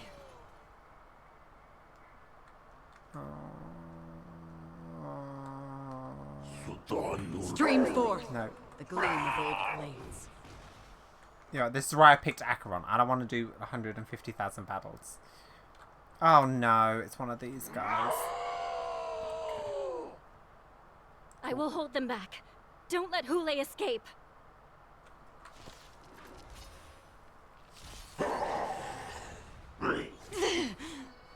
Stream forth. No. The gleam of old blades. Yeah, this is why I picked Acheron. I don't want to do 150,000 battles. Oh no, it's one of these guys. I will hold them back. Don't let Hule escape.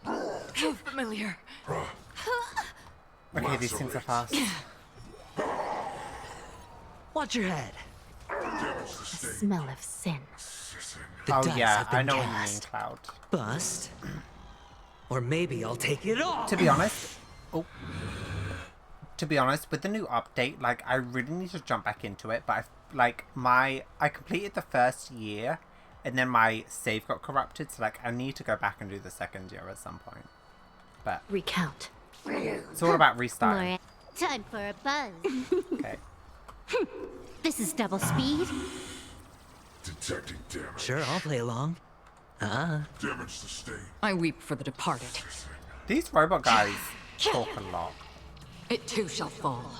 How familiar. Okay, these things are fast. Watch your head. The smell of sin. The Oh dice yeah, have been I know what you mean, cast. Cloud. Bust. Or maybe I'll take it all. To be honest, to be honest, with the new update, like, I really need to jump back into it, but I completed the first year, and then my save got corrupted, so, like, I need to go back and do the second year at some point. But recount. It's all about restarting. Time for a buzz. Okay. This is double speed. Detecting damage. Sure, I'll play along. Damage sustained. I weep for the departed. These robot guys talk a lot. It too shall fall.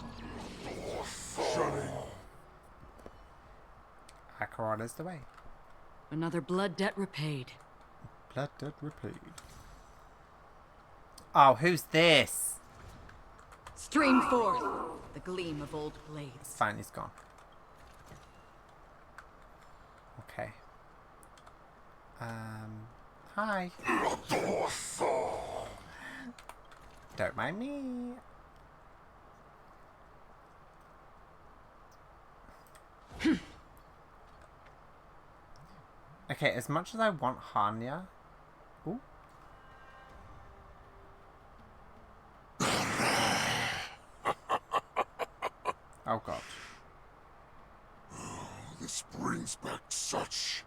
Acheron is the way. Another blood debt repaid. Blood debt repaid. Oh, who's this? Stream forth the gleam of old blades. It's fine, he's gone. Okay. Hi. Don't mind me. Okay, as much as I want Hanya. Ooh. Oh god. This brings back such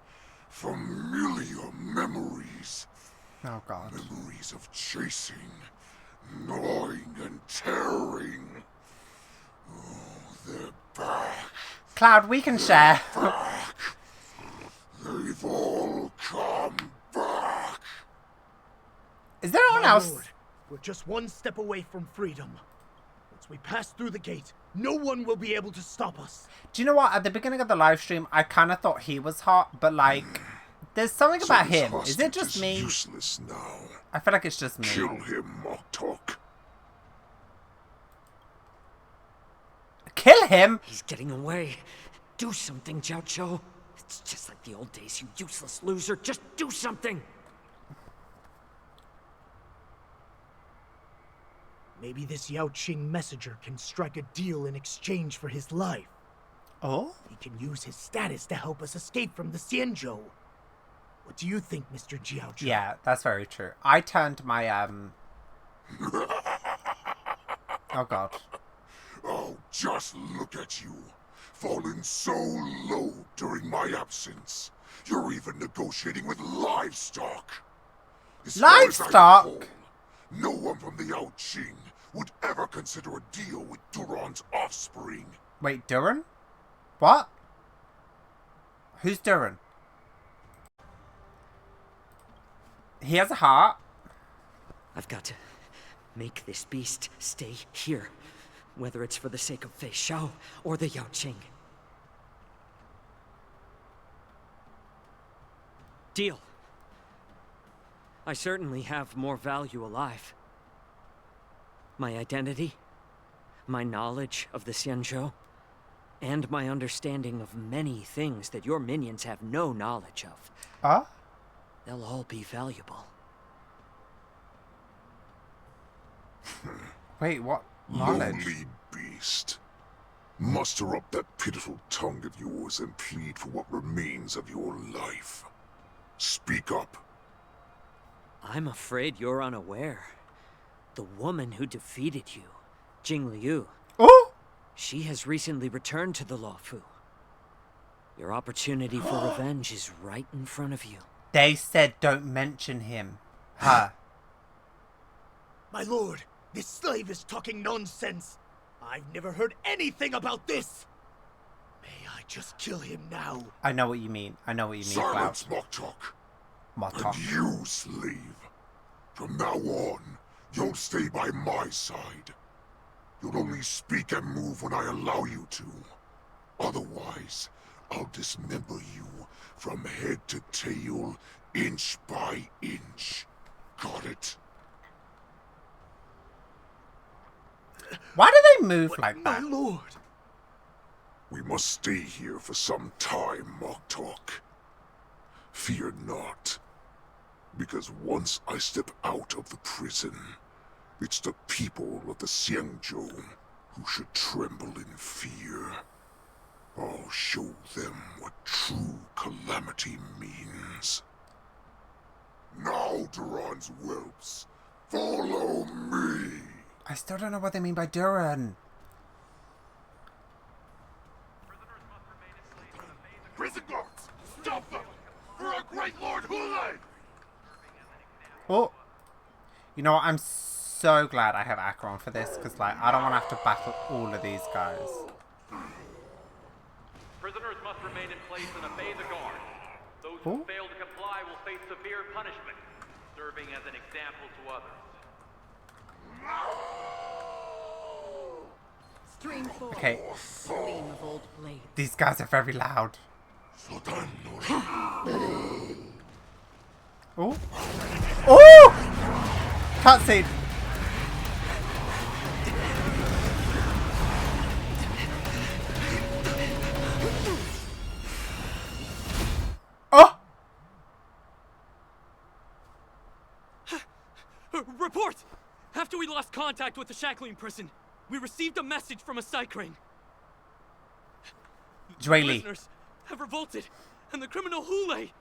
familiar memories. Oh god. Memories of chasing, gnawing, and tearing. Oh, they're back. Cloud, we can share. Back. They've all come back. Is there anyone else? Lord, we're just one step away from freedom. Once we pass through the gate, no one will be able to stop us. Do you know what? At the beginning of the live stream, I kind of thought he was hot, but like, there's something about him. Is it just me? Useless now. I feel like it's just me. Kill him, Moktok. Kill him? He's getting away. Do something, Jiao. It's just like the old days, you useless loser. Just do something. Maybe this Yao Qing messenger can strike a deal in exchange for his life. Oh? He can use his status to help us escape from the Xianzhou. What do you think, Mr. Jiao? Yeah, that's very true. I turned my, Oh god. Oh, just look at you. Fallen so low during my absence. You're even negotiating with livestock. As far as I Livestock? recall, no one from the Yao Qing would ever consider a deal with Duran's offspring. Wait, Duran? What? Who's Duran? He has a heart. I've got to make this beast stay here, whether it's for the sake of Fei Xiao or the Yao Qing. Deal. I certainly have more value alive. My identity, my knowledge of the Xianzhou, and my understanding of many things that your minions have no knowledge of. Huh? They'll all be valuable. Wait, what knowledge? Lonely beast. Muster up that pitiful tongue of yours and plead for what remains of your life. Speak up. I'm afraid you're unaware. The woman who defeated you, Jing Liu. Oh! She has recently returned to the Luofu. Your opportunity for revenge is right in front of you. They said don't mention him. Huh. My lord, this slave is talking nonsense. I've never heard anything about this. May I just kill him now? I know what you mean. I know what you mean, Cloud. Silence, Moktok. Moktok. And you, slave. From now on, you'll stay by my side. You'll only speak and move when I allow you to. Otherwise, I'll dismember you from head to tail, inch by inch. Got it? Why do they move like My that? lord. We must stay here for some time, Moktok. Fear not. Because once I step out of the prison, it's the people of the Xianzhou who should tremble in fear. I'll show them what true calamity means. Now, Duran's whelps, follow me! I still don't know what they mean by Duran. Prison guards! Stop them! For our great Lord Hule! Oh. You know what? I'm so glad I have Acheron for this, because, like, I don't want to have to battle all of these guys. Prisoners must remain in place and obey the guard. Those who fail to comply will face severe punishment, serving as an example to others. Stream forth. Okay. Gleam of old blade. These guys are very loud. Oh. Oh! Cutscene. Oh! Report! After we lost contact with the shackling prison, we received a message from a Psycrane. Dwaylee. Prisoners have revolted, and the criminal Hule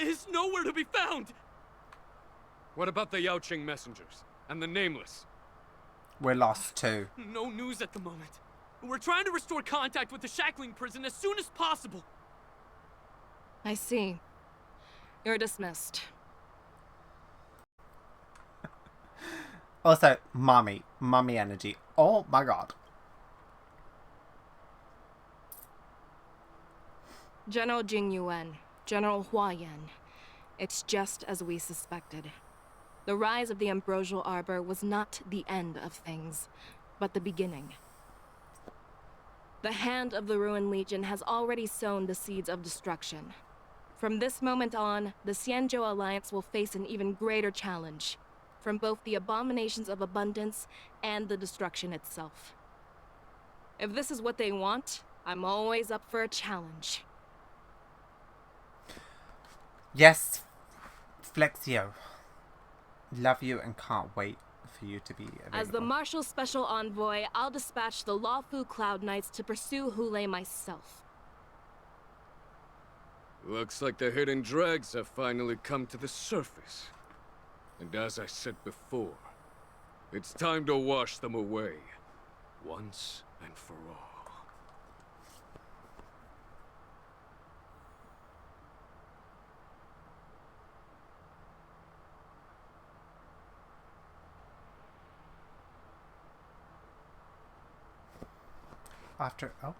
is nowhere to be found. What about the Yaoqing messengers and the Nameless? We're lost too. No news at the moment. We're trying to restore contact with the shackling prison as soon as possible. I see. You're dismissed. Also, mommy energy. Oh my god. General Jing Yuan, General Hua Yan. It's just as we suspected. The rise of the Ambrosial Arbor was not the end of things, but the beginning. The hand of the Ruin Legion has already sown the seeds of destruction. From this moment on, the Xianzhou Alliance will face an even greater challenge, from both the abominations of abundance and the destruction itself. If this is what they want, I'm always up for a challenge. Yes, Flexio. Love you and can't wait for you to be available. As the Marshal Special Envoy, I'll dispatch the Lawfu Cloud Knights to pursue Hule myself. Looks like the hidden dregs have finally come to the surface. And as I said before, it's time to wash them away, once and for all. After, oh.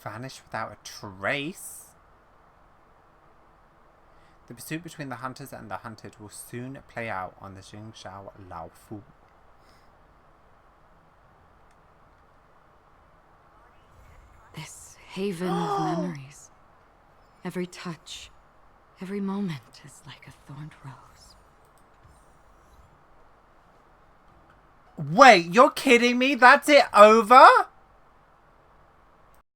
Vanish without a trace. The pursuit between the hunters and the hunted will soon play out on the Jingshao Laofu. This haven of memories. Every touch, every moment is like a thorned rose. Wait, you're kidding me? That's it over?